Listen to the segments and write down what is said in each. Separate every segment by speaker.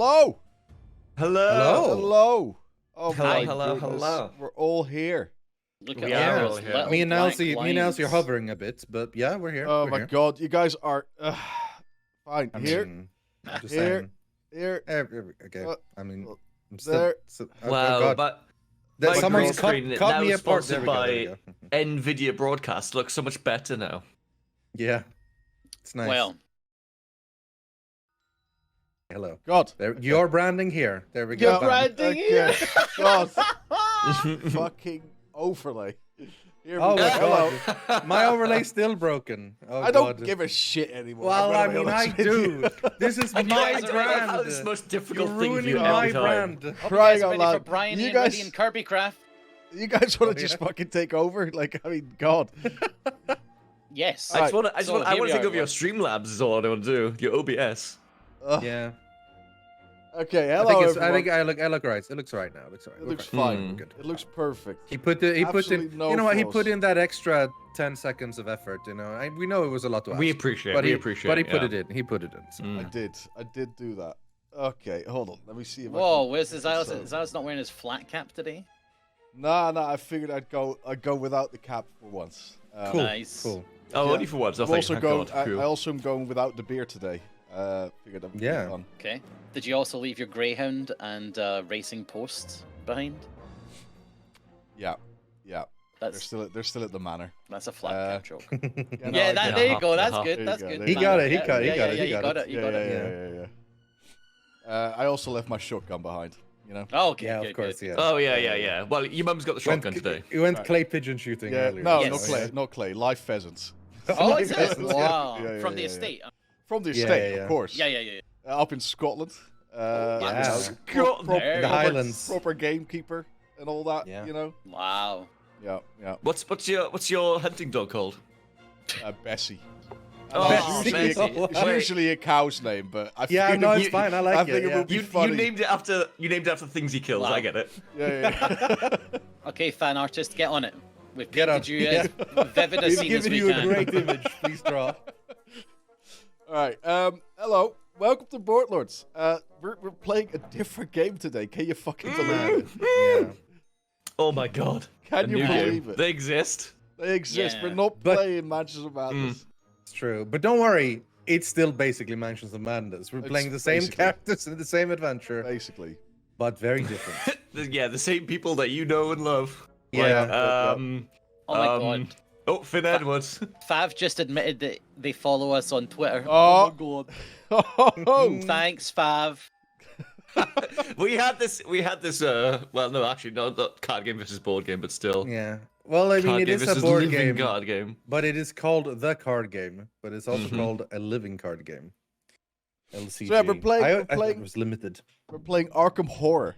Speaker 1: Hello.
Speaker 2: Hello.
Speaker 1: Hello. Oh my
Speaker 2: Hello.
Speaker 1: goodness. We're all here.
Speaker 3: Look
Speaker 2: We
Speaker 3: at
Speaker 2: are
Speaker 3: all
Speaker 2: all
Speaker 3: those
Speaker 2: here.
Speaker 3: little
Speaker 4: Me and
Speaker 3: black
Speaker 4: Nilesy are
Speaker 3: lines.
Speaker 4: hovering a bit, but yeah, we're here.
Speaker 1: Oh
Speaker 4: we're
Speaker 1: my
Speaker 4: here.
Speaker 1: god, you guys are fine.
Speaker 4: I
Speaker 1: Here,
Speaker 4: mean, I'm just
Speaker 1: here,
Speaker 4: saying.
Speaker 1: here.
Speaker 4: Okay. I mean, I'm
Speaker 1: there.
Speaker 4: still.
Speaker 2: Wow,
Speaker 4: God.
Speaker 2: but
Speaker 4: That
Speaker 2: my
Speaker 4: someone's
Speaker 2: green screen
Speaker 4: cut
Speaker 2: now
Speaker 4: me apart.
Speaker 2: sponsored
Speaker 4: There we go.
Speaker 2: NVIDIA broadcast looks so much better now.
Speaker 4: Yeah, it's nice.
Speaker 3: Well,
Speaker 4: Hello.
Speaker 1: God.
Speaker 4: There, your branding here. There we go.
Speaker 3: Your
Speaker 4: bam.
Speaker 3: branding here.
Speaker 1: God. Fucking overlay. Here we
Speaker 4: Oh
Speaker 1: go.
Speaker 4: my
Speaker 1: Hello.
Speaker 4: god. My overlay's still broken. Oh,
Speaker 1: I don't
Speaker 4: God.
Speaker 1: give a shit anymore.
Speaker 4: Well,
Speaker 1: I'm
Speaker 4: I
Speaker 1: gonna be
Speaker 4: mean, I
Speaker 1: honest with
Speaker 4: do.
Speaker 1: you.
Speaker 4: This is my
Speaker 2: You guys are right,
Speaker 4: brand.
Speaker 2: this is the most difficult
Speaker 4: You're
Speaker 2: thing for
Speaker 4: ruining
Speaker 2: you
Speaker 4: my
Speaker 2: every time.
Speaker 4: brand.
Speaker 3: hope you
Speaker 1: Crying
Speaker 3: guys are
Speaker 1: out
Speaker 3: ready
Speaker 1: loud.
Speaker 3: for Brian
Speaker 1: You
Speaker 3: and
Speaker 1: guys-
Speaker 3: Rythian Kirby Craft.
Speaker 1: You guys want
Speaker 4: Oh,
Speaker 1: to just
Speaker 4: yeah.
Speaker 1: fucking take over? Like, I mean, God.
Speaker 3: Yes.
Speaker 1: Alright,
Speaker 2: I want to
Speaker 3: so here we
Speaker 2: take
Speaker 3: are.
Speaker 2: over your Streamlabs is all I want to do. Your OBS.
Speaker 4: Yeah.
Speaker 1: Okay,
Speaker 4: I
Speaker 1: hello,
Speaker 4: think,
Speaker 1: everyone.
Speaker 4: I look right. It looks right now. It looks right.
Speaker 1: It looks
Speaker 4: We're
Speaker 1: fine.
Speaker 4: We're good.
Speaker 1: It looks perfect.
Speaker 4: He put in.
Speaker 1: Absolutely no
Speaker 4: you know what? He
Speaker 1: flaws.
Speaker 4: put in that extra 10 seconds of effort. You know, we know it was a lot to ask.
Speaker 2: We appreciate.
Speaker 4: But
Speaker 2: we
Speaker 4: he,
Speaker 2: appreciate.
Speaker 4: But he
Speaker 2: yeah.
Speaker 4: put it in. He put it in. So.
Speaker 1: I did do that. Okay, hold on. Let me see if
Speaker 3: Whoa,
Speaker 1: I
Speaker 3: where's the Zylush?
Speaker 1: So-
Speaker 3: Zylush not wearing his flat cap today?
Speaker 1: Nah, I figured I'd go without the cap for once.
Speaker 4: Cool.
Speaker 3: Nice.
Speaker 4: Cool.
Speaker 2: Oh,
Speaker 1: Yeah.
Speaker 2: only for once. I
Speaker 1: I'm
Speaker 2: think.
Speaker 1: also
Speaker 2: Thank
Speaker 1: going.
Speaker 2: God. Cool.
Speaker 1: I also am going without the beer today. Figured I'd
Speaker 4: Yeah.
Speaker 1: on.
Speaker 3: Okay. Did you also leave your Greyhound and racing posts behind?
Speaker 1: Yeah. They're
Speaker 3: That's
Speaker 1: still at the manor.
Speaker 3: that's a flat cap joke.
Speaker 1: Yeah, no,
Speaker 3: Yeah,
Speaker 1: I
Speaker 3: that,
Speaker 1: get
Speaker 3: there
Speaker 1: it.
Speaker 3: you go. That's
Speaker 2: Uh-huh.
Speaker 3: good.
Speaker 1: There
Speaker 3: That's
Speaker 1: you go,
Speaker 3: good.
Speaker 1: there
Speaker 4: He
Speaker 1: you
Speaker 4: got
Speaker 1: go.
Speaker 4: it. He got it. He got it.
Speaker 3: Yeah,
Speaker 4: He
Speaker 3: you
Speaker 4: got it.
Speaker 3: You got it.
Speaker 1: Yeah. I also left my shotgun behind. You know.
Speaker 3: Oh, okay.
Speaker 4: Yeah,
Speaker 3: good,
Speaker 4: of course.
Speaker 3: good.
Speaker 4: Yeah.
Speaker 2: Oh yeah. Well, your mum's got the shotgun today.
Speaker 4: He went
Speaker 1: Right.
Speaker 4: clay pigeon shooting
Speaker 1: Yeah.
Speaker 4: earlier.
Speaker 1: No,
Speaker 3: Yes.
Speaker 1: not clay. Not clay. Live pheasants.
Speaker 3: Oh, is it?
Speaker 4: Pheasants,
Speaker 3: Wow.
Speaker 1: yeah,
Speaker 3: From the
Speaker 1: yeah.
Speaker 3: estate.
Speaker 1: From the
Speaker 4: Yeah,
Speaker 1: estate,
Speaker 4: yeah.
Speaker 1: of course.
Speaker 3: Yeah.
Speaker 1: Up in Scotland.
Speaker 4: Yeah.
Speaker 2: Scotland.
Speaker 3: There
Speaker 4: The
Speaker 3: you go.
Speaker 4: Highlands.
Speaker 1: Proper gamekeeper and all that.
Speaker 4: Yeah.
Speaker 1: You know.
Speaker 3: Wow.
Speaker 1: Yeah.
Speaker 2: What's your hunting dog called?
Speaker 1: Bessie.
Speaker 2: Oh,
Speaker 4: Bessie.
Speaker 1: It's usually a cow's name, but I
Speaker 4: Yeah,
Speaker 1: figured
Speaker 4: no,
Speaker 1: it
Speaker 4: it's
Speaker 1: would-
Speaker 4: fine. I like
Speaker 1: I
Speaker 4: it.
Speaker 1: think it
Speaker 4: Yeah.
Speaker 1: would be
Speaker 2: You
Speaker 1: funny.
Speaker 2: named it after things he kills.
Speaker 3: Wow.
Speaker 2: I get it.
Speaker 1: Yeah.
Speaker 3: Okay, fan artist, get on it. We've
Speaker 4: Get
Speaker 3: painted
Speaker 4: on.
Speaker 3: you
Speaker 4: Yeah.
Speaker 3: as vivid a
Speaker 4: We've
Speaker 3: scene as
Speaker 4: given
Speaker 3: we
Speaker 4: you a
Speaker 3: can.
Speaker 4: great image. Please draw.
Speaker 1: All right. Hello. Welcome to Boardlords. We're playing a different game today. Can you fucking believe it?
Speaker 4: Yeah.
Speaker 2: Oh my God.
Speaker 1: Can
Speaker 2: A
Speaker 1: you
Speaker 2: new
Speaker 1: believe
Speaker 2: game.
Speaker 1: it?
Speaker 2: They exist.
Speaker 1: They exist.
Speaker 3: Yeah.
Speaker 1: We're not
Speaker 4: But-
Speaker 1: playing Mansions of Madness.
Speaker 4: It's true. But don't worry. It's still basically Mansions of Madness. We're
Speaker 1: It's
Speaker 4: playing the same
Speaker 1: basically-
Speaker 4: characters in the same adventure,
Speaker 1: Basically.
Speaker 4: but very different.
Speaker 2: Yeah, the same people that you know and love.
Speaker 4: Yeah.
Speaker 3: Oh my god.
Speaker 2: Oh, Finn Edwards.
Speaker 3: Fav just admitted that they follow us on Twitter.
Speaker 1: Oh.
Speaker 3: my god.
Speaker 1: Oh,
Speaker 3: Thanks, Fav.
Speaker 2: we had this. Well, no, actually, not card game versus board game, but still.
Speaker 4: Yeah. Well, I mean,
Speaker 2: Card
Speaker 4: it
Speaker 2: game
Speaker 4: is a
Speaker 2: versus
Speaker 4: board
Speaker 2: living
Speaker 4: game,
Speaker 2: card game.
Speaker 4: but it is called the card game, but it's also
Speaker 2: Mhm.
Speaker 4: called a living card game. LCG.
Speaker 1: So yeah, we're playing-
Speaker 4: I
Speaker 1: we're
Speaker 4: thought
Speaker 1: playing-
Speaker 4: it was limited.
Speaker 1: we're playing Arkham Horror,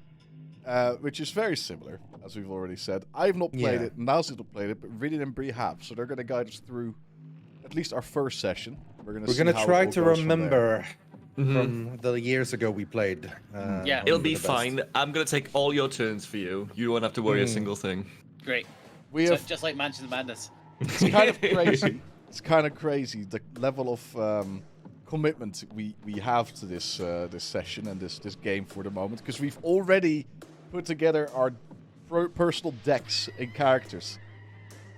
Speaker 1: which is very similar, as we've already said. I've not played
Speaker 4: Yeah.
Speaker 1: it, Nilesy not played it, but Rythian and Breeh have. So they're going to guide us through at least our first session. We're going
Speaker 4: We're gonna try to remember
Speaker 2: Mhm.
Speaker 4: from the years ago we played.
Speaker 3: Yeah.
Speaker 4: when
Speaker 2: It'll
Speaker 4: we
Speaker 2: be
Speaker 4: were the best.
Speaker 2: fine. I'm gonna take all your turns for you. You won't have to worry a
Speaker 4: Mm.
Speaker 2: single thing.
Speaker 3: Great.
Speaker 1: We
Speaker 3: So,
Speaker 1: have,
Speaker 3: just like Mansions of Madness.
Speaker 1: it's kind of crazy. It's kind of crazy the level of commitment we have to this this session and this game for the moment, because we've already put together our personal decks and characters.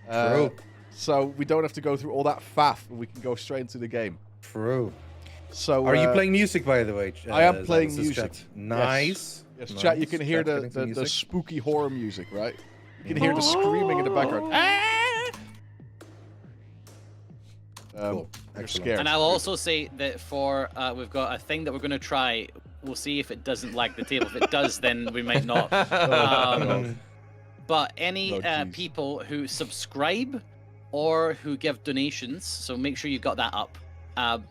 Speaker 4: True.
Speaker 1: So we don't have to go through all that faff, and we can go straight into the game.
Speaker 4: True.
Speaker 1: So
Speaker 4: Are you playing music, by the way?
Speaker 1: I am playing
Speaker 4: Zalus'
Speaker 1: music.
Speaker 4: chat? Nice.
Speaker 1: Yes,
Speaker 4: Nice.
Speaker 1: chat. You can hear
Speaker 4: Chat
Speaker 1: the,
Speaker 4: getting some
Speaker 1: the
Speaker 4: music.
Speaker 1: spooky horror music, right? You can hear the screaming in the background.
Speaker 4: Cool.
Speaker 1: You're
Speaker 4: Excellent.
Speaker 1: scared.
Speaker 3: And I'll also say that for we've got a thing that we're going to try. We'll see if it doesn't lag the table. If it does, then we might not. But any
Speaker 1: Oh, jeez.
Speaker 3: people who subscribe or who give donations, so make sure you've got that up.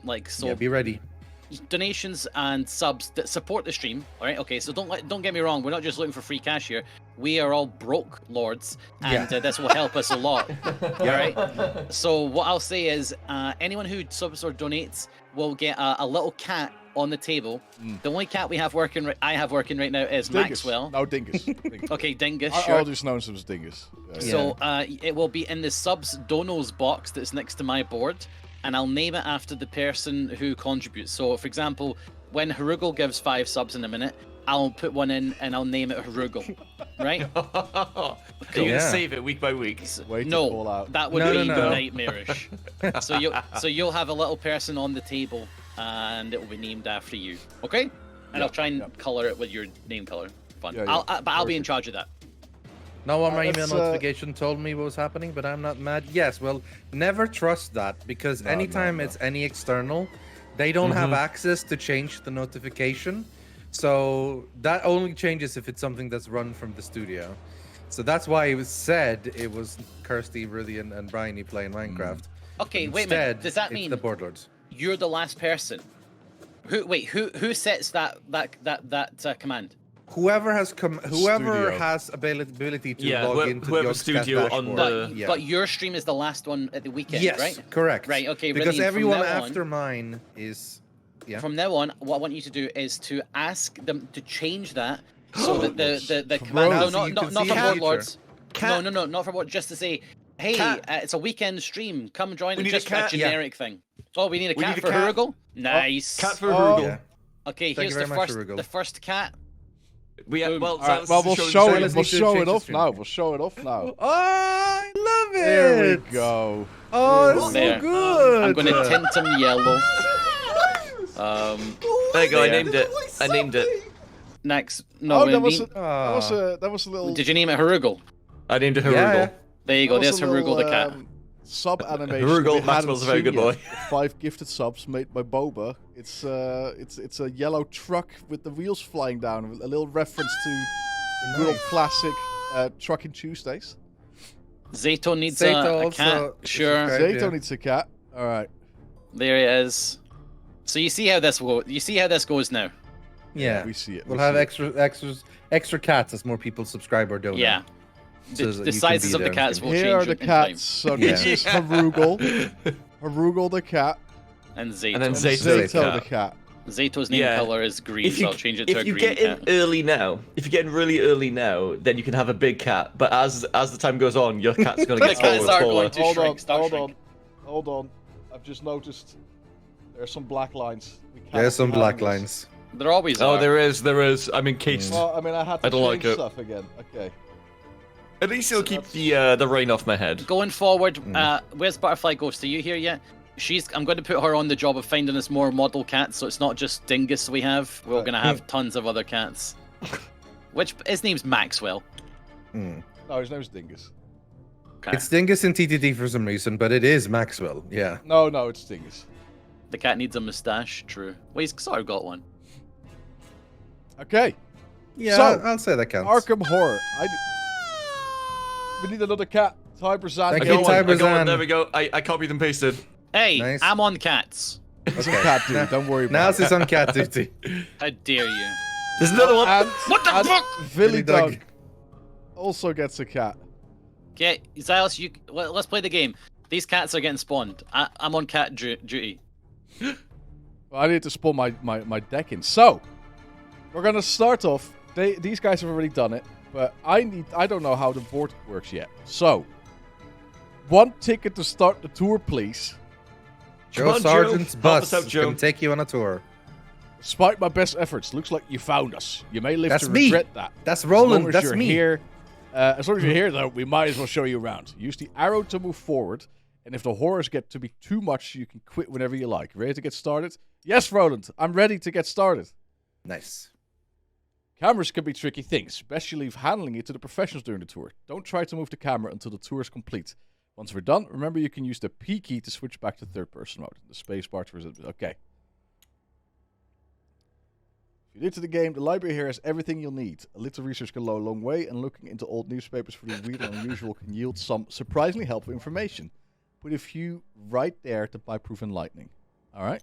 Speaker 3: Like so,
Speaker 4: Yeah, be ready.
Speaker 3: donations and subs that support the stream. All right, okay. So don't get me wrong. We're not just looking for free cash here. We are all broke lords, and this will help us a lot. All right. So what I'll say is, anyone who subs or donates will get a little cat on the table. The only cat we have working, I have working right now is
Speaker 1: Dingus.
Speaker 3: Maxwell.
Speaker 1: No, Dingus. Dingus.
Speaker 3: Okay, Dingus.
Speaker 1: I
Speaker 3: Sure.
Speaker 1: just known him as Dingus. Yeah.
Speaker 3: So it will be in the subs donos box that's next to my board, and I'll name it after the person who contributes. So, for example, when Harugal gives 5 subs in a minute, I'll put one in and I'll name it Harugal. Right?
Speaker 2: Are you gonna save it week by week?
Speaker 1: Way to call
Speaker 3: No,
Speaker 1: out.
Speaker 3: that would
Speaker 4: No,
Speaker 3: be
Speaker 4: no, no.
Speaker 3: nightmarish. so you'll have a little person on the table, and it will be named after you. Okay? And I'll try and color it with your name color. Fun.
Speaker 1: Yeah, yeah.
Speaker 3: But I'll be in charge of that.
Speaker 4: Now on my email
Speaker 1: Let's,
Speaker 4: notification told me what was happening, but I'm not mad. Yes, well, never trust that, because anytime it's any external, they don't have access to change the notification. So that only changes if it's something that's run from the studio. So that's why it was said it was Kirsty, Rythian, and Bryony playing Minecraft.
Speaker 3: Okay,
Speaker 4: But
Speaker 3: wait a minute.
Speaker 4: instead,
Speaker 3: Does that
Speaker 4: it's
Speaker 3: mean
Speaker 4: the board lords?
Speaker 3: you're the last person? Who sets that command?
Speaker 4: Whoever has
Speaker 1: Studio.
Speaker 4: has ability to log into
Speaker 2: whoever
Speaker 4: the
Speaker 2: studio on
Speaker 4: dashboard.
Speaker 2: the-
Speaker 3: But your stream is the last one at the weekend,
Speaker 4: Yes,
Speaker 3: right?
Speaker 4: correct.
Speaker 3: Right, okay,
Speaker 4: Because
Speaker 3: Rythian, from
Speaker 4: everyone
Speaker 3: now on-
Speaker 4: after mine is... Yeah.
Speaker 3: From now on, what I want you to do is to ask them to change that so that the command.
Speaker 4: Now
Speaker 3: No,
Speaker 4: so you
Speaker 3: not
Speaker 4: can
Speaker 3: not
Speaker 4: see
Speaker 3: for
Speaker 4: the
Speaker 3: board
Speaker 4: future.
Speaker 3: lords.
Speaker 2: Cat.
Speaker 3: No, not for board. Just to say, hey,
Speaker 2: Cat.
Speaker 3: it's a weekend stream. Come join.
Speaker 2: We need a
Speaker 3: Just
Speaker 2: cat.
Speaker 3: a generic thing. Oh, we need a
Speaker 2: We
Speaker 3: cat
Speaker 2: need a
Speaker 3: for
Speaker 2: cat.
Speaker 3: Harugal. Nice.
Speaker 2: Cat for
Speaker 1: Oh.
Speaker 2: Harugal.
Speaker 4: Yeah.
Speaker 3: Okay,
Speaker 4: Thank
Speaker 3: here's
Speaker 4: you
Speaker 3: the
Speaker 4: very much,
Speaker 3: first.
Speaker 4: Harugal.
Speaker 3: The first cat.
Speaker 2: We
Speaker 3: Boom.
Speaker 2: well,
Speaker 1: All right,
Speaker 2: Zylush
Speaker 1: well,
Speaker 2: is
Speaker 1: we'll
Speaker 2: showing
Speaker 1: show
Speaker 2: the
Speaker 1: it.
Speaker 2: same.
Speaker 4: Zylush
Speaker 1: We'll
Speaker 4: needs to
Speaker 1: show
Speaker 4: change
Speaker 1: it
Speaker 4: the
Speaker 1: off
Speaker 4: stream.
Speaker 1: now. We'll show it off now.
Speaker 4: Oh, I love it!
Speaker 1: There we go.
Speaker 4: Oh, it's
Speaker 3: There.
Speaker 4: so good!
Speaker 3: I'm going to tint him yellow.
Speaker 2: There you go. I
Speaker 3: There.
Speaker 2: named it. I named it.
Speaker 3: Next. No,
Speaker 1: Oh,
Speaker 3: we
Speaker 1: that was
Speaker 3: need-
Speaker 1: that was a little.
Speaker 3: Did you name it Harugal?
Speaker 2: I named it Harugal.
Speaker 4: Yeah.
Speaker 3: There you
Speaker 1: that
Speaker 3: go.
Speaker 1: was
Speaker 3: There's
Speaker 1: a
Speaker 3: Harugal
Speaker 1: little,
Speaker 3: the cat.
Speaker 1: Sub animation.
Speaker 2: Harugal
Speaker 1: we hadn't
Speaker 2: Maxwell's a very
Speaker 1: seen
Speaker 2: good
Speaker 1: yet.
Speaker 2: boy.
Speaker 1: The 5 gifted subs made by Boba. It's a yellow truck with the wheels flying down. A little reference to the good old classic Trucking Tuesdays.
Speaker 3: Zato needs
Speaker 4: Zato
Speaker 3: a
Speaker 4: also
Speaker 3: cat.
Speaker 4: is
Speaker 3: Sure.
Speaker 4: subscribed.
Speaker 1: Zato
Speaker 4: yeah.
Speaker 1: needs a cat. All right.
Speaker 3: There he is. So you see how this goes now.
Speaker 4: Yeah.
Speaker 1: We see it.
Speaker 4: We'll
Speaker 1: we
Speaker 4: have
Speaker 1: see it.
Speaker 4: extra cats as more people subscribe or donate.
Speaker 3: Yeah.
Speaker 4: So
Speaker 3: The,
Speaker 4: that
Speaker 3: the
Speaker 4: you can
Speaker 3: sizes
Speaker 4: be
Speaker 3: of the
Speaker 4: there.
Speaker 3: cats will change.
Speaker 1: Here are the
Speaker 3: in time.
Speaker 1: cats. So this
Speaker 4: Yeah.
Speaker 1: is Harugal. Harugal the cat.
Speaker 3: And Zato.
Speaker 2: And then
Speaker 1: And
Speaker 2: Zato
Speaker 1: Zato
Speaker 2: the
Speaker 1: the cat.
Speaker 3: Zato's name
Speaker 2: Yeah.
Speaker 3: color is green, so I'll change it to a
Speaker 2: if you
Speaker 3: green
Speaker 2: get in
Speaker 3: cat.
Speaker 2: early now, if you get in really early now, then you can have a big cat. But as the time goes on, your cat's gonna
Speaker 3: The
Speaker 2: get
Speaker 3: cats
Speaker 2: smaller
Speaker 3: are
Speaker 2: and smaller.
Speaker 3: going to
Speaker 1: Hold
Speaker 3: shrink,
Speaker 1: on,
Speaker 3: start
Speaker 1: hold
Speaker 3: shrink.
Speaker 1: on, hold on. I've just noticed there's some black lines. We can't
Speaker 4: There's some
Speaker 1: be
Speaker 4: black
Speaker 1: having this.
Speaker 4: lines.
Speaker 3: There always
Speaker 2: Oh,
Speaker 3: are.
Speaker 2: there is. I'm encased.
Speaker 1: Well, I mean, I had to
Speaker 2: I don't like
Speaker 1: change
Speaker 2: it.
Speaker 1: stuff again. Okay.
Speaker 2: At least it'll keep the rain off my head.
Speaker 3: Going forward, where's Butterfly Ghost? Are you here yet? I'm going to put her on the job of finding us more model cats, so it's not just Dingus we have. We're going to have tons of other cats. Which his name's Maxwell.
Speaker 1: No, his name's Dingus.
Speaker 3: Okay.
Speaker 4: It's Dingus in TTT for some reason, but it is Maxwell. Yeah.
Speaker 1: No, it's Dingus.
Speaker 3: The cat needs a mustache. True. Well, he's sort of got one.
Speaker 1: Okay.
Speaker 4: Yeah,
Speaker 1: So,
Speaker 4: I'll say that counts.
Speaker 1: Arkham Horror. We need another cat. Tiberzan.
Speaker 4: Thank
Speaker 2: I
Speaker 4: you,
Speaker 2: got one. I got one.
Speaker 4: Tiberzan.
Speaker 2: There we go. I copied and pasted.
Speaker 3: Hey,
Speaker 4: Nice.
Speaker 3: I'm on cats.
Speaker 1: He's a cat dude. Don't worry
Speaker 4: Now
Speaker 1: about
Speaker 4: it's
Speaker 1: it.
Speaker 4: on cat duty.
Speaker 3: How dare you?
Speaker 2: There's another one.
Speaker 1: And,
Speaker 3: What the
Speaker 1: and
Speaker 3: fuck?
Speaker 1: Billy
Speaker 4: Billy
Speaker 1: Doug
Speaker 4: Doug.
Speaker 1: also gets a cat.
Speaker 3: Okay, Zylush, let's play the game. These cats are getting spawned. I'm on cat duty.
Speaker 1: Well, I need to spawn my deck in. So, we're gonna start off. These guys have already done it, but I don't know how the board works yet. So, 1 ticket to start the tour, please.
Speaker 2: Come
Speaker 4: Joe
Speaker 2: on, Joe.
Speaker 4: Sargent's
Speaker 2: Help
Speaker 4: bus
Speaker 2: us out,
Speaker 4: is
Speaker 2: Joe.
Speaker 4: gonna take you on a tour.
Speaker 1: Despite my best efforts, looks like you found us. You may live
Speaker 4: That's
Speaker 1: to
Speaker 4: me.
Speaker 1: regret that.
Speaker 4: That's
Speaker 1: As long
Speaker 4: Roland.
Speaker 1: as
Speaker 4: That's
Speaker 1: you're
Speaker 4: me.
Speaker 1: Here, as long as you're here, though, we might as well show you around. Use the arrow to move forward, and if the horrors get to be too much, you can quit whenever you like. Ready to get started? Yes, Roland, I'm ready to get started.
Speaker 4: Nice.
Speaker 1: Cameras can be tricky things, especially if handling it to the professionals during the tour. Don't try to move the camera until the tour is complete. Once we're done, remember you can use the P key to switch back to third-person mode. The space bar to resist. Okay. If you're new to the game, the library here has everything you'll need. A little research can go a long way, and looking into old newspapers for the weird and unusual can yield some surprisingly helpful information. Put a few right there to buy Proof Enlightening. Alright?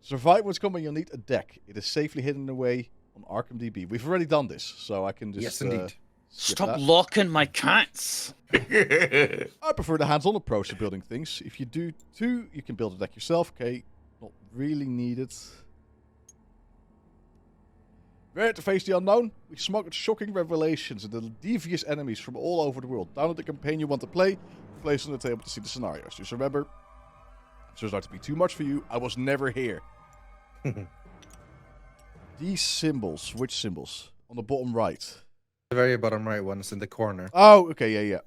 Speaker 1: To survive what's coming, you'll need a deck. It is safely hidden away on ArkhamDB. We've already done this, so I can just...
Speaker 4: Yes, indeed.
Speaker 1: skip
Speaker 3: Stop
Speaker 1: that.
Speaker 3: locking my cats.
Speaker 1: I prefer the hands-on approach to building things. If you do too, you can build a deck yourself. Okay, not really needed. Ready to face the unknown? We smuggled shocking revelations and the devious enemies from all over the world. Download the campaign you want to play. Place on the table to see the scenarios. Just remember, if it starts to be too much for you, I was never here. These symbols, which symbols? On the bottom right.
Speaker 4: The very bottom right one is in the corner.
Speaker 1: Oh, okay, yeah.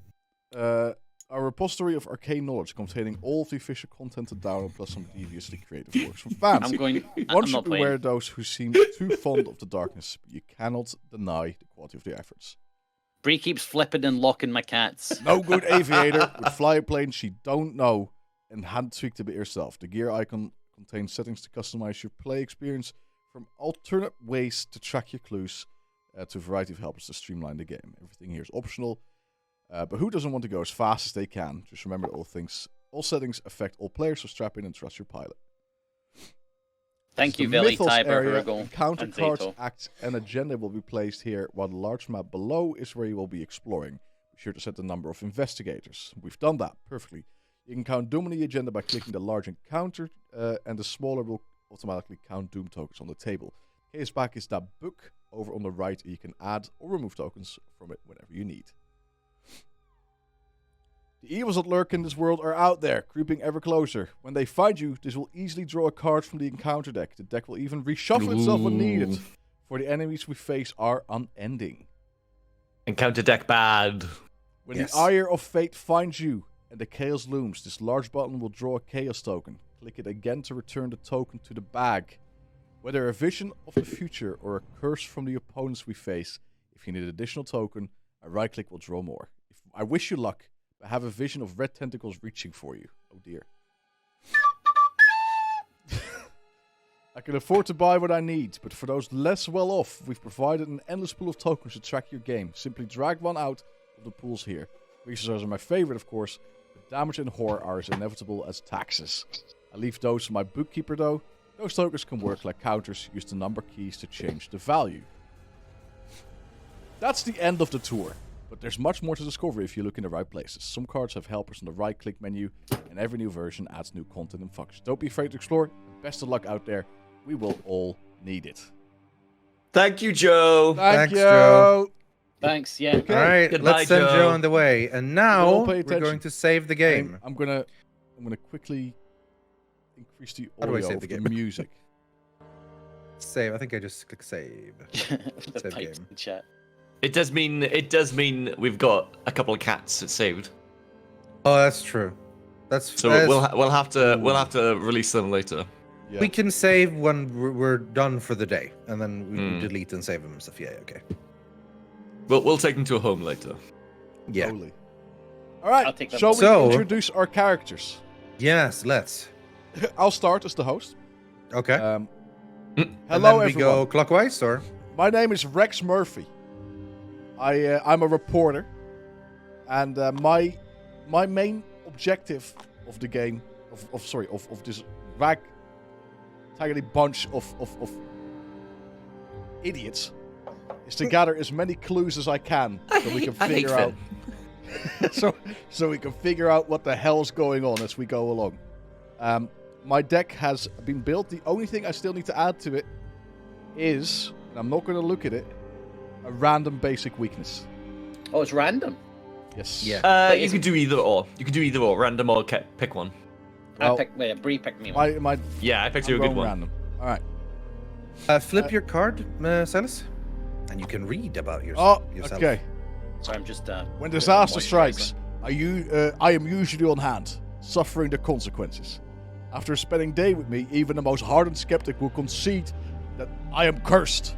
Speaker 1: A repository of arcane knowledge containing all of the official content to download plus some deviously creative works from fans. One
Speaker 3: I'm
Speaker 1: should
Speaker 3: not
Speaker 1: beware
Speaker 3: playing.
Speaker 1: those who seem too fond of the darkness, but you cannot deny the quality of their efforts.
Speaker 3: Breeh keeps flipping and locking my cats.
Speaker 1: No good aviator would fly a plane she don't know and hand tweak a bit herself. The gear icon contains settings to customize your play experience from alternate ways to track your clues to a variety of helpers to streamline the game. Everything here is optional. But who doesn't want to go as fast as they can? Just remember that all settings affect all players, so strap in and trust your pilot.
Speaker 3: Thank you,
Speaker 1: The
Speaker 3: Vili,
Speaker 1: Mythos
Speaker 3: Tiber,
Speaker 1: area,
Speaker 3: Virgo,
Speaker 1: encounter
Speaker 3: and
Speaker 1: cards,
Speaker 3: Zato.
Speaker 1: acts, and agenda will be placed here, while the large map below is where you will be exploring. Be sure to set the number of investigators. We've done that perfectly. You can count Doom on the agenda by clicking the large encounter, and the smaller will automatically count Doom tokens on the table. Case back is that book over on the right, and you can add or remove tokens from it whenever you need. The evils that lurk in this world are out there, creeping ever closer. When they find you, this will easily draw a card from the encounter deck. The deck will even reshuffle itself when needed, for the enemies we face are unending.
Speaker 2: Encounter deck bad.
Speaker 1: When the ire of fate finds you and the chaos looms, this large button will draw a chaos token. Click it again to return the token to the bag. Whether a vision of the future or a curse from the opponents we face, if you need an additional token, a right click will draw more. I wish you luck. I have a vision of red tentacles reaching for you. Oh dear. I can afford to buy what I need, but for those less well off, we've provided an endless pool of tokens to track your game. Simply drag one out of the pools here. Resources are my favorite, of course, but damage and horror are as inevitable as taxes. I leave those to my bookkeeper, though. Those tokens can work like counters. Use the number keys to change the value. That's the end of the tour. But there's much more to discover if you look in the right places. Some cards have helpers on the right-click menu, and every new version adds new content and functions. Don't be afraid to explore. Best of luck out there. We will all need it.
Speaker 2: Thank you, Joe.
Speaker 1: Thanks,
Speaker 4: Joe.
Speaker 3: Thanks, yeah.
Speaker 1: Okay.
Speaker 4: All right,
Speaker 2: Goodbye,
Speaker 4: let's send
Speaker 2: Joe.
Speaker 4: Joe on the way. And now
Speaker 1: We'll pay
Speaker 4: we're
Speaker 1: attention.
Speaker 4: going to save the game.
Speaker 1: I'm gonna quickly increase the
Speaker 4: How do I
Speaker 1: audio
Speaker 4: save
Speaker 1: of
Speaker 4: the
Speaker 1: the
Speaker 4: game?
Speaker 1: music.
Speaker 4: Save. I think I just click save.
Speaker 3: The
Speaker 4: Save
Speaker 3: pipes
Speaker 4: game.
Speaker 3: in chat.
Speaker 2: It does mean we've got a couple of cats that's saved.
Speaker 4: Oh, that's true.
Speaker 2: So we'll have to release them later.
Speaker 1: Yeah.
Speaker 4: We can save when we're done for the day, and then we delete and save them and stuff. Yeah, okay.
Speaker 2: We'll take them to a home later.
Speaker 4: Yeah.
Speaker 1: Totally. All right.
Speaker 3: I'll take them.
Speaker 1: Shall we
Speaker 4: So-
Speaker 1: introduce our characters?
Speaker 4: Yes, let's.
Speaker 1: I'll start as the host.
Speaker 4: Okay.
Speaker 1: Hello,
Speaker 4: And then we
Speaker 1: everyone.
Speaker 4: go clockwise, or?
Speaker 1: My name is Rex Murphy. I'm a reporter, and my main objective of the game, of this ragtaggy bunch of idiots, is to gather as many clues as I can so we can figure out. so we can figure out what the hell's going on as we go along. My deck has been built. The only thing I still need to add to it is, and I'm not going to look at it, a random basic weakness.
Speaker 3: Oh, it's random.
Speaker 1: Yes.
Speaker 4: Yeah.
Speaker 2: You could do either or. You could do either or. Random or pick one.
Speaker 1: Well,
Speaker 3: Breeh picked me one.
Speaker 1: My
Speaker 2: Yeah, I picked
Speaker 1: I'm
Speaker 2: you a good
Speaker 1: going
Speaker 2: one.
Speaker 1: random. All right.
Speaker 4: Flip your card, Silas, and you can read about yourself.
Speaker 1: Oh, okay.
Speaker 3: Sorry, I'm just.
Speaker 1: When disaster strikes, I am usually on hand, suffering the consequences. After spending a day with me, even the most hardened skeptic will concede that I am cursed.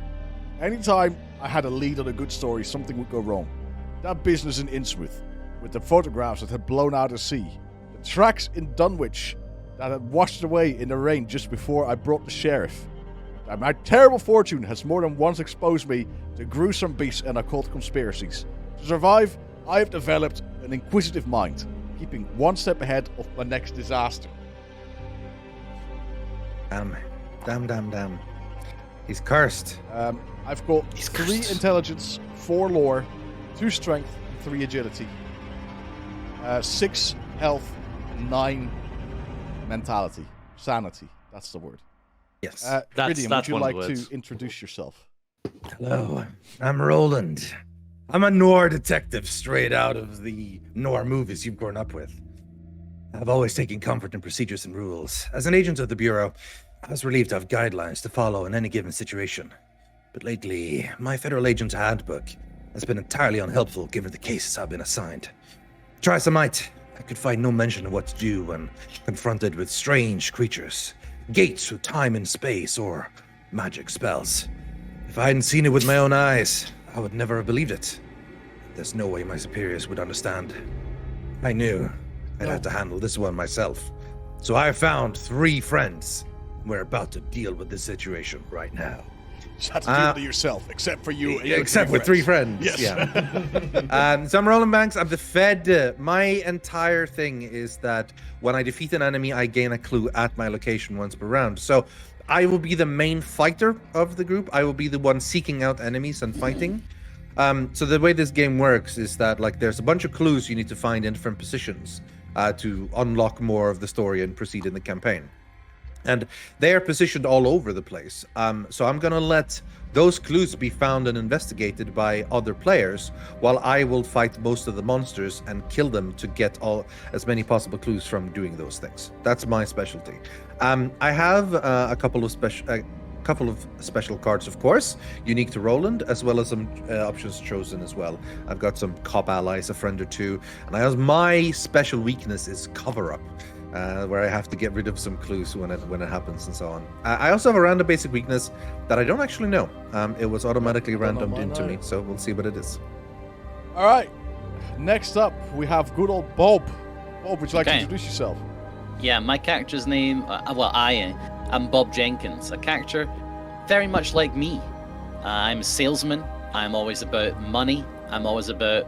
Speaker 1: Anytime I had a lead on a good story, something would go wrong. That business in Innsmouth, with the photographs that had blown out to sea, the tracks in Dunwich that had washed away in the rain just before I brought the sheriff. And my terrible fortune has more than once exposed me to gruesome beasts and occult conspiracies. To survive, I have developed an inquisitive mind, keeping one step ahead of my next disaster.
Speaker 4: Damn. He's cursed.
Speaker 1: I've got
Speaker 2: He's
Speaker 1: 3
Speaker 2: cursed.
Speaker 1: intelligence, 4 lore, 2 strength, and 3 agility. 6 health, 9 mentality. Sanity, that's the word.
Speaker 4: Yes.
Speaker 1: Rythian, would
Speaker 2: that's
Speaker 1: you
Speaker 2: one of
Speaker 1: like
Speaker 2: the
Speaker 1: to
Speaker 2: words.
Speaker 1: introduce yourself?
Speaker 4: Hello, I'm Roland. I'm a noir detective straight out of the noir movies you've grown up with. I've always taken comfort in procedures and rules. As an agent of the Bureau, I was relieved to have guidelines to follow in any given situation. But lately, my Federal Agent's Handbook has been entirely unhelpful given the cases I've been assigned. Try as I might, I could find no mention of what to do when confronted with strange creatures, gates through time and space, or magic spells. If I hadn't seen it with my own eyes, I would never have believed it. There's no way my superiors would understand. I knew I'd have to handle this one myself. So I found 3 friends. We're about to deal with this situation right now.
Speaker 1: Just have to deal with it yourself, except for you. And
Speaker 4: Except with 3 friends.
Speaker 1: Yes.
Speaker 4: Yeah. So I'm rolling banks. I'm the Fed. My entire thing is that when I defeat an enemy, I gain a clue at my location once per round. So I will be the main fighter of the group. I will be the one seeking out enemies and fighting. So the way this game works is that like there's a bunch of clues you need to find in different positions to unlock more of the story and proceed in the campaign. And they are positioned all over the place. So I'm going to let those clues be found and investigated by other players, while I will fight most of the monsters and kill them to get as many possible clues from doing those things. That's my specialty. I have a couple of special cards, of course, unique to Roland, as well as some options chosen as well. I've got some cop allies, a friend or two, and my special weakness is cover-up. Where I have to get rid of some clues when it happens and so on. I also have a random basic weakness that I don't actually know. It was automatically randomed into me, so we'll see what it is.
Speaker 1: All right. Next up, we have good old Bob. Bob, would you like to introduce yourself?
Speaker 3: Yeah, my character's name, I'm Bob Jenkins, a character very much like me. I'm a salesman. I'm always about money. I'm always about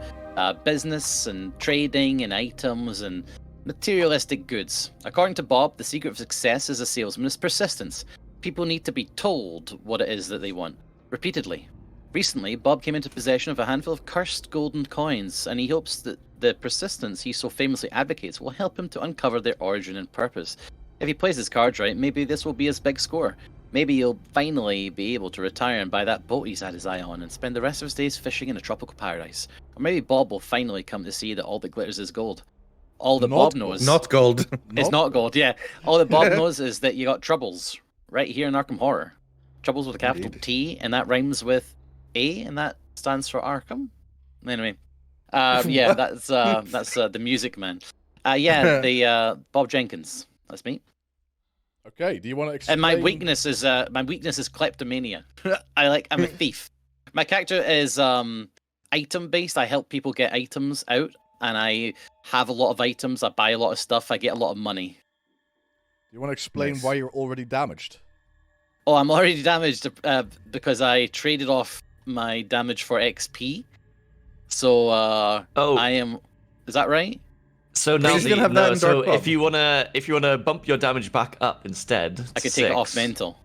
Speaker 3: business and trading and items and materialistic goods. According to Bob, the secret of success as a salesman is persistence. People need to be told what it is that they want, repeatedly. Recently, Bob came into possession of a handful of cursed golden coins, and he hopes that the persistence he so famously advocates will help him to uncover their origin and purpose. If he plays his cards right, maybe this will be his big score. Maybe he'll finally be able to retire and buy that boat he's had his eye on and spend the rest of his days fishing in a tropical paradise. Or maybe Bob will finally come to see that all that glitters is gold. All that Bob knows...
Speaker 4: Not gold.
Speaker 3: It's not gold, yeah. All that Bob knows is that you got troubles right here in Arkham Horror. Troubles with a capital T, and that rhymes with A, and that stands for Arkham. Anyway, yeah, that's the music man. The Bob Jenkins. That's me.
Speaker 1: Okay. Do you want to explain?
Speaker 3: And my weakness is kleptomania. I'm a thief. My character is item based. I help people get items out. And I have a lot of items, I buy a lot of stuff, I get a lot of money.
Speaker 1: Do you want to explain why you're already damaged?
Speaker 3: Oh, I'm already damaged because I traded off my damage for XP. So I am... Is that right?
Speaker 2: So now if you wanna bump your damage back up instead,
Speaker 3: I could take it off mental.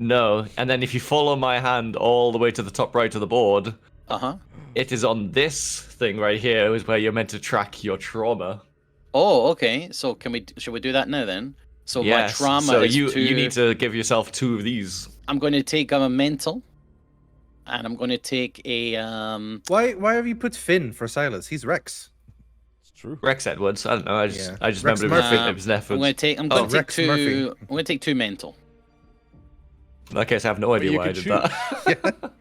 Speaker 2: No, and then if you follow my hand all the way to the top right of the board, it is on this thing right here is where you're meant to track your trauma.
Speaker 3: Oh, okay. So should we do that now then? So
Speaker 2: yes.
Speaker 3: My trauma
Speaker 2: so
Speaker 3: is
Speaker 2: you need to give yourself 2 of these.
Speaker 3: I'm going to take a mental, and I'm going to take a
Speaker 4: Why have you put Finn for Silas? He's Rex.
Speaker 1: It's true.
Speaker 2: Rex Edwards. I don't know. I just
Speaker 4: Rex
Speaker 2: remember it was Edwards.
Speaker 3: I'm going to take 2 mental.
Speaker 2: Okay, so I have no idea why I did that.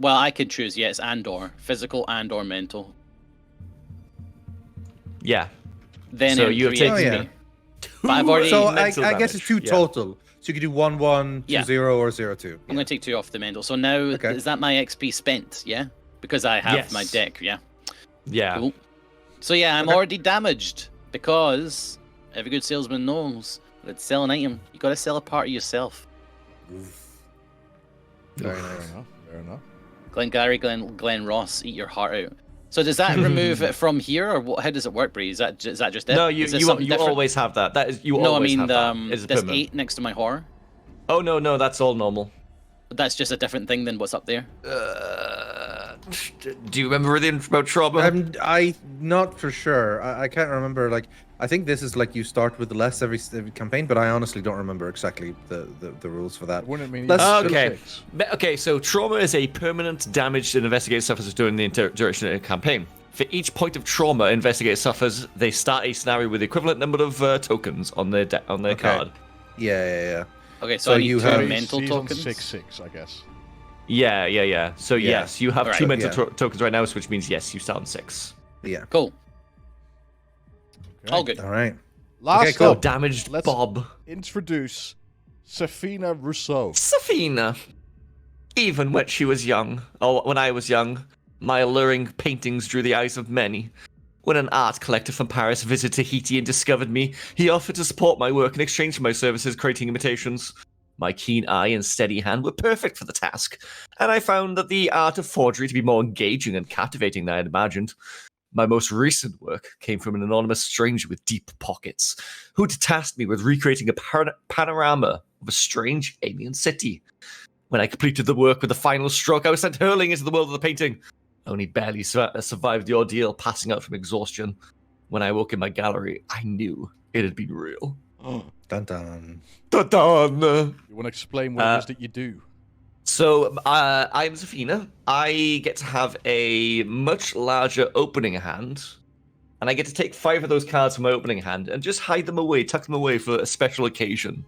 Speaker 3: Well, I could choose, yes, and/or physical and/or mental.
Speaker 2: Yeah.
Speaker 3: Then
Speaker 2: so you have taken
Speaker 3: But I've already.
Speaker 4: So I guess it's 2 total. So you could do 1-1, 2-0, or 0-2.
Speaker 3: I'm going to take 2 off the mental. So now is that my XP spent? Yeah, because I have my deck. Yeah.
Speaker 2: Yeah.
Speaker 3: Cool. So I'm already damaged because every good salesman knows that sell an item, you got to sell a part of yourself.
Speaker 1: Very enough.
Speaker 3: Glenn Ross, eat your heart out. So does that remove it from here, or how does it work, Breeh? Is that just it?
Speaker 2: No, you always have that. That is
Speaker 3: this 8 next to my horror.
Speaker 2: Oh no, that's all normal.
Speaker 3: That's just a different thing than what's up there.
Speaker 2: Do you remember anything about trauma?
Speaker 4: I'm not for sure. I can't remember. Like, I think this is like you start with less every campaign, but I honestly don't remember exactly the rules for that.
Speaker 1: Wouldn't it mean
Speaker 2: okay. So trauma is a permanent damage that investigator suffers during the duration of a campaign. For each point of trauma investigator suffers, they start a scenario with the equivalent number of tokens on their card.
Speaker 4: Yeah.
Speaker 3: Okay, so I need
Speaker 4: you
Speaker 3: two
Speaker 4: have-
Speaker 3: mental
Speaker 1: She's
Speaker 3: tokens.
Speaker 1: on 6/6, I guess.
Speaker 2: Yeah. So
Speaker 4: Yeah.
Speaker 2: yes, you have
Speaker 3: Alright.
Speaker 2: two mental
Speaker 4: Yeah.
Speaker 2: tokens right now, which means yes, you sound 6.
Speaker 4: Yeah.
Speaker 3: Cool.
Speaker 1: Okay.
Speaker 3: All good.
Speaker 4: All right.
Speaker 1: Last
Speaker 4: cool.
Speaker 2: Oh,
Speaker 1: up,
Speaker 2: damaged
Speaker 1: let's
Speaker 2: Bob.
Speaker 1: introduce Safina Rousseau.
Speaker 2: Safina. Even when she was young, or when I was young, my alluring paintings drew the eyes of many. When an art collector from Paris visited Tahiti and discovered me, he offered to support my work in exchange for my services creating imitations. My keen eye and steady hand were perfect for the task, and I found that the art of forgery to be more engaging and captivating than I had imagined. My most recent work came from an anonymous stranger with deep pockets, who tasked me with recreating a panorama of a strange alien city. When I completed the work with the final stroke, I was sent hurling into the world of the painting. I only barely survived the ordeal, passing out from exhaustion. When I woke in my gallery, I knew it had been real.
Speaker 4: Dun dun.
Speaker 2: Dun-dun!
Speaker 1: You want to explain what it is that you do?
Speaker 2: So, I'm Safina. I get to have a much larger opening hand, and I get to take 5 of those cards from my opening hand and just hide them away, tuck them away for a special occasion,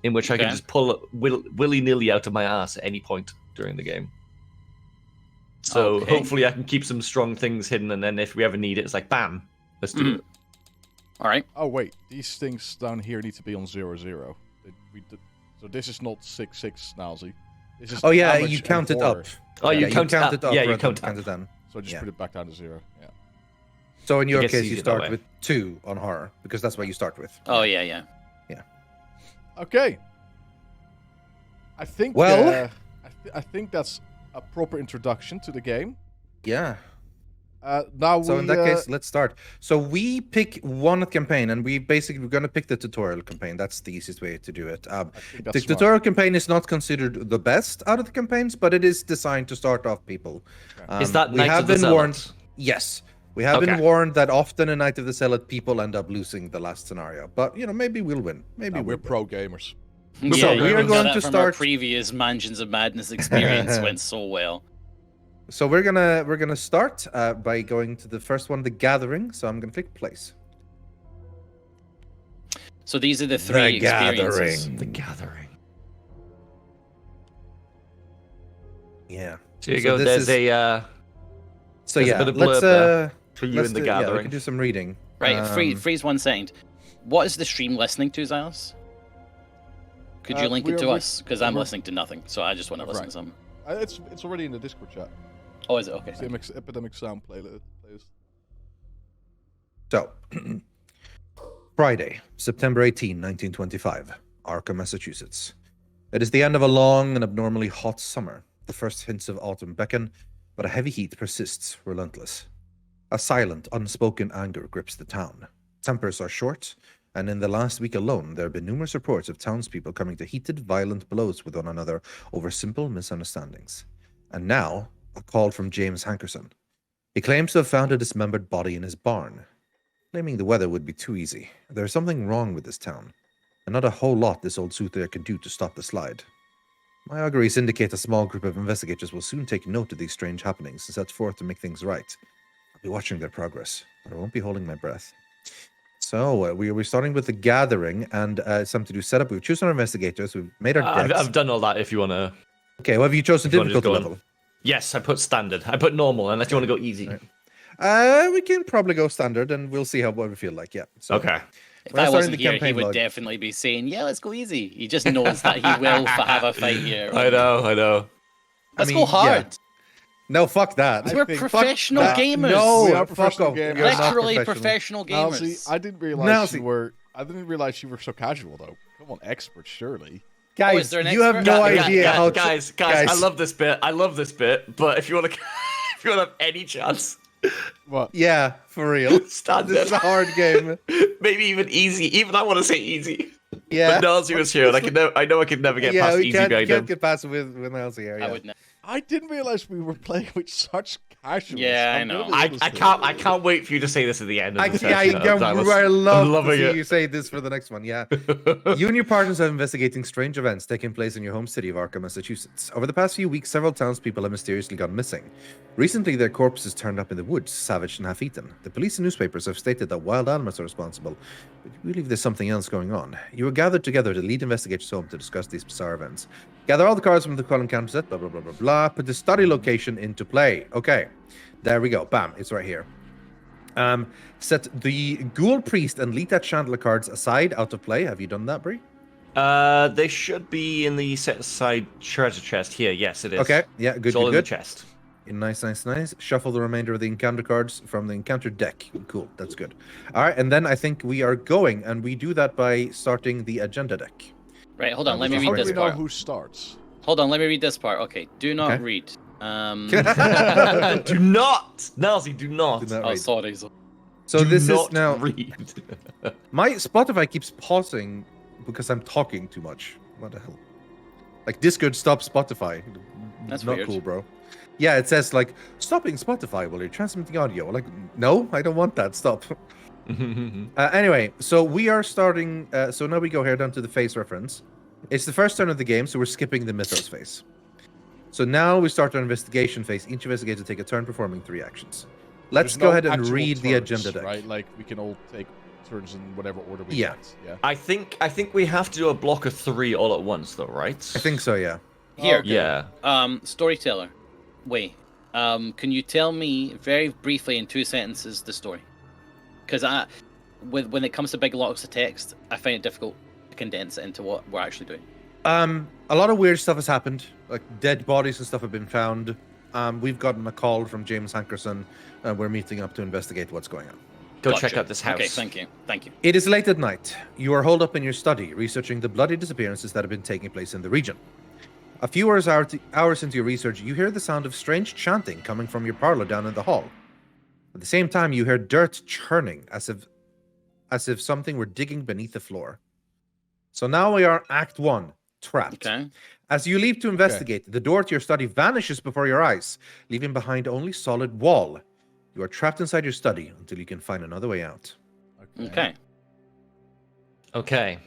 Speaker 2: in which I can
Speaker 3: Okay.
Speaker 2: just pull willy-nilly out of my ass at any point during the game. So
Speaker 3: Okay.
Speaker 2: hopefully I can keep some strong things hidden, and then if we ever need it, it's like, bam, let's do it.
Speaker 3: All right.
Speaker 1: Oh wait, these things down here need to be on 0/0. So this is not 6/6, Nilesy. This is
Speaker 4: Oh yeah,
Speaker 1: damage
Speaker 4: you
Speaker 1: and
Speaker 4: count it
Speaker 1: horror.
Speaker 4: up.
Speaker 2: Oh,
Speaker 4: Yeah,
Speaker 2: you count
Speaker 4: count
Speaker 2: up.
Speaker 4: it up.
Speaker 2: Yeah, you
Speaker 4: rather
Speaker 2: count
Speaker 4: than
Speaker 2: up.
Speaker 4: it down.
Speaker 1: So just
Speaker 4: Yeah.
Speaker 1: put it back down to 0. Yeah.
Speaker 4: So in your
Speaker 2: gets
Speaker 4: case, you
Speaker 2: easier that
Speaker 4: start
Speaker 2: way.
Speaker 4: with 2 on horror because that's what you start with.
Speaker 3: Oh yeah.
Speaker 1: Okay. I think.
Speaker 4: Well-
Speaker 1: I think that's a proper introduction to the game.
Speaker 4: Yeah.
Speaker 1: Now
Speaker 4: So
Speaker 1: we.
Speaker 4: in that case, let's start. So we pick one campaign, and we're going to pick the tutorial campaign. That's the easiest way to do it.
Speaker 1: I think
Speaker 4: The
Speaker 1: that's smart.
Speaker 4: tutorial campaign is not considered the best out of the campaigns, but it is designed to start off people.
Speaker 2: Is that
Speaker 4: we
Speaker 2: Knight
Speaker 4: have
Speaker 2: of the
Speaker 4: been
Speaker 2: Zealot?
Speaker 4: warned? Yes, we have been
Speaker 2: Okay.
Speaker 4: warned that often in Night of the Zealot, people end up losing the last scenario. But maybe we'll win. Maybe
Speaker 1: We're
Speaker 4: we'll
Speaker 1: pro gamers.
Speaker 3: Yeah,
Speaker 4: we are
Speaker 3: know
Speaker 4: going
Speaker 3: that
Speaker 4: to
Speaker 3: from
Speaker 4: start-
Speaker 3: our previous Mansions of Madness experience went so well.
Speaker 4: So we're gonna start by going to the first one, the Gathering. So I'm gonna click place.
Speaker 3: So these are the 3 experiences.
Speaker 2: The Gathering.
Speaker 4: Yeah.
Speaker 2: So you
Speaker 4: So
Speaker 2: go.
Speaker 4: this
Speaker 2: There's
Speaker 4: is-
Speaker 2: a
Speaker 4: So
Speaker 2: There's a
Speaker 4: yeah,
Speaker 2: bit of
Speaker 4: let's
Speaker 2: blurb there for you
Speaker 4: let's
Speaker 2: in the
Speaker 4: do, yeah, we
Speaker 2: Gathering.
Speaker 4: can do some reading.
Speaker 3: Right, freeze 1 second. What is the stream listening to, Zylush? Could you link it to us? Because I'm listening to nothing, so I just want to listen to something.
Speaker 1: It's already in the Discord chat.
Speaker 3: Oh, is it? Okay.
Speaker 1: It's the Epidemic Sound playlist.
Speaker 4: So, Friday, September 18, 1925, Arkham, Massachusetts. It is the end of a long and abnormally hot summer. The first hints of autumn beckon, but a heavy heat persists, relentless. A silent, unspoken anger grips the town. Tempers are short, and in the last week alone, there have been numerous reports of townspeople coming to heated, violent blows with one another over simple misunderstandings. And now, a call from James Hankerson. He claims to have found a dismembered body in his barn. Claiming the weather would be too easy. There is something wrong with this town, and not a whole lot this old soothsayer can do to stop the slide. My auguries indicate a small group of investigators will soon take note of these strange happenings and set forth to make things right. I'll be watching their progress, but I won't be holding my breath. So, we're starting with the Gathering, and something to do setup. We've chosen our investigators, we've made our decks.
Speaker 2: I've done all that. If you want to.
Speaker 4: Okay, well, have you chosen
Speaker 2: If you wanna just
Speaker 4: difficulty
Speaker 2: go on.
Speaker 4: level?
Speaker 2: Yes, I put standard. I put normal, unless you want to go easy.
Speaker 4: Right. We can probably go standard, and we'll see what we feel like, yeah. So,
Speaker 2: Okay.
Speaker 3: If
Speaker 4: We're
Speaker 3: I
Speaker 4: starting
Speaker 3: wasn't
Speaker 4: the
Speaker 3: here, he
Speaker 4: campaign
Speaker 3: would
Speaker 4: log.
Speaker 3: definitely be saying, "Yeah, let's go easy." He just knows that he will have a fight here.
Speaker 2: I know.
Speaker 3: Let's
Speaker 4: mean,
Speaker 3: go hard.
Speaker 4: yeah. No, fuck that.
Speaker 3: We're
Speaker 1: think-
Speaker 3: professional
Speaker 4: Fuck that.
Speaker 3: gamers.
Speaker 4: No,
Speaker 1: We are
Speaker 4: fuck
Speaker 1: professional
Speaker 4: off.
Speaker 1: gamers.
Speaker 4: You're not
Speaker 3: Literally professional
Speaker 1: Now,
Speaker 3: gamers.
Speaker 1: see, I didn't realize
Speaker 4: Now,
Speaker 1: you
Speaker 4: see-
Speaker 1: were. I didn't realize you were so casual though. Come on, expert, surely.
Speaker 4: Guys,
Speaker 3: is there an
Speaker 4: you have
Speaker 3: expert?
Speaker 4: no
Speaker 2: Guys,
Speaker 4: idea how...
Speaker 2: guys, I love this bit. But if you want to, if you want to have any chance,
Speaker 1: What?
Speaker 4: Yeah, for real.
Speaker 2: standard.
Speaker 4: This is a hard game.
Speaker 2: Maybe even easy. Even I want to say easy.
Speaker 4: Yeah.
Speaker 2: But Nilesy was here, and I know I could never get past
Speaker 4: we
Speaker 2: easy
Speaker 4: can't
Speaker 2: behind him.
Speaker 4: get past it with Nilesy here.
Speaker 3: I
Speaker 4: Yeah.
Speaker 3: would.
Speaker 1: I didn't realize we were playing with such casuals.
Speaker 3: Yeah, I
Speaker 1: I'm
Speaker 3: know.
Speaker 1: really
Speaker 2: I
Speaker 1: interested.
Speaker 2: can't wait for you to say this at the end of the
Speaker 4: Yeah,
Speaker 2: session.
Speaker 4: I love to
Speaker 2: loving
Speaker 4: see
Speaker 2: it.
Speaker 4: you say this for the next one. Yeah. You and your partners are investigating strange events taking place in your home city of Arkham, Massachusetts. Over the past few weeks, several townspeople have mysteriously gone missing. Recently, their corpses turned up in the woods, savaged and half-eaten. The police and newspapers have stated that wild animals are responsible, but we believe there's something else going on. You are gathered together to lead investigators home to discuss these bizarre events. Gather all the cards from the call encounter set, blah, blah, blah, blah, blah. Put the study location into play. Okay, there we go. Bam, it's right here. Set the Ghoul Priest and Lita Chandler cards aside, out of play. Have you done that, Breeh?
Speaker 2: They should be in the set aside treasure chest here. Yes, it is.
Speaker 4: Okay, yeah, good,
Speaker 2: It's all
Speaker 4: good,
Speaker 2: in the
Speaker 4: good.
Speaker 2: chest.
Speaker 4: Nice, nice, nice. Shuffle the remainder of the encounter cards from the encounter deck. Cool, that's good. All right, and then I think we are going, and we do that by starting the agenda deck.
Speaker 3: Right, hold on. Let me
Speaker 1: How
Speaker 3: read
Speaker 1: do
Speaker 3: this
Speaker 1: we know
Speaker 3: part.
Speaker 1: who starts?
Speaker 3: Hold on, let me read this part. Okay, do not
Speaker 4: Okay.
Speaker 3: read.
Speaker 2: Do not, Nilesy, do not.
Speaker 4: Do not
Speaker 3: Oh,
Speaker 4: read.
Speaker 3: sorry.
Speaker 4: So
Speaker 2: Do
Speaker 4: this
Speaker 2: not
Speaker 4: is now.
Speaker 2: read.
Speaker 4: My Spotify keeps pausing because I'm talking too much. What the hell? Like Discord stop Spotify.
Speaker 3: That's
Speaker 4: not
Speaker 3: weird.
Speaker 4: cool, bro. Yeah, it says like stopping Spotify while you're transmitting audio. Like, no, I don't want that. Stop. Anyway, so we are starting. So now we go here down to the phase reference. It's the first turn of the game, so we're skipping the Mythos phase. So now we start our investigation phase. Each investigator take a turn performing 3 actions. Let's
Speaker 1: There's
Speaker 4: go
Speaker 1: no
Speaker 4: ahead and
Speaker 1: actual
Speaker 4: read the
Speaker 1: turns,
Speaker 4: agenda deck.
Speaker 1: Right, like we can all take turns in whatever order we
Speaker 4: Yeah.
Speaker 1: want. Yeah.
Speaker 2: I think we have to do a block of 3 all at once, though, right?
Speaker 4: I think so, yeah.
Speaker 3: Here.
Speaker 1: Okay.
Speaker 2: Yeah.
Speaker 3: Storyteller. Wait. Can you tell me very briefly in 2 sentences the story? Because when it comes to big blocks of text, I find it difficult to condense it into what we're actually doing.
Speaker 4: A lot of weird stuff has happened. Like dead bodies and stuff have been found. We've gotten a call from James Hankerson. We're meeting up to investigate what's going on.
Speaker 2: Go
Speaker 3: Gotcha.
Speaker 2: check out this house.
Speaker 3: Okay, thank you. Thank you.
Speaker 4: It is late at night. You are holed up in your study, researching the bloody disappearances that have been taking place in the region. A few hours into your research, you hear the sound of strange chanting coming from your parlor down in the hall. At the same time, you hear dirt churning, as if something were digging beneath the floor. So now we are Act 1, trapped.
Speaker 3: Okay.
Speaker 4: As you leave to investigate, the door to your study vanishes before your eyes, leaving behind only solid wall. You are trapped inside your study until you can find another way out.
Speaker 3: Okay.
Speaker 2: Okay.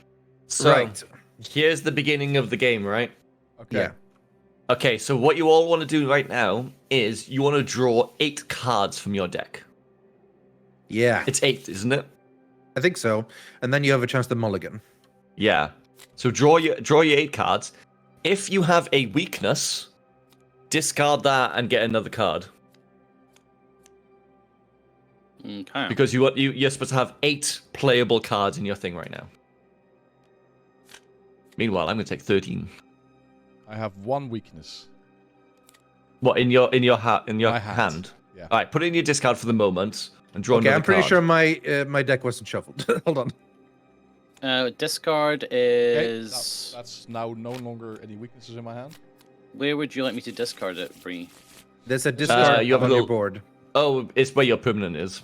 Speaker 2: So
Speaker 4: Right.
Speaker 2: here's the beginning of the game, right?
Speaker 1: Okay.
Speaker 4: Yeah.
Speaker 2: Okay, so what you all want to do right now is you want to draw 8 cards from your deck.
Speaker 4: Yeah,
Speaker 2: It's 8, isn't it?
Speaker 4: I think so. And then you have a chance to mulligan.
Speaker 2: Yeah. So draw your 8 cards. If you have a weakness, discard that and get another card.
Speaker 3: Okay.
Speaker 2: Because you're supposed to have 8 playable cards in your thing right now. Meanwhile, I'm going to take 13.
Speaker 1: I have 1 weakness.
Speaker 2: What in your
Speaker 1: My
Speaker 2: hand?
Speaker 1: Yeah.
Speaker 2: All right, put it in your discard for the moment and draw
Speaker 4: Okay,
Speaker 2: another
Speaker 4: I'm pretty
Speaker 2: card.
Speaker 4: sure my deck wasn't shuffled. Hold on.
Speaker 3: Discard
Speaker 1: Okay,
Speaker 3: is.
Speaker 1: that's now no longer any weaknesses in my hand.
Speaker 3: Where would you like me to discard it, Bree?
Speaker 4: There's a discard
Speaker 2: you have a
Speaker 4: on your
Speaker 2: little-
Speaker 4: board.
Speaker 2: Oh, it's where your permanent is.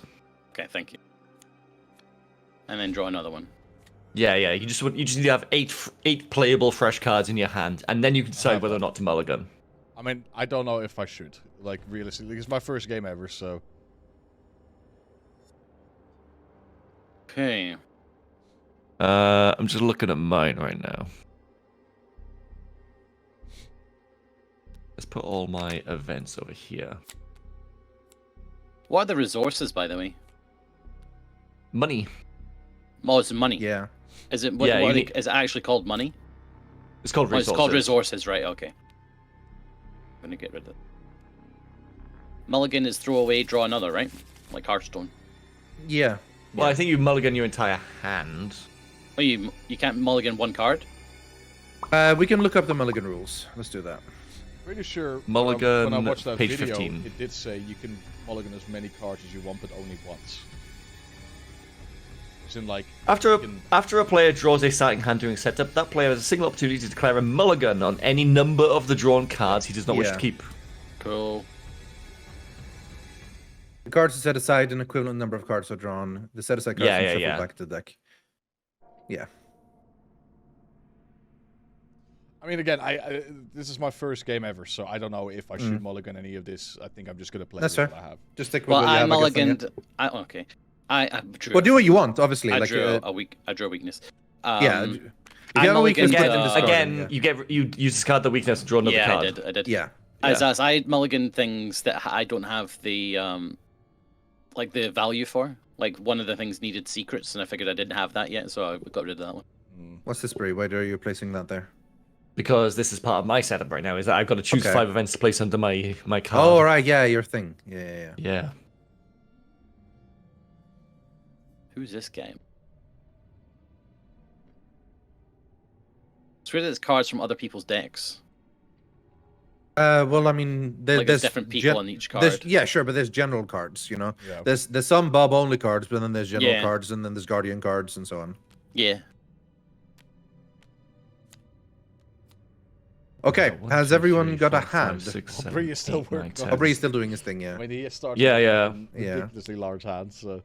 Speaker 3: Okay, thank you. And then draw another one.
Speaker 2: Yeah. You just need to have 8 playable fresh cards in your hand, and then you can decide whether or not to mulligan.
Speaker 1: I mean, I don't know if I should. Like, realistically, it's my first game ever, so...
Speaker 3: Okay.
Speaker 2: I'm just looking at mine right now. Let's put all my events over here.
Speaker 3: What are the resources, by the way?
Speaker 2: Money.
Speaker 3: Oh, it's money.
Speaker 4: Yeah.
Speaker 3: Is it?
Speaker 2: Yeah, you
Speaker 3: Is it actually called money?
Speaker 2: It's called
Speaker 3: Oh,
Speaker 2: resources.
Speaker 3: it's called resources, right? Okay. I'm gonna get rid of it. Mulligan is throw away, draw another, right? Like Hearthstone.
Speaker 4: Yeah.
Speaker 2: Well, I think you mulligan your entire hand.
Speaker 3: Oh, you can't mulligan one card.
Speaker 4: We can look up the mulligan rules. Let's do that.
Speaker 1: Pretty sure
Speaker 2: Mulligan,
Speaker 1: when I watched that
Speaker 2: page
Speaker 1: video,
Speaker 2: 15.
Speaker 1: it did say you can mulligan as many cards as you want, but only once. As in, like,
Speaker 2: After
Speaker 1: you can-
Speaker 2: a player draws a starting hand during setup, that player has a single opportunity to declare a mulligan on any number of the drawn cards he does not wish to
Speaker 4: Yeah.
Speaker 2: keep.
Speaker 3: Cool.
Speaker 4: The cards are set aside, an equivalent number of cards are drawn. The set aside cards
Speaker 2: Yeah,
Speaker 4: are
Speaker 2: yeah,
Speaker 4: shuffled
Speaker 2: yeah.
Speaker 4: back to the deck. Yeah.
Speaker 1: I mean, again, this is my first game ever, so I don't know if I should mulligan any of this. I think I'm just gonna play
Speaker 4: That's
Speaker 1: with
Speaker 4: fair.
Speaker 1: what I have.
Speaker 4: Just stick with
Speaker 3: Well,
Speaker 4: what you
Speaker 3: I
Speaker 4: have, I guess, then, yeah.
Speaker 3: mulliganed. Okay. I drew.
Speaker 4: Well, do what you want, obviously.
Speaker 3: I
Speaker 4: like,
Speaker 3: drew I drew a weakness.
Speaker 4: yeah. If you
Speaker 3: I
Speaker 4: have a weakness,
Speaker 3: mulliganed,
Speaker 4: put it in discard.
Speaker 2: Again, you discard the weakness and draw another
Speaker 3: Yeah,
Speaker 2: card.
Speaker 3: I did.
Speaker 4: Yeah.
Speaker 3: As I mulligan things that I don't have the like the value for. Like one of the things needed secrets, and I figured I didn't have that yet, so I got rid of that one.
Speaker 4: What's this, Breeh? Why are you placing that there?
Speaker 2: Because this is part of my setup right now. Is that I've got to choose 5 events to place under my card.
Speaker 4: Oh, right. Yeah, your thing. Yeah.
Speaker 2: Yeah.
Speaker 3: Who's this game? It's weird that it's cards from other people's decks.
Speaker 4: Well, I mean,
Speaker 3: There's different people on each card.
Speaker 4: Yeah, sure, but there's general cards, you know.
Speaker 1: Yeah.
Speaker 4: There's some Bob only cards, but then there's general
Speaker 3: Yeah.
Speaker 4: cards, and then there's Guardian cards, and so on.
Speaker 3: Yeah.
Speaker 4: Okay,
Speaker 2: One,
Speaker 4: has
Speaker 2: two,
Speaker 4: everyone
Speaker 2: three,
Speaker 4: got a
Speaker 2: four, five,
Speaker 4: hand?
Speaker 2: six,
Speaker 1: Oh,
Speaker 2: seven,
Speaker 1: Breeh is still
Speaker 2: 8, 9,
Speaker 1: working.
Speaker 2: 10.
Speaker 4: Oh, Bree's still doing his thing, yeah.
Speaker 1: When he starts
Speaker 2: Yeah,
Speaker 1: with,
Speaker 2: yeah.
Speaker 1: ridiculously large hands, so...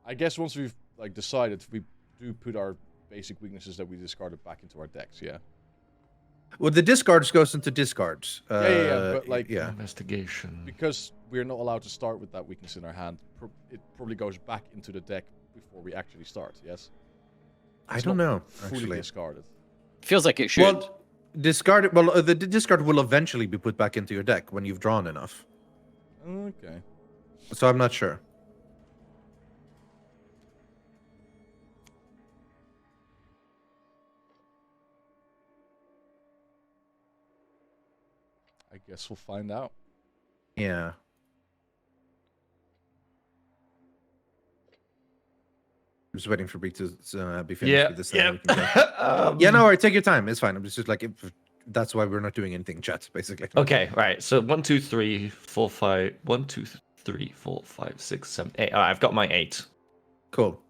Speaker 1: I guess once we've decided, we do put our basic weaknesses that we discarded back into our decks, yeah?
Speaker 4: Well, the discards goes into discards.
Speaker 1: But
Speaker 4: yeah.
Speaker 2: Investigation.
Speaker 1: Because we're not allowed to start with that weakness in our hand, it probably goes back into the deck before we actually start, yes?
Speaker 4: I
Speaker 1: It's
Speaker 4: don't
Speaker 1: not
Speaker 4: know,
Speaker 1: fully
Speaker 4: actually.
Speaker 1: discarded.
Speaker 3: Feels like it should.
Speaker 4: Well, discard. Well, the discard will eventually be put back into your deck when you've drawn enough.
Speaker 1: Okay.
Speaker 4: So I'm not sure.
Speaker 1: I guess we'll find out.
Speaker 4: Yeah. I'm just waiting for Breeh to be finished with this.
Speaker 2: Yeah.
Speaker 4: We can go. Yeah, no, worry, take your time. It's fine. I'm just like, that's why we're not doing anything, chat, basically.
Speaker 2: Okay, right. So 1, 2, 3, 4, 5. 1, 2, 3, 4, 5, 6, 7, 8. I've got my 8.
Speaker 4: Cool.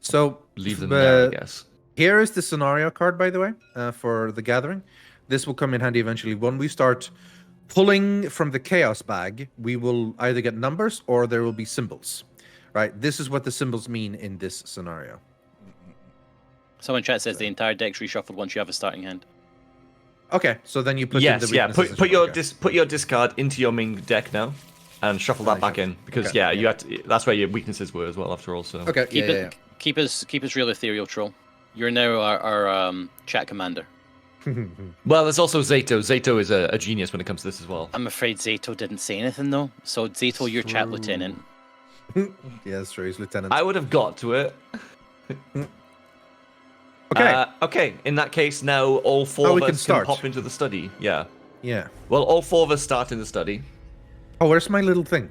Speaker 4: So
Speaker 2: Leave them there, I guess.
Speaker 4: here is the scenario card, by the way, for the gathering. This will come in handy eventually. When we start pulling from the chaos bag, we will either get numbers or there will be symbols. Right? This is what the symbols mean in this scenario.
Speaker 3: Someone in chat says the entire deck's reshuffled once you have a starting hand.
Speaker 4: Okay, so then you put in
Speaker 2: Yes,
Speaker 4: the
Speaker 2: yeah.
Speaker 4: weaknesses
Speaker 2: Put
Speaker 4: as
Speaker 2: your
Speaker 4: well.
Speaker 2: put your discard into your main deck now, and shuffle that back in because
Speaker 4: Okay,
Speaker 2: yeah,
Speaker 4: yeah.
Speaker 2: you had to, that's where your weaknesses were as well. After all, so
Speaker 4: Okay,
Speaker 3: Keep us real ethereal, troll. You're now our chat commander.
Speaker 2: Well, there's also Zato. Zato is a genius when it comes to this as well.
Speaker 3: I'm afraid Zato didn't say anything though. So Zato, your chat lieutenant.
Speaker 4: Yeah, that's true. He's lieutenant.
Speaker 2: I would have got to it.
Speaker 4: Okay.
Speaker 2: Okay. In that case, now all four
Speaker 4: we
Speaker 2: of
Speaker 4: can
Speaker 2: us
Speaker 4: start.
Speaker 2: can pop into the study. Yeah.
Speaker 4: Yeah.
Speaker 2: Well, all four of us start in the study.
Speaker 4: Oh, where's my little thing?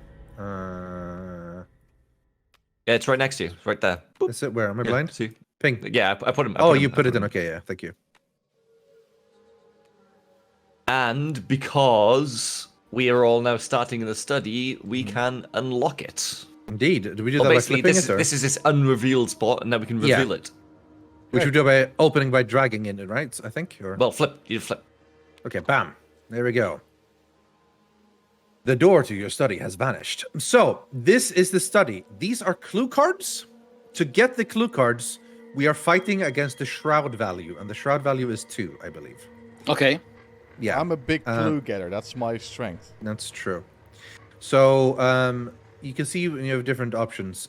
Speaker 2: Yeah, it's right next to you. It's right there. Boop.
Speaker 4: Is it? Where am I
Speaker 2: Yeah,
Speaker 4: blind?
Speaker 2: see?
Speaker 4: Ping.
Speaker 2: Yeah, I put him.
Speaker 4: Oh, you put it in. Okay, yeah. Thank you.
Speaker 2: And because we are all now starting in the study, we can unlock it.
Speaker 4: Indeed. Do we do
Speaker 2: Well,
Speaker 4: that by
Speaker 2: basically,
Speaker 4: flipping
Speaker 2: this,
Speaker 4: it? Or?
Speaker 2: this is this unrevealed spot, and now we can
Speaker 4: Yeah.
Speaker 2: reveal it.
Speaker 4: Which we do by opening by dragging in it, right? I think. Or...
Speaker 2: Well, flip. You flip.
Speaker 4: Okay, bam. There we go. The door to your study has vanished. So, this is the study. These are clue cards. To get the clue cards, we are fighting against the shroud value, and the shroud value is 2, I believe.
Speaker 3: Okay.
Speaker 4: Yeah,
Speaker 1: I'm a big clue getter. That's my strength.
Speaker 4: that's true. So, you can see you have different options.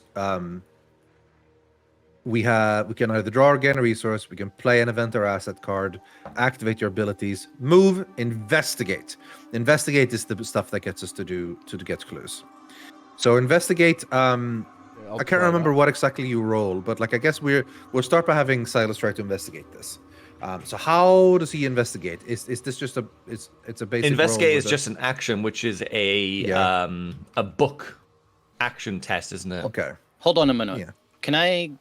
Speaker 4: We can either draw or gain a resource, we can play an event or asset card, activate your abilities, move, investigate. Investigate is the stuff that gets us to get clues. So investigate, I can't remember what exactly you roll, but like I guess we'll start by having Silas try to investigate this. So how does he investigate? Is this just it's a basic
Speaker 2: Investigate
Speaker 4: roll
Speaker 2: is just an action, which is a book action test, isn't it?
Speaker 4: Okay.
Speaker 3: Hold on a minute.
Speaker 4: Yeah.
Speaker 3: Can I?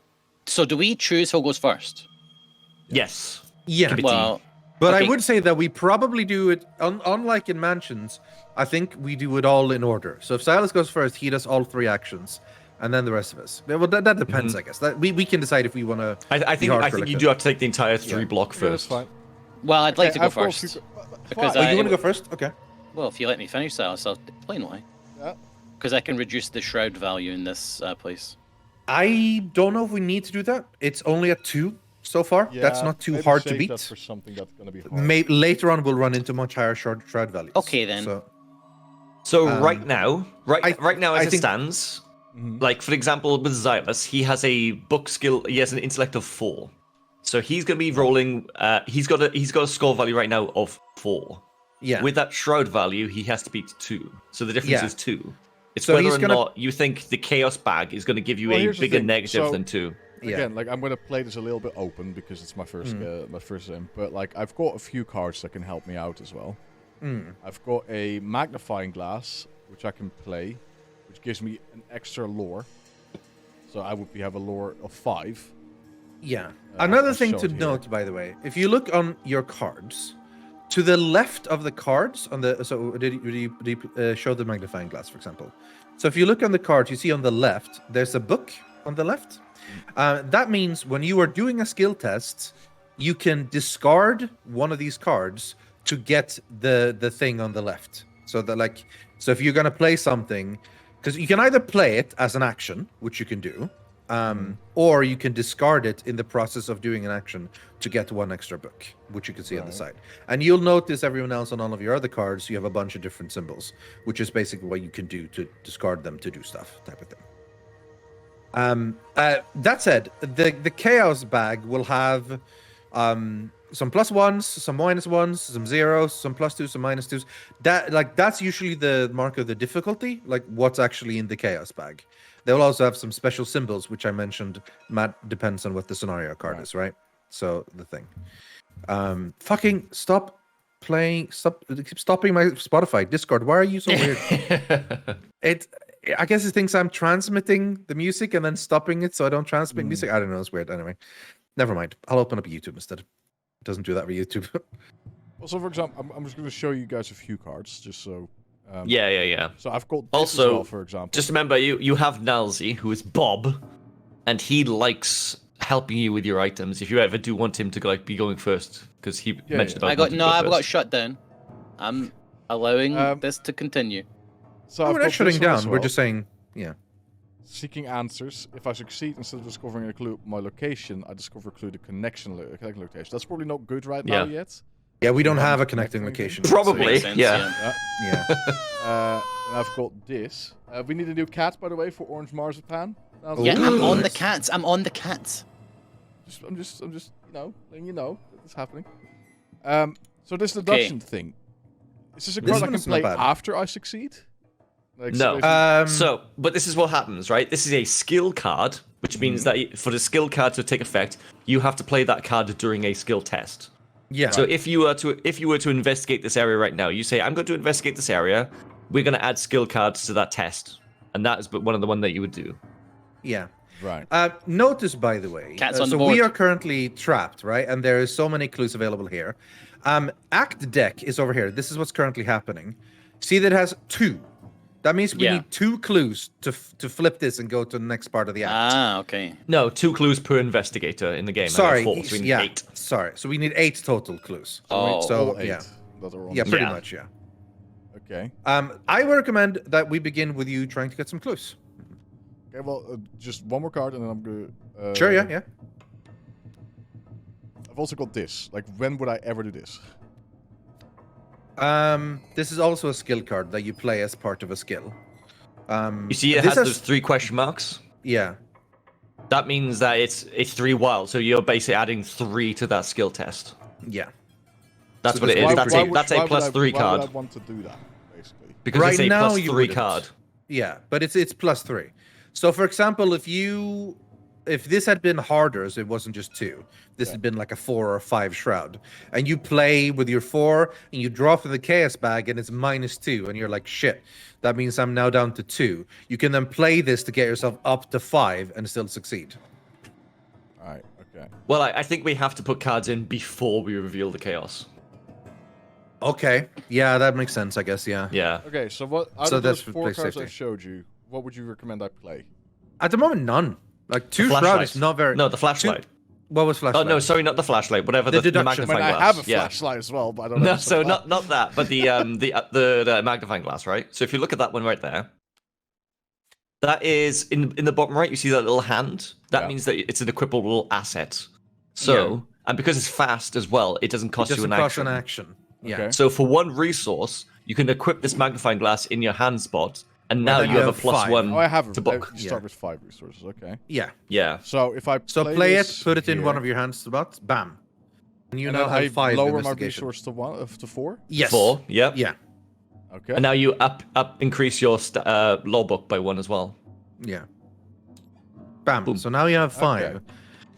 Speaker 3: So do we choose who goes first?
Speaker 2: Yes.
Speaker 4: Yeah.
Speaker 2: Give it
Speaker 3: Well,
Speaker 4: But
Speaker 3: okay.
Speaker 4: I would say that we probably do it, unlike in mansions, I think we do it all in order. So if Silas goes first, he does all 3 actions, and then the rest of us. Well, that depends, I guess. We can decide if we want to.
Speaker 2: I think you do have to take the entire 3 block
Speaker 1: Yeah,
Speaker 2: first.
Speaker 1: that's fine.
Speaker 3: Well, I'd like to go
Speaker 1: I've got a
Speaker 3: first.
Speaker 1: few-
Speaker 3: Because
Speaker 4: Oh,
Speaker 3: I-
Speaker 4: you want to go first? Okay.
Speaker 3: Well, if you let me finish, Silas, I'll explain why.
Speaker 1: Yeah.
Speaker 3: because I can reduce the shroud value in this place.
Speaker 4: I don't know if we need to do that. It's only at 2 so far.
Speaker 1: Yeah,
Speaker 4: That's not too
Speaker 1: maybe
Speaker 4: hard to
Speaker 1: save
Speaker 4: beat.
Speaker 1: that for something that's gonna be hard.
Speaker 4: Later on, we'll run into much higher shroud values.
Speaker 3: Okay, then.
Speaker 2: So right now, right now as
Speaker 4: I
Speaker 2: it
Speaker 4: think-
Speaker 2: stands, like for example with Zylush, he has a book skill. He has an intellect of 4, so he's going to be rolling. He's got a score value right now of 4.
Speaker 4: Yeah.
Speaker 2: With that shroud value, he has to beat 2. So the difference
Speaker 4: Yeah.
Speaker 2: is 2. It's
Speaker 4: So
Speaker 2: whether
Speaker 4: he's
Speaker 2: or
Speaker 4: gonna-
Speaker 2: not you think the chaos bag is going to give you
Speaker 1: Well,
Speaker 2: a
Speaker 1: here's the
Speaker 2: bigger
Speaker 1: thing.
Speaker 2: negative
Speaker 1: So-
Speaker 2: than 2.
Speaker 4: Yeah.
Speaker 1: Again, like I'm gonna play this a little bit open because it's my first game, but like I've got a few cards that can help me out as well. I've got a magnifying glass which I can play, which gives me an extra lore. So I would have a lore of 5.
Speaker 4: Yeah. Another
Speaker 1: I'll
Speaker 4: thing
Speaker 1: show
Speaker 4: to
Speaker 1: it here.
Speaker 4: note, by the way, if you look on your cards, to the left of the cards on the did you show the magnifying glass, for example? So if you look on the cards, you see on the left there's a book on the left. That means when you are doing a skill test, you can discard one of these cards to get the thing on the left. So if you're gonna play something, because you can either play it as an action, which you can do, or you can discard it in the process of doing an action to get one extra book, which you can see on the side. And you'll notice everyone else on all of your other cards, you have a bunch of different symbols, which is basically what you can do to discard them to do stuff, type of thing. That said, the chaos bag will have some +1s, some -1s, some 0s, some +2s, some -2s. That's usually the mark of the difficulty, like what's actually in the chaos bag. They will also have some special symbols, which I mentioned. Matt, depends on what the scenario card is, right? So the thing. Fucking stop playing. Keep stopping my Spotify, Discord. Why are you so weird? I guess it thinks I'm transmitting the music and then stopping it so I don't transmit music. I don't know. It's weird. Anyway, never mind. I'll open up YouTube instead. It doesn't do that for YouTube.
Speaker 1: Also, for example, I'm just going to show you guys a few cards, just so.
Speaker 2: Yeah.
Speaker 1: So I've got this
Speaker 2: Also,
Speaker 1: as well, for example.
Speaker 2: Just remember, you have Nilesy, who is Bob, and he likes helping you with your items. If you ever do want him to be going first, because he mentioned about.
Speaker 3: I've got shut down. I'm allowing this to continue.
Speaker 1: So
Speaker 4: we're not shutting down. We're just saying, yeah.
Speaker 1: Seeking answers. If I succeed, instead of discovering a clue my location, I discover a clue the connecting location. That's probably not good right now yet.
Speaker 4: Yeah, we don't have a connecting location.
Speaker 2: Probably,
Speaker 3: Sense,
Speaker 2: yeah.
Speaker 4: Yeah.
Speaker 1: And I've got this. We need a new cat, by the way, for Orange Marzipan.
Speaker 3: Yeah, I'm
Speaker 4: Ooh.
Speaker 3: on the cats.
Speaker 1: I'm just, letting you know that it's happening. So this deduction thing. Is this a
Speaker 4: This
Speaker 1: card I
Speaker 4: one
Speaker 1: can
Speaker 4: is not
Speaker 1: play
Speaker 4: bad.
Speaker 1: after I succeed? Like,
Speaker 2: No.
Speaker 1: so
Speaker 2: But this is what happens, right? This is a skill card, which means that for the skill card to take effect, you have to play that card during a skill test.
Speaker 4: Yeah.
Speaker 2: So if you were to investigate this area right now, you say, I'm going to investigate this area. We're going to add skill cards to that test, and that is one of the one that you would do.
Speaker 4: Yeah.
Speaker 1: right.
Speaker 4: Notice, by the way,
Speaker 3: Cats on the
Speaker 4: so
Speaker 3: board.
Speaker 4: we are currently trapped, right? And there is so many clues available here. Act deck is over here. This is what's currently happening. See that it has 2. That means we need 2 clues to flip this and go to the next part of the act.
Speaker 3: Ah, okay.
Speaker 2: No, 2 clues per investigator in the game.
Speaker 4: Sorry,
Speaker 2: 4, so we need 8.
Speaker 4: Sorry. So we need 8 total clues.
Speaker 3: Oh.
Speaker 4: So
Speaker 1: All 8
Speaker 4: yeah,
Speaker 1: that are on
Speaker 4: yeah,
Speaker 1: the-
Speaker 4: pretty
Speaker 2: Yeah.
Speaker 4: much, yeah.
Speaker 1: Okay.
Speaker 4: I would recommend that we begin with you trying to get some clues.
Speaker 1: Okay. Well, just one more card, and then I'm gonna.
Speaker 4: Sure, yeah.
Speaker 1: I've also got this. Like, when would I ever do this?
Speaker 4: This is also a skill card that you play as part of a skill.
Speaker 2: You see, it
Speaker 4: this
Speaker 2: has those 3 question marks.
Speaker 4: Yeah.
Speaker 2: That means that it's 3 wild, so you're basically adding 3 to that skill test.
Speaker 4: Yeah.
Speaker 2: That's
Speaker 4: So
Speaker 2: what it
Speaker 4: this-
Speaker 2: is.
Speaker 4: why
Speaker 2: That's a plus 3
Speaker 1: Why
Speaker 2: card
Speaker 1: would I want to do that, basically?
Speaker 2: because
Speaker 4: Right
Speaker 2: it's a
Speaker 4: now
Speaker 2: plus
Speaker 4: you
Speaker 2: 3
Speaker 4: wouldn't.
Speaker 2: card.
Speaker 4: Yeah, but it's plus 3. So for example, if this had been harder, so it wasn't just 2, this had been like a 4 or 5 shroud, and you play with your 4 and you draw from the chaos bag and it's -2, and you're like, shit, that means I'm now down to 2. You can then play this to get yourself up to 5 and still succeed.
Speaker 1: All right. Okay.
Speaker 2: Well, I think we have to put cards in before we reveal the chaos.
Speaker 4: Okay, yeah, that makes sense, I guess. Yeah.
Speaker 2: Yeah.
Speaker 1: Okay. So what? Out
Speaker 4: So
Speaker 1: of those
Speaker 4: that's for
Speaker 1: 4
Speaker 4: play
Speaker 1: cards I
Speaker 4: safety.
Speaker 1: showed you, what would you recommend I play?
Speaker 4: At the moment, none. Like 2 shroud
Speaker 2: Flashlight.
Speaker 4: is not very.
Speaker 2: No, the flashlight.
Speaker 4: What was flashlight?
Speaker 2: Oh no, sorry, not the flashlight. Whatever
Speaker 4: The
Speaker 2: the
Speaker 4: deduction.
Speaker 1: I
Speaker 2: magnifying
Speaker 1: mean, I
Speaker 2: glass.
Speaker 1: have a
Speaker 2: yeah.
Speaker 1: flashlight as well, but I don't know.
Speaker 2: No,
Speaker 1: if it's
Speaker 2: so
Speaker 1: a
Speaker 2: not that, but the magnifying glass, right? So if you look at that one right there, That is in the bottom right. You see that little hand. That
Speaker 1: Yeah.
Speaker 2: means that it's an equipable asset. So, and because it's fast as well, it doesn't cost you an action.
Speaker 4: Yeah.
Speaker 1: Okay.
Speaker 2: So for one resource, you can equip this magnifying glass in your hand spot, and now
Speaker 4: then
Speaker 2: you have a plus
Speaker 4: 5.
Speaker 2: one
Speaker 1: Oh, I have
Speaker 2: to book.
Speaker 1: You start with 5 resources. Okay.
Speaker 4: Yeah.
Speaker 2: Yeah.
Speaker 1: So if I
Speaker 4: Play it,
Speaker 1: this
Speaker 4: put it in
Speaker 1: here,
Speaker 4: one of your hand spots, bam. And you
Speaker 1: and
Speaker 4: now
Speaker 1: then I
Speaker 4: have 5
Speaker 1: lower my
Speaker 4: investigation.
Speaker 1: resource to 4.
Speaker 4: Yes.
Speaker 2: 4. Yep.
Speaker 4: Yeah.
Speaker 1: Okay.
Speaker 2: And now you increase your law book by 1 as well.
Speaker 4: Yeah. Bam.
Speaker 2: Boom.
Speaker 4: So now you have 5.
Speaker 1: Okay.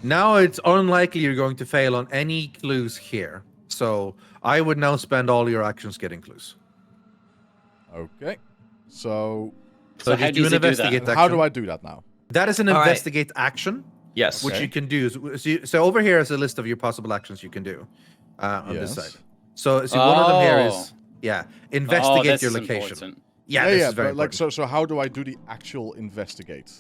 Speaker 4: Now it's unlikely you're going to fail on any clues here. So I would now spend all your actions getting clues.
Speaker 1: Okay. So
Speaker 3: So how
Speaker 4: just
Speaker 3: do you do that?
Speaker 4: investigate
Speaker 1: how do
Speaker 4: action.
Speaker 1: I do that now?
Speaker 4: That is an
Speaker 2: All right.
Speaker 4: investigate action,
Speaker 2: Yes.
Speaker 4: which
Speaker 1: Okay.
Speaker 4: you can do. So over here is a list of your possible actions you can do on this
Speaker 1: Yes.
Speaker 4: side. So one of them here
Speaker 3: Oh.
Speaker 4: is
Speaker 3: Oh,
Speaker 4: investigate
Speaker 3: this
Speaker 4: your
Speaker 3: is
Speaker 4: location.
Speaker 3: important.
Speaker 4: Yeah, this
Speaker 1: yeah,
Speaker 4: is very
Speaker 1: but like
Speaker 4: important.
Speaker 1: so how do I do the actual investigate?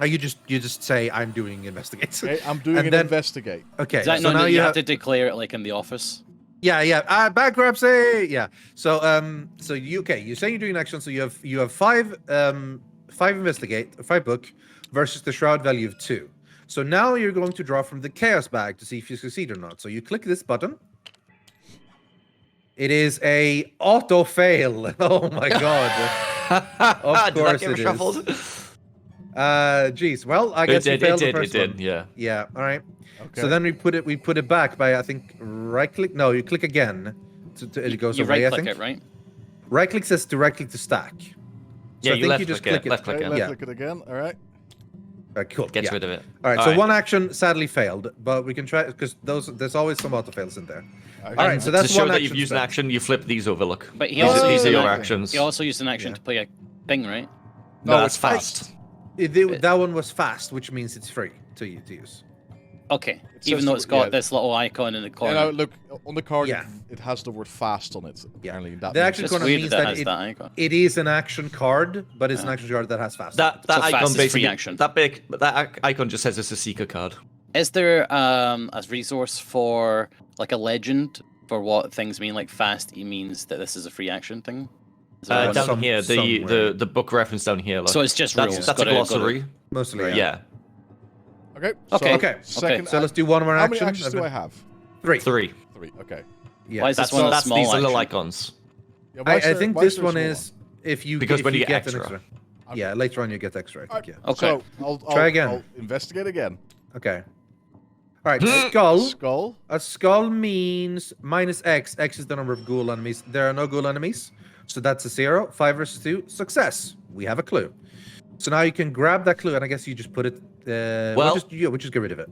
Speaker 4: You just say I'm doing investigate.
Speaker 1: Okay, I'm doing
Speaker 4: And
Speaker 1: an
Speaker 4: then-
Speaker 1: investigate.
Speaker 4: Okay,
Speaker 3: Is that
Speaker 4: so
Speaker 3: no,
Speaker 4: now
Speaker 3: you
Speaker 4: you
Speaker 3: have to declare it like in the office?
Speaker 4: yeah. Bankruptcy. Yeah. So you say you're doing action. So you have 5 investigate, 5 book versus the shroud value of 2. So now you're going to draw from the chaos bag to see if you succeed or not. So you click this button. It is a auto fail. Oh my god. Of
Speaker 2: Did
Speaker 4: course
Speaker 2: that get
Speaker 4: it is.
Speaker 2: reshuffled?
Speaker 4: Geez. Well, I
Speaker 2: It
Speaker 4: guess you
Speaker 2: did.
Speaker 4: failed
Speaker 2: It
Speaker 4: the
Speaker 2: did. It
Speaker 4: first
Speaker 2: did.
Speaker 4: one.
Speaker 2: Yeah.
Speaker 4: Yeah. All right.
Speaker 1: Okay.
Speaker 4: So then we put it back by I think right click. No, you click again. It goes
Speaker 3: You
Speaker 4: away.
Speaker 3: right
Speaker 4: I
Speaker 3: click
Speaker 4: think.
Speaker 3: it, right?
Speaker 4: Right click says directly to stack. So
Speaker 2: Yeah,
Speaker 4: I
Speaker 2: you
Speaker 4: think
Speaker 2: left
Speaker 4: you just
Speaker 2: click it,
Speaker 4: click it.
Speaker 2: left click
Speaker 1: Okay,
Speaker 2: it.
Speaker 1: let's
Speaker 4: Yeah.
Speaker 1: look at it again. All right.
Speaker 4: Cool.
Speaker 2: Gets
Speaker 4: yeah.
Speaker 2: rid of it.
Speaker 4: All right. So one action sadly failed, but we can try because there's always some auto fails in there. All right. So that's
Speaker 2: to show
Speaker 4: one
Speaker 2: that you've
Speaker 4: action
Speaker 2: used an
Speaker 4: spent.
Speaker 2: action, you flip these over. Look.
Speaker 3: But he
Speaker 2: These
Speaker 3: also
Speaker 2: are-
Speaker 3: used
Speaker 2: these are
Speaker 3: an
Speaker 2: your
Speaker 3: action.
Speaker 2: actions.
Speaker 3: He also used an action to play a thing, right?
Speaker 1: No,
Speaker 2: No,
Speaker 1: it's
Speaker 2: that's fast.
Speaker 4: That one was fast, which means it's free to use.
Speaker 3: Okay.
Speaker 1: says
Speaker 3: Even though
Speaker 1: to-
Speaker 3: it's got
Speaker 1: yeah.
Speaker 3: this little icon in the
Speaker 1: You
Speaker 3: corner.
Speaker 1: know, look on the card.
Speaker 4: Yeah.
Speaker 1: It has the word fast on it. Apparently, that
Speaker 4: The
Speaker 1: means
Speaker 4: action
Speaker 3: it's
Speaker 4: corner
Speaker 3: weird
Speaker 4: means
Speaker 3: that,
Speaker 4: that
Speaker 3: has that icon.
Speaker 4: it is an action card, but it's an action card that has fast.
Speaker 2: That
Speaker 3: So fast
Speaker 2: icon
Speaker 3: is free
Speaker 2: basically
Speaker 3: action.
Speaker 2: that icon just says it's a seeker card.
Speaker 3: Is there a resource for like a legend for what things mean? Like fast, it means that this is a free action thing. Is there one?
Speaker 2: Down here,
Speaker 4: somewhere.
Speaker 2: the book reference down here. Look.
Speaker 3: So it's just
Speaker 2: that's
Speaker 3: rules.
Speaker 2: that's a
Speaker 3: Gotta-
Speaker 2: glossary.
Speaker 4: Mostly.
Speaker 2: Yeah.
Speaker 1: Okay.
Speaker 3: Okay.
Speaker 4: Okay.
Speaker 1: Second
Speaker 4: So let's do one more
Speaker 1: How
Speaker 4: action.
Speaker 1: many actions do I have?
Speaker 4: 3.
Speaker 2: 3.
Speaker 1: 3. Okay.
Speaker 4: Yeah.
Speaker 3: Why is this
Speaker 2: That's
Speaker 3: one a
Speaker 2: that's
Speaker 3: small
Speaker 2: these are little
Speaker 3: action?
Speaker 2: icons.
Speaker 1: Yeah, why is
Speaker 4: I
Speaker 1: there-
Speaker 4: think
Speaker 1: why is
Speaker 4: this
Speaker 1: there a
Speaker 4: one
Speaker 1: small
Speaker 4: is if you
Speaker 2: Because
Speaker 4: if
Speaker 2: when you
Speaker 4: you
Speaker 2: get
Speaker 4: an
Speaker 2: extra.
Speaker 4: Yeah, later on you get extra. I think. Yeah.
Speaker 3: Okay.
Speaker 1: So I'll
Speaker 4: Try again.
Speaker 1: I'll investigate again.
Speaker 4: Okay. All right. Skull.
Speaker 1: Skull.
Speaker 4: A skull means minus X. X is the number of ghoul enemies. There are no ghoul enemies, so that's a 0. 5 versus 2. Success. We have a clue. So now you can grab that clue, and I guess you just put it.
Speaker 2: Well-
Speaker 4: we'll just get rid of it.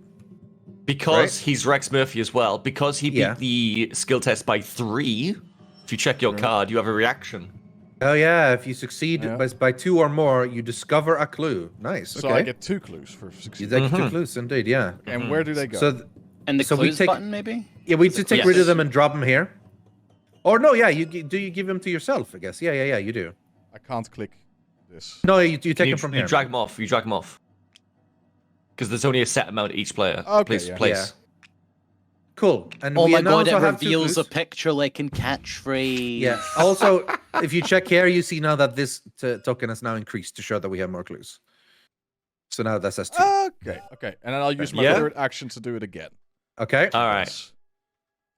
Speaker 2: Because he's Rex Murphy as well. Because he beat
Speaker 4: Yeah.
Speaker 2: the skill test by 3. If you check your card, you have a reaction.
Speaker 4: Oh yeah, if you succeed
Speaker 1: Yeah.
Speaker 4: by 2 or more, you discover a clue. Nice.
Speaker 1: So
Speaker 4: Okay.
Speaker 1: I get 2 clues for
Speaker 4: You
Speaker 1: succeeding.
Speaker 4: take 2 clues, indeed. Yeah.
Speaker 1: And where do they go?
Speaker 4: So
Speaker 3: And the
Speaker 4: So we
Speaker 3: clues
Speaker 4: take-
Speaker 3: button, maybe?
Speaker 4: yeah, we just take
Speaker 3: Yes.
Speaker 4: rid of them and drop them here. Or no, yeah, you give them to yourself, I guess. Yeah, you do.
Speaker 1: I can't click this.
Speaker 4: No, you take
Speaker 2: You,
Speaker 4: them from
Speaker 2: you
Speaker 4: here.
Speaker 2: drag them off. You drag them off. Because there's only a set amount each player.
Speaker 1: Okay,
Speaker 2: place.
Speaker 1: yeah.
Speaker 2: place.
Speaker 4: Cool. And
Speaker 3: Oh
Speaker 4: we
Speaker 3: my
Speaker 4: now
Speaker 3: god, it
Speaker 4: also have 2
Speaker 3: reveals a
Speaker 4: clues.
Speaker 3: picture like in catchphrase.
Speaker 4: Yeah. Also, if you check here, you see now that this token has now increased to show that we have more clues. So now that says 2.
Speaker 1: Okay. Okay. And then I'll use my
Speaker 2: Yeah.
Speaker 1: third action to do it again.
Speaker 4: Okay.
Speaker 2: All right.
Speaker 1: Yes.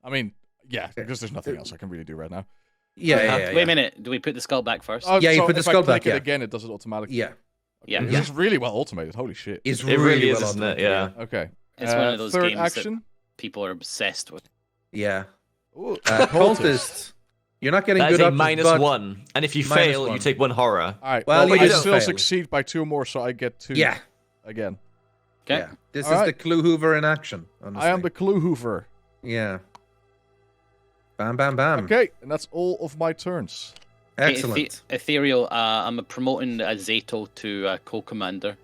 Speaker 1: I mean, yeah, because there's nothing else I can really do right now.
Speaker 4: Yeah.
Speaker 3: Wait a minute. Do we put the skull back first?
Speaker 1: Oh,
Speaker 4: Yeah, you
Speaker 1: so
Speaker 4: put the
Speaker 1: if I
Speaker 4: skull
Speaker 1: click
Speaker 4: back,
Speaker 1: it
Speaker 4: yeah.
Speaker 1: again, it does it automatically.
Speaker 4: Yeah.
Speaker 3: Yeah.
Speaker 1: This is really well automated. Holy shit.
Speaker 4: It's
Speaker 2: It
Speaker 4: really,
Speaker 2: really is,
Speaker 4: well
Speaker 2: isn't it?
Speaker 4: automated,
Speaker 2: Yeah.
Speaker 1: Okay.
Speaker 3: It's one of those
Speaker 1: third
Speaker 3: games that-
Speaker 1: action.
Speaker 3: People are obsessed with.
Speaker 4: Yeah.
Speaker 1: Ooh,
Speaker 4: Cultist. You're not getting
Speaker 2: That is
Speaker 4: good
Speaker 2: a
Speaker 4: up,
Speaker 2: minus
Speaker 4: but
Speaker 2: 1. And if you
Speaker 4: Minus
Speaker 2: fail,
Speaker 4: 1.
Speaker 2: you take 1 horror.
Speaker 1: All right.
Speaker 4: Well,
Speaker 1: Well,
Speaker 4: you
Speaker 1: I
Speaker 4: don't
Speaker 1: still
Speaker 4: fail.
Speaker 1: succeed by 2 more, so I get 2
Speaker 4: yeah.
Speaker 1: again.
Speaker 3: Okay.
Speaker 4: Yeah. This
Speaker 1: All
Speaker 4: is
Speaker 1: right.
Speaker 4: the clue hoover in action. Honestly.
Speaker 1: I am the clue hoover.
Speaker 4: Yeah. Bam, bam, bam.
Speaker 1: Okay, and that's all of my turns.
Speaker 3: Okay,
Speaker 4: Excellent.
Speaker 3: Ethereal, I'm promoting Zato to co-commander.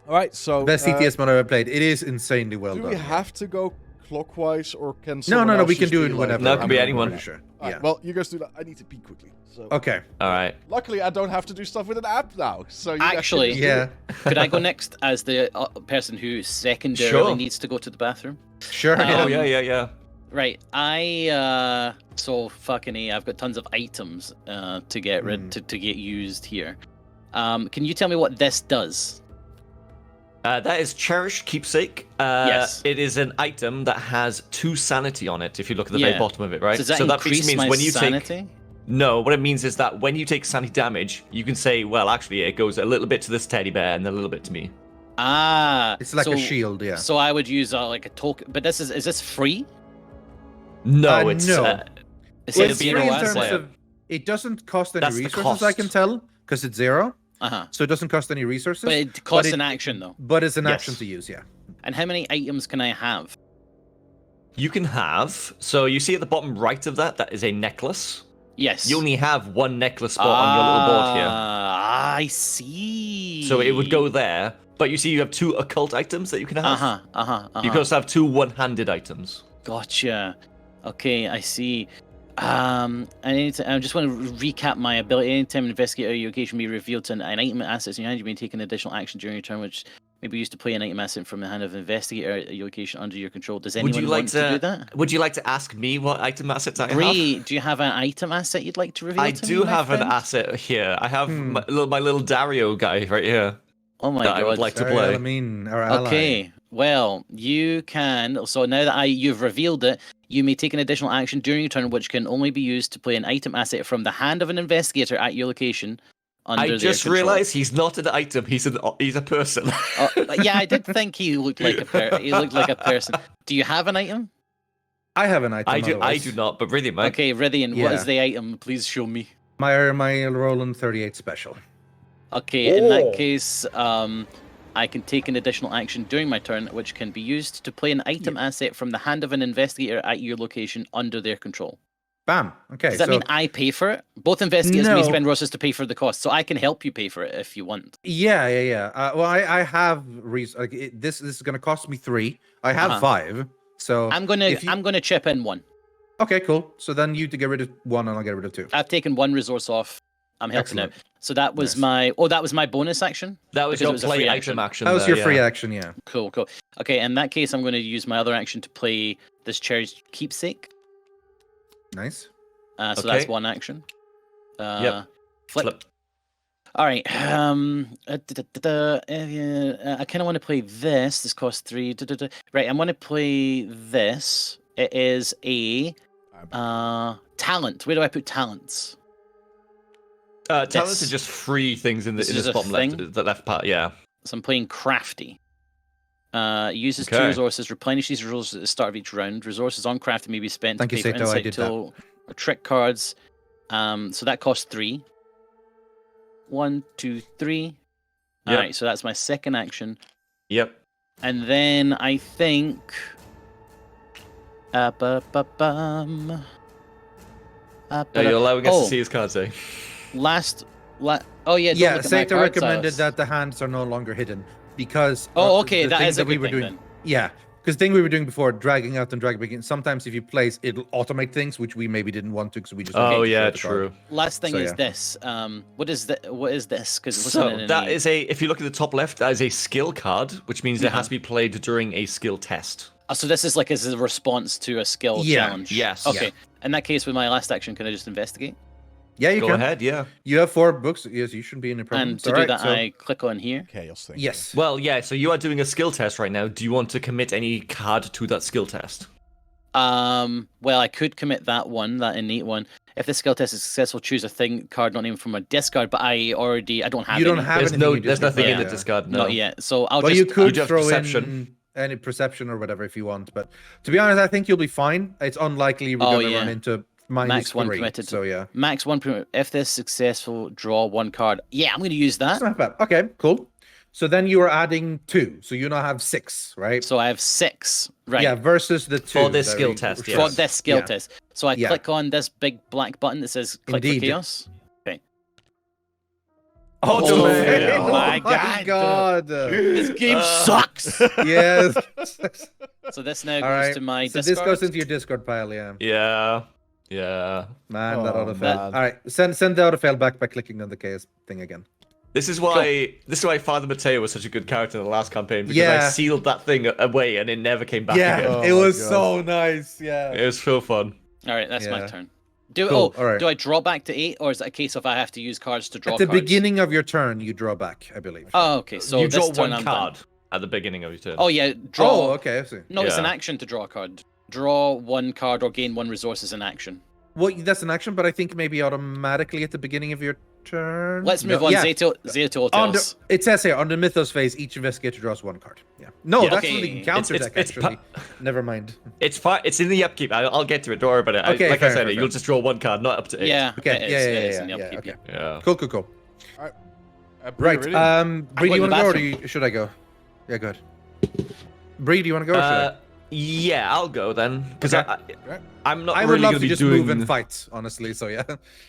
Speaker 1: All right, so
Speaker 4: Best CTS mod I've ever played. It is insanely well
Speaker 1: do
Speaker 4: done.
Speaker 1: we have to go clockwise, or can
Speaker 4: No,
Speaker 1: someone
Speaker 4: no,
Speaker 1: else
Speaker 4: we can
Speaker 1: just
Speaker 4: do
Speaker 1: be
Speaker 4: it
Speaker 1: like-
Speaker 4: whenever.
Speaker 2: No, it can be
Speaker 4: I'm
Speaker 2: anyone.
Speaker 4: pretty Sure.
Speaker 1: All right,
Speaker 4: Yeah.
Speaker 1: well, you guys do that. I need to pee quickly. So
Speaker 4: Okay.
Speaker 2: All right.
Speaker 1: luckily, I don't have to do stuff with an app now. So you guys can
Speaker 3: Actually-
Speaker 1: just do
Speaker 4: Yeah.
Speaker 1: it.
Speaker 3: Could I go next as the person who secondarily
Speaker 2: Sure.
Speaker 3: needs to go to the bathroom?
Speaker 4: Sure.
Speaker 3: Um,
Speaker 2: Oh, yeah.
Speaker 3: Right. So fucking A, I've got tons of items to get to get used here. Can you tell me what this does?
Speaker 2: That is cherished keepsake.
Speaker 3: Yes.
Speaker 2: It is an item that has 2 sanity on it. If you look at the very bottom of it, right?
Speaker 3: So does that
Speaker 2: that
Speaker 3: increase
Speaker 2: means
Speaker 3: my
Speaker 2: when you
Speaker 3: sanity?
Speaker 2: No, what it means is that when you take sanity damage, you can say, well, actually, it goes a little bit to this teddy bear and a little bit to me.
Speaker 4: It's like a shield, yeah.
Speaker 3: So I would use like a token, but is this free?
Speaker 2: No, it's
Speaker 4: no.
Speaker 3: It's
Speaker 4: Well,
Speaker 3: a
Speaker 4: it's free in
Speaker 3: zero
Speaker 4: terms
Speaker 3: asset.
Speaker 4: of it doesn't cost any
Speaker 2: That's the
Speaker 4: resources, I can
Speaker 2: cost.
Speaker 4: tell, because it's 0.
Speaker 3: Uh-huh.
Speaker 4: So it doesn't cost any resources.
Speaker 3: But it costs an action though.
Speaker 4: But it's an
Speaker 2: Yes.
Speaker 4: action to use, yeah.
Speaker 3: And how many items can I have?
Speaker 2: You can have, so you see at the bottom right of that is a necklace.
Speaker 3: Yes.
Speaker 2: You only have 1 necklace spot on your little board here.
Speaker 3: I see.
Speaker 2: So it would go there, but you see you have 2 occult items that you can have. You can also have 2 one-handed items.
Speaker 3: Gotcha. Okay, I see. I just want to recap my ability. Anytime an investigator your occasion be revealed to an item assets in your hand, you may take an additional action during your turn, which may be used to play an item asset from the hand of an investigator at your location under your control. Does anyone want to do that?
Speaker 2: Would you like to ask me what item assets I have?
Speaker 3: Breeh, do you have an item asset you'd like to reveal
Speaker 2: I
Speaker 3: to
Speaker 2: do
Speaker 3: me, my
Speaker 2: have an
Speaker 3: friend?
Speaker 2: asset here. I have my little Dario guy right here.
Speaker 3: Oh my
Speaker 2: that
Speaker 3: god.
Speaker 2: I would like to
Speaker 4: Sorry,
Speaker 2: play.
Speaker 4: our ally.
Speaker 3: Okay, well, you can. So now that you've revealed it, you may take an additional action during your turn, which can only be used to play an item asset from the hand of an investigator at your location.
Speaker 2: I just realized he's not an item. He's a person.
Speaker 3: Yeah, I did think he looked like a person. Do you have an item?
Speaker 4: I have an item.
Speaker 2: I do not, but Rythian might.
Speaker 3: Okay, Rythian, what is the item? Please show me.
Speaker 4: My Roland 38 special.
Speaker 3: Okay, in that case, I can take an additional action during my turn, which can be used to play an item asset from the hand of an investigator at your location under their control.
Speaker 4: Bam. Okay.
Speaker 3: Does that mean I pay for it? Both investigators may spend resources to pay for the cost, so I can help you pay for it if you want.
Speaker 4: Yeah. Well, I have this is going to cost me 3. I have 5. So
Speaker 3: I'm gonna chip in 1.
Speaker 4: Okay, cool. So then you to get rid of 1, and I'll get rid of 2.
Speaker 3: I've taken 1 resource off. I'm helping out. So that was my bonus action.
Speaker 2: That was
Speaker 3: because
Speaker 2: your
Speaker 3: it was a
Speaker 2: play
Speaker 3: free
Speaker 2: item action.
Speaker 4: That was
Speaker 2: there,
Speaker 4: your free action, yeah.
Speaker 3: Cool. Okay, in that case, I'm going to use my other action to play this cherished keepsake.
Speaker 4: Nice.
Speaker 3: So that's 1 action.
Speaker 2: Flip.
Speaker 3: All right. I kind of want to play this. This costs 3. Right. I'm going to play this. It is a talent. Where do I put talents?
Speaker 2: Talents are just free things in this bottom left part. Yeah.
Speaker 3: So I'm playing crafty. Uses 2 resources. Replenish these resources at the start of each round. Resources on crafty may be spent to pay for insight tool or trick cards. So that costs 3. 1, 2, 3. All right, so that's my second action.
Speaker 2: Yep.
Speaker 3: And then I think.
Speaker 2: You're allowing us to see his cards, eh?
Speaker 4: Yeah, Sato recommended that the hands are no longer hidden because.
Speaker 3: Okay, that is a good thing,
Speaker 4: doing.
Speaker 3: Then.
Speaker 4: Yeah, because the thing we were doing before, dragging out and dragging back in. Sometimes if you place, it'll automate things which we maybe didn't want to, because we just.
Speaker 2: Oh yeah, true.
Speaker 3: Last thing is this. What is this? Because
Speaker 2: that is a. If you look at the top left, that is a skill card, which means it has to be played during a skill test.
Speaker 3: So this is like as a response to a skill challenge.
Speaker 2: Yes.
Speaker 3: Okay.
Speaker 2: Yeah.
Speaker 3: In that case, with my last action, can I just investigate?
Speaker 4: Yeah, you
Speaker 2: can.
Speaker 4: Go
Speaker 2: ahead. Yeah.
Speaker 4: You have 4 books. Yes, you shouldn't be in a problem.
Speaker 3: And to do that, I click on here.
Speaker 1: Chaos thing.
Speaker 4: Yes.
Speaker 2: Well, yeah. So you are doing a skill test right now. Do you want to commit any card to that skill test?
Speaker 3: Well, I could commit that innate one. If the skill test is successful, choose a card not even from a discard. But I don't have.
Speaker 4: You don't have.
Speaker 2: There's nothing in the discard. No.
Speaker 3: Not yet. So I'll
Speaker 4: well,
Speaker 3: just.
Speaker 4: you could throw
Speaker 2: perception.
Speaker 4: in any perception or whatever if you want. But to be honest, I think you'll be fine. It's unlikely we're going to run into
Speaker 3: max 1
Speaker 4: 3,
Speaker 3: committed.
Speaker 4: So yeah.
Speaker 3: Max 1 permitted. If this successful, draw 1 card. Yeah, I'm going to use that.
Speaker 4: That's not bad. Okay, cool. So then you are adding 2. So you now have 6, right?
Speaker 3: So I have 6. Right.
Speaker 4: Yeah, versus the 2.
Speaker 2: For this skill test.
Speaker 3: Yes. For this skill test. So I click on this big black button that says click for chaos. Okay.
Speaker 4: Oh
Speaker 3: my god. This game sucks.
Speaker 4: Yes.
Speaker 3: So this now goes to my discard.
Speaker 4: So this goes into your discard pile, yeah.
Speaker 2: Yeah.
Speaker 4: Man, that autofail.
Speaker 1: man.
Speaker 4: All right, send the autofail back by clicking on the chaos thing again.
Speaker 2: This is why Father Mateo was such a good character in the last campaign, because I sealed that thing away and it never came back again.
Speaker 1: Oh
Speaker 4: it was
Speaker 1: God.
Speaker 4: so nice. Yeah,
Speaker 2: It was so fun.
Speaker 3: All right, that's my turn.
Speaker 4: Cool. All right.
Speaker 3: Do I draw back to 8, or is it a case of I have to use cards to draw
Speaker 4: At the
Speaker 3: cards?
Speaker 4: beginning of your turn, you draw back, I believe.
Speaker 3: Oh, okay. So
Speaker 2: you
Speaker 3: this
Speaker 2: draw
Speaker 3: turn
Speaker 2: one
Speaker 3: I'm
Speaker 2: card
Speaker 3: done.
Speaker 2: at the beginning of your turn.
Speaker 3: Oh yeah, draw.
Speaker 4: Oh, okay, I see.
Speaker 3: No, it's an
Speaker 2: Yeah.
Speaker 3: action to draw a card. Draw 1 card or gain 1 resource as an action.
Speaker 4: Well, that's an action, but I think maybe automatically at the beginning of your turn.
Speaker 3: Let's move on.
Speaker 4: Yeah.
Speaker 3: Zato
Speaker 4: On
Speaker 3: tells.
Speaker 4: it says here, on the Mythos phase, each investigator draws 1 card. Yeah. No,
Speaker 3: Yeah,
Speaker 4: that's
Speaker 3: okay.
Speaker 4: the counter
Speaker 2: It's-
Speaker 4: deck,
Speaker 2: it's
Speaker 4: actually. Never mind.
Speaker 2: It's fine. It's in the upkeep. I'll get to it. Don't worry about it.
Speaker 4: Okay,
Speaker 2: Like
Speaker 4: fair,
Speaker 2: I said,
Speaker 4: fair,
Speaker 2: you'll
Speaker 4: fair.
Speaker 2: just draw 1 card, not up to 8.
Speaker 3: Yeah.
Speaker 4: Okay,
Speaker 3: it is,
Speaker 4: yeah,
Speaker 3: it is in the
Speaker 4: yeah,
Speaker 3: upkeep,
Speaker 4: okay.
Speaker 2: Yeah.
Speaker 4: Cool.
Speaker 1: Breeh,
Speaker 4: Right.
Speaker 1: Rythian.
Speaker 4: Bree, do you
Speaker 3: going
Speaker 4: want
Speaker 3: to
Speaker 4: to go, or
Speaker 3: the
Speaker 4: should I go? Yeah, go ahead. Bree, do you want to go, or should I?
Speaker 2: Yeah, I'll go then, because
Speaker 4: Okay.
Speaker 2: I'm not
Speaker 4: I would
Speaker 2: really
Speaker 4: love
Speaker 2: going
Speaker 4: to
Speaker 2: be
Speaker 4: just
Speaker 2: doing.
Speaker 4: move and fight, honestly, so yeah.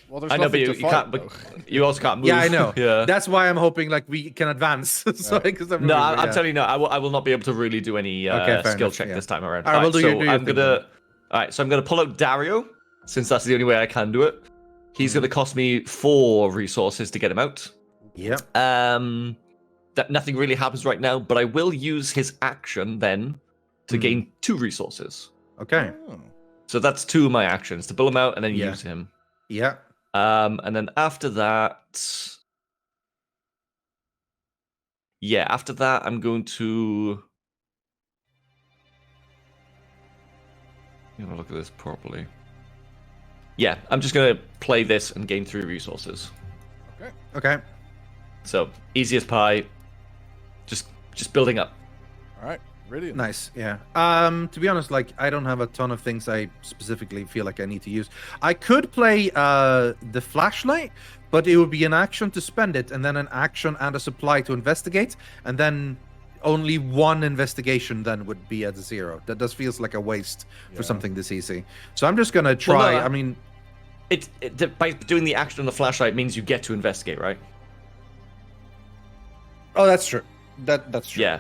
Speaker 1: Well, there's
Speaker 2: I know, but
Speaker 1: nothing
Speaker 2: you
Speaker 1: to
Speaker 2: can't.
Speaker 1: fight,
Speaker 2: But
Speaker 1: though.
Speaker 2: you also can't move.
Speaker 4: Yeah, I know.
Speaker 2: Yeah.
Speaker 4: That's why I'm hoping like we can advance. So, because
Speaker 2: No, I'm telling you, no. I will not be able to really do any
Speaker 4: Okay, fair
Speaker 2: skill
Speaker 4: enough,
Speaker 2: check
Speaker 4: yeah.
Speaker 2: this time around.
Speaker 4: All right, we'll do your
Speaker 2: so
Speaker 4: thing
Speaker 2: I'm gonna. All right, so I'm gonna pull out Dario, since that's the only way I can do it. He's gonna cost me 4 resources to get him out.
Speaker 4: Yeah.
Speaker 2: That nothing really happens right now, but I will use his action then to gain 2 resources.
Speaker 4: Okay.
Speaker 1: Oh.
Speaker 2: So that's 2 of my actions, to pull him out and then
Speaker 4: Yeah.
Speaker 2: use him.
Speaker 4: Yeah.
Speaker 2: And then after that, I'm going to look at this properly. Yeah, I'm just gonna play this and gain 3 resources.
Speaker 4: Okay.
Speaker 2: So easy as pie. Just building up.
Speaker 1: All right, Rythian.
Speaker 4: Nice. Yeah. To be honest, like I don't have a ton of things I specifically feel like I need to use. I could play the flashlight, but it would be an action to spend it, and then an action and a supply to investigate, and then only 1 investigation then would be at 0. That just feels like a waste for something this easy. So I'm just gonna try.
Speaker 2: no,
Speaker 4: I mean,
Speaker 2: by doing the action on the flashlight means you get to investigate, right?
Speaker 4: oh, that's true. That's true.
Speaker 2: Yeah.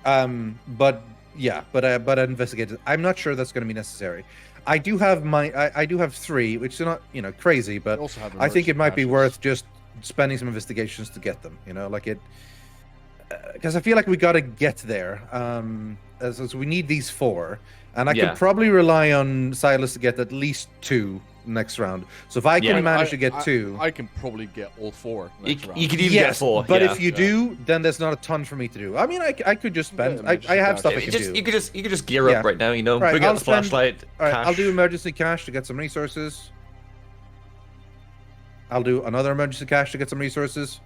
Speaker 4: But I investigated. I'm not sure that's going to be necessary. I do have I do have 3, which are not crazy, but
Speaker 1: You also have
Speaker 4: I think it might be
Speaker 1: emergency
Speaker 4: worth just spending some investigations to get them. Like it, because I feel like we got to get there. So we need these 4, and I
Speaker 2: Yeah.
Speaker 4: could probably rely on Zylush to get at least 2 next round. So if I can
Speaker 2: Yeah.
Speaker 4: manage to get 2.
Speaker 1: I can probably get all 4 next round.
Speaker 2: You could even get 4.
Speaker 4: but
Speaker 2: yeah.
Speaker 4: if you do, then there's not a ton for me to do. I mean, I could just spend.
Speaker 1: Yeah,
Speaker 4: I have
Speaker 1: just
Speaker 4: stuff I
Speaker 1: dash.
Speaker 4: can do.
Speaker 2: you could just gear
Speaker 4: Yeah.
Speaker 2: up right now.
Speaker 4: Right,
Speaker 2: Bring
Speaker 4: I'll
Speaker 2: out the
Speaker 4: spend-
Speaker 2: flashlight.
Speaker 4: All right,
Speaker 2: cash.
Speaker 4: I'll do emergency cash to get some resources. I'll do another emergency cash to get some resources.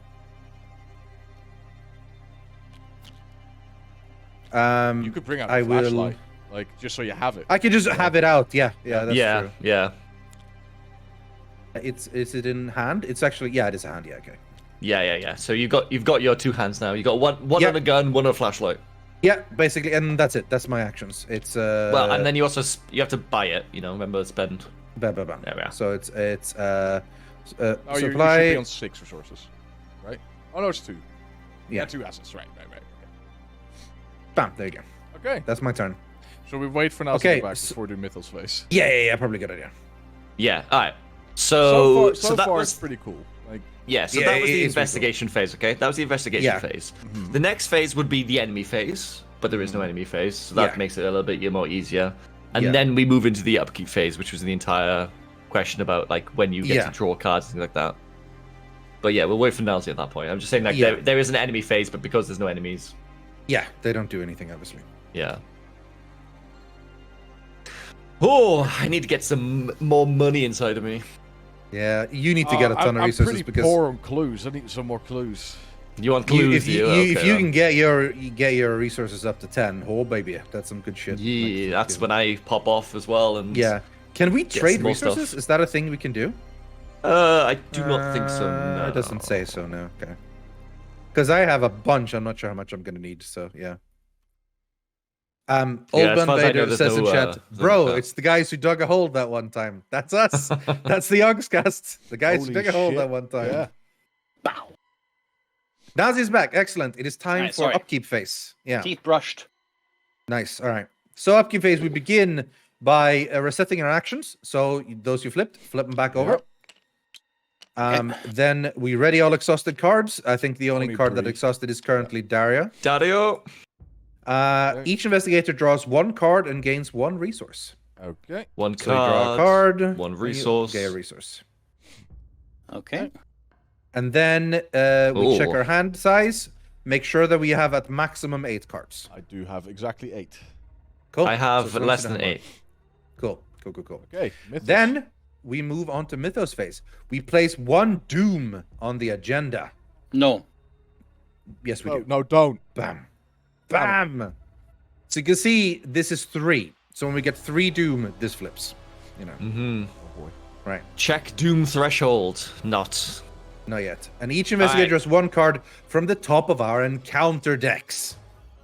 Speaker 1: You could bring out a
Speaker 4: I will-
Speaker 1: flashlight, like just so you have it.
Speaker 4: I could just have it out. Yeah, that's
Speaker 2: yeah,
Speaker 4: true.
Speaker 2: yeah,
Speaker 4: Is it in hand? It's actually it is a hand. Yeah, okay.
Speaker 2: yeah. So you've got your 2 hands now. You got one
Speaker 4: Yeah.
Speaker 2: on a gun, one on a flashlight.
Speaker 4: Yeah, basically, and that's it. That's my actions. It's
Speaker 2: Well, and then you also you have to buy it. Remember spend.
Speaker 4: bam, bam, bam.
Speaker 2: There we are.
Speaker 4: So it's
Speaker 1: Oh, you should
Speaker 4: supply.
Speaker 1: be on 6 resources, right? Oh no, it's 2.
Speaker 4: Yeah,
Speaker 1: 2 assets, right.
Speaker 4: bam. There you go.
Speaker 1: Okay,
Speaker 4: That's my turn.
Speaker 1: so we wait for now to
Speaker 4: Okay,
Speaker 1: go back
Speaker 4: so-
Speaker 1: before we do Mythos phase.
Speaker 4: Yeah. Probably a good idea.
Speaker 2: Yeah. All right.
Speaker 1: So
Speaker 2: So that
Speaker 1: far
Speaker 2: was
Speaker 1: it's pretty cool. Like,
Speaker 2: yeah. So
Speaker 4: Yeah,
Speaker 2: that was
Speaker 4: it
Speaker 2: the
Speaker 4: is pretty
Speaker 2: investigation phase. Okay, that was the investigation
Speaker 4: Yeah.
Speaker 2: phase. The next phase would be the enemy phase, but there is no enemy phase, so that
Speaker 4: Yeah.
Speaker 2: makes it a little bit more easier. And
Speaker 4: Yeah.
Speaker 2: then we move into the upkeep phase, which was the entire question about like when you get
Speaker 4: Yeah.
Speaker 2: to draw cards and things like that. But yeah, we'll wait for Nilesy at that point. I'm just saying like
Speaker 4: Yeah.
Speaker 2: there is an enemy phase, but because there's no enemies,
Speaker 4: Yeah, they don't do anything, obviously.
Speaker 2: yeah. Oh, I need to get some more money inside of me.
Speaker 4: Yeah, you need to get a ton of
Speaker 1: I'm
Speaker 4: resources
Speaker 1: pretty
Speaker 4: because
Speaker 1: poor on clues. I need some more clues.
Speaker 2: You want clues?
Speaker 4: if you,
Speaker 2: do
Speaker 4: if
Speaker 2: Okay,
Speaker 4: you
Speaker 2: then.
Speaker 4: can get your resources up to 10, oh baby, that's some good shit.
Speaker 2: Yeah,
Speaker 4: Like,
Speaker 2: that's when I pop off as well. And
Speaker 4: Yeah. Can we trade
Speaker 2: some more
Speaker 4: resources?
Speaker 2: stuff.
Speaker 4: Is that a thing we can do?
Speaker 2: I do not think so. No.
Speaker 4: It doesn't say so, no. Okay. Because I have a bunch. I'm not sure how much I'm gonna need. So yeah. Old
Speaker 2: Yeah, as
Speaker 4: Man
Speaker 2: far as I know,
Speaker 4: Vader
Speaker 2: there's
Speaker 4: says in
Speaker 2: no,
Speaker 4: chat,
Speaker 2: there's no
Speaker 4: bro,
Speaker 2: chat."
Speaker 4: it's the guys who dug a hole that one time. That's us. That's the Yogscast. The guys who
Speaker 1: Holy
Speaker 4: dug a hole
Speaker 1: shit.
Speaker 4: that one time.
Speaker 1: Yeah.
Speaker 3: Bow.
Speaker 4: Nazi's back. Excellent. It is time
Speaker 3: Alright,
Speaker 4: for
Speaker 3: sorry.
Speaker 4: upkeep phase. Yeah.
Speaker 3: Teeth brushed.
Speaker 4: Nice. All right. So upkeep phase, we begin by resetting our actions. So those you flipped, flip them back over. Then we ready all exhausted cards. I think the only card that
Speaker 1: Breeh.
Speaker 4: exhausted is currently Daria.
Speaker 2: Dario.
Speaker 4: Each investigator draws 1 card and gains 1 resource.
Speaker 1: Okay.
Speaker 2: One
Speaker 4: So you draw a card.
Speaker 2: One
Speaker 4: and you
Speaker 2: resource.
Speaker 4: get a resource.
Speaker 3: Okay.
Speaker 4: And then we check our hand size. Make sure that we have at maximum 8 cards.
Speaker 1: I do have exactly 8.
Speaker 4: Cool.
Speaker 2: I have
Speaker 4: So
Speaker 2: less
Speaker 4: sit
Speaker 2: than
Speaker 4: down.
Speaker 2: 8.
Speaker 4: Cool.
Speaker 1: Okay. Mythos.
Speaker 4: Then we move on to Mythos phase. We place 1 Doom on the agenda.
Speaker 3: No.
Speaker 4: Yes, we
Speaker 1: No,
Speaker 4: do.
Speaker 1: no, don't.
Speaker 4: Bam. Bam. So you can see this is 3. So when we get 3 Doom, this flips. You know.
Speaker 2: Mm-hmm.
Speaker 1: Oh boy.
Speaker 4: Right.
Speaker 2: Check Doom threshold. Not.
Speaker 4: Not yet. And each investigator draws 1 card from the top of our encounter decks.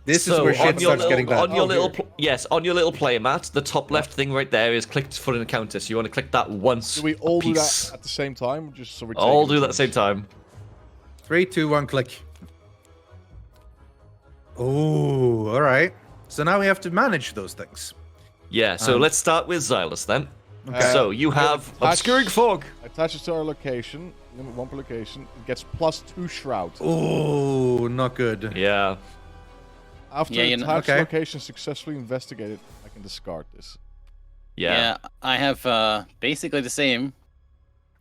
Speaker 4: This is where shit starts getting bad.
Speaker 2: On your on your little play mat, the top left thing right there is clicked for an encounter. So you want to click that once.
Speaker 1: Do we all do
Speaker 2: apiece.
Speaker 1: that at the same time? Just so we're
Speaker 2: All
Speaker 1: taking
Speaker 2: do that at the same
Speaker 1: turns?
Speaker 2: time.
Speaker 4: 3, 2, 1, click. Oh, all right. So now we have to manage those things.
Speaker 2: Yeah, so let's start with Zylush then.
Speaker 1: Okay.
Speaker 2: So you have Obscuring Fog.
Speaker 1: Attaches to our location. Limit 1 per location. It gets +2 shroud.
Speaker 4: Oh, not good.
Speaker 2: Yeah.
Speaker 1: After
Speaker 3: Yeah, you know-
Speaker 1: attached
Speaker 4: okay.
Speaker 1: location successfully investigated, I can discard this.
Speaker 2: Yeah.
Speaker 3: I have basically the same.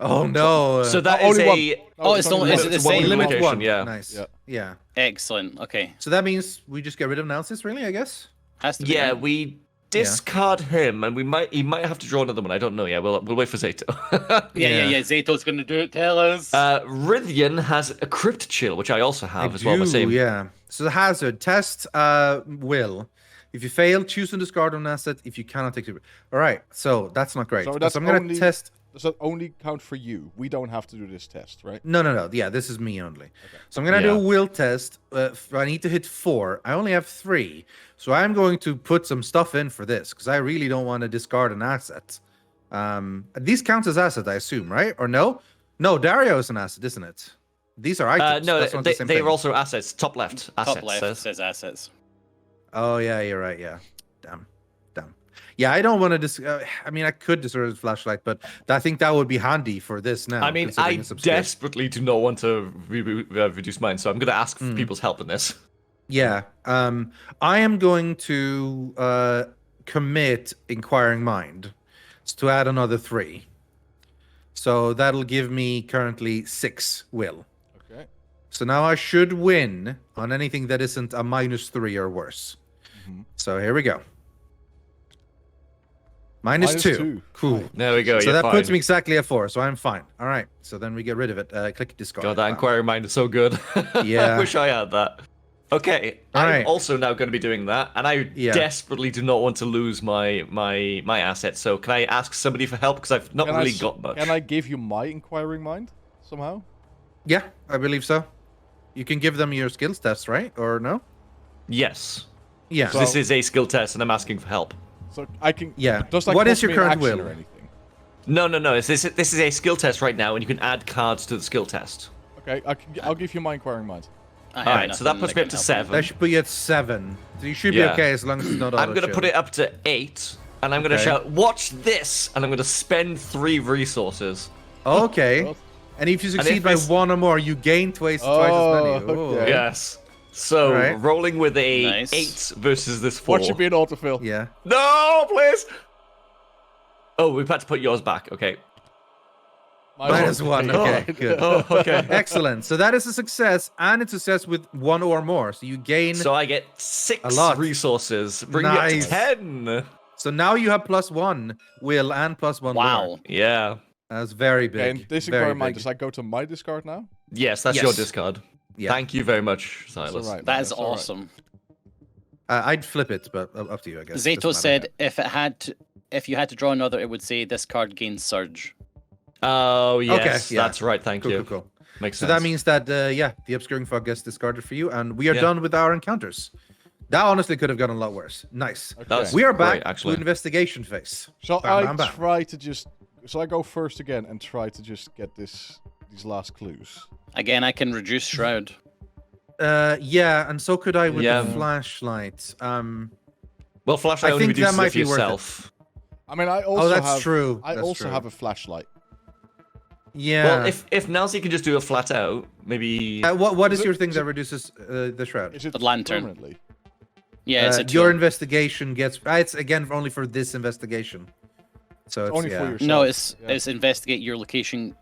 Speaker 4: Oh no.
Speaker 2: So that
Speaker 1: Only
Speaker 2: is
Speaker 1: one.
Speaker 2: a.
Speaker 1: No,
Speaker 3: Oh, it's not- is it the
Speaker 2: It's one
Speaker 3: same?
Speaker 4: limit
Speaker 2: location,
Speaker 4: 1.
Speaker 2: yeah.
Speaker 4: Nice.
Speaker 1: Yeah.
Speaker 4: Yeah.
Speaker 3: Excellent. Okay.
Speaker 4: So that means we just get rid of Nilesy, really, I guess.
Speaker 3: Has to be.
Speaker 2: Yeah,
Speaker 3: right?
Speaker 2: we discard him, and he might have to draw another one. I don't know. Yeah, we'll wait for Zato.
Speaker 3: Yeah. Zato's gonna do it. Tell us.
Speaker 2: Rythian has a Crypt Chill, which I also have as well. The same.
Speaker 4: Yeah. So the hazard test will. If you fail, choose and discard an asset. If you cannot take it. All right. So that's not great.
Speaker 1: So
Speaker 4: So,
Speaker 1: that's
Speaker 4: I'm gonna
Speaker 1: only-
Speaker 4: test.
Speaker 1: Does that only count for you? We don't have to do this test, right?
Speaker 4: No. Yeah, this is me only. So I'm gonna do
Speaker 2: Yeah.
Speaker 4: a will test. I need to hit 4. I only have 3, so I'm going to put some stuff in for this because I really don't want to discard an asset. These count as asset, I assume, right? Or no? No, Dario is an asset, isn't it? These are items.
Speaker 2: No,
Speaker 4: That's not the same
Speaker 2: they
Speaker 4: thing.
Speaker 2: are also assets. Top left. Assets.
Speaker 3: Top left
Speaker 2: says.
Speaker 3: says assets.
Speaker 4: Oh yeah, you're right. Yeah, damn. Yeah, I don't want to. I mean, I could discard a flashlight, but I think that would be handy for this now.
Speaker 2: I mean,
Speaker 4: considering
Speaker 2: I
Speaker 4: it's obscure.
Speaker 2: desperately do not want to reduce mine, so I'm going to ask for people's help in this.
Speaker 4: Yeah. I am going to commit Inquiring Mind to add another 3. So that'll give me currently 6 will.
Speaker 1: Okay.
Speaker 4: So now I should win on anything that isn't a -3 or worse. So here we go. -2. Cool.
Speaker 2: There we go.
Speaker 4: So
Speaker 2: you're
Speaker 4: that
Speaker 2: fine.
Speaker 4: puts me exactly at 4, so I'm fine. All right. So then we get rid of it. Click discard.
Speaker 2: God, that
Speaker 4: Wow.
Speaker 2: Inquiring Mind is so good.
Speaker 4: Yeah.
Speaker 2: I wish I had that. Okay,
Speaker 4: All
Speaker 2: I'm
Speaker 4: right.
Speaker 2: also now going to be doing that, and I
Speaker 4: Yeah.
Speaker 2: desperately do not want to lose my assets. So can I ask somebody for help? Because I've not
Speaker 1: Can
Speaker 2: really got much.
Speaker 1: Can I give you my Inquiring Mind somehow?
Speaker 4: Yeah, I believe so. You can give them your skills test, right? Or no?
Speaker 2: Yes.
Speaker 4: Yeah.
Speaker 1: So-
Speaker 2: This is a skill test, and I'm asking for help.
Speaker 1: So I can.
Speaker 4: Yeah.
Speaker 1: Does that
Speaker 4: What
Speaker 1: cost
Speaker 4: is your
Speaker 1: me an
Speaker 4: current
Speaker 1: action
Speaker 4: will?
Speaker 1: or anything?
Speaker 2: No. This is a skill test right now, and you can add cards to the skill test.
Speaker 1: Okay, I'll give you my Inquiring Mind.
Speaker 3: I have
Speaker 2: Alright, so that
Speaker 3: nothing
Speaker 2: puts me up
Speaker 3: can
Speaker 2: to
Speaker 3: help
Speaker 2: 7.
Speaker 4: That should put you at 7. So you should be
Speaker 2: Yeah.
Speaker 4: okay as long as it's not
Speaker 2: I'm going to put it up to 8, and I'm going to
Speaker 4: Okay.
Speaker 2: shout, "Watch this!" And I'm going to spend 3 resources.
Speaker 4: Okay. And if you succeed
Speaker 2: if
Speaker 4: by
Speaker 2: it's-
Speaker 4: 1 or more, you gain twice as
Speaker 1: Oh,
Speaker 4: many. Oh.
Speaker 1: okay.
Speaker 2: Yes. So
Speaker 4: Alright.
Speaker 2: rolling with a
Speaker 3: Nice.
Speaker 2: 8 versus this 4.
Speaker 1: What should be an autofill?
Speaker 4: Yeah.
Speaker 2: No, please. Oh, we've had to put yours back. Okay.
Speaker 4: -1. Okay, good.
Speaker 2: Oh, okay.
Speaker 4: Excellent. So that is a success, and it's a success with 1 or more. So you gain.
Speaker 2: So I get 6
Speaker 4: A lot.
Speaker 2: resources, bringing
Speaker 4: Nice.
Speaker 2: it to 10.
Speaker 4: So now you have +1 will and +1
Speaker 3: Wow.
Speaker 4: lore.
Speaker 2: Yeah.
Speaker 4: That's very big.
Speaker 1: Okay, and this
Speaker 4: very
Speaker 1: Inquiring Mind,
Speaker 4: big.
Speaker 1: does I go to my discard now?
Speaker 2: Yes, that's
Speaker 4: Yes.
Speaker 2: your discard.
Speaker 4: Yeah.
Speaker 2: Thank you very much, Silas.
Speaker 1: That's all right.
Speaker 3: That
Speaker 1: man,
Speaker 3: is
Speaker 1: that's all right.
Speaker 3: awesome.
Speaker 4: I'd flip it, but up to you, I guess.
Speaker 3: Zato
Speaker 4: Doesn't matter.
Speaker 3: said if you had to draw another, it would say this card gains surge.
Speaker 2: Oh, yes.
Speaker 4: Okay, yeah.
Speaker 2: That's right. Thank
Speaker 4: Cool,
Speaker 2: you.
Speaker 4: cool.
Speaker 2: Makes
Speaker 4: So
Speaker 2: sense.
Speaker 4: that means that, the Obscuring Fog gets discarded for you, and we are
Speaker 2: Yeah.
Speaker 4: done with our encounters. That honestly could have gone a lot worse. Nice.
Speaker 1: Okay.
Speaker 2: That's
Speaker 4: We are
Speaker 2: great,
Speaker 4: back
Speaker 2: actually.
Speaker 4: to investigation phase.
Speaker 1: Shall
Speaker 4: Bam,
Speaker 1: I
Speaker 4: bam, bam.
Speaker 1: try to just? Shall I go first again and try to just get these last clues?
Speaker 3: Again, I can reduce shroud.
Speaker 4: Yeah, and so could I with
Speaker 2: Yeah.
Speaker 4: the flashlight.
Speaker 2: Well, flashlight
Speaker 4: I
Speaker 2: only
Speaker 4: think that
Speaker 2: reduces
Speaker 4: might
Speaker 2: it for
Speaker 4: be worth it.
Speaker 2: yourself.
Speaker 1: I mean, I also
Speaker 4: that's
Speaker 1: have.
Speaker 4: true.
Speaker 1: I
Speaker 4: That's
Speaker 1: also
Speaker 4: true.
Speaker 1: have a flashlight.
Speaker 4: Yeah.
Speaker 2: Well, if Nilesy can just do a flat out, maybe.
Speaker 4: What is your thing that reduces the shroud?
Speaker 1: Is it
Speaker 3: The lantern.
Speaker 1: permanently?
Speaker 3: Yeah, it's a
Speaker 4: Your
Speaker 3: tool.
Speaker 4: investigation gets. It's again only for this investigation. So it's
Speaker 1: Only for
Speaker 4: yeah.
Speaker 1: yourself.
Speaker 3: No, it's
Speaker 1: Yeah.
Speaker 3: it's investigate your location.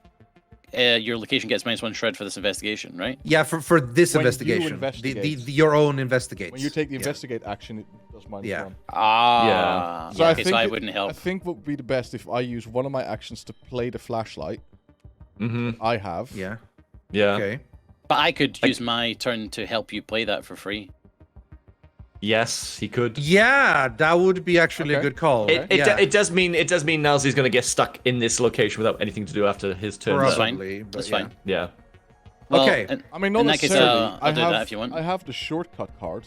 Speaker 3: Your location gets -1 shred for this investigation, right?
Speaker 4: Yeah, for this
Speaker 1: When you
Speaker 4: investigation,
Speaker 1: investigate.
Speaker 4: your own investigate.
Speaker 1: When you take the
Speaker 4: Yeah.
Speaker 1: investigate action, it does -1.
Speaker 4: Yeah.
Speaker 3: Ah.
Speaker 1: So I
Speaker 3: okay,
Speaker 1: think
Speaker 3: so I
Speaker 1: it-
Speaker 3: wouldn't
Speaker 1: I
Speaker 3: help.
Speaker 1: think what would be the best if I use one of my actions to play the flashlight
Speaker 2: Mm-hmm.
Speaker 1: I have.
Speaker 4: Yeah.
Speaker 2: Yeah.
Speaker 4: Okay.
Speaker 3: But I could use my turn to help you play that for free.
Speaker 2: Yes, he could.
Speaker 4: Yeah, that would be actually a
Speaker 1: Okay.
Speaker 4: good call.
Speaker 2: It does mean Nilesy going to get stuck in this location without anything to do after his turn.
Speaker 3: That's
Speaker 2: so-
Speaker 3: fine.
Speaker 4: Probably, but
Speaker 3: That's
Speaker 4: yeah.
Speaker 3: fine.
Speaker 2: Yeah.
Speaker 3: Well,
Speaker 4: Okay.
Speaker 3: and-
Speaker 1: I mean, not
Speaker 3: In that case,
Speaker 1: necessarily.
Speaker 3: I'll
Speaker 1: I
Speaker 3: do
Speaker 1: have,
Speaker 3: that if you want.
Speaker 1: I have the shortcut card.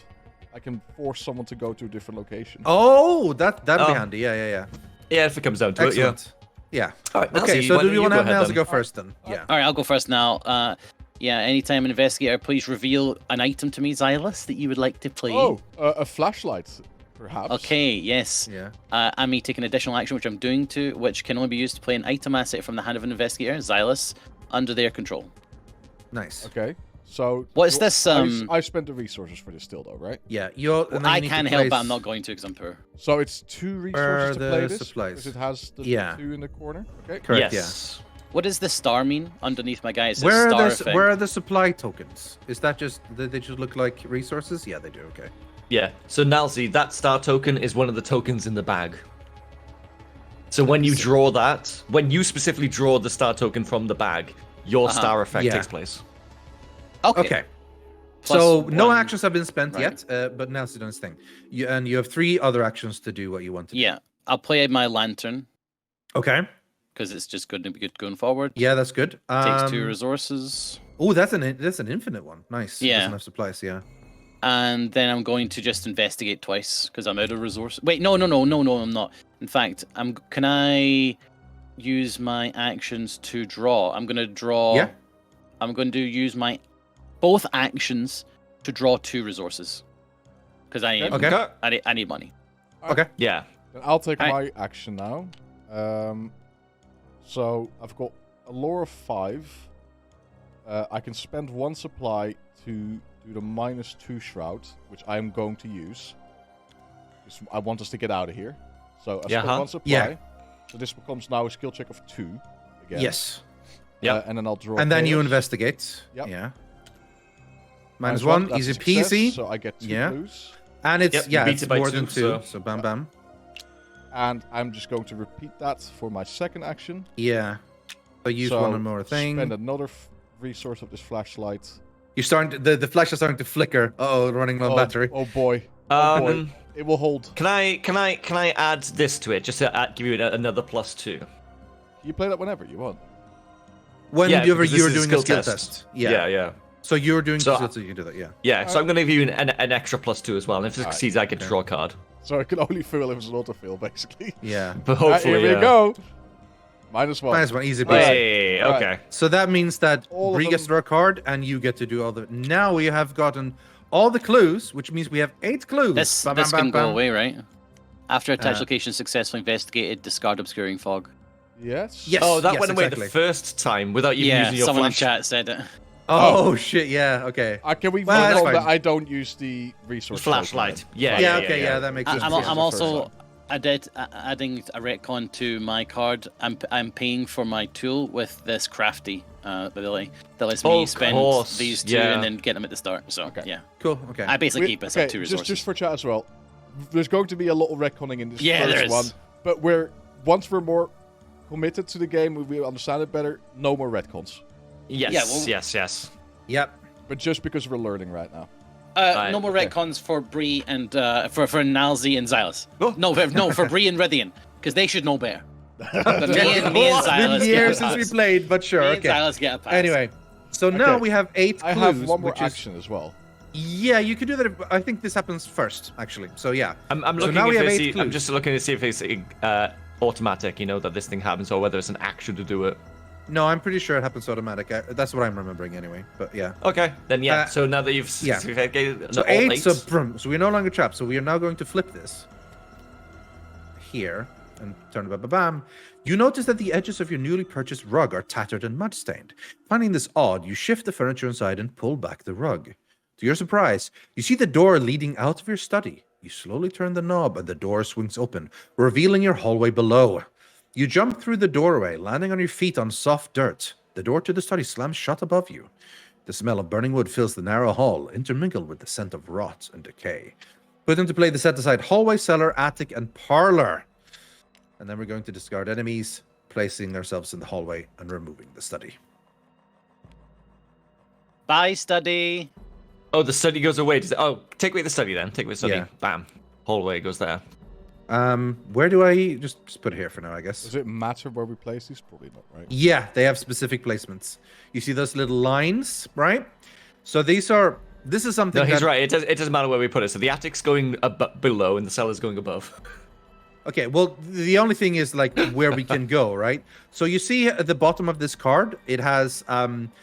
Speaker 1: I can force someone to go to a different location.
Speaker 4: Oh, that'd be
Speaker 2: Oh.
Speaker 4: handy. Yeah.
Speaker 2: Yeah, if it comes down to
Speaker 4: Excellent. Yeah.
Speaker 2: it. All right,
Speaker 4: Okay,
Speaker 2: Nilesy,
Speaker 4: so
Speaker 2: why
Speaker 4: do
Speaker 2: don't
Speaker 4: we want to have
Speaker 2: ahead
Speaker 4: Nilesy
Speaker 2: then?
Speaker 4: go first then? Yeah.
Speaker 3: All right, I'll go first now. Yeah, anytime an investigator, please reveal an item to me, Zylush, that you would like to play.
Speaker 1: Oh, a flashlight, perhaps.
Speaker 3: Okay, yes.
Speaker 4: Yeah.
Speaker 3: I may take an additional action, which I'm doing to, which can only be used to play an item asset from the hand of an investigator, Zylush, under their control.
Speaker 4: Nice.
Speaker 1: Okay. So.
Speaker 3: What is this,
Speaker 1: I spent the resources for this still, though, right?
Speaker 4: Yeah. You're. and then
Speaker 3: I
Speaker 4: you need to
Speaker 3: can help, but I'm
Speaker 4: place-
Speaker 3: not going to because I'm poor.
Speaker 1: So it's 2 resources to
Speaker 4: the
Speaker 1: play this.
Speaker 4: supplies.
Speaker 1: Because it has the
Speaker 4: Yeah.
Speaker 1: 2 in the corner. Okay.
Speaker 4: Correct.
Speaker 2: Yes.
Speaker 3: What does the star mean underneath my guy? It says
Speaker 4: Yeah.
Speaker 3: star effect.
Speaker 4: Where are the supply tokens? Is that just they just look like resources? Yeah, they do. Okay.
Speaker 2: Yeah. So Nilesy, that star token is one of the tokens in the bag. So when you draw that, when you specifically draw the star token from the bag, your star effect
Speaker 4: Yeah.
Speaker 2: takes place.
Speaker 4: Okay.
Speaker 3: Plus
Speaker 4: So no
Speaker 3: 1,
Speaker 4: actions have been spent
Speaker 3: right?
Speaker 4: yet, but Nelson's done his thing. You have 3 other actions to do what you want to do.
Speaker 3: Yeah, I'll play my lantern
Speaker 4: Okay.
Speaker 3: because it's just going to be good going forward.
Speaker 4: Yeah, that's good.
Speaker 3: Takes 2 resources.
Speaker 4: Oh, that's an infinite one. Nice.
Speaker 3: Yeah.
Speaker 4: Doesn't have supplies. Yeah.
Speaker 3: And then I'm going to just investigate twice because I'm out of resource. Wait, no, I'm not. In fact, can I use my actions to draw? I'm going to draw.
Speaker 4: Yeah.
Speaker 3: I'm going to use my both actions to draw 2 resources because I need,
Speaker 4: Okay.
Speaker 3: I need money.
Speaker 4: Okay.
Speaker 2: Yeah.
Speaker 1: Then I'll take
Speaker 3: Alright.
Speaker 1: my action now. So I've got a lore of 5. I can spend 1 supply to do the -2 shroud, which I'm going to use. I want us to get out of here. So I spent 1 supply.
Speaker 4: Yeah.
Speaker 1: So this becomes now a skill check of 2 again.
Speaker 4: Yes.
Speaker 2: Yep.
Speaker 1: And then I'll draw.
Speaker 4: And then you
Speaker 1: chaos.
Speaker 4: investigate.
Speaker 1: Yep.
Speaker 4: Yeah. -1,
Speaker 1: that's
Speaker 4: easy
Speaker 1: a success,
Speaker 4: peasy.
Speaker 1: So I get 2
Speaker 4: Yeah.
Speaker 1: clues.
Speaker 4: And it's
Speaker 2: Yep, you beat
Speaker 4: it's
Speaker 2: it by
Speaker 4: more
Speaker 2: 2,
Speaker 4: than 2. So bam bam.
Speaker 1: And I'm just going to repeat that for my second action.
Speaker 4: Yeah. So use
Speaker 1: So
Speaker 4: one more thing.
Speaker 1: Spend another resource of this flashlight.
Speaker 4: You're starting to, the flash is starting to flicker. Oh, running low on battery.
Speaker 1: Oh boy. Oh boy.
Speaker 2: Um,
Speaker 1: It will hold.
Speaker 2: can I add this to it just to give you another +2?
Speaker 1: You play that whenever you want.
Speaker 2: Yeah,
Speaker 4: Whenever
Speaker 2: because this
Speaker 4: you're
Speaker 2: is a
Speaker 4: doing a
Speaker 2: skill
Speaker 4: skill
Speaker 2: test.
Speaker 4: test.
Speaker 2: Yeah.
Speaker 4: So you're doing
Speaker 2: So
Speaker 4: skill test, you can do that. Yeah.
Speaker 2: Yeah. So I'm going to give you an extra +2 as well. And if it
Speaker 1: Alright.
Speaker 2: succeeds, I get to draw a card.
Speaker 1: So it can only fail if it's an autofill, basically.
Speaker 4: Yeah.
Speaker 2: But hopefully,
Speaker 1: here we go. -1.
Speaker 4: -1, easy peasy.
Speaker 2: Hey,
Speaker 1: Alright.
Speaker 2: okay.
Speaker 4: So that means that
Speaker 1: All of
Speaker 4: Breeh gets to
Speaker 1: them-
Speaker 4: draw a card, and you get to do all the. Now we have gotten all the clues, which means we have 8 clues.
Speaker 3: This
Speaker 4: Bam,
Speaker 3: this
Speaker 4: bam,
Speaker 3: can
Speaker 4: bam,
Speaker 3: go
Speaker 4: bam.
Speaker 3: away, right? After attached
Speaker 4: Uh,
Speaker 3: location is successfully investigated, discard obscuring fog.
Speaker 1: Yes.
Speaker 4: Yes.
Speaker 2: Oh, that
Speaker 4: yes,
Speaker 2: went away
Speaker 4: exactly.
Speaker 2: the first time without even
Speaker 3: Yeah,
Speaker 2: using your
Speaker 3: someone
Speaker 2: flash.
Speaker 3: in chat said it.
Speaker 4: Oh shit! Yeah. Okay.
Speaker 1: Can we
Speaker 4: Well,
Speaker 1: vote
Speaker 4: that's
Speaker 1: on
Speaker 4: fine.
Speaker 1: that I don't use the resource
Speaker 2: Flashlight.
Speaker 1: token
Speaker 2: Yeah,
Speaker 1: then?
Speaker 4: Yeah. Okay. Yeah. That makes sense.
Speaker 3: I'm
Speaker 1: Just
Speaker 3: I'm
Speaker 1: the
Speaker 3: also
Speaker 1: first
Speaker 3: adding a retcon to my card. I'm paying for my tool with this crafty ability that lets me
Speaker 2: Of
Speaker 3: spend
Speaker 2: course,
Speaker 3: these 2
Speaker 2: yeah.
Speaker 3: and then get them at the start. So yeah,
Speaker 4: Cool. Okay.
Speaker 3: I basically keep us at 2
Speaker 1: just
Speaker 3: resources.
Speaker 1: for chat as well. There's going to be a lot of retconning in this
Speaker 3: Yeah, there
Speaker 1: first
Speaker 3: is.
Speaker 1: one, but once we're more committed to the game, we will understand it better. No more retcons,
Speaker 2: Yes,
Speaker 3: Yeah, well-
Speaker 2: yes.
Speaker 4: Yep.
Speaker 1: but just because we're learning right now.
Speaker 3: No more
Speaker 1: okay.
Speaker 3: retcons for Breeh and for Nilesy and Zylush.
Speaker 2: Oh.
Speaker 3: No, for Breeh and Rythian, because they should know better. But me and
Speaker 4: It's
Speaker 3: Zylush
Speaker 4: been
Speaker 3: get
Speaker 4: years
Speaker 3: a
Speaker 4: since we
Speaker 3: pass.
Speaker 4: played, but sure.
Speaker 3: Me and
Speaker 4: Okay.
Speaker 3: Zylush get a pass.
Speaker 4: Anyway, so now
Speaker 1: Okay.
Speaker 4: we have 8
Speaker 1: I
Speaker 4: clues.
Speaker 1: have one more
Speaker 4: which is-
Speaker 1: action as well.
Speaker 4: Yeah, you could do that. I think this happens first, actually. So yeah.
Speaker 2: I'm
Speaker 4: So
Speaker 2: looking
Speaker 4: now we have
Speaker 2: if
Speaker 4: 8
Speaker 2: I'm
Speaker 4: clues.
Speaker 2: just looking to see if it's automatic, that this thing happens, or whether it's an action to do it.
Speaker 4: No, I'm pretty sure it happens automatic. That's what I'm remembering anyway. But yeah.
Speaker 2: Okay, then yeah.
Speaker 4: Uh,
Speaker 2: So now that you've
Speaker 4: yeah.
Speaker 2: certificated
Speaker 4: So
Speaker 2: all
Speaker 4: 8, so we're no longer trapped. So we are now going to flip this here. and turn bam. You notice that the edges of your newly purchased rug are tattered and mud-stained. Finding this odd, you shift the furniture inside and pull back the rug. To your surprise, you see the door leading out of your study. You slowly turn the knob and the door swings open, revealing your hallway below. You jump through the doorway, landing on your feet on soft dirt. The door to the study slams shut above you. The smell of burning wood fills the narrow hall, intermingled with the scent of rot and decay. Put into play the set-aside hallway, cellar, attic, and parlor. And then we're going to discard enemies, placing ourselves in the hallway and removing the study.
Speaker 3: Bye, study.
Speaker 2: Oh, the study goes away. Take away the study then. Take away the study.
Speaker 4: Yeah.
Speaker 2: Bam. Hallway goes there.
Speaker 4: Where do I just put it here for now, I guess?
Speaker 1: Does it matter where we place these? Probably not, right?
Speaker 4: Yeah, they have specific placements. You see those little lines, right? So this is something
Speaker 2: No, he's
Speaker 4: that...
Speaker 2: right. It doesn't matter where we put it. So the attic's going below and the cellar's going above.
Speaker 4: Okay, well, the only thing is like where we can go, right? So you see at the bottom of this card, it has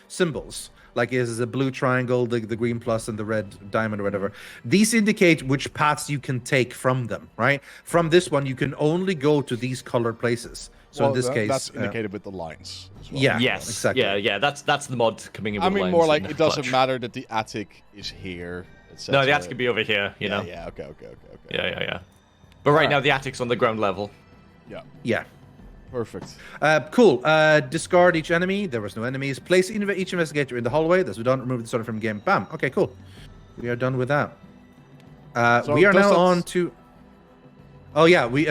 Speaker 4: symbols. Like it is a blue triangle, the green plus, and the red diamond or whatever. These indicate which paths you can take from them, right? From this one, you can only go to these colored places. So in this case...
Speaker 1: That's indicated with the lines as well.
Speaker 4: Yeah,
Speaker 2: Yes.
Speaker 4: exactly.
Speaker 2: Yeah. That's the mod coming in.
Speaker 1: I
Speaker 2: With
Speaker 1: mean,
Speaker 2: lines
Speaker 1: more like
Speaker 2: and
Speaker 1: it doesn't
Speaker 2: clutch.
Speaker 1: matter that the attic is here. etc.
Speaker 2: No, the attic could be over here. You know.
Speaker 1: Yeah, okay.
Speaker 2: Yeah. But right now the attic's on the ground level.
Speaker 4: Yeah.
Speaker 1: Perfect.
Speaker 4: Cool. Discard each enemy. There was no enemies. Place each investigator in the hallway. Thus we don't remove the study from the game. Bam. Okay, cool. We are done with that.
Speaker 1: So
Speaker 4: we are
Speaker 1: does
Speaker 4: now
Speaker 1: that-
Speaker 4: on to... Oh yeah, we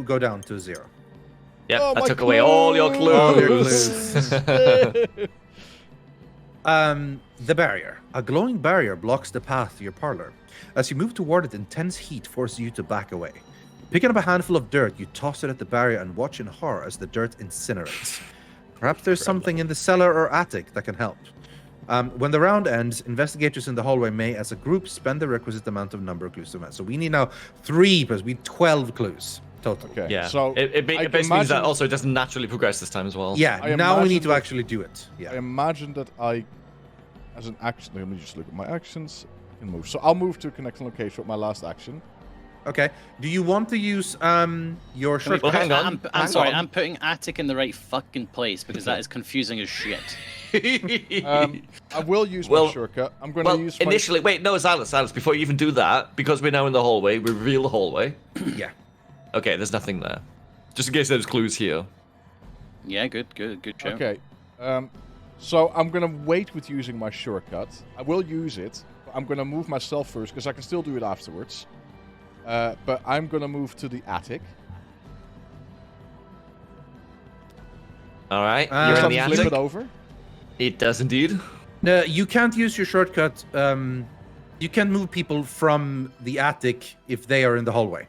Speaker 4: go down to 0.
Speaker 2: Yep,
Speaker 1: Oh,
Speaker 2: I
Speaker 1: my
Speaker 2: took away all your clues.
Speaker 4: All your clues. The barrier. A glowing barrier blocks the path to your parlor. As you move toward it, intense heat forces you to back away. Picking up a handful of dirt, you toss it at the barrier and watch in horror as the dirt incinerates. Perhaps there's something in the cellar or attic that can help. When the round ends, investigators in the hallway may, as a group, spend the requisite amount of number of clues to match. So we need now 3, because we need 12 clues total.
Speaker 1: Okay.
Speaker 2: Yeah.
Speaker 1: So
Speaker 2: it
Speaker 1: I
Speaker 2: basically means that
Speaker 1: imagine-
Speaker 2: also it doesn't naturally progress this time as well.
Speaker 4: Yeah,
Speaker 1: I
Speaker 4: now we
Speaker 1: imagine
Speaker 4: need to
Speaker 1: that-
Speaker 4: actually do it.
Speaker 1: I
Speaker 4: Yeah.
Speaker 1: imagine that as an action, let me just look at my actions. I can move. So I'll move to a connecting location with my last action.
Speaker 4: Okay. Do you want to use your shortcut?
Speaker 2: Well, hang on.
Speaker 3: I'm sorry,
Speaker 2: on.
Speaker 3: I'm putting attic in the right fucking place because that is confusing as shit.
Speaker 1: I will use
Speaker 2: Well-
Speaker 1: my shortcut. I'm going to
Speaker 2: Well,
Speaker 1: use my...
Speaker 2: initially, wait, no, Zylush, before you even do that, because we're now in the hallway, we reveal the hallway.
Speaker 4: Yeah.
Speaker 2: Okay, there's nothing there. Just in case there's clues here.
Speaker 3: Yeah, good show.
Speaker 1: Okay. So I'm going to wait with using my shortcut. I will use it. But I'm going to move myself first because I can still do it afterwards. But I'm going to move to the attic.
Speaker 2: All right,
Speaker 4: Does
Speaker 2: you're in
Speaker 1: Does
Speaker 2: the
Speaker 1: that flip
Speaker 2: attic.
Speaker 1: it over?
Speaker 2: It does indeed.
Speaker 4: No, you can't use your shortcut. You can move people from the attic if they are in the hallway.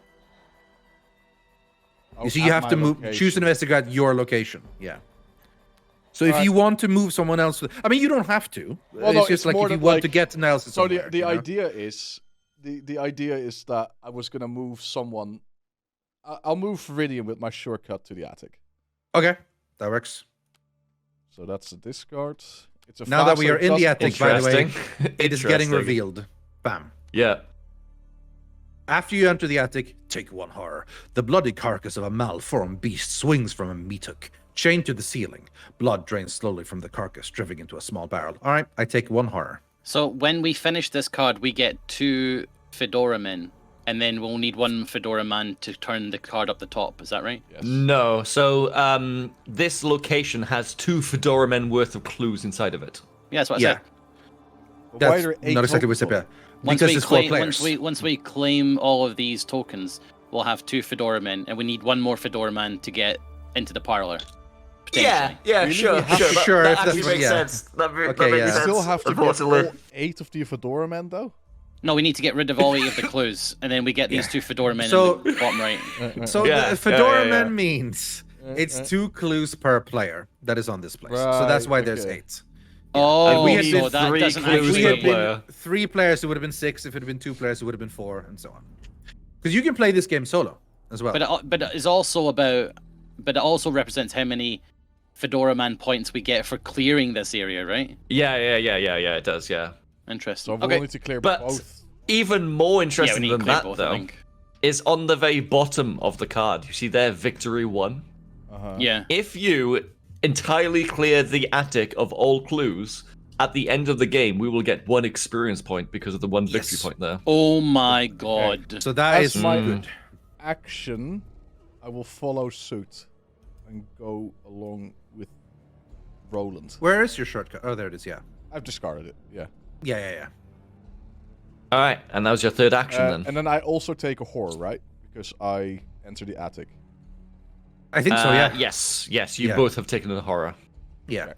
Speaker 4: You see, you have to move. Choose an investigator at your location. Yeah. So if you want to move someone else, I mean, you don't have to.
Speaker 1: Well, no,
Speaker 4: it's just
Speaker 1: it's
Speaker 4: like
Speaker 1: more
Speaker 4: if you
Speaker 1: that,
Speaker 4: want
Speaker 1: like-
Speaker 4: to get to Nilesy
Speaker 1: So
Speaker 4: somewhere,
Speaker 1: the
Speaker 4: you know?
Speaker 1: idea is the idea is that I was going to move someone. I'll move Rythian with my shortcut to the attic.
Speaker 4: Okay, that works.
Speaker 1: So that's a discard. It's a
Speaker 4: Now that
Speaker 1: fast,
Speaker 4: we
Speaker 1: so
Speaker 4: are
Speaker 1: it
Speaker 4: in the
Speaker 1: doesn't-
Speaker 4: attic, by the way,
Speaker 2: Interesting.
Speaker 4: it is getting
Speaker 2: Interesting.
Speaker 4: revealed. Bam.
Speaker 2: Yeah.
Speaker 4: After you enter the attic, take one horror. The bloody carcass of a malformed beast swings from a meat hook, chained to the ceiling. Blood drains slowly from the carcass, dripping into a small barrel. All right, I take one horror.
Speaker 3: So when we finish this card, we get 2 Fedora men, and then we'll need 1 Fedora man to turn the card up the top. Is that right?
Speaker 1: Yes.
Speaker 2: No, so this location has 2 Fedora men worth of clues inside of it.
Speaker 3: Yeah, that's what I
Speaker 4: Yeah,
Speaker 3: said.
Speaker 1: But why
Speaker 4: that's
Speaker 1: are there 8
Speaker 4: not exactly what I
Speaker 1: total?
Speaker 4: said. Because it's 4 players.
Speaker 3: Once we claim all of these tokens, we'll have 2 Fedora men, and we need 1 more Fedora man to get into the parlor. potentially.
Speaker 2: Yeah,
Speaker 1: We
Speaker 2: sure,
Speaker 1: literally have
Speaker 2: sure.
Speaker 1: to-
Speaker 2: That,
Speaker 4: Sure,
Speaker 2: that
Speaker 4: if
Speaker 2: actually
Speaker 4: that's-
Speaker 2: makes
Speaker 4: yeah.
Speaker 2: sense. That,
Speaker 4: Okay,
Speaker 2: that makes
Speaker 4: yeah.
Speaker 1: You
Speaker 2: sense.
Speaker 1: still have to get
Speaker 2: Unfortunately.
Speaker 1: all 8 of the Fedora men, though?
Speaker 3: No, we need to get rid of all 8 of the clues, and then we get these 2 Fedora men
Speaker 4: So-
Speaker 3: in the bottom right.
Speaker 4: So
Speaker 2: Yeah,
Speaker 4: the Fedora
Speaker 2: yeah.
Speaker 4: Man means it's 2 clues per player that is on this place. So that's why
Speaker 1: Right,
Speaker 4: there's
Speaker 1: okay.
Speaker 4: 8.
Speaker 3: Oh,
Speaker 4: we had
Speaker 3: so
Speaker 4: been
Speaker 3: that
Speaker 2: 3
Speaker 3: doesn't
Speaker 2: clues
Speaker 4: If
Speaker 3: actually...
Speaker 4: we
Speaker 2: per
Speaker 4: had been
Speaker 2: player.
Speaker 4: 3 players, it would have been 6. If it had been 2 players, it would have been 4, and so on. Because you can play this game solo as well.
Speaker 3: But it is also about... But it also represents how many Fedora man points we get for clearing this area, right?
Speaker 2: Yeah, it does, yeah.
Speaker 1: So
Speaker 3: Interesting.
Speaker 1: we'll
Speaker 2: Okay,
Speaker 1: need to clear
Speaker 2: but
Speaker 1: both.
Speaker 2: even more
Speaker 3: Yeah, we
Speaker 2: interesting
Speaker 3: need
Speaker 2: than
Speaker 3: to clear
Speaker 2: that,
Speaker 3: both, I
Speaker 2: though,
Speaker 3: think.
Speaker 2: is on the very bottom of the card. You see there, victory 1.
Speaker 3: Yeah.
Speaker 2: If you entirely clear the attic of all clues, at the end of the game, we will get 1 experience point because of the 1 victory point there.
Speaker 3: Oh my god.
Speaker 4: So that
Speaker 1: As
Speaker 4: is
Speaker 1: my
Speaker 4: good.
Speaker 1: action, I will follow suit and go along with Roland.
Speaker 4: Where is your shortcut? Oh, there it is. Yeah.
Speaker 1: I've discarded it. Yeah.
Speaker 4: Yeah.
Speaker 2: All right, and that was your 3rd action then.
Speaker 1: And then I also take a horror, right? Because I enter the attic.
Speaker 4: I think so. Yeah.
Speaker 2: Yes, you
Speaker 4: Yeah.
Speaker 2: both have taken the horror.
Speaker 4: Yeah.
Speaker 1: Okay.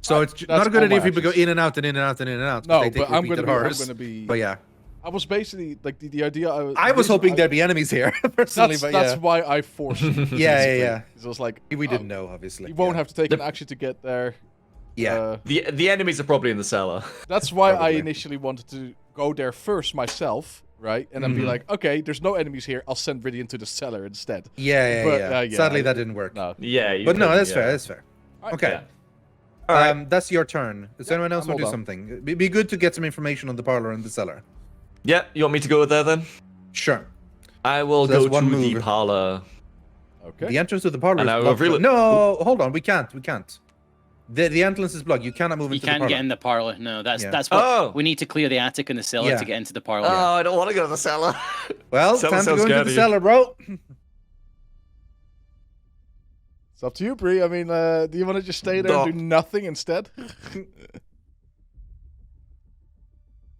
Speaker 4: So it's
Speaker 1: That's
Speaker 4: not a good
Speaker 1: all
Speaker 4: idea
Speaker 1: my
Speaker 4: if we go
Speaker 1: actions.
Speaker 4: in and out and in and out and in and out.
Speaker 1: No,
Speaker 4: They take
Speaker 1: but I'm
Speaker 4: repeated
Speaker 1: gonna
Speaker 4: horrors.
Speaker 1: be.
Speaker 4: But yeah,
Speaker 1: I was basically like the idea.
Speaker 4: I was hoping there'd be enemies here personally. But
Speaker 1: That's
Speaker 4: yeah,
Speaker 1: why I forced it.
Speaker 4: yeah.
Speaker 1: It was like
Speaker 4: We didn't know, obviously.
Speaker 1: you won't
Speaker 4: yeah.
Speaker 1: have to take an action to get there.
Speaker 4: Yeah.
Speaker 2: The enemies are probably in the cellar.
Speaker 1: That's why I
Speaker 4: Probably.
Speaker 1: initially wanted to go there first myself, right? And then be like, okay, there's no enemies here. I'll send Rythian to the cellar instead.
Speaker 4: Yeah.
Speaker 1: But,
Speaker 4: Yeah. Sadly, that didn't work.
Speaker 1: No.
Speaker 2: Yeah,
Speaker 4: But no,
Speaker 2: could,
Speaker 4: that's
Speaker 2: yeah.
Speaker 4: fair. That's fair. Okay.
Speaker 2: Yeah. All right.
Speaker 4: That's your turn. Does anyone else
Speaker 1: I'm
Speaker 4: want to do
Speaker 1: all done.
Speaker 4: something? It'd be good to get some information on the parlor and the cellar.
Speaker 2: Yeah, you want me to go there then?
Speaker 4: Sure.
Speaker 2: I will
Speaker 4: So there's
Speaker 2: go
Speaker 4: one
Speaker 2: to the
Speaker 4: move.
Speaker 2: parlor.
Speaker 1: Okay.
Speaker 4: The entrance to the parlor
Speaker 2: And
Speaker 4: is
Speaker 2: I will
Speaker 4: blocked.
Speaker 2: reveal it.
Speaker 4: No, hold on. We can't. The entrance is blocked. You cannot move
Speaker 3: You
Speaker 4: into the
Speaker 3: can't
Speaker 4: parlor.
Speaker 3: get in the parlor. No, that's
Speaker 4: Yeah.
Speaker 3: that's what
Speaker 2: Oh.
Speaker 3: we need to clear the attic and the cellar
Speaker 4: Yeah.
Speaker 3: to get into the parlor.
Speaker 2: Oh, I don't want to go to the cellar.
Speaker 4: Well,
Speaker 2: Cellar
Speaker 4: time to
Speaker 2: sounds
Speaker 4: go into
Speaker 2: scary.
Speaker 4: the cellar, bro.
Speaker 1: It's up to you, Breeh. I mean, do you want to just stay there and do nothing instead?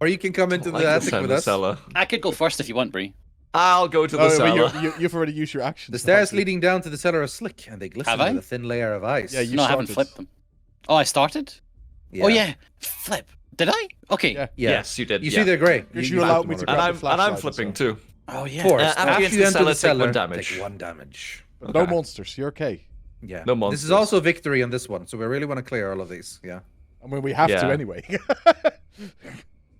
Speaker 4: Or you can come into the
Speaker 2: Like
Speaker 4: attic
Speaker 2: sound
Speaker 4: with
Speaker 2: of
Speaker 4: us.
Speaker 2: cellar.
Speaker 3: I could go first if you want, Bree.
Speaker 2: I'll go to the
Speaker 1: Oh, but
Speaker 2: cellar.
Speaker 1: you've already used your action.
Speaker 4: The stairs leading down to the cellar are slick, and they glisten
Speaker 3: Have I?
Speaker 4: with a thin layer of ice.
Speaker 1: Yeah, you
Speaker 3: No, I haven't
Speaker 1: started.
Speaker 3: flipped them. Oh, I started? Oh yeah, flip. Did I? Okay.
Speaker 1: Yeah.
Speaker 4: Yeah.
Speaker 2: Yes, you did.
Speaker 4: You
Speaker 2: yeah.
Speaker 4: see, they're grey.
Speaker 1: Because you allowed me to
Speaker 2: and
Speaker 1: grab the
Speaker 2: I'm
Speaker 1: flashlight,
Speaker 2: flipping
Speaker 1: so.
Speaker 2: too.
Speaker 3: Oh yeah.
Speaker 4: Forced.
Speaker 2: after you
Speaker 4: After you
Speaker 2: enter
Speaker 4: enter
Speaker 2: the
Speaker 4: the
Speaker 2: cellar,
Speaker 4: cellar,
Speaker 2: take 1 damage.
Speaker 4: Take 1 damage.
Speaker 1: But no
Speaker 2: Okay.
Speaker 1: monsters. You're okay.
Speaker 4: Yeah.
Speaker 2: No
Speaker 4: This
Speaker 2: monsters.
Speaker 4: is also victory on this one, so we really want to clear all of these. Yeah.
Speaker 1: I mean, we have to
Speaker 2: Yeah.
Speaker 1: anyway.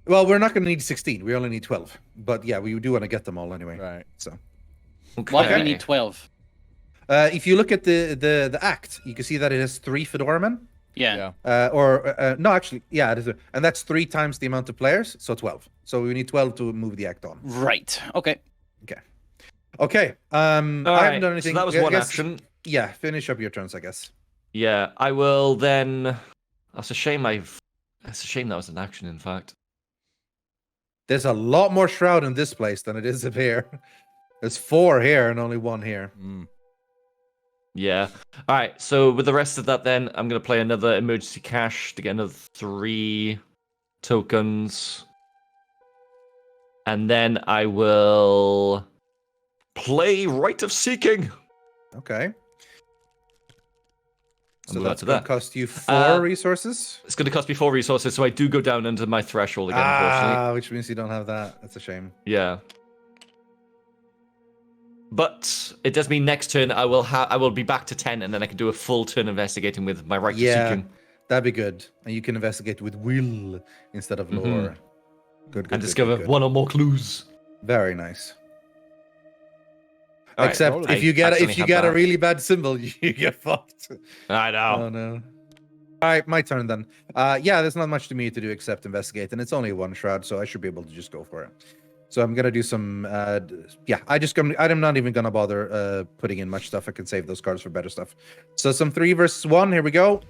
Speaker 4: Well, we're not going to need 16. We only need 12. But yeah, we do want to get them all anyway.
Speaker 1: Right.
Speaker 4: So,
Speaker 3: Why do we
Speaker 2: Okay.
Speaker 3: need 12?
Speaker 4: if you look at the act, you can see that it has 3 fedoramen.
Speaker 3: Yeah.
Speaker 1: Yeah.
Speaker 4: No, actually, yeah, it is, and that's 3 times the amount of players, so 12. So we need 12 to move the act on.
Speaker 3: Right. Okay.
Speaker 4: Okay.
Speaker 2: All
Speaker 4: I
Speaker 2: right,
Speaker 4: haven't done anything.
Speaker 2: So that was
Speaker 4: I
Speaker 2: 1
Speaker 4: guess-
Speaker 2: action.
Speaker 4: Yeah, finish up your turns, I guess.
Speaker 2: Yeah, I will then. That's a shame. It's a shame that was an action. In fact.
Speaker 4: There's a lot more shroud in this place than it is up here. There's 4 here and only 1 here.
Speaker 1: Mm.
Speaker 2: Yeah. All right. So with the rest of that, then I'm gonna play another emergency cache to get another 3 tokens, and then I will play Rite of Seeking.
Speaker 4: Okay. So
Speaker 2: glad
Speaker 4: that's
Speaker 2: to
Speaker 4: going
Speaker 2: that.
Speaker 4: to cost you 4 resources.
Speaker 2: It's gonna cost me 4 resources, so I do go down under my threshold again. Unfortunately.
Speaker 4: Which means you don't have that. That's a shame.
Speaker 2: Yeah. But it does mean next turn I will be back to 10, and then I can do a full turn investigating with my Rite of
Speaker 4: Yeah,
Speaker 2: Seeking.
Speaker 4: that'd be good. And you can investigate with will instead of lore.
Speaker 2: Mhm.
Speaker 4: Good, good.
Speaker 2: And
Speaker 4: good,
Speaker 2: discover
Speaker 4: good.
Speaker 2: 1 or more clues.
Speaker 4: Very nice.
Speaker 2: All right,
Speaker 4: Except
Speaker 2: I
Speaker 4: if you get
Speaker 2: accidentally have
Speaker 4: a
Speaker 2: that.
Speaker 4: really bad symbol, you get fucked.
Speaker 2: I know.
Speaker 4: Oh no. All right, my turn then. Yeah, there's not much to me to do except investigate, and it's only 1 shroud, so I should be able to just go for it. So I'm gonna do some. I'm not even gonna bother putting in much stuff. I can save those cards for better stuff. So some 3 versus 1. Here we go.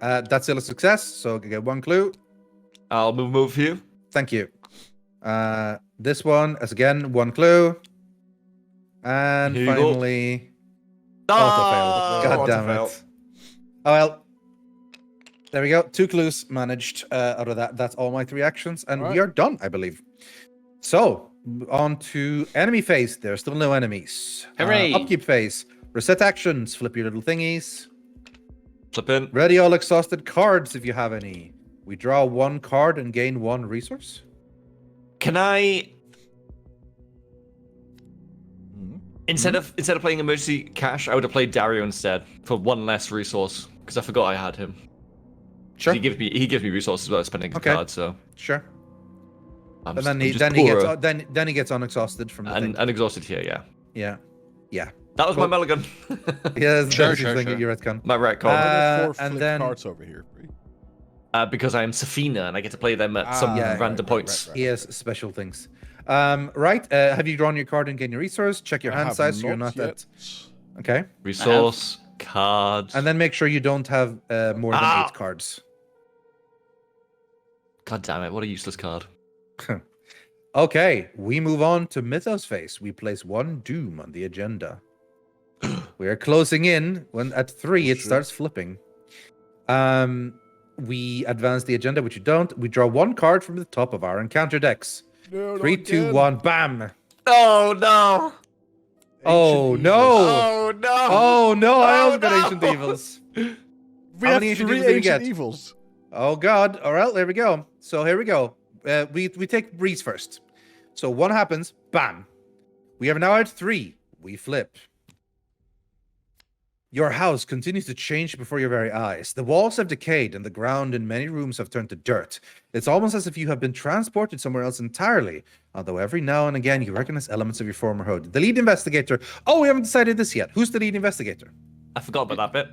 Speaker 4: That's still a success. So I get 1 clue.
Speaker 2: I'll move here.
Speaker 4: Thank you. This one is again 1 clue. And
Speaker 2: Here you go.
Speaker 4: finally,
Speaker 2: Oh,
Speaker 4: auto-failed. God damn
Speaker 2: auto-fail.
Speaker 4: it. Oh well. There we go. 2 clues managed out of that. That's all my 3 actions. And
Speaker 1: All
Speaker 4: we
Speaker 1: right.
Speaker 4: are done, I believe. So, on to enemy phase. There are still no enemies.
Speaker 3: Hooray.
Speaker 4: Upkeep phase. Reset actions. Flip your little thingies.
Speaker 2: Flip in.
Speaker 4: Ready all exhausted cards if you have any. We draw 1 card and gain 1 resource.
Speaker 2: Can I
Speaker 1: Mm.
Speaker 2: instead of playing emergency cache, I would have played Dario instead for 1 less resource because I forgot I had him.
Speaker 4: Sure.
Speaker 2: He gives me resources without spending his
Speaker 4: Okay.
Speaker 2: card. So
Speaker 4: Sure.
Speaker 2: I'm
Speaker 4: And then
Speaker 2: just
Speaker 4: he gets
Speaker 2: poorer
Speaker 4: then he gets unexhausted from the thing.
Speaker 2: and exhausted here. Yeah,
Speaker 4: Yeah. Yeah.
Speaker 2: that was my
Speaker 4: Cool.
Speaker 2: mulligan.
Speaker 4: Yeah, that's
Speaker 3: Sure,
Speaker 4: the
Speaker 3: sure,
Speaker 4: thing
Speaker 3: sure.
Speaker 4: you're at con.
Speaker 2: My retcon.
Speaker 1: There are 4
Speaker 4: and
Speaker 1: flipped
Speaker 4: then-
Speaker 1: cards over here. Breeh.
Speaker 2: because I am Safina and I get to play them at some random points.
Speaker 4: He has special things. Have you drawn your card and gain your resource? Check your hand size so you're not
Speaker 1: yet.
Speaker 4: that. Okay.
Speaker 2: Resource, cards.
Speaker 4: And then make sure you don't have more than 8 cards.
Speaker 2: God damn it, what a useless card.
Speaker 4: Okay, we move on to Mythos phase. We place 1 Doom on the agenda. We are closing in. When at 3, it starts flipping. We advance the agenda, which you don't. We draw 1 card from the top of our encounter decks.
Speaker 1: No,
Speaker 4: 3, 2, 1, bam!
Speaker 2: Oh no!
Speaker 4: Oh no!
Speaker 2: Oh no!
Speaker 4: Oh no! I also got Ancient Evils.
Speaker 1: We
Speaker 4: How
Speaker 1: have
Speaker 4: many Ancient
Speaker 1: 3
Speaker 4: Evils do we
Speaker 1: Ancient
Speaker 4: get?
Speaker 1: Evils.
Speaker 4: Oh god! All right, there we go. So here we go. We take Breeze first. So 1 happens, bam. We have now had 3. We flip. Your house continues to change before your very eyes. The walls have decayed and the ground in many rooms have turned to dirt. It's almost as if you have been transported somewhere else entirely, although every now and again you recognize elements of your former home. The lead investigator. Oh, we haven't decided this yet. Who's the lead investigator?
Speaker 2: I forgot about that bit.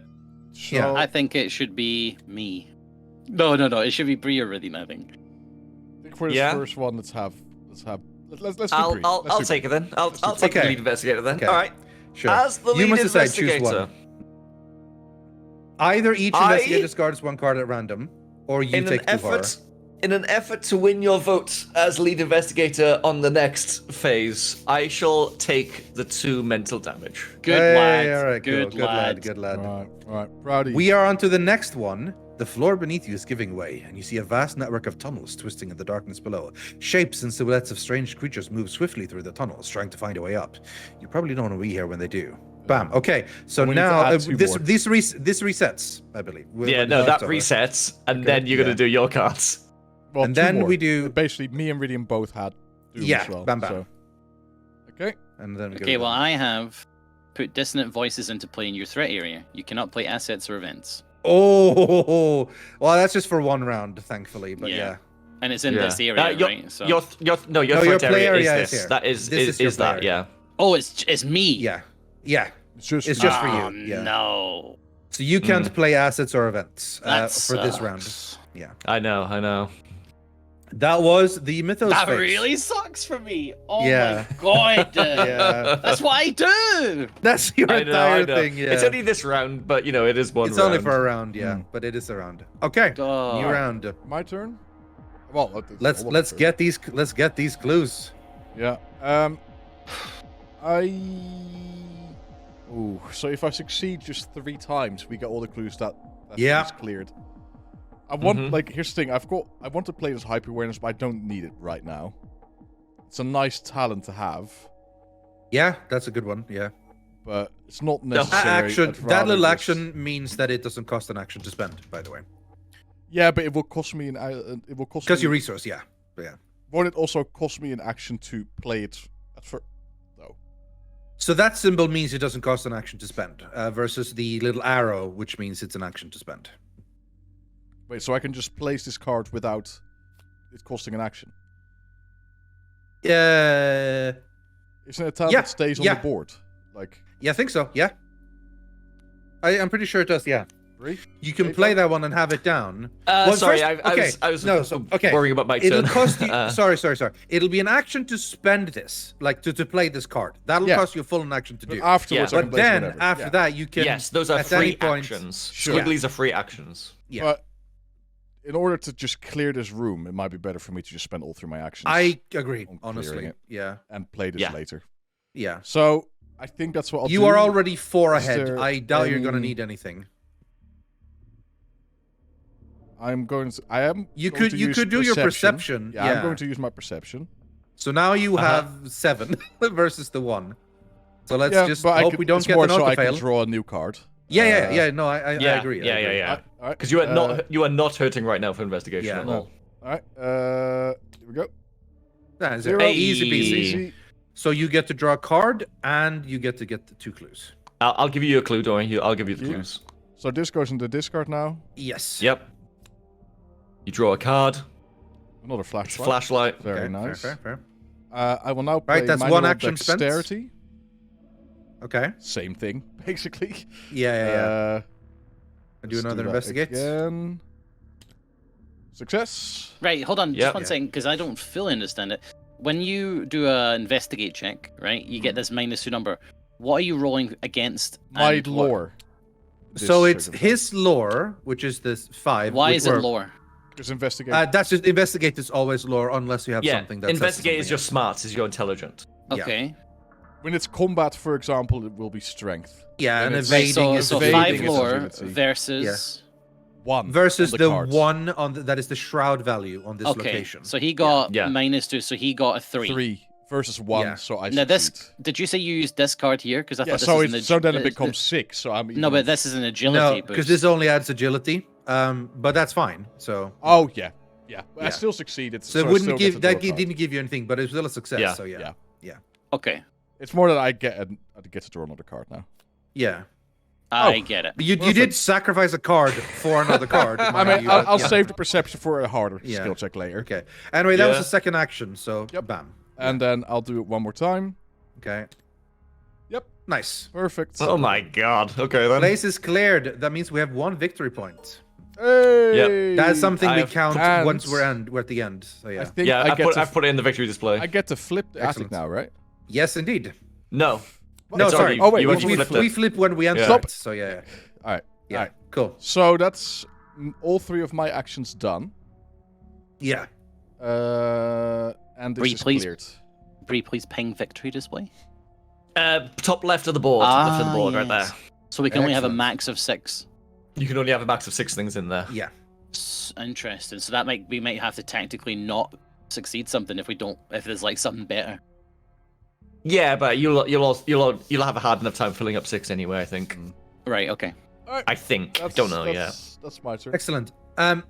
Speaker 1: So,
Speaker 4: Yeah.
Speaker 3: I think it should be me. No. It should be Breeh or Rythian, I think.
Speaker 1: I think for this first one, let's do Breeh.
Speaker 2: I'll take it then. I'll take the
Speaker 4: Okay.
Speaker 2: lead investigator then.
Speaker 4: Okay.
Speaker 2: All right.
Speaker 4: Sure.
Speaker 2: As the
Speaker 4: You
Speaker 2: lead
Speaker 4: must decide, choose
Speaker 2: investigator.
Speaker 4: one. Either each investigator discards 1 card at random, or you take 2 horror.
Speaker 2: In an effort to win your vote as lead investigator on the next phase, I shall take the 2 mental damage.
Speaker 3: Good
Speaker 4: Hey,
Speaker 3: lad.
Speaker 4: all right,
Speaker 3: Good
Speaker 4: cool.
Speaker 3: lad.
Speaker 4: Good lad.
Speaker 1: All right, proud of you.
Speaker 4: We are on to the next one. The floor beneath you is giving way, and you see a vast network of tunnels twisting in the darkness below. Shapes and silhouettes of strange creatures move swiftly through the tunnels, trying to find a way up. You probably don't want to be here when they do. Bam. Okay, so
Speaker 1: We need to
Speaker 4: now
Speaker 1: add 2 more.
Speaker 4: this resets, I believe.
Speaker 2: Yeah, no, that resets, and then you're gonna do your cards.
Speaker 1: Well,
Speaker 4: and
Speaker 1: 2
Speaker 4: then
Speaker 1: more.
Speaker 4: we do-
Speaker 1: Basically, me and Rythian both had Doom
Speaker 4: Yeah,
Speaker 1: as well.
Speaker 4: bam, bam.
Speaker 1: So. Okay.
Speaker 4: And then we go
Speaker 3: Okay,
Speaker 4: to
Speaker 3: well,
Speaker 4: the-
Speaker 3: I have put dissonant voices into play in your threat area. You cannot play assets or events.
Speaker 4: Oh, well, that's just for 1 round, thankfully. But yeah.
Speaker 3: And it's in this area, right? So.
Speaker 2: Your
Speaker 4: No,
Speaker 2: threat
Speaker 4: your play
Speaker 2: area
Speaker 4: area
Speaker 2: is
Speaker 4: is
Speaker 2: this.
Speaker 4: here.
Speaker 2: That is
Speaker 4: This is your play
Speaker 2: that,
Speaker 4: area.
Speaker 2: yeah.
Speaker 3: Oh, it's me.
Speaker 4: Yeah.
Speaker 1: It's just
Speaker 4: It's
Speaker 1: me.
Speaker 4: just for
Speaker 3: Oh,
Speaker 4: you. Yeah.
Speaker 3: no.
Speaker 4: So you can't play assets or events
Speaker 3: That
Speaker 4: for this round.
Speaker 3: sucks.
Speaker 4: Yeah.
Speaker 2: I know.
Speaker 4: That was the Mythos
Speaker 3: That
Speaker 4: phase.
Speaker 3: really sucks for me. Oh
Speaker 4: Yeah.
Speaker 3: my god.
Speaker 4: Yeah.
Speaker 3: That's what I do.
Speaker 4: That's your
Speaker 2: I
Speaker 4: entire
Speaker 2: know.
Speaker 4: thing. Yeah.
Speaker 2: It's only this round, but it is one
Speaker 4: It's
Speaker 2: round.
Speaker 4: only for a round, yeah, but it is a round. Okay,
Speaker 3: Oh.
Speaker 4: new round.
Speaker 1: My turn. Well,
Speaker 4: Let's get these clues.
Speaker 1: Yeah. So if I succeed just 3 times, we get all the clues that
Speaker 4: Yeah.
Speaker 1: is cleared. I want here's the thing. I want to play this hyper awareness, but I don't need it right now. It's a nice talent to have,
Speaker 4: Yeah, that's a good one. Yeah,
Speaker 1: but it's not
Speaker 4: that
Speaker 1: necessary.
Speaker 4: action,
Speaker 1: I'd
Speaker 4: that
Speaker 1: rather
Speaker 4: little
Speaker 1: just-
Speaker 4: action means that it doesn't cost an action to spend. By the way,
Speaker 1: Yeah, but it will cost me it will cost
Speaker 4: because
Speaker 1: me.
Speaker 4: your resource. Yeah.
Speaker 1: Won't it also cost me an action to play it at first? No.
Speaker 4: So that symbol means it doesn't cost an action to spend, versus the little arrow, which means it's an action to spend.
Speaker 1: Wait, so I can just place this card without it costing an action?
Speaker 4: Yeah.
Speaker 1: Isn't it a talent
Speaker 4: Yeah,
Speaker 1: that stays on
Speaker 4: yeah.
Speaker 1: the board? Like,
Speaker 4: Yeah, I think so. Yeah. I'm pretty sure it does. Yeah.
Speaker 1: Breeh?
Speaker 4: You can play that one and have it down.
Speaker 2: Sorry,
Speaker 4: first-
Speaker 2: I was
Speaker 4: no, so, okay.
Speaker 2: worrying about my
Speaker 4: It'll
Speaker 2: turn.
Speaker 4: cost you. Sorry. It'll be an action to spend this, like to play this card. That'll
Speaker 1: Yeah.
Speaker 4: cost you a full action to
Speaker 1: But
Speaker 4: do.
Speaker 1: afterwards, I can
Speaker 4: But
Speaker 1: place
Speaker 4: then
Speaker 1: whatever.
Speaker 4: after
Speaker 1: Yeah.
Speaker 4: that, you can.
Speaker 2: Yes, those are
Speaker 4: at any
Speaker 2: free
Speaker 4: point-
Speaker 2: actions.
Speaker 1: Sure.
Speaker 2: Squigglies are free actions.
Speaker 4: Yeah.
Speaker 1: But in order to just clear this room, it might be better for me to just spend all 3 my actions.
Speaker 4: I agree.
Speaker 1: on clearing
Speaker 4: Honestly,
Speaker 1: it.
Speaker 4: yeah,
Speaker 1: and play this
Speaker 2: Yeah.
Speaker 1: later.
Speaker 4: yeah.
Speaker 1: So I think that's what I'll do.
Speaker 4: You are already 4
Speaker 1: Is
Speaker 4: ahead.
Speaker 1: there
Speaker 4: I doubt you're gonna
Speaker 1: any-
Speaker 4: need anything.
Speaker 1: I'm going to. I am.
Speaker 4: You
Speaker 1: going
Speaker 4: could-
Speaker 1: to
Speaker 4: you
Speaker 1: use
Speaker 4: could do your perception,
Speaker 1: Yeah,
Speaker 4: yeah.
Speaker 1: I'm going to use my perception.
Speaker 4: So now you
Speaker 2: Uh-huh.
Speaker 4: have 7 versus the 1. So let's
Speaker 1: yeah,
Speaker 4: just
Speaker 1: but
Speaker 4: hope we don't
Speaker 1: it's
Speaker 4: get
Speaker 1: more
Speaker 4: the
Speaker 1: so
Speaker 4: note
Speaker 1: I
Speaker 4: to fail.
Speaker 1: can draw a new card.
Speaker 4: Yeah. No, I
Speaker 2: Yeah,
Speaker 4: agree. I
Speaker 2: yeah,
Speaker 4: agree.
Speaker 2: yeah.
Speaker 1: All right.
Speaker 2: Because you are not hurting right now for investigation
Speaker 4: Yeah.
Speaker 2: at all.
Speaker 1: All right. Here we go.
Speaker 4: That is
Speaker 1: Zero.
Speaker 4: easy peasy.
Speaker 1: Easy.
Speaker 4: So you get to draw a card, and you get to get the 2 clues.
Speaker 2: I'll give you a clue, don't worry. I'll give you the
Speaker 1: Yeah.
Speaker 2: clues.
Speaker 1: So this goes into discard now.
Speaker 4: Yes.
Speaker 2: Yep. You draw a card.
Speaker 1: Another
Speaker 2: It's a
Speaker 1: flashlight.
Speaker 2: flashlight.
Speaker 1: Very
Speaker 4: Okay,
Speaker 1: nice.
Speaker 4: Fair.
Speaker 1: I will now play
Speaker 4: that's
Speaker 1: manual
Speaker 4: one action spent.
Speaker 1: dexterity.
Speaker 4: Okay.
Speaker 1: Same thing, basically.
Speaker 4: Yeah.
Speaker 1: Uh,
Speaker 4: And do
Speaker 1: let's
Speaker 4: another
Speaker 1: that
Speaker 4: investigate.
Speaker 1: Again. Success.
Speaker 3: Right, hold on,
Speaker 2: Yep.
Speaker 3: just one second, because I don't fully understand it. When you do a investigate check, right, you get this -2 number. What are you rolling against?
Speaker 1: My
Speaker 3: and what-
Speaker 1: lore.
Speaker 4: So
Speaker 1: This
Speaker 4: it's
Speaker 1: circumstance.
Speaker 4: his lore, which is this 5.
Speaker 3: Why
Speaker 4: which
Speaker 3: is it
Speaker 4: were-
Speaker 3: lore?
Speaker 1: Just investigate.
Speaker 4: That's just investigate is always lore unless you have
Speaker 2: Yeah,
Speaker 4: something that
Speaker 2: investigate
Speaker 4: says
Speaker 2: is your smarts, is your intelligent.
Speaker 4: Yeah.
Speaker 3: Okay.
Speaker 1: When it's combat, for example, it will be strength.
Speaker 4: Yeah,
Speaker 1: When
Speaker 4: and
Speaker 1: it's-
Speaker 3: Right,
Speaker 4: evading
Speaker 3: so,
Speaker 4: is
Speaker 3: so
Speaker 1: evading
Speaker 3: 5
Speaker 1: is
Speaker 3: lore
Speaker 1: agility.
Speaker 3: versus...
Speaker 1: 1.
Speaker 4: versus
Speaker 1: on
Speaker 4: the
Speaker 1: cards.
Speaker 4: 1 on that is the shroud value on this
Speaker 3: Okay,
Speaker 4: location.
Speaker 3: so he got
Speaker 2: Yeah.
Speaker 3: -2, so he got a 3.
Speaker 1: 3 versus 1,
Speaker 4: Yeah.
Speaker 1: so I
Speaker 3: Now
Speaker 1: succeed.
Speaker 3: this, did you say you use discard here? Because I
Speaker 1: Yeah,
Speaker 3: thought this
Speaker 1: so,
Speaker 3: is an
Speaker 1: so then it
Speaker 3: agi-
Speaker 1: becomes 6, so I'm...
Speaker 3: No,
Speaker 1: even-
Speaker 3: but this is an agility
Speaker 4: No,
Speaker 3: boost.
Speaker 4: because this only adds agility. But that's fine. So
Speaker 1: Oh, yeah. Yeah, I
Speaker 4: Yeah.
Speaker 1: still succeeded.
Speaker 4: so it
Speaker 1: I
Speaker 4: wouldn't
Speaker 1: still
Speaker 4: give
Speaker 1: get to
Speaker 4: that
Speaker 1: draw a card.
Speaker 4: didn't give you anything, but it's still a success.
Speaker 2: Yeah.
Speaker 4: So yeah.
Speaker 1: Yeah.
Speaker 3: Okay,
Speaker 1: It's more that I get to draw another card now.
Speaker 4: Yeah.
Speaker 3: I get it.
Speaker 4: You did
Speaker 1: Perfect.
Speaker 4: sacrifice a card for another card.
Speaker 1: I
Speaker 4: mind
Speaker 1: mean,
Speaker 4: you,
Speaker 1: I'll
Speaker 4: but yeah.
Speaker 1: save the perception for a harder
Speaker 4: Yeah.
Speaker 1: skill check later.
Speaker 4: Okay. Anyway, that was
Speaker 2: Yeah.
Speaker 4: the second action. So
Speaker 1: Yep.
Speaker 4: bam.
Speaker 1: And then I'll do it one more time.
Speaker 4: Okay.
Speaker 1: Yep.
Speaker 4: Nice.
Speaker 1: Perfect.
Speaker 2: Oh my god. Okay then.
Speaker 4: Place is cleared. That means we have 1 victory point.
Speaker 1: Hey!
Speaker 4: That's something
Speaker 2: I
Speaker 4: we
Speaker 2: have-
Speaker 4: count
Speaker 1: and-
Speaker 4: once we're at the end. So
Speaker 1: I
Speaker 4: yeah.
Speaker 1: think
Speaker 2: Yeah,
Speaker 1: I
Speaker 2: I've put it in the victory display.
Speaker 1: I get to flip the attic
Speaker 4: Excellent.
Speaker 1: now, right?
Speaker 4: Yes, indeed.
Speaker 2: No.
Speaker 4: No,
Speaker 2: It's
Speaker 4: sorry.
Speaker 2: already-
Speaker 1: Oh, wait,
Speaker 2: you
Speaker 1: we-
Speaker 2: actually
Speaker 4: we,
Speaker 2: flipped
Speaker 4: we
Speaker 2: it.
Speaker 4: flip when we enter
Speaker 2: Yeah.
Speaker 4: it. So yeah.
Speaker 1: All right.
Speaker 4: Yeah.
Speaker 1: All right.
Speaker 4: Cool.
Speaker 1: So that's all 3 of my actions done.
Speaker 4: Yeah.
Speaker 1: And this
Speaker 3: Breeh,
Speaker 1: is
Speaker 3: please.
Speaker 1: cleared.
Speaker 3: Breeh, please ping victory display.
Speaker 2: Top left of the board. Top left of the board, right
Speaker 3: yes.
Speaker 2: there.
Speaker 3: So we can only have a
Speaker 4: Excellent.
Speaker 3: max of 6.
Speaker 2: You can only have a max of 6 things in there.
Speaker 4: Yeah.
Speaker 3: Interesting. So that we might have to tactically not succeed something if there's like something better.
Speaker 2: Yeah, but you'll have a hard enough time filling up 6 anyway. I think.
Speaker 3: Right. Okay.
Speaker 2: I think. Don't know. Yeah.
Speaker 1: That's my turn.
Speaker 4: Excellent. And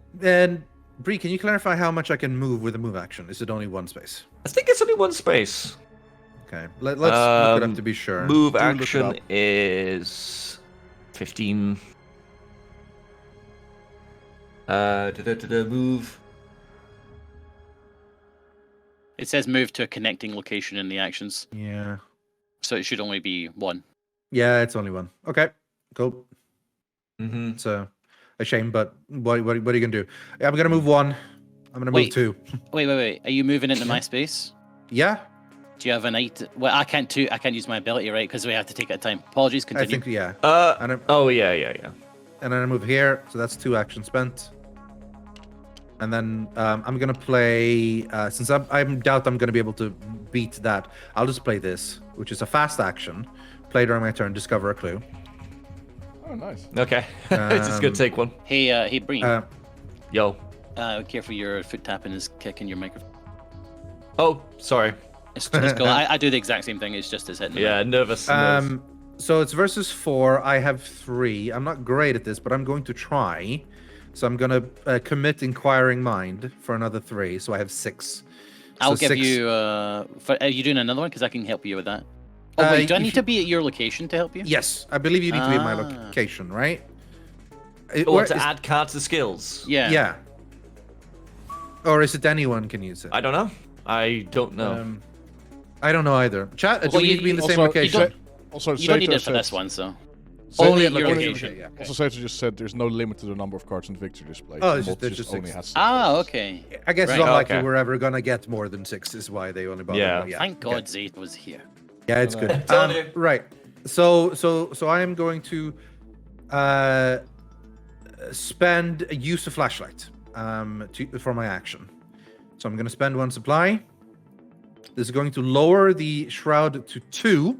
Speaker 4: Bree, can you clarify how much I can move with a move action? Is it only 1 space?
Speaker 2: I think it's only 1 space.
Speaker 4: Okay. Let's look it up
Speaker 2: Um,
Speaker 4: to be sure.
Speaker 2: Move
Speaker 1: Do look it
Speaker 2: action
Speaker 1: up.
Speaker 2: is 15. Move.
Speaker 3: It says move to a connecting location in the actions,
Speaker 4: Yeah.
Speaker 3: so it should only be 1.
Speaker 4: Yeah, it's only 1. Okay. Cool.
Speaker 2: Mm-hmm.
Speaker 4: It's a shame, but what are you gonna do? Yeah, I'm gonna move 1. I'm gonna move
Speaker 3: Wait.
Speaker 4: 2.
Speaker 3: Wait. Are you moving into my space?
Speaker 4: Yeah.
Speaker 3: Do you have an item? Well, I can't use my ability, right? Because we have to take it at a time. Apologies.
Speaker 4: I
Speaker 3: Continue.
Speaker 4: think yeah. And
Speaker 2: Oh yeah.
Speaker 4: then I move here, so that's 2 actions spent. And then I'm gonna play since I doubt I'm gonna be able to beat that. I'll just play this, which is a fast action. Play during my turn. Discover a clue.
Speaker 1: Oh, nice.
Speaker 2: Okay. It's just gonna take 1.
Speaker 3: Hey, Breeh.
Speaker 2: Yo.
Speaker 3: Careful, your foot tapping is kicking your microphone.
Speaker 2: Oh, sorry.
Speaker 3: It's cool. I do the exact same thing. It's just as hitting.
Speaker 2: Yeah, nervous.
Speaker 4: So it's versus 4. I have 3. I'm not great at this, but I'm going to try. So I'm gonna commit Inquiring Mind for another 3. So I have 6.
Speaker 3: I'll
Speaker 4: So
Speaker 3: give
Speaker 4: 6.
Speaker 3: you. Are you doing another one? Because I can help you with that. Oh wait, do I
Speaker 4: if
Speaker 3: need
Speaker 4: you-
Speaker 3: to be at your location to help you?
Speaker 4: Yes, I believe you need to be at my
Speaker 3: Ah.
Speaker 4: location, right?
Speaker 2: Or to add cards to skills.
Speaker 3: Yeah.
Speaker 4: Yeah. Or is it anyone can use it?
Speaker 2: I don't know. I don't know.
Speaker 4: I don't know either. Chat. Do
Speaker 3: Well,
Speaker 4: we
Speaker 3: you-
Speaker 4: need to be in the
Speaker 1: also-
Speaker 4: same
Speaker 1: you
Speaker 4: location?
Speaker 3: don't-
Speaker 1: Also,
Speaker 3: You don't need
Speaker 1: Sato
Speaker 3: it for this
Speaker 1: said-
Speaker 3: one, so.
Speaker 1: Sato-
Speaker 3: Only at your
Speaker 1: only-
Speaker 3: location.
Speaker 4: Yeah, okay.
Speaker 1: Also, Sato just said there's no limit to the number of cards in victory display.
Speaker 4: Oh,
Speaker 1: The
Speaker 4: it's just-
Speaker 1: mod
Speaker 4: there's just
Speaker 1: only
Speaker 4: 6.
Speaker 1: has 6
Speaker 3: Ah,
Speaker 1: cards.
Speaker 3: okay.
Speaker 4: I guess
Speaker 3: Right.
Speaker 4: it's unlikely
Speaker 2: Okay.
Speaker 4: we're ever gonna get more than 6. Is why they only bother.
Speaker 2: Yeah.
Speaker 4: But
Speaker 3: Thank
Speaker 4: okay.
Speaker 3: God Zayt was here.
Speaker 4: Yeah, it's good.
Speaker 2: Told you.
Speaker 4: Right. So I am going to use a flashlight for my action. So I'm going to spend 1 supply. This is going to lower the shroud to 2.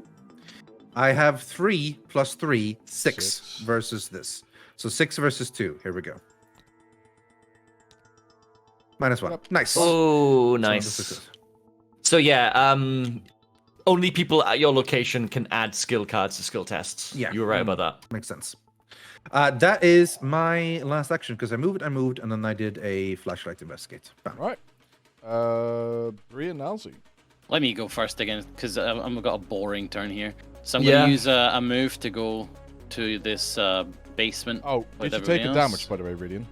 Speaker 4: I have 3 plus 3, 6
Speaker 1: 6.
Speaker 4: versus this. So 6 versus 2. Here we go. -1.
Speaker 1: Yep.
Speaker 4: Nice.
Speaker 2: Oh,
Speaker 4: So another
Speaker 2: nice.
Speaker 4: success.
Speaker 2: So yeah, only people at your location can add skill cards to skill tests.
Speaker 4: Yeah.
Speaker 2: You were right about that.
Speaker 4: Makes sense. That is my last action because I moved, and then I did a flashlight investigate. Bam.
Speaker 1: Right. Breeh and Nilesy.
Speaker 3: Let me go first again, because I've got a boring turn here. So I'm
Speaker 2: Yeah.
Speaker 3: going to use a move to go to this basement.
Speaker 1: Oh,
Speaker 3: with
Speaker 1: did you take a
Speaker 3: everybody
Speaker 1: damage,
Speaker 3: else.
Speaker 1: by the way, Rythian?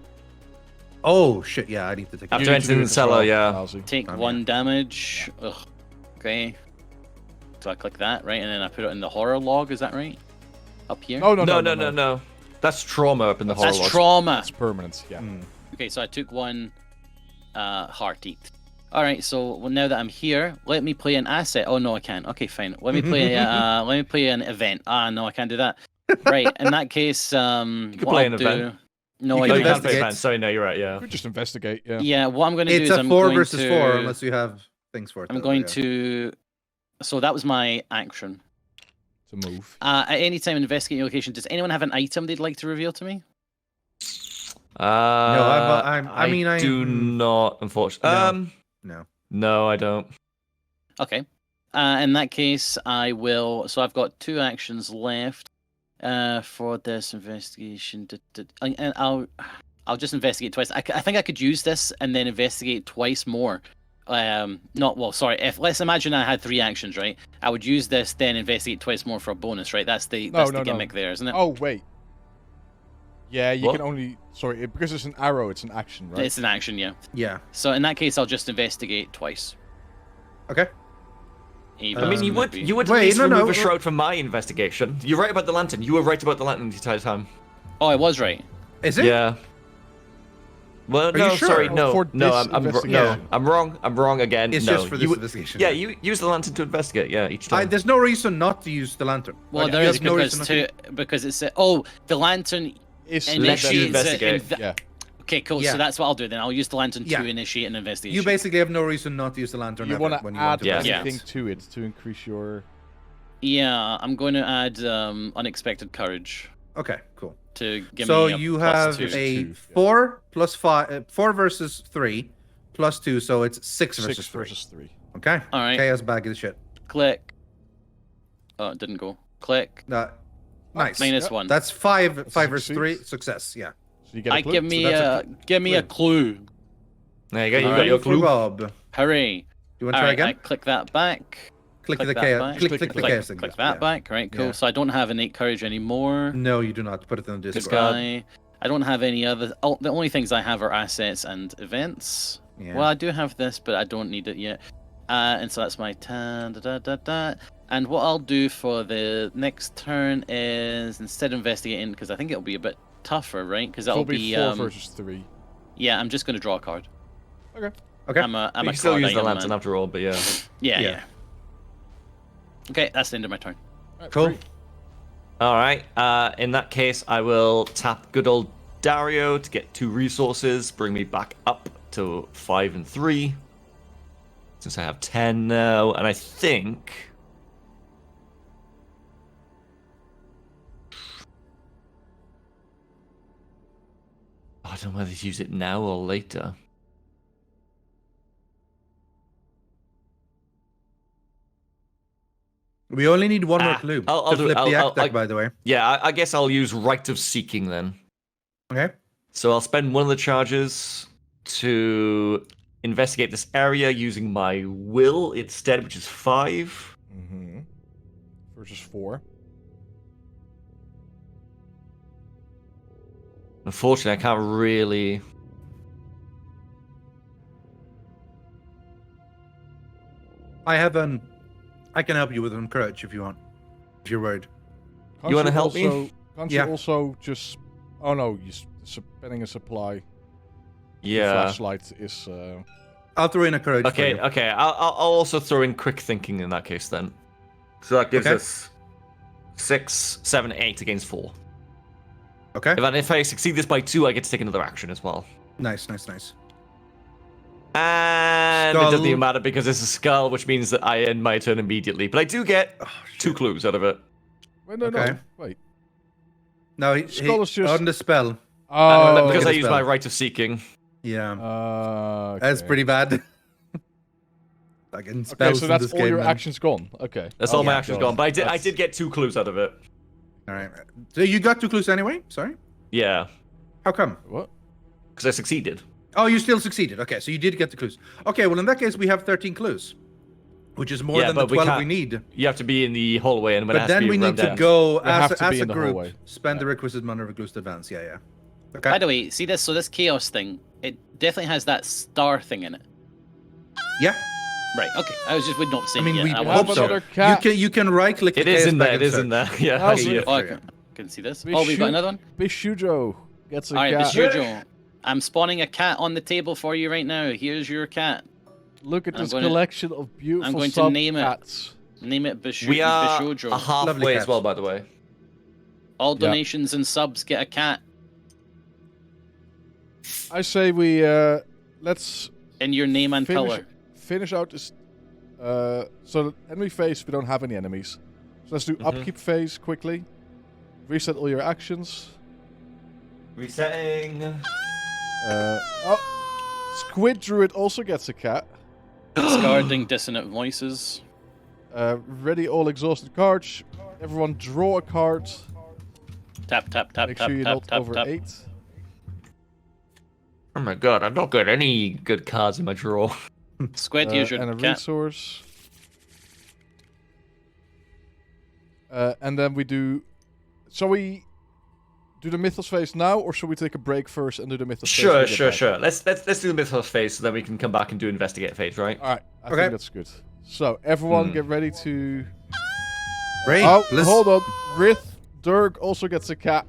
Speaker 4: Oh shit! Yeah, I need to take.
Speaker 2: After
Speaker 1: You need to
Speaker 2: entering
Speaker 1: do
Speaker 2: the
Speaker 1: this as
Speaker 2: cellar,
Speaker 1: well,
Speaker 2: yeah.
Speaker 1: Nilesy.
Speaker 3: Take
Speaker 4: I'm
Speaker 3: 1 damage. Ugh. Okay. So I click that, right? And then I put it in the horror log, is that right? Up here?
Speaker 1: No,
Speaker 2: No. That's trauma up in the horror
Speaker 3: That's
Speaker 2: log.
Speaker 3: trauma.
Speaker 1: It's permanent, yeah.
Speaker 3: Okay, so I took 1 heart eat. All right, so now that I'm here, let me play an asset. Oh no, I can't. Okay, fine. Let me play. Let me play an event. No, I can't do that. Right. In that case,
Speaker 2: You can
Speaker 3: what
Speaker 2: play
Speaker 3: I'll
Speaker 2: an
Speaker 3: do.
Speaker 2: event.
Speaker 3: No,
Speaker 4: You
Speaker 3: I
Speaker 4: can
Speaker 2: Oh, you
Speaker 3: can't.
Speaker 2: can't play
Speaker 4: investigate.
Speaker 2: events. Sorry, no, you're right. Yeah.
Speaker 1: We just investigate. Yeah.
Speaker 3: Yeah, what I'm going to do
Speaker 4: It's
Speaker 3: is
Speaker 4: a
Speaker 3: I'm
Speaker 4: 4
Speaker 3: going
Speaker 4: versus
Speaker 3: to.
Speaker 4: 4 unless you have things for it.
Speaker 3: I'm
Speaker 4: though,
Speaker 3: going
Speaker 4: yeah.
Speaker 3: to. So that was my action.
Speaker 1: To move.
Speaker 3: At any time investigating your location, does anyone have an item they'd like to reveal to me?
Speaker 4: I mean, I
Speaker 2: do not, unfortunately.
Speaker 4: No.
Speaker 2: No, I don't.
Speaker 3: Okay. In that case, I will. So I've got 2 actions left for this investigation. And I'll just investigate twice. I think I could use this and then investigate twice more. Not well. Sorry. Let's imagine I had 3 actions, right? I would use this, then investigate twice more for a bonus, right? That's the gimmick there, isn't it?
Speaker 1: Oh wait. Yeah, you
Speaker 2: What?
Speaker 1: can only because it's an arrow. It's an action, right?
Speaker 3: It's an action, yeah.
Speaker 4: Yeah.
Speaker 3: So in that case, I'll just investigate twice.
Speaker 4: Okay.
Speaker 3: Even
Speaker 2: I mean,
Speaker 3: though
Speaker 2: you
Speaker 3: it
Speaker 2: would
Speaker 3: be-
Speaker 2: you would
Speaker 4: Wait,
Speaker 2: at least
Speaker 4: no,
Speaker 2: remove
Speaker 4: no,
Speaker 2: a shroud from my investigation. You're right about the lantern. You were right about the lantern the entire time.
Speaker 3: Oh, I was right.
Speaker 4: Is it?
Speaker 2: Yeah. Well,
Speaker 4: Are
Speaker 2: no,
Speaker 4: you sure?
Speaker 2: sorry,
Speaker 1: Oh,
Speaker 2: no,
Speaker 1: for
Speaker 2: no,
Speaker 1: this
Speaker 2: no,
Speaker 1: investigation.
Speaker 2: I'm wrong. I'm wrong again.
Speaker 4: It's
Speaker 2: no,
Speaker 4: just for this
Speaker 2: you,
Speaker 4: investigation.
Speaker 2: Yeah, you use the lantern to investigate. Yeah, each time.
Speaker 4: There's no reason not to use the lantern.
Speaker 3: Well,
Speaker 4: Like,
Speaker 3: there
Speaker 4: there's
Speaker 3: is
Speaker 4: no
Speaker 3: because
Speaker 4: reason
Speaker 3: because it's the lantern
Speaker 1: It's
Speaker 2: Lets you
Speaker 3: initiates it.
Speaker 2: investigate.
Speaker 1: Yeah.
Speaker 3: Okay, cool.
Speaker 4: Yeah.
Speaker 3: So that's what I'll do then. I'll use the lantern
Speaker 4: Yeah.
Speaker 3: to initiate an investigation.
Speaker 4: You basically have no reason not to use the lantern.
Speaker 1: You
Speaker 4: ever
Speaker 1: want
Speaker 4: when
Speaker 1: to
Speaker 4: you want
Speaker 1: add
Speaker 4: to
Speaker 2: Yeah.
Speaker 4: investigate.
Speaker 1: anything to it to increase your.
Speaker 3: Yeah, I'm going to add unexpected courage
Speaker 4: Okay, cool.
Speaker 3: to give
Speaker 4: So
Speaker 3: me a
Speaker 4: you
Speaker 3: plus
Speaker 4: have
Speaker 3: 2.
Speaker 4: a
Speaker 1: 2,
Speaker 4: 4 plus 5, 4 versus 3, plus 2, so it's 6 versus
Speaker 1: 6
Speaker 4: 3.
Speaker 1: versus 3.
Speaker 4: Okay.
Speaker 3: All right.
Speaker 4: Chaos bag of shit.
Speaker 3: Click. Oh, it didn't go. Click.
Speaker 4: Nice.
Speaker 3: Minus
Speaker 1: Yep.
Speaker 3: 1.
Speaker 4: That's 5
Speaker 1: That's a
Speaker 4: versus 3
Speaker 1: succeed.
Speaker 4: success. Yeah.
Speaker 1: So you get a clue.
Speaker 3: Give me
Speaker 4: that's
Speaker 3: a clue.
Speaker 2: There you go. You
Speaker 3: Alright.
Speaker 2: got your
Speaker 4: For
Speaker 2: clue.
Speaker 4: Bob.
Speaker 3: Hooray!
Speaker 4: You want to
Speaker 3: All
Speaker 4: try
Speaker 3: right,
Speaker 4: again?
Speaker 3: I click that back.
Speaker 4: Click
Speaker 3: click
Speaker 4: the
Speaker 3: that
Speaker 4: chaos.
Speaker 3: back.
Speaker 4: Click
Speaker 1: Click
Speaker 4: the
Speaker 1: it.
Speaker 4: chaos.
Speaker 3: Click
Speaker 4: yeah.
Speaker 3: that back. Right, cool.
Speaker 4: Yeah.
Speaker 3: So I don't have innate courage anymore.
Speaker 4: No, you do not. Put it in the
Speaker 3: This
Speaker 4: Discord.
Speaker 3: guy. I don't have any other. Oh, the only things I have are assets and events.
Speaker 4: Yeah.
Speaker 3: Well, I do have this, but I don't need it yet. And so that's my turn. And what I'll do for the next turn is instead of investigating, because I think it'll be a bit tougher, right? Because that'll
Speaker 1: It'll be 4 versus 3.
Speaker 3: Yeah, I'm just going to draw a card.
Speaker 1: Okay.
Speaker 4: Okay.
Speaker 3: I'm a
Speaker 2: You can still
Speaker 3: card
Speaker 2: use the
Speaker 3: item
Speaker 2: lantern
Speaker 3: man.
Speaker 2: after all, but yeah.
Speaker 3: Yeah,
Speaker 4: Yeah.
Speaker 3: yeah. Okay, that's the end of my turn.
Speaker 1: Alright,
Speaker 4: Cool.
Speaker 1: great.
Speaker 2: All right. In that case, I will tap good old Dario to get 2 resources, bring me back up to 5 and 3. Since I have 10 now, and I think. I don't know whether to use it now or later.
Speaker 4: We only need one more
Speaker 2: Ah,
Speaker 4: clue
Speaker 2: I'll
Speaker 4: to
Speaker 2: do-
Speaker 4: flip the
Speaker 2: I'll-
Speaker 4: act deck, by the way.
Speaker 2: Yeah, I guess I'll use Rite of Seeking then.
Speaker 4: Okay.
Speaker 2: So I'll spend one of the charges to investigate this area using my will instead, which is 5.
Speaker 1: Mm-hmm. Versus 4.
Speaker 2: Unfortunately, I can't really.
Speaker 4: I can help you with an courage if you want. If you're worried.
Speaker 1: Can't
Speaker 2: You wanna help me?
Speaker 1: also, Can't
Speaker 4: Yeah.
Speaker 1: you also just? Oh no, spending a supply.
Speaker 2: Yeah.
Speaker 1: Flashlight is.
Speaker 4: I'll throw in a courage.
Speaker 2: Okay,
Speaker 4: For you.
Speaker 2: okay. I'll also throw in quick thinking in that case then. So that gives
Speaker 4: Okay.
Speaker 2: us 6, 7, 8 against 4.
Speaker 4: Okay.
Speaker 2: If I succeed this by 2, I get to take another action as well.
Speaker 4: Nice, nice, nice.
Speaker 2: And it doesn't
Speaker 4: Skull.
Speaker 2: even matter because it's a skull, which means that I end my turn immediately. But I do get
Speaker 4: Oh,
Speaker 2: 2
Speaker 4: shit.
Speaker 2: clues out of it.
Speaker 1: Wait, no,
Speaker 4: Okay.
Speaker 1: no. Wait.
Speaker 4: No,
Speaker 1: Skull is just-
Speaker 4: on the spell.
Speaker 1: Oh.
Speaker 2: Because I
Speaker 4: get a
Speaker 2: use
Speaker 4: spell.
Speaker 2: my Rite of Seeking.
Speaker 4: Yeah,
Speaker 1: Okay.
Speaker 4: that's pretty bad. Like in
Speaker 1: Okay,
Speaker 4: spells
Speaker 1: so
Speaker 4: in
Speaker 1: that's
Speaker 4: this
Speaker 1: all
Speaker 4: game,
Speaker 1: your
Speaker 4: man.
Speaker 1: actions gone. Okay.
Speaker 2: That's all my
Speaker 4: yeah,
Speaker 2: actions
Speaker 1: God.
Speaker 2: gone. But I
Speaker 1: That's-
Speaker 2: did get 2 clues out of it.
Speaker 4: All right. So you got 2 clues anyway. Sorry.
Speaker 2: Yeah.
Speaker 4: How come?
Speaker 1: What?
Speaker 2: Because I succeeded.
Speaker 4: Oh, you still succeeded. Okay, so you did get the clues. Okay, well in that case we have 13 clues, which is more
Speaker 2: Yeah,
Speaker 4: than the
Speaker 2: but we
Speaker 4: 12 we
Speaker 2: can't-
Speaker 4: need.
Speaker 2: You have to be in the hallway, and when it
Speaker 4: But
Speaker 2: has to
Speaker 4: then
Speaker 2: be
Speaker 4: we need
Speaker 2: around
Speaker 4: to
Speaker 2: there.
Speaker 4: go
Speaker 1: We have
Speaker 4: as
Speaker 1: to be
Speaker 4: a
Speaker 1: in the
Speaker 4: group,
Speaker 1: hallway.
Speaker 4: spend the requisite amount of clues to advance. Yeah, yeah. Okay.
Speaker 3: By the way, see this? So this chaos thing, it definitely has that star thing in it.
Speaker 4: Yeah.
Speaker 3: Right. Okay. I was just would not say.
Speaker 4: I mean, we
Speaker 3: I
Speaker 1: have
Speaker 4: hope
Speaker 3: wasn't
Speaker 4: so.
Speaker 1: another
Speaker 3: sure.
Speaker 1: cat.
Speaker 4: You can right click.
Speaker 2: It is in there. It is in there. Yeah. I
Speaker 1: How's
Speaker 2: see
Speaker 1: it?
Speaker 2: it.
Speaker 3: Oh, I
Speaker 4: Yeah.
Speaker 3: can see this.
Speaker 1: Bish
Speaker 3: Oh, we've got
Speaker 1: shoot-
Speaker 3: another one.
Speaker 1: Bishujo gets a
Speaker 3: All right,
Speaker 1: cat.
Speaker 3: Bishujo. I'm spawning a cat on the table for you right now. Here's your cat.
Speaker 1: Look at
Speaker 3: I'm
Speaker 1: this
Speaker 3: gonna-
Speaker 1: collection of beautiful
Speaker 3: I'm going to
Speaker 1: sub
Speaker 3: name it.
Speaker 1: cats.
Speaker 3: Name it Bishojo.
Speaker 2: We are
Speaker 3: Bishojo.
Speaker 2: halfway as well, by the way.
Speaker 3: All donations and subs get a cat.
Speaker 1: I say we let's
Speaker 3: In your name and color.
Speaker 1: finish out this. So enemy phase, we don't have any enemies. So let's do upkeep phase quickly. Reset all your actions.
Speaker 2: Resetting.
Speaker 1: Squid Druid also gets a cat.
Speaker 3: Discarding dissonant voices.
Speaker 1: Ready all exhausted cards. Everyone draw a card.
Speaker 3: Tap, tap, tap,
Speaker 1: Make
Speaker 3: tap,
Speaker 1: sure you're
Speaker 3: tap,
Speaker 1: not
Speaker 3: tap,
Speaker 1: over
Speaker 3: tap.
Speaker 1: 8.
Speaker 2: Oh my god, I've not got any good cards in my drawer.
Speaker 3: Squid, here's your
Speaker 1: And a
Speaker 3: cat.
Speaker 1: resource. And then we do. Shall we do the Mythos phase now, or should we take a break first and do the Mythos phase?
Speaker 2: Sure,
Speaker 1: when we get
Speaker 2: sure,
Speaker 1: back?
Speaker 2: sure. Let's do the Mythos phase so then we can come back and do investigate phase, right?
Speaker 1: All right, I
Speaker 4: Okay.
Speaker 1: think that's good. So everyone, get ready to.
Speaker 4: Breeh,
Speaker 1: Oh,
Speaker 4: let's-
Speaker 1: hold on. Dirk also gets a cat.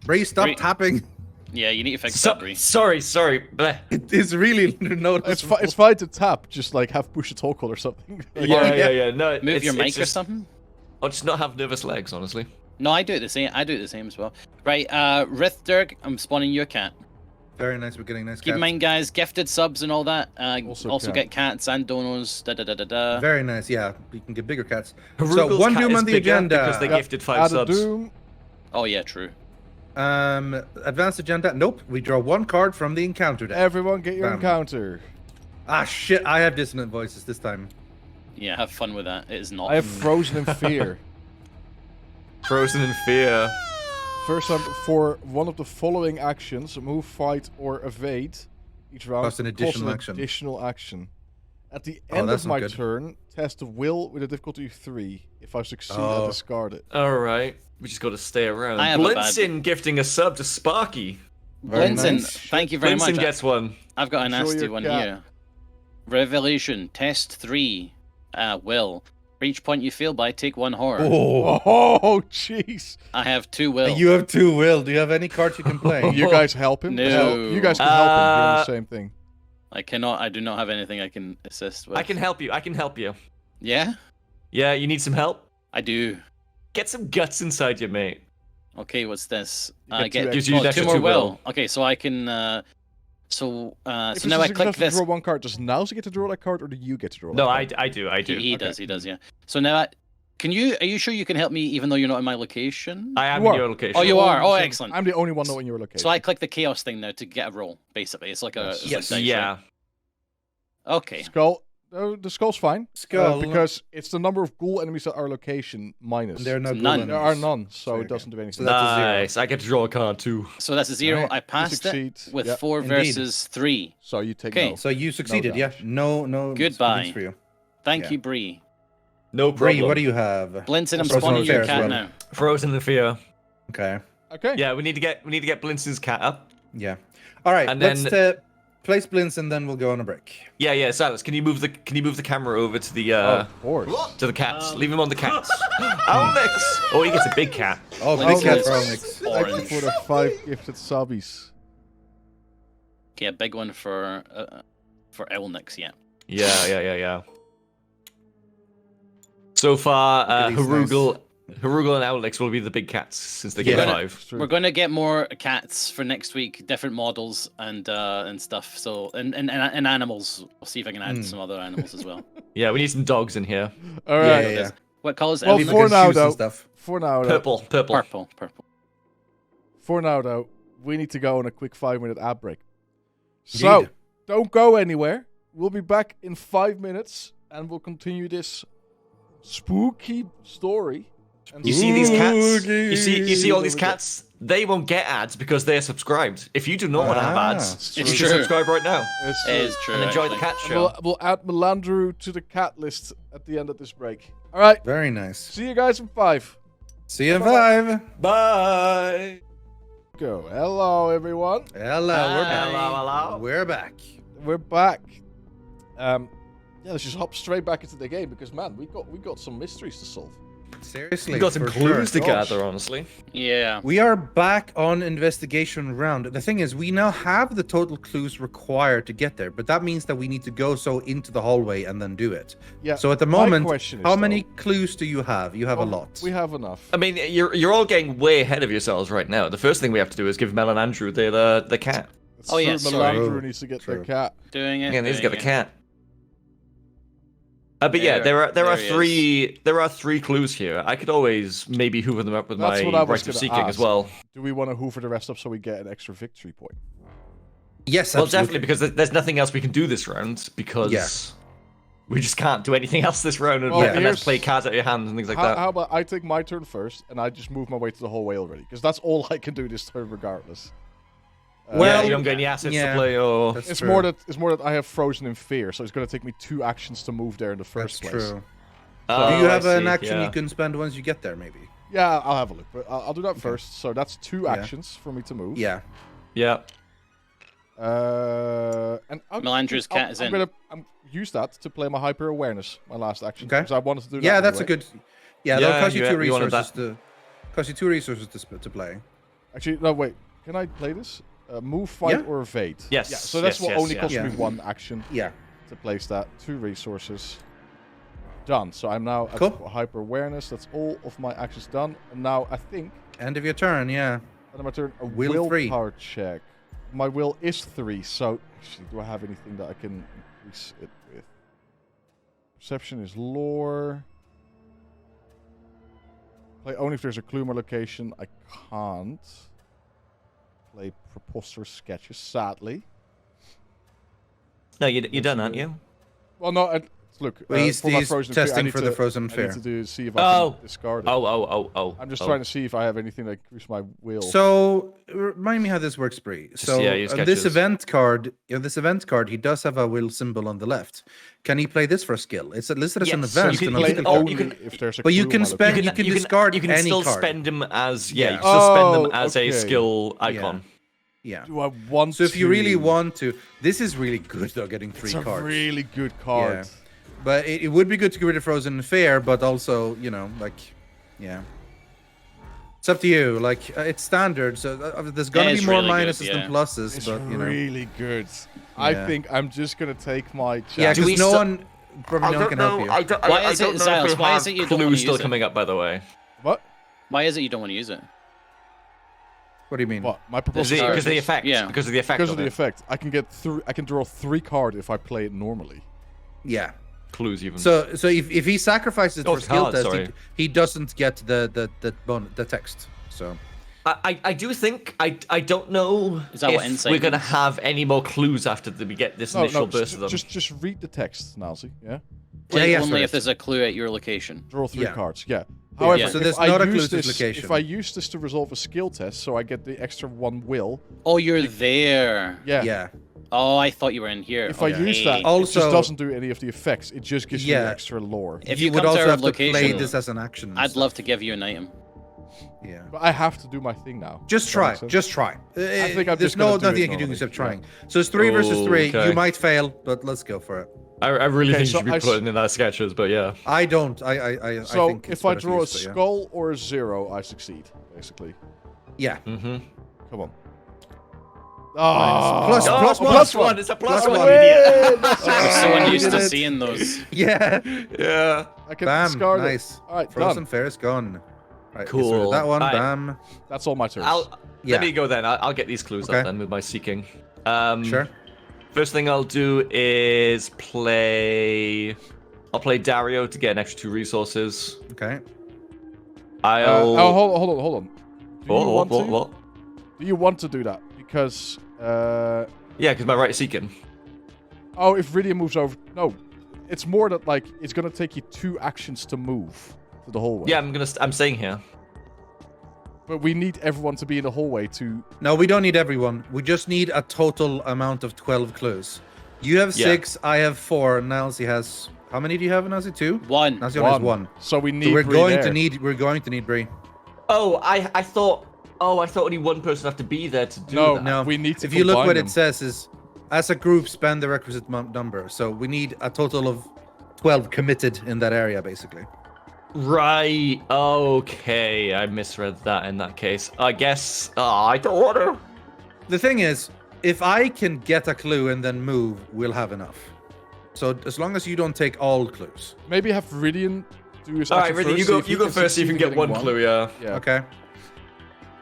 Speaker 4: Breeh, stop
Speaker 3: Breeh.
Speaker 4: tapping.
Speaker 3: Yeah, you need to fix that, Bree.
Speaker 2: Sorry. Bleh.
Speaker 4: It is really noticeable.
Speaker 1: It's fine to tap, just like have push a talk or something.
Speaker 2: Yeah. No,
Speaker 3: Move
Speaker 2: it's,
Speaker 3: your
Speaker 2: it's
Speaker 3: mic or
Speaker 2: just,
Speaker 3: something?
Speaker 2: I'll just not have nervous legs, honestly.
Speaker 3: No, I do it the same. I do it the same as well. Right, Rythian, I'm spawning you a cat.
Speaker 4: Very nice. We're getting nice
Speaker 3: Keep in
Speaker 4: cats.
Speaker 3: mind, guys, gifted subs and all that.
Speaker 1: Also cat.
Speaker 3: Get cats and donos. Da da da da da.
Speaker 4: Very nice. Yeah, we can get bigger cats.
Speaker 2: Harugal's
Speaker 4: So one
Speaker 2: cat
Speaker 4: doom
Speaker 2: is
Speaker 4: on the
Speaker 2: bigger
Speaker 4: agenda.
Speaker 2: because they
Speaker 1: Yep.
Speaker 2: gifted 5
Speaker 1: Add a
Speaker 2: subs.
Speaker 1: doom.
Speaker 3: Oh yeah, true.
Speaker 4: Advanced agenda. Nope. We draw one card from the encounter deck.
Speaker 1: Everyone get your
Speaker 4: Bam.
Speaker 1: encounter.
Speaker 4: Ah shit! I have dissonant voices this time.
Speaker 3: Yeah, have fun with that. It is not.
Speaker 1: I have frozen in fear.
Speaker 2: Frozen in fear.
Speaker 1: First time for one of the following actions: move, fight, or evade. Each round
Speaker 4: Costs an additional action.
Speaker 1: Additional action. At the
Speaker 4: Oh,
Speaker 1: end
Speaker 4: that's
Speaker 1: of
Speaker 4: not
Speaker 1: my
Speaker 4: good.
Speaker 1: turn, test the will with a difficulty of 3. If I succeed, I
Speaker 4: Oh.
Speaker 1: discard it.
Speaker 2: Alright, we just got to stay around.
Speaker 3: I have a bad-
Speaker 2: Blinson gifting a sub to Sparky.
Speaker 4: Very
Speaker 3: Blinson,
Speaker 4: nice.
Speaker 3: thank you very
Speaker 2: Blinson
Speaker 3: much.
Speaker 2: gets one.
Speaker 3: I've got a
Speaker 1: Show
Speaker 3: nasty
Speaker 1: your
Speaker 3: one
Speaker 1: cat.
Speaker 3: here. Revelation, test 3. Will. For each point you fail by, take 1 horror.
Speaker 4: Oh.
Speaker 1: Oh, jeez!
Speaker 3: I have 2 will.
Speaker 4: You have 2 will. Do you have any cards you can play?
Speaker 1: You guys help him.
Speaker 3: No.
Speaker 1: You guys can help him doing the same thing.
Speaker 3: I cannot. I do not have anything I can assist with.
Speaker 2: I can help you.
Speaker 3: Yeah,
Speaker 2: Yeah, you need some help?
Speaker 3: I do.
Speaker 2: Get some guts inside you, mate.
Speaker 3: Okay, what's this?
Speaker 1: You get
Speaker 3: Get
Speaker 1: two
Speaker 2: Gives you an
Speaker 3: 2
Speaker 2: extra
Speaker 3: more
Speaker 2: 2 will.
Speaker 3: Okay, so I can. So
Speaker 1: If
Speaker 3: now
Speaker 1: it's
Speaker 3: I
Speaker 1: a
Speaker 3: click
Speaker 1: success to
Speaker 3: this.
Speaker 1: draw one card, does Nilesy get to draw that card, or do you get to draw?
Speaker 2: No,
Speaker 1: that
Speaker 2: I
Speaker 1: card?
Speaker 2: do.
Speaker 3: He
Speaker 1: Okay.
Speaker 3: does. He does. Yeah. So now, are you sure you can help me even though you're not in my location?
Speaker 2: I am
Speaker 1: You
Speaker 2: in
Speaker 1: are.
Speaker 2: your location.
Speaker 3: Oh, you are. Oh,
Speaker 1: So
Speaker 3: excellent.
Speaker 1: I'm the only one knowing your location.
Speaker 3: So I click the chaos thing now to get a roll. Basically, it's like a.
Speaker 1: Yes.
Speaker 3: it's like
Speaker 4: Yes.
Speaker 3: dice,
Speaker 2: Yeah.
Speaker 3: right? Okay.
Speaker 1: Skull. No, the skull's fine.
Speaker 4: Skull.
Speaker 1: Because it's the number of ghoul enemies at our location minus.
Speaker 4: There are no
Speaker 3: None.
Speaker 4: ghoul
Speaker 1: There are
Speaker 4: enemies.
Speaker 1: none, so
Speaker 4: There
Speaker 1: it
Speaker 4: you go.
Speaker 1: doesn't do anything.
Speaker 4: So that's a 0.
Speaker 2: Nice. I get to draw a card too.
Speaker 3: So that's a 0.
Speaker 4: Alright.
Speaker 3: I passed
Speaker 1: succeed.
Speaker 3: it with
Speaker 1: Yep.
Speaker 3: 4
Speaker 4: Indeed.
Speaker 3: versus 3.
Speaker 1: So you take
Speaker 3: Okay.
Speaker 1: no.
Speaker 4: So you succeeded. Yeah.
Speaker 1: damage.
Speaker 4: No.
Speaker 3: Goodbye.
Speaker 4: things for you.
Speaker 3: Thank
Speaker 4: Yeah.
Speaker 3: you, Bree.
Speaker 2: No problem.
Speaker 4: Breeh, what do you have?
Speaker 3: Blinton, I'm
Speaker 4: Frozen
Speaker 3: spawning your
Speaker 4: Affair as
Speaker 3: cat
Speaker 4: well.
Speaker 3: now.
Speaker 2: Frozen in fear.
Speaker 4: Okay.
Speaker 1: Okay.
Speaker 2: Yeah, we need to get Blinson's cat up.
Speaker 4: Yeah. All right.
Speaker 2: And
Speaker 4: let's
Speaker 2: then-
Speaker 4: place Blints and then we'll go on a break.
Speaker 2: Yeah. Silas, can you move the camera over to the
Speaker 1: Of course.
Speaker 2: to the cats? Leave him on the cats. Alex. Oh, he gets a big cat.
Speaker 4: Oh,
Speaker 3: Blinton
Speaker 4: big cat
Speaker 3: is
Speaker 4: for Onyx.
Speaker 1: Thank you
Speaker 3: orange.
Speaker 1: for the 5 gifted subbies.
Speaker 3: Okay, a big one for Elnix, yeah.
Speaker 2: Yeah. So far,
Speaker 4: Look at these
Speaker 2: Harugal and Alex will be the big cats since they
Speaker 4: Yeah.
Speaker 2: get
Speaker 3: We're
Speaker 2: 5.
Speaker 1: It's true.
Speaker 3: We're gonna get more cats for next week, different models and stuff. So and animals. I'll see if I can add some other animals as well.
Speaker 2: Yeah, we need some dogs in here.
Speaker 1: All right.
Speaker 4: Yeah.
Speaker 3: What colors?
Speaker 1: Well,
Speaker 4: People
Speaker 1: for
Speaker 4: can
Speaker 1: now,
Speaker 4: choose and
Speaker 1: though.
Speaker 4: stuff.
Speaker 1: For now, though.
Speaker 2: Purple.
Speaker 3: Purple.
Speaker 1: For now, though, we need to go on a quick 5-minute ad break. So,
Speaker 4: Indeed.
Speaker 1: don't go anywhere. We'll be back in 5 minutes, and we'll continue this spooky story. And
Speaker 2: You see these cats?
Speaker 4: Spooky.
Speaker 2: You see all these cats? They won't get ads because they're subscribed. If you do not want to have
Speaker 4: Ah,
Speaker 2: ads,
Speaker 1: it's
Speaker 2: you
Speaker 3: true.
Speaker 2: should subscribe right now
Speaker 1: It's
Speaker 3: It is true.
Speaker 2: and enjoy the
Speaker 3: actually.
Speaker 2: cat
Speaker 1: And
Speaker 2: show.
Speaker 1: we'll add Melandru to the cat list at the end of this break. All right.
Speaker 4: Very nice.
Speaker 1: See you guys in 5.
Speaker 4: See you in 5.
Speaker 2: Bye.
Speaker 1: Go. Hello, everyone.
Speaker 4: Hello, we're back.
Speaker 2: Hello.
Speaker 4: We're back.
Speaker 1: We're back. Yeah, let's just hop straight back into the game because man, we got some mysteries to solve.
Speaker 4: Seriously,
Speaker 2: We got some
Speaker 4: for
Speaker 2: clues
Speaker 4: sure.
Speaker 2: to gather, honestly.
Speaker 3: Yeah.
Speaker 4: We are back on investigation round. The thing is, we now have the total clues required to get there, but that means that we need to go into the hallway and then do it.
Speaker 1: Yeah.
Speaker 4: So at the
Speaker 1: my
Speaker 4: moment,
Speaker 1: question is,
Speaker 4: how many
Speaker 1: though,
Speaker 4: clues do you have? You have a lot.
Speaker 1: We have enough.
Speaker 2: I mean, you're all getting way ahead of yourselves right now. The first thing we have to do is give Mel and Andrew the cat.
Speaker 1: It's
Speaker 3: Oh, yeah,
Speaker 1: true,
Speaker 3: sorry.
Speaker 1: Melandru needs to get their
Speaker 4: True.
Speaker 1: cat.
Speaker 3: Doing it.
Speaker 2: Yeah, they need to get the
Speaker 3: doing
Speaker 2: cat. But yeah, there
Speaker 3: There
Speaker 2: are
Speaker 3: he
Speaker 2: three clues here. I could always maybe hoover them up with
Speaker 1: That's
Speaker 2: my
Speaker 1: what I was
Speaker 2: right of
Speaker 1: gonna
Speaker 2: seeking as
Speaker 1: ask.
Speaker 2: well.
Speaker 1: Do we want to hoover the rest up so we get an extra victory point?
Speaker 4: Yes,
Speaker 2: Well,
Speaker 4: absolutely.
Speaker 2: definitely because there's nothing else we can do this round because
Speaker 4: Yeah.
Speaker 2: we just can't do anything else this round
Speaker 1: Well,
Speaker 2: unless
Speaker 1: here's-
Speaker 2: play cards out of your hands and things like that.
Speaker 1: How about I take my turn first and I just move my way to the hallway already? Because that's all I can do this turn regardless.
Speaker 2: Well, you don't get any assets
Speaker 4: yeah.
Speaker 2: to play or...
Speaker 4: That's
Speaker 1: It's
Speaker 4: true.
Speaker 1: more that I have frozen in fear, so it's going to take me 2 actions to move there in the first
Speaker 4: That's
Speaker 1: place.
Speaker 4: true.
Speaker 2: Oh,
Speaker 4: Do you have
Speaker 2: I
Speaker 4: an
Speaker 2: see,
Speaker 4: action
Speaker 2: yeah.
Speaker 4: you can spend once you get there, maybe?
Speaker 1: Yeah, I'll have a look, but I'll do that first. So that's 2
Speaker 4: Yeah.
Speaker 1: actions for me to move.
Speaker 4: Yeah.
Speaker 2: Yeah.
Speaker 1: And
Speaker 3: Melandru's cat is
Speaker 1: I'm
Speaker 3: in.
Speaker 1: gonna use that to play my hyper awareness, my last action.
Speaker 4: Okay.
Speaker 1: Because I wanted to do that.
Speaker 4: Yeah, that's a
Speaker 1: anyway.
Speaker 4: good. Yeah, that'll
Speaker 2: Yeah,
Speaker 4: cost you
Speaker 2: you-
Speaker 4: 2
Speaker 2: you wanted
Speaker 4: resources
Speaker 2: that.
Speaker 4: to play.
Speaker 1: Actually, no, wait. Can I play this? Move, fight,
Speaker 4: Yeah.
Speaker 1: or evade?
Speaker 2: Yes,
Speaker 1: Yeah, so that's
Speaker 2: yes,
Speaker 1: what
Speaker 2: yes,
Speaker 1: only
Speaker 2: yes.
Speaker 1: cost me
Speaker 4: Yeah.
Speaker 1: 1 action
Speaker 4: Yeah.
Speaker 1: to place that. 2 resources. Done. So I'm now at
Speaker 4: Cool.
Speaker 1: hyper awareness. That's all of my actions done. And now I think,
Speaker 4: End of your turn. Yeah.
Speaker 1: on my turn, a
Speaker 4: Will 3.
Speaker 1: willpower check. My will is 3, so actually, do I have anything that I can increase it with? Perception is lore. Play only if there's a clue in my location. I can't play preposterous sketches, sadly.
Speaker 2: No, you're done, aren't you?
Speaker 1: Well, no, look.
Speaker 4: Well, he's
Speaker 1: for my frozen fear, I
Speaker 4: testing
Speaker 1: need
Speaker 4: for
Speaker 1: to-
Speaker 4: the frozen
Speaker 1: I need
Speaker 4: fear.
Speaker 1: to see if I
Speaker 2: Oh.
Speaker 1: can discard it.
Speaker 2: Oh.
Speaker 1: I'm just trying to see if I have anything that increase my will.
Speaker 4: So remind me how this works, Breeh. So
Speaker 2: yeah, use
Speaker 4: on this
Speaker 2: sketches.
Speaker 4: event card, he does have a will symbol on the left. Can he play this for a skill? It's listed as an
Speaker 2: Yes, so
Speaker 4: event.
Speaker 2: you can
Speaker 4: and
Speaker 1: play
Speaker 4: I'm
Speaker 2: you can-
Speaker 4: thinking-
Speaker 1: only
Speaker 2: you can-
Speaker 1: if there's a
Speaker 4: but you
Speaker 1: clue
Speaker 4: can
Speaker 1: in my
Speaker 4: spend-
Speaker 1: location.
Speaker 4: you can discard
Speaker 2: you can
Speaker 4: any
Speaker 2: still
Speaker 4: card.
Speaker 2: spend them as
Speaker 4: Yeah.
Speaker 2: you can still spend them
Speaker 1: Oh,
Speaker 2: as a
Speaker 1: okay.
Speaker 2: skill icon.
Speaker 4: yeah.
Speaker 1: Do I want
Speaker 4: So if you really
Speaker 1: to?
Speaker 4: want to, this is really good though. Getting 3
Speaker 1: It's a
Speaker 4: cards.
Speaker 1: really good card.
Speaker 4: Yeah. But it would be good to get rid of Frozen Fair, but also, yeah. It's up to you. Like, it's standard, so there's gonna
Speaker 3: It
Speaker 4: be
Speaker 3: is
Speaker 4: more
Speaker 3: really good,
Speaker 4: minuses
Speaker 3: yeah.
Speaker 4: than pluses,
Speaker 1: It's
Speaker 4: but,
Speaker 1: really good. I
Speaker 4: Yeah.
Speaker 1: think I'm just gonna take my chance.
Speaker 4: Yeah,
Speaker 2: Do we
Speaker 4: because no
Speaker 2: still-
Speaker 4: one, probably no one can help you.
Speaker 2: Why
Speaker 3: is it, Zylush, why is it you don't wanna
Speaker 2: clues still
Speaker 3: use it?
Speaker 2: coming up, by the way?
Speaker 1: What?
Speaker 3: Why is it you don't want to use it?
Speaker 4: What do you mean?
Speaker 1: What? My
Speaker 2: Because
Speaker 1: proposal.
Speaker 2: of the effect.
Speaker 3: Yeah.
Speaker 2: Because of the effect
Speaker 1: Because
Speaker 2: of
Speaker 1: of the
Speaker 2: it.
Speaker 1: effect, I can get through. I can draw 3 cards if I play it normally.
Speaker 4: Yeah.
Speaker 2: Clues even.
Speaker 4: So if he sacrifices
Speaker 2: Oh,
Speaker 4: for skill
Speaker 2: cards,
Speaker 4: test,
Speaker 2: sorry.
Speaker 4: he doesn't get the text. So
Speaker 2: I do think I don't know
Speaker 3: Is that what
Speaker 2: if
Speaker 3: insight
Speaker 2: we're gonna
Speaker 3: means?
Speaker 2: have any more clues after we get this initial burst of them.
Speaker 1: just read the text, Nilesy. Yeah.
Speaker 3: Play
Speaker 4: yeah,
Speaker 3: only
Speaker 4: sorry.
Speaker 3: if there's a clue at your location.
Speaker 1: Draw 3
Speaker 4: Yeah.
Speaker 1: cards. Yeah. However,
Speaker 3: Yeah.
Speaker 1: if
Speaker 4: So there's
Speaker 1: I
Speaker 4: not a
Speaker 1: use
Speaker 4: clue to
Speaker 1: this,
Speaker 4: location.
Speaker 1: if I use this to resolve a skill test, so I get the extra 1 will.
Speaker 3: Oh, you're there.
Speaker 1: Yeah.
Speaker 4: yeah.
Speaker 3: Oh, I thought you were in here.
Speaker 1: If I use that,
Speaker 3: Okay.
Speaker 1: it just
Speaker 4: Also-
Speaker 1: doesn't do any of the effects. It just gives me
Speaker 4: Yeah.
Speaker 1: extra lore.
Speaker 3: If
Speaker 4: you
Speaker 3: you
Speaker 4: would
Speaker 3: come to
Speaker 4: also
Speaker 3: our
Speaker 4: have to play
Speaker 3: location,
Speaker 4: this as an action. and
Speaker 3: I'd
Speaker 4: stuff.
Speaker 3: love to give you an item.
Speaker 4: Yeah.
Speaker 1: But I have to do my thing now.
Speaker 4: Just
Speaker 1: Does that
Speaker 4: try.
Speaker 1: make sense?
Speaker 4: Just try.
Speaker 1: I think I'm
Speaker 4: There's
Speaker 1: just gonna do
Speaker 4: nothing
Speaker 1: it
Speaker 4: you can do
Speaker 1: normally,
Speaker 4: except
Speaker 1: yeah.
Speaker 4: trying. So it's 3 versus 3.
Speaker 2: Okay.
Speaker 4: You might fail, but let's go for it.
Speaker 2: I really
Speaker 1: Okay,
Speaker 2: think
Speaker 1: so
Speaker 2: you should
Speaker 1: I
Speaker 2: be
Speaker 1: s-
Speaker 2: putting in that sketches, but yeah.
Speaker 4: I don't. I
Speaker 1: So
Speaker 4: think it's
Speaker 1: if I
Speaker 4: better to
Speaker 1: draw a
Speaker 4: use it, yeah.
Speaker 1: skull or a 0, I succeed, basically.
Speaker 4: Yeah.
Speaker 2: Mm-hmm.
Speaker 1: Come on. Ah,
Speaker 4: Plus-
Speaker 2: Oh,
Speaker 4: plus
Speaker 2: plus
Speaker 4: one.
Speaker 2: one. It's a plus
Speaker 4: Plus
Speaker 2: one,
Speaker 4: one.
Speaker 2: you idiot.
Speaker 3: I'm so
Speaker 4: you
Speaker 3: unused
Speaker 4: did
Speaker 3: to
Speaker 4: it.
Speaker 3: seeing those.
Speaker 4: Yeah.
Speaker 2: Yeah.
Speaker 1: I can
Speaker 4: Bam.
Speaker 1: discard
Speaker 4: Nice.
Speaker 1: it. All right,
Speaker 4: Frozen
Speaker 1: done.
Speaker 4: Fair is gone. Right,
Speaker 2: Cool.
Speaker 4: get rid of that one.
Speaker 2: Alright.
Speaker 4: Bam.
Speaker 1: That's all my turns.
Speaker 4: Yeah.
Speaker 2: Let me go then. I'll get these clues
Speaker 4: Okay.
Speaker 2: up then with my seeking.
Speaker 4: Sure.
Speaker 2: First thing I'll do is play. I'll play Dario to get an extra 2 resources.
Speaker 4: Okay.
Speaker 2: I'll.
Speaker 1: hold on. Do you want to?
Speaker 2: What?
Speaker 1: Do you want to do that? Because
Speaker 2: Yeah, because my right is seeking.
Speaker 1: if Rythian moves over, no, it's more that like it's gonna take you 2 actions to move to the hallway.
Speaker 2: Yeah, I'm staying here.
Speaker 1: But we need everyone to be in the hallway to.
Speaker 4: No, we don't need everyone. We just need a total amount of 12 clues. You have
Speaker 2: Yeah.
Speaker 4: 6. I have 4. Nilesy has. How many do you have, Nilesy? 2.
Speaker 3: One.
Speaker 4: Nilesy only has 1.
Speaker 1: So we need.
Speaker 4: So we're
Speaker 1: Bree
Speaker 4: going
Speaker 1: there.
Speaker 4: to need. We're going to need Breeh.
Speaker 2: Oh, I thought. Oh, I thought only one person had to be there to do
Speaker 1: No,
Speaker 2: that.
Speaker 4: No,
Speaker 1: we need to
Speaker 4: If you look
Speaker 1: combine
Speaker 4: what
Speaker 1: them.
Speaker 4: it says is, as a group, spend the requisite number. So we need a total of 12 committed in that area, basically.
Speaker 2: Right. Okay. I misread that in that case. I guess. I don't want to.
Speaker 4: The thing is, if I can get a clue and then move, we'll have enough. So as long as you don't take all clues.
Speaker 1: Maybe have Rythian do his
Speaker 2: All right,
Speaker 1: action
Speaker 2: Rythian,
Speaker 1: first.
Speaker 2: you go first. See if you can get one clue. Yeah.
Speaker 4: Okay.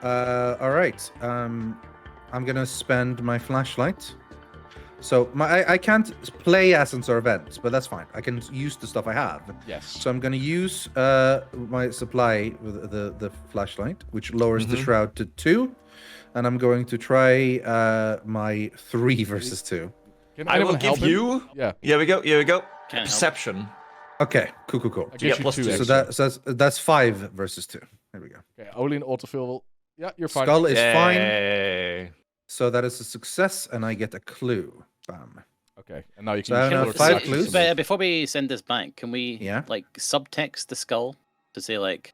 Speaker 4: All right. I'm gonna spend my flashlight. So I can't play essence or events, but that's fine. I can use the stuff I have.
Speaker 1: Yes.
Speaker 4: So I'm gonna use my supply with the flashlight, which lowers the shroud to 2, and I'm going to try my 3 versus 2.
Speaker 1: Can
Speaker 2: I will
Speaker 1: anyone help
Speaker 2: give
Speaker 1: him?
Speaker 2: you.
Speaker 1: Yeah.
Speaker 2: Here we go. Here we go.
Speaker 3: Can't help.
Speaker 2: Perception.
Speaker 4: Okay, cool.
Speaker 1: I get you
Speaker 2: plus
Speaker 1: 2
Speaker 2: 2.
Speaker 4: So
Speaker 1: extra.
Speaker 4: that's 5 versus 2. There we go.
Speaker 1: Okay, Oli and autofill will... Yeah, you're fine.
Speaker 4: Skull is fine.
Speaker 2: Yay.
Speaker 4: So that is a success, and I get a clue. Bam.
Speaker 1: Okay, and now you
Speaker 4: So
Speaker 1: can
Speaker 4: I
Speaker 1: use
Speaker 4: have
Speaker 1: your
Speaker 4: 5
Speaker 1: action
Speaker 4: clues.
Speaker 1: to move.
Speaker 3: Before we send this back, can we
Speaker 4: Yeah.
Speaker 3: like subtext the skull to say like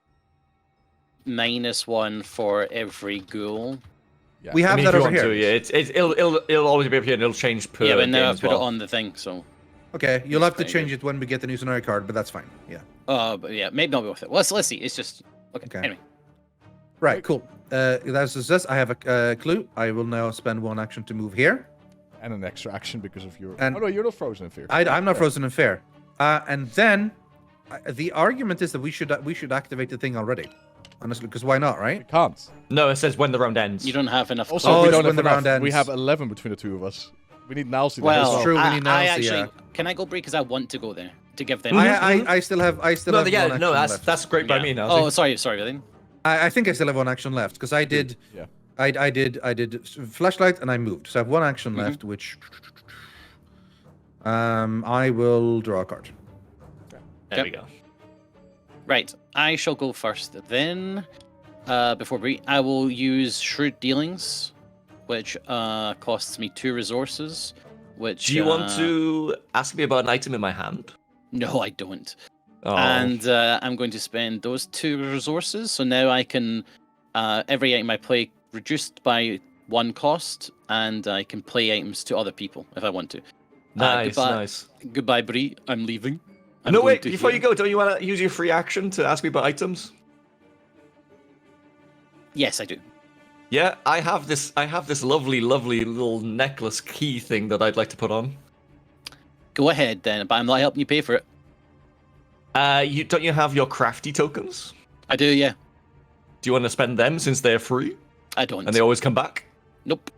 Speaker 3: -1 for every ghoul?
Speaker 1: Yeah.
Speaker 4: We
Speaker 2: I
Speaker 4: have
Speaker 2: mean,
Speaker 4: that
Speaker 2: if you
Speaker 4: over
Speaker 2: want
Speaker 4: here.
Speaker 2: to, yeah. It'll always be up here and it'll change per
Speaker 3: Yeah, but
Speaker 2: game
Speaker 3: now I
Speaker 2: as
Speaker 3: put
Speaker 2: well.
Speaker 3: it on the thing, so.
Speaker 4: Okay, you'll have to
Speaker 3: pretty
Speaker 4: change
Speaker 3: good.
Speaker 4: it when we get the new scenario card, but that's fine. Yeah.
Speaker 3: But yeah, maybe not worth it. Let's see. It's just okay.
Speaker 4: Okay.
Speaker 3: Anyway,
Speaker 4: Right, cool. That's success. I have a clue. I will now spend 1 action to move here.
Speaker 1: And an extra action because of your...
Speaker 4: And-
Speaker 1: oh no, you're not frozen in fear.
Speaker 4: I'm not frozen in fear. And then the argument is that we should activate the thing already. Honestly, because why not,
Speaker 1: We
Speaker 4: right?
Speaker 1: can't.
Speaker 2: No, it says when the round ends.
Speaker 3: you don't have enough.
Speaker 1: Also,
Speaker 4: Oh,
Speaker 1: we
Speaker 4: it's
Speaker 1: don't
Speaker 4: when
Speaker 1: have
Speaker 4: the round
Speaker 1: enough. We
Speaker 4: ends.
Speaker 1: have 11 between the 2 of us. We need Nilesy there as
Speaker 3: Well,
Speaker 1: well.
Speaker 4: true, we
Speaker 3: I
Speaker 4: need Nilesy,
Speaker 3: actually
Speaker 4: yeah.
Speaker 3: can I go break because I want to go there to give them.
Speaker 4: I still have
Speaker 2: No,
Speaker 4: one
Speaker 2: yeah,
Speaker 4: action
Speaker 2: no,
Speaker 4: left.
Speaker 2: that's great by me now.
Speaker 3: Oh, sorry, Rythian.
Speaker 4: I think I still have 1 action left because I did.
Speaker 1: Yeah.
Speaker 4: I did flashlight and I moved, so I have 1 action left, which I will draw a card.
Speaker 2: There we go.
Speaker 3: Right, I shall go first. Then, before Breeh, I will use Shrewd Dealings, which costs me 2 resources. Which
Speaker 2: Do you want to ask me about an item in my hand?
Speaker 3: No, I don't.
Speaker 2: Oh.
Speaker 3: And I'm going to spend those 2 resources. So now I can every item I play reduced by 1 cost, and I can play items to other people if I want to.
Speaker 2: Nice,
Speaker 3: goodbye.
Speaker 2: nice.
Speaker 3: Goodbye, Breeh. I'm leaving. I'm
Speaker 2: No,
Speaker 3: going
Speaker 2: wait,
Speaker 3: to
Speaker 2: before
Speaker 3: heal.
Speaker 2: you go, don't you want to use your free action to ask me about items?
Speaker 3: Yes, I do.
Speaker 2: Yeah, I have this lovely little necklace key thing that I'd like to put on.
Speaker 3: Go ahead then, but I'm not helping you pay for it.
Speaker 2: Don't you have your crafty tokens?
Speaker 3: I do, yeah.
Speaker 2: Do you want to spend them since they're free?
Speaker 3: I don't.
Speaker 2: And they always come back?
Speaker 3: Nope.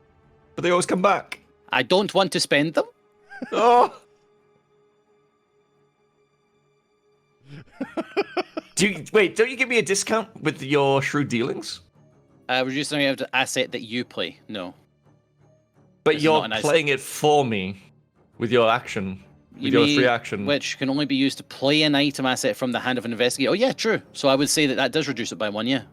Speaker 2: But they always come back.
Speaker 3: I don't want to spend them.
Speaker 2: Oh! Don't you give me a discount with your shrewd dealings?
Speaker 3: Reduce the amount of asset that you play. No.
Speaker 2: But
Speaker 3: This is
Speaker 2: you're
Speaker 3: not a nice-
Speaker 2: playing it for me with your action. With
Speaker 3: You
Speaker 2: your
Speaker 3: mean
Speaker 2: free action.
Speaker 3: Which can only be used to play an item asset from the hand of an investigator. Oh, yeah, true. So I would say that does reduce it by 1, yeah.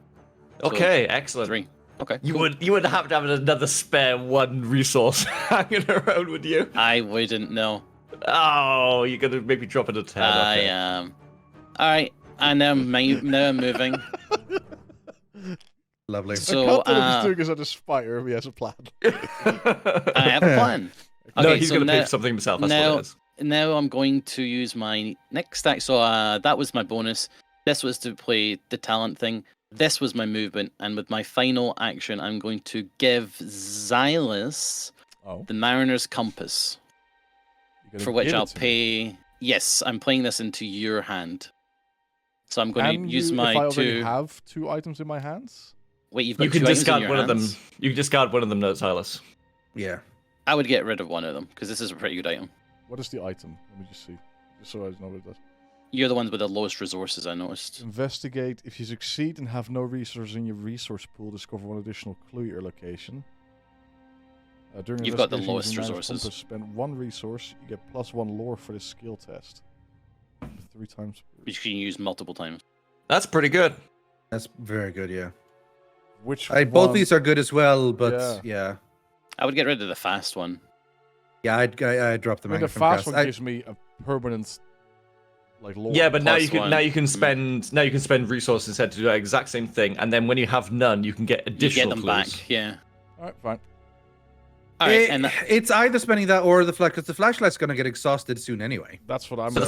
Speaker 3: So,
Speaker 2: Okay, excellent.
Speaker 3: 3. Okay.
Speaker 2: You
Speaker 3: cool.
Speaker 2: would have to have another spare 1 resourse hanging around with you.
Speaker 3: I wouldn't know.
Speaker 2: Oh, you're gonna maybe drop it a 10.
Speaker 3: I
Speaker 2: okay.
Speaker 3: am. Alright, and now I'm moving.
Speaker 4: Lovely.
Speaker 3: So,
Speaker 1: I can't tell if he's doing this out of spite or if he has a plan.
Speaker 3: I have a plan.
Speaker 2: No,
Speaker 3: Okay,
Speaker 2: he's
Speaker 3: so
Speaker 2: gonna
Speaker 3: now-
Speaker 2: pick something himself. That's what it is.
Speaker 3: Now I'm going to use my next stack. So that was my bonus. This was to play the talent thing. This was my movement. And with my final action, I'm going to give Zylush
Speaker 1: Oh.
Speaker 3: the Mariner's Compass,
Speaker 1: You're gonna
Speaker 3: for which
Speaker 1: give it
Speaker 3: I'll
Speaker 1: to me.
Speaker 3: pay. Yes, I'm playing this into your hand. So I'm going
Speaker 1: Can
Speaker 3: to use
Speaker 1: you,
Speaker 3: my
Speaker 1: if I already
Speaker 3: 2.
Speaker 1: have 2 items in my hands?
Speaker 3: Wait, you've got
Speaker 2: You
Speaker 3: 2
Speaker 2: can
Speaker 3: items in
Speaker 2: discard
Speaker 3: your
Speaker 2: one of them.
Speaker 3: hands?
Speaker 2: You can discard one of them, no, Silas.
Speaker 4: Yeah.
Speaker 3: I would get rid of one of them because this is a pretty good item.
Speaker 1: What is the item? Let me just see. Just so I know what it does.
Speaker 3: You're the ones with the lowest resources, I noticed.
Speaker 1: Investigate. If you succeed and have no resources in your resource pool, discover 1 additional clue at your location. During
Speaker 3: You've got the
Speaker 1: investigation
Speaker 3: lowest
Speaker 1: using Mariner's
Speaker 3: resources.
Speaker 1: Compass, spend 1 resource. You get +1 lore for this skill test. 3 times.
Speaker 3: Which you can use multiple times.
Speaker 2: That's pretty good.
Speaker 4: That's very good, yeah.
Speaker 1: Which
Speaker 4: Both
Speaker 1: one?
Speaker 4: these are good as well, but yeah.
Speaker 3: I would get rid of the fast one.
Speaker 4: Yeah, I dropped the
Speaker 1: I mean, the
Speaker 4: Magnify
Speaker 1: fast
Speaker 4: Cast.
Speaker 1: one gives me a permanent, like, lore.
Speaker 2: Yeah, but now
Speaker 3: Plus
Speaker 2: you can
Speaker 3: one.
Speaker 2: now you can spend resources instead to do the exact same thing, and then when you have none, you can get
Speaker 3: You
Speaker 2: additional
Speaker 3: get them
Speaker 2: clues.
Speaker 3: back, yeah.
Speaker 1: Alright, fine.
Speaker 3: All right, and
Speaker 4: It's either spending that or the flash, because the flashlight's going to get exhausted soon anyway.
Speaker 1: That's what I'm.
Speaker 2: So the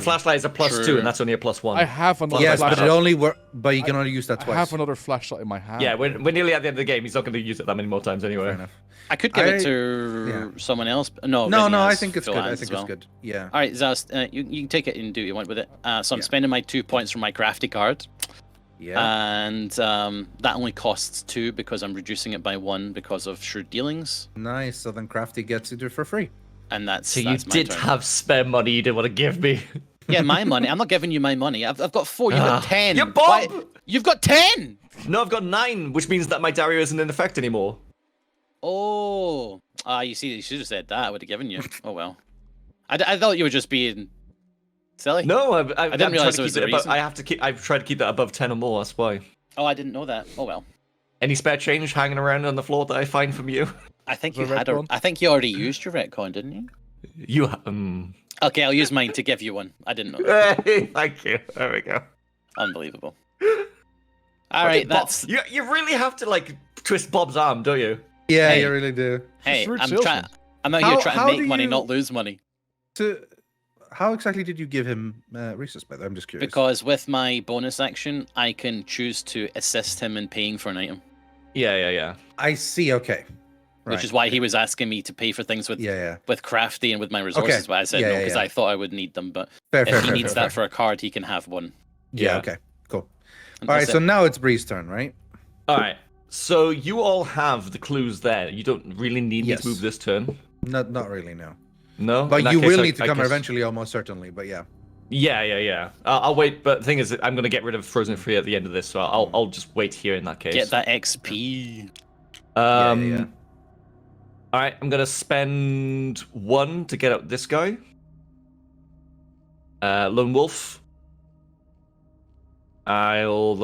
Speaker 2: flashlight is a +2,
Speaker 3: True.
Speaker 2: and that's only a +1.
Speaker 1: I have another.
Speaker 4: Yes, but
Speaker 1: flashlight.
Speaker 4: but you can only use that
Speaker 1: I
Speaker 4: twice.
Speaker 1: have another flashlight in my hand.
Speaker 2: Yeah, we're nearly at the end of the game. He's not going to use it that many more times anyway.
Speaker 4: Fair enough.
Speaker 3: I could give it to someone else. No,
Speaker 4: No,
Speaker 3: Rythian
Speaker 4: I
Speaker 3: has
Speaker 4: think it's
Speaker 3: full
Speaker 4: good. I
Speaker 3: hands
Speaker 4: think
Speaker 3: as well.
Speaker 4: it's good. Yeah.
Speaker 3: All right, Zaz, you can take it and do what you want with it. So I'm spending my 2 points from my crafty card.
Speaker 4: Yeah.
Speaker 3: And that only costs 2 because I'm reducing it by 1 because of shrewd dealings.
Speaker 4: Nice. So then Crafty gets it for free.
Speaker 3: And that's
Speaker 2: So
Speaker 3: that's
Speaker 2: you
Speaker 3: my
Speaker 2: did
Speaker 3: turn.
Speaker 2: have spare money you didn't want to give me.
Speaker 3: Yeah, my money. I'm not giving you my money. I've got 4. You've got 10.
Speaker 2: You Bob!
Speaker 3: Why- You've got 10.
Speaker 2: No, I've got 9, which means that my Dario isn't in effect anymore.
Speaker 3: Oh, you see, you should have said that. I would have given you. Oh well. I thought you were just being silly.
Speaker 2: No, I
Speaker 3: didn't realize there was a reason.
Speaker 2: I've tried to keep that above 10 or more. That's why.
Speaker 3: Oh, I didn't know that. Oh well.
Speaker 2: Any spare change hanging around on the floor that I find from you?
Speaker 3: I think
Speaker 1: The
Speaker 3: you had a.
Speaker 1: retcon?
Speaker 3: I think you already used your retcon, didn't you?
Speaker 2: You.
Speaker 3: Okay, I'll use mine to give you one. I didn't know that.
Speaker 2: Hey, thank you. There we go.
Speaker 3: Unbelievable. All right,
Speaker 2: Bob,
Speaker 3: that's.
Speaker 2: you really have to like twist Bob's arm, don't you?
Speaker 4: Yeah,
Speaker 3: Hey.
Speaker 4: you really do.
Speaker 3: Hey,
Speaker 1: Shrewd
Speaker 3: I'm
Speaker 1: salesman.
Speaker 3: I'm out here
Speaker 4: How-
Speaker 3: trying
Speaker 4: how
Speaker 3: to make
Speaker 4: do
Speaker 3: money,
Speaker 4: you-
Speaker 3: not lose money.
Speaker 4: So, how exactly did you give him Resus by the way? I'm just curious.
Speaker 3: Because with my bonus action, I can choose to assist him in paying for an item,
Speaker 2: Yeah.
Speaker 4: I see. Okay.
Speaker 3: which is why he was asking me to pay for things with
Speaker 4: Yeah.
Speaker 3: with crafty and with my resources. But I said
Speaker 4: Yeah,
Speaker 3: no
Speaker 4: yeah,
Speaker 3: because
Speaker 4: yeah.
Speaker 3: I thought I would need them. But
Speaker 4: Fair.
Speaker 3: if
Speaker 4: Fair.
Speaker 3: he
Speaker 4: fair,
Speaker 3: needs
Speaker 4: fair,
Speaker 3: that
Speaker 4: fair.
Speaker 3: for a card, he can have one.
Speaker 4: Yeah. Okay. Cool.
Speaker 3: And
Speaker 4: All right.
Speaker 3: that's
Speaker 4: So
Speaker 3: it.
Speaker 4: now it's Bree's turn, right?
Speaker 2: All right. So you all have the clues there. You don't really need me
Speaker 4: Yes.
Speaker 2: to move this turn.
Speaker 4: Not really. No.
Speaker 2: No.
Speaker 4: But
Speaker 2: In that
Speaker 4: you
Speaker 2: case,
Speaker 4: will
Speaker 2: I-
Speaker 4: need to
Speaker 2: I
Speaker 4: come
Speaker 2: guess-
Speaker 4: eventually, almost certainly. But yeah.
Speaker 2: Yeah. I'll wait. But the thing is, I'm going to get rid of Frozen Free at the end of this, so I'll just wait here in that case.
Speaker 3: Get that XP.
Speaker 4: Yeah.
Speaker 2: All right. I'm going to spend 1 to get out this guy. Lone Wolf. I'll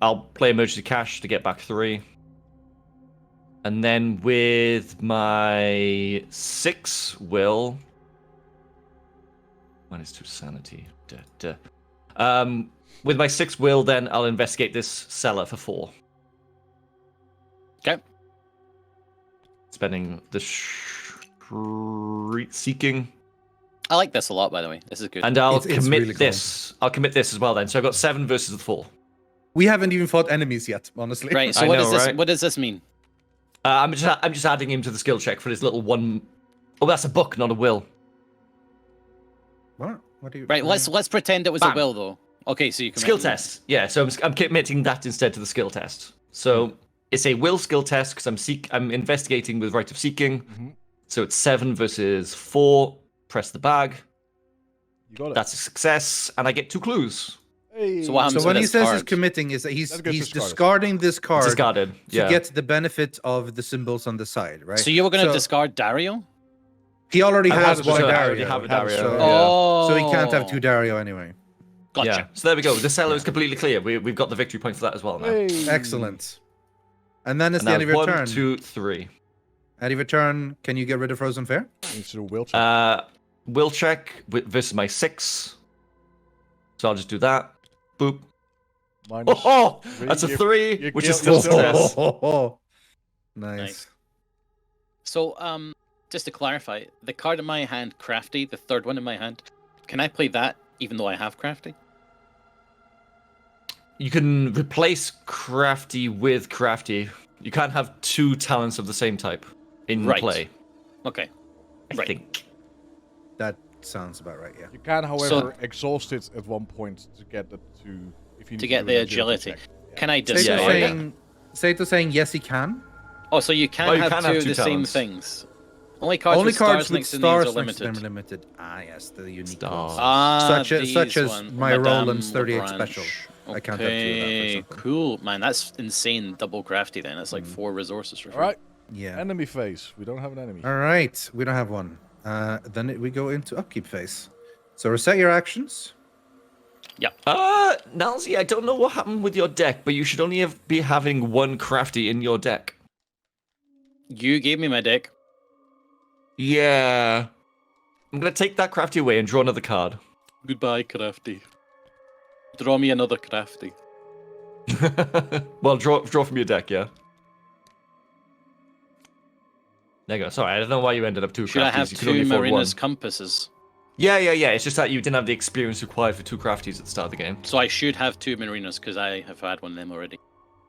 Speaker 2: I'll play Emergency Cash to get back 3. And then with my 6 will -2 sanity. With my 6 will, then I'll investigate this cellar for 4.
Speaker 3: Okay.
Speaker 2: Spending the seeking.
Speaker 3: I like this a lot, by the way. This is good.
Speaker 2: And I'll
Speaker 4: It's
Speaker 2: commit
Speaker 4: really cool.
Speaker 2: this. I'll commit this as well then. So I've got 7 versus the 4.
Speaker 4: We haven't even fought enemies yet, honestly.
Speaker 3: Right. So
Speaker 2: I
Speaker 3: what
Speaker 2: know,
Speaker 3: does this?
Speaker 2: right?
Speaker 3: What does this mean?
Speaker 2: I'm just adding him to the skill check for his little 1. Oh, that's a book, not a will.
Speaker 4: What? What do you?
Speaker 3: Right. Let's pretend it was
Speaker 2: Bam.
Speaker 3: a will though. Okay. So you can
Speaker 2: Skill test. Yeah. So I'm committing that instead to the skill test. So it's a will skill test because I'm investigating with right of seeking.
Speaker 1: Mhm.
Speaker 2: So it's 7 versus 4. Press the bag.
Speaker 1: You got it.
Speaker 2: That's a success, and I get 2 clues.
Speaker 1: Hey.
Speaker 3: So what happens
Speaker 4: So when
Speaker 3: with
Speaker 4: he
Speaker 3: this
Speaker 4: says he's
Speaker 3: card?
Speaker 4: committing, is that he's
Speaker 1: That gets discarded.
Speaker 4: discarding this card
Speaker 2: Discarded.
Speaker 4: to
Speaker 2: Yeah.
Speaker 4: get the benefit of the symbols on the side, right?
Speaker 3: So you were going to
Speaker 4: So
Speaker 3: discard Dario?
Speaker 4: he already
Speaker 1: I
Speaker 4: has
Speaker 1: had
Speaker 4: one
Speaker 1: it,
Speaker 2: I
Speaker 4: Dario.
Speaker 2: already have a Dario,
Speaker 4: So,
Speaker 2: yeah.
Speaker 3: Oh.
Speaker 4: so he can't have 2 Dario anyway.
Speaker 3: Gotcha.
Speaker 2: Yeah. So there we go. The cellar is completely clear. We've got the victory point for that as well now.
Speaker 1: Hey.
Speaker 4: Excellent. And then it's
Speaker 2: And
Speaker 4: the
Speaker 2: now
Speaker 4: end of your
Speaker 2: 1,
Speaker 4: turn.
Speaker 2: 2, 3.
Speaker 4: End of your turn, can you get rid of Frozen Fair?
Speaker 1: Needs to do a will check.
Speaker 2: Will check versus my 6. So I'll just do that. Boop.
Speaker 1: Minus
Speaker 2: Oh,
Speaker 1: three.
Speaker 2: that's a
Speaker 1: You-
Speaker 2: 3,
Speaker 1: you
Speaker 2: which is
Speaker 1: killed-
Speaker 2: still
Speaker 1: you
Speaker 2: success.
Speaker 4: Nice.
Speaker 3: Nice. So just to clarify, the card in my hand, Crafty, the third one in my hand, can I play that even though I have Crafty?
Speaker 2: You can replace Crafty with Crafty. You can't have 2 talents of the same type in
Speaker 3: Right.
Speaker 2: play,
Speaker 3: Okay.
Speaker 2: I
Speaker 3: Right.
Speaker 2: think.
Speaker 4: That sounds about right, yeah.
Speaker 1: You can, however,
Speaker 3: So-
Speaker 1: exhaust it at one point to get the if you need
Speaker 3: To get
Speaker 1: do
Speaker 3: the
Speaker 1: an
Speaker 3: agility.
Speaker 1: check. Yeah.
Speaker 3: Can I
Speaker 4: Sato
Speaker 3: discard
Speaker 2: yeah,
Speaker 3: it?
Speaker 4: saying, Sato saying yes, he can.
Speaker 3: Oh, so you can
Speaker 2: Oh, you
Speaker 3: have
Speaker 2: can
Speaker 3: 2
Speaker 2: have
Speaker 3: of
Speaker 2: 2
Speaker 3: the same
Speaker 2: talents.
Speaker 3: things. Only cards
Speaker 4: Only
Speaker 3: with stars
Speaker 4: cards with
Speaker 3: next to
Speaker 4: stars
Speaker 3: names are
Speaker 4: next to them
Speaker 3: limited.
Speaker 4: are limited. Ah, yes, the unique
Speaker 2: Stars.
Speaker 4: ones.
Speaker 3: Ah,
Speaker 4: Such as
Speaker 3: these
Speaker 4: my
Speaker 3: Madame
Speaker 4: Roland's 38
Speaker 3: Lebranche.
Speaker 4: special. I can't have 2 of that, for
Speaker 3: Okay,
Speaker 4: example.
Speaker 3: cool. Man, that's insane. Double Crafty then. That's like 4 resources for free.
Speaker 1: All right.
Speaker 4: Yeah.
Speaker 1: Enemy phase. We don't have an enemy.
Speaker 4: All right, we don't have one. Then we go into upkeep phase. So reset your actions.
Speaker 2: Nilesy, I don't know what happened with your deck, but you should only be having 1 Crafty in your deck.
Speaker 3: You gave me my deck.
Speaker 2: Yeah. I'm going to take that Crafty away and draw another card.
Speaker 3: Goodbye, Crafty. Draw me another Crafty.
Speaker 2: Well, draw from your deck, yeah. There you go. Sorry, I don't know why you ended up 2 crafties.
Speaker 3: Should I have
Speaker 2: You could only
Speaker 3: 2
Speaker 2: afford
Speaker 3: Marina's
Speaker 2: 1.
Speaker 3: compasses?
Speaker 2: Yeah. It's just that you didn't have the experience required for 2 crafties at the start of the game.
Speaker 3: So I should have 2 Marinas because I have had one of them already.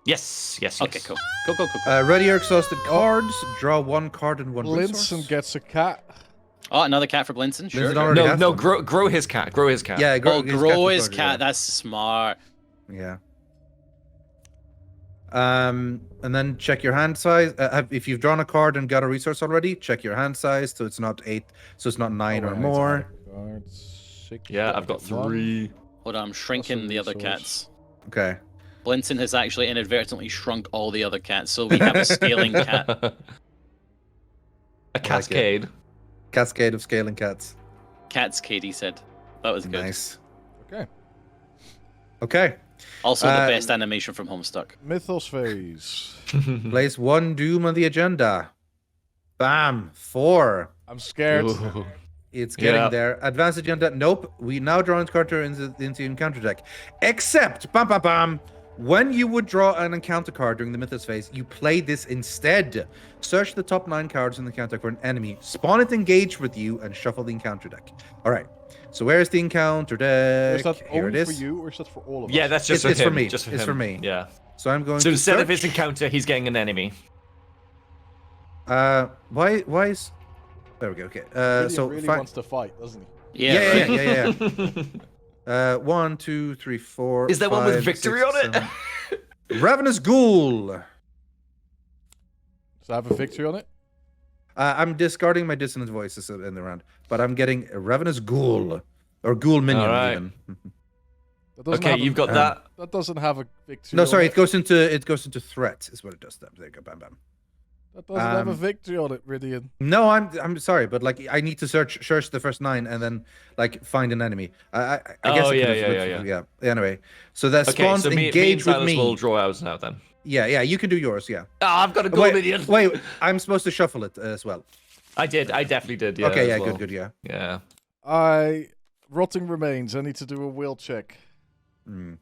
Speaker 2: Yes.
Speaker 3: Okay, cool. Cool.
Speaker 4: Ready your exhausted cards. Draw 1 card and 1 resource.
Speaker 1: Blinson gets a cat.
Speaker 3: Oh, another cat for Blinson? Sure.
Speaker 4: Blinson already has
Speaker 2: No,
Speaker 4: one.
Speaker 2: grow his cat. Grow his cat.
Speaker 4: Yeah,
Speaker 3: grow his
Speaker 4: is
Speaker 3: cat.
Speaker 4: yeah.
Speaker 3: That's smart.
Speaker 4: Yeah. And then check your hand size. If you've drawn a card and got a resource already, check your hand size so it's not 8, so it's not 9 or more.
Speaker 2: Yeah, I've got 3.
Speaker 3: Hold on, I'm shrinking the other cats.
Speaker 4: Okay.
Speaker 3: Blinson has actually inadvertently shrunk all the other cats, so we have a scaling cat.
Speaker 2: A cascade.
Speaker 4: Cascade of scaling cats.
Speaker 3: Catscade, he said. That was good.
Speaker 4: Nice.
Speaker 1: Okay.
Speaker 3: Also, the best animation from Homestuck.
Speaker 1: Mythos phase.
Speaker 4: Place 1 Doom on the agenda. Bam. 4.
Speaker 1: I'm scared.
Speaker 2: Ooh.
Speaker 4: It's getting there. Advanced agenda. Nope. We now draw an encounter into the encounter deck. Except, when you would draw an encounter card during the Mythos phase, you play this instead. Search the top 9 cards in the encounter deck for an enemy. Spawn it engaged with you and shuffle the encounter deck. All right. So where's the encounter deck?
Speaker 1: Is that
Speaker 4: Here
Speaker 1: only
Speaker 4: it is.
Speaker 1: for you or is that for all of us?
Speaker 2: Yeah, that's just
Speaker 4: It's
Speaker 2: for
Speaker 4: for
Speaker 2: him.
Speaker 4: me.
Speaker 2: Just for
Speaker 4: It's
Speaker 2: him.
Speaker 4: for me.
Speaker 2: Yeah.
Speaker 4: So I'm going
Speaker 2: So
Speaker 4: to
Speaker 2: instead of
Speaker 4: search.
Speaker 2: his encounter, he's getting an enemy.
Speaker 4: Why is... There we go. Okay.
Speaker 1: So really wants to fight, doesn't he?
Speaker 4: Yeah. 1, 2, 3, 4.
Speaker 2: Is there one with
Speaker 4: 5,
Speaker 2: victory
Speaker 4: 6,
Speaker 2: on it?
Speaker 4: 7. Ravenous Ghoul.
Speaker 1: Does that have a victory on it?
Speaker 4: I'm discarding my dissonant voices in the round, but I'm getting a Ravenous Ghoul or Ghoul minion.
Speaker 2: All right.
Speaker 4: Even.
Speaker 1: That doesn't
Speaker 2: Okay,
Speaker 1: have a-
Speaker 2: you've got that.
Speaker 1: That doesn't have a victory.
Speaker 4: No,
Speaker 1: on
Speaker 4: sorry,
Speaker 1: it.
Speaker 4: it goes into threat is what it does. There you go, bam.
Speaker 1: That doesn't have a victory on it, Rythian.
Speaker 4: No, I'm sorry, but like I need to search the first 9 and then like find an enemy. I guess.
Speaker 2: Oh,
Speaker 4: I could
Speaker 2: yeah.
Speaker 4: have looked- Anyway, so that
Speaker 2: Okay,
Speaker 4: spawns
Speaker 2: so me and
Speaker 4: engage with
Speaker 2: Silas
Speaker 4: me.
Speaker 2: will draw ours now then.
Speaker 4: Yeah, you can do yours. Yeah.
Speaker 2: Ah, I've got a gold minion.
Speaker 4: Wait, I'm supposed to shuffle it as well.
Speaker 2: I definitely did. Yeah.
Speaker 4: Okay,
Speaker 2: as
Speaker 4: yeah,
Speaker 2: well.
Speaker 4: good, yeah.
Speaker 2: Yeah.
Speaker 1: Rotting remains. I need to do a will check.
Speaker 4: Mm.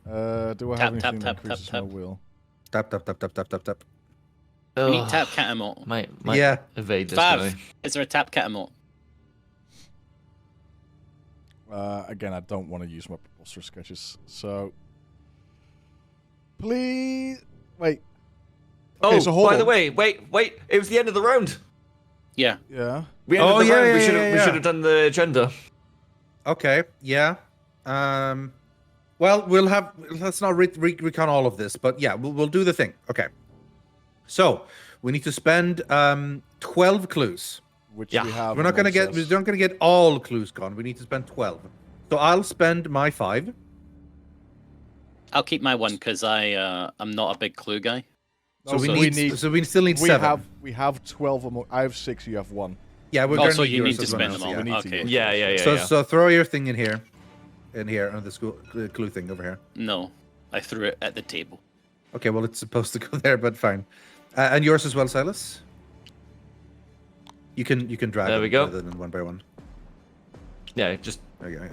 Speaker 1: Do I
Speaker 3: Tap,
Speaker 1: have
Speaker 3: tap,
Speaker 1: anything that
Speaker 3: tap,
Speaker 1: increases
Speaker 3: tap,
Speaker 1: my will?
Speaker 4: Tap.
Speaker 3: We need
Speaker 2: Ugh,
Speaker 3: tap cat emote.
Speaker 2: Might
Speaker 4: Yeah.
Speaker 2: evade this
Speaker 3: Fav,
Speaker 2: guy.
Speaker 3: is there a tap cat emote?
Speaker 1: Again, I don't want to use my preposterous sketches, so please wait. Okay,
Speaker 2: Oh,
Speaker 1: so hold
Speaker 2: by
Speaker 1: on.
Speaker 2: the way, wait. It was the end of the round.
Speaker 3: Yeah.
Speaker 1: Yeah.
Speaker 2: We ended the
Speaker 4: yeah,
Speaker 2: round.
Speaker 4: yeah,
Speaker 2: We
Speaker 4: yeah.
Speaker 2: should have done the agenda.
Speaker 4: Okay, yeah. Well, let's not recon all of this, but yeah, we'll do the thing. Okay. So we need to spend 12 clues.
Speaker 1: Which
Speaker 2: Yeah.
Speaker 1: we have.
Speaker 4: We're not gonna get all clues gone. We need to spend 12. So I'll spend my 5.
Speaker 3: I'll keep my 1 because I'm not a big clue guy.
Speaker 4: So we still need 7.
Speaker 1: We have 12 or more. I have 6. You have 1.
Speaker 4: Yeah, we're
Speaker 3: Oh,
Speaker 4: gonna
Speaker 3: so
Speaker 4: need
Speaker 3: you
Speaker 4: yours
Speaker 3: need to
Speaker 4: as well
Speaker 3: spend
Speaker 4: now,
Speaker 3: them all.
Speaker 4: so
Speaker 1: We need to
Speaker 3: Okay.
Speaker 1: go.
Speaker 2: Yeah.
Speaker 4: So throw your thing in here on the school clue thing over here.
Speaker 3: No, I threw it at the table.
Speaker 4: Okay, well it's supposed to go there, but fine. And yours as well, Silas. You can drag.
Speaker 2: There
Speaker 4: them
Speaker 2: we go.
Speaker 4: rather than one by one.
Speaker 2: Yeah, just
Speaker 4: There you go.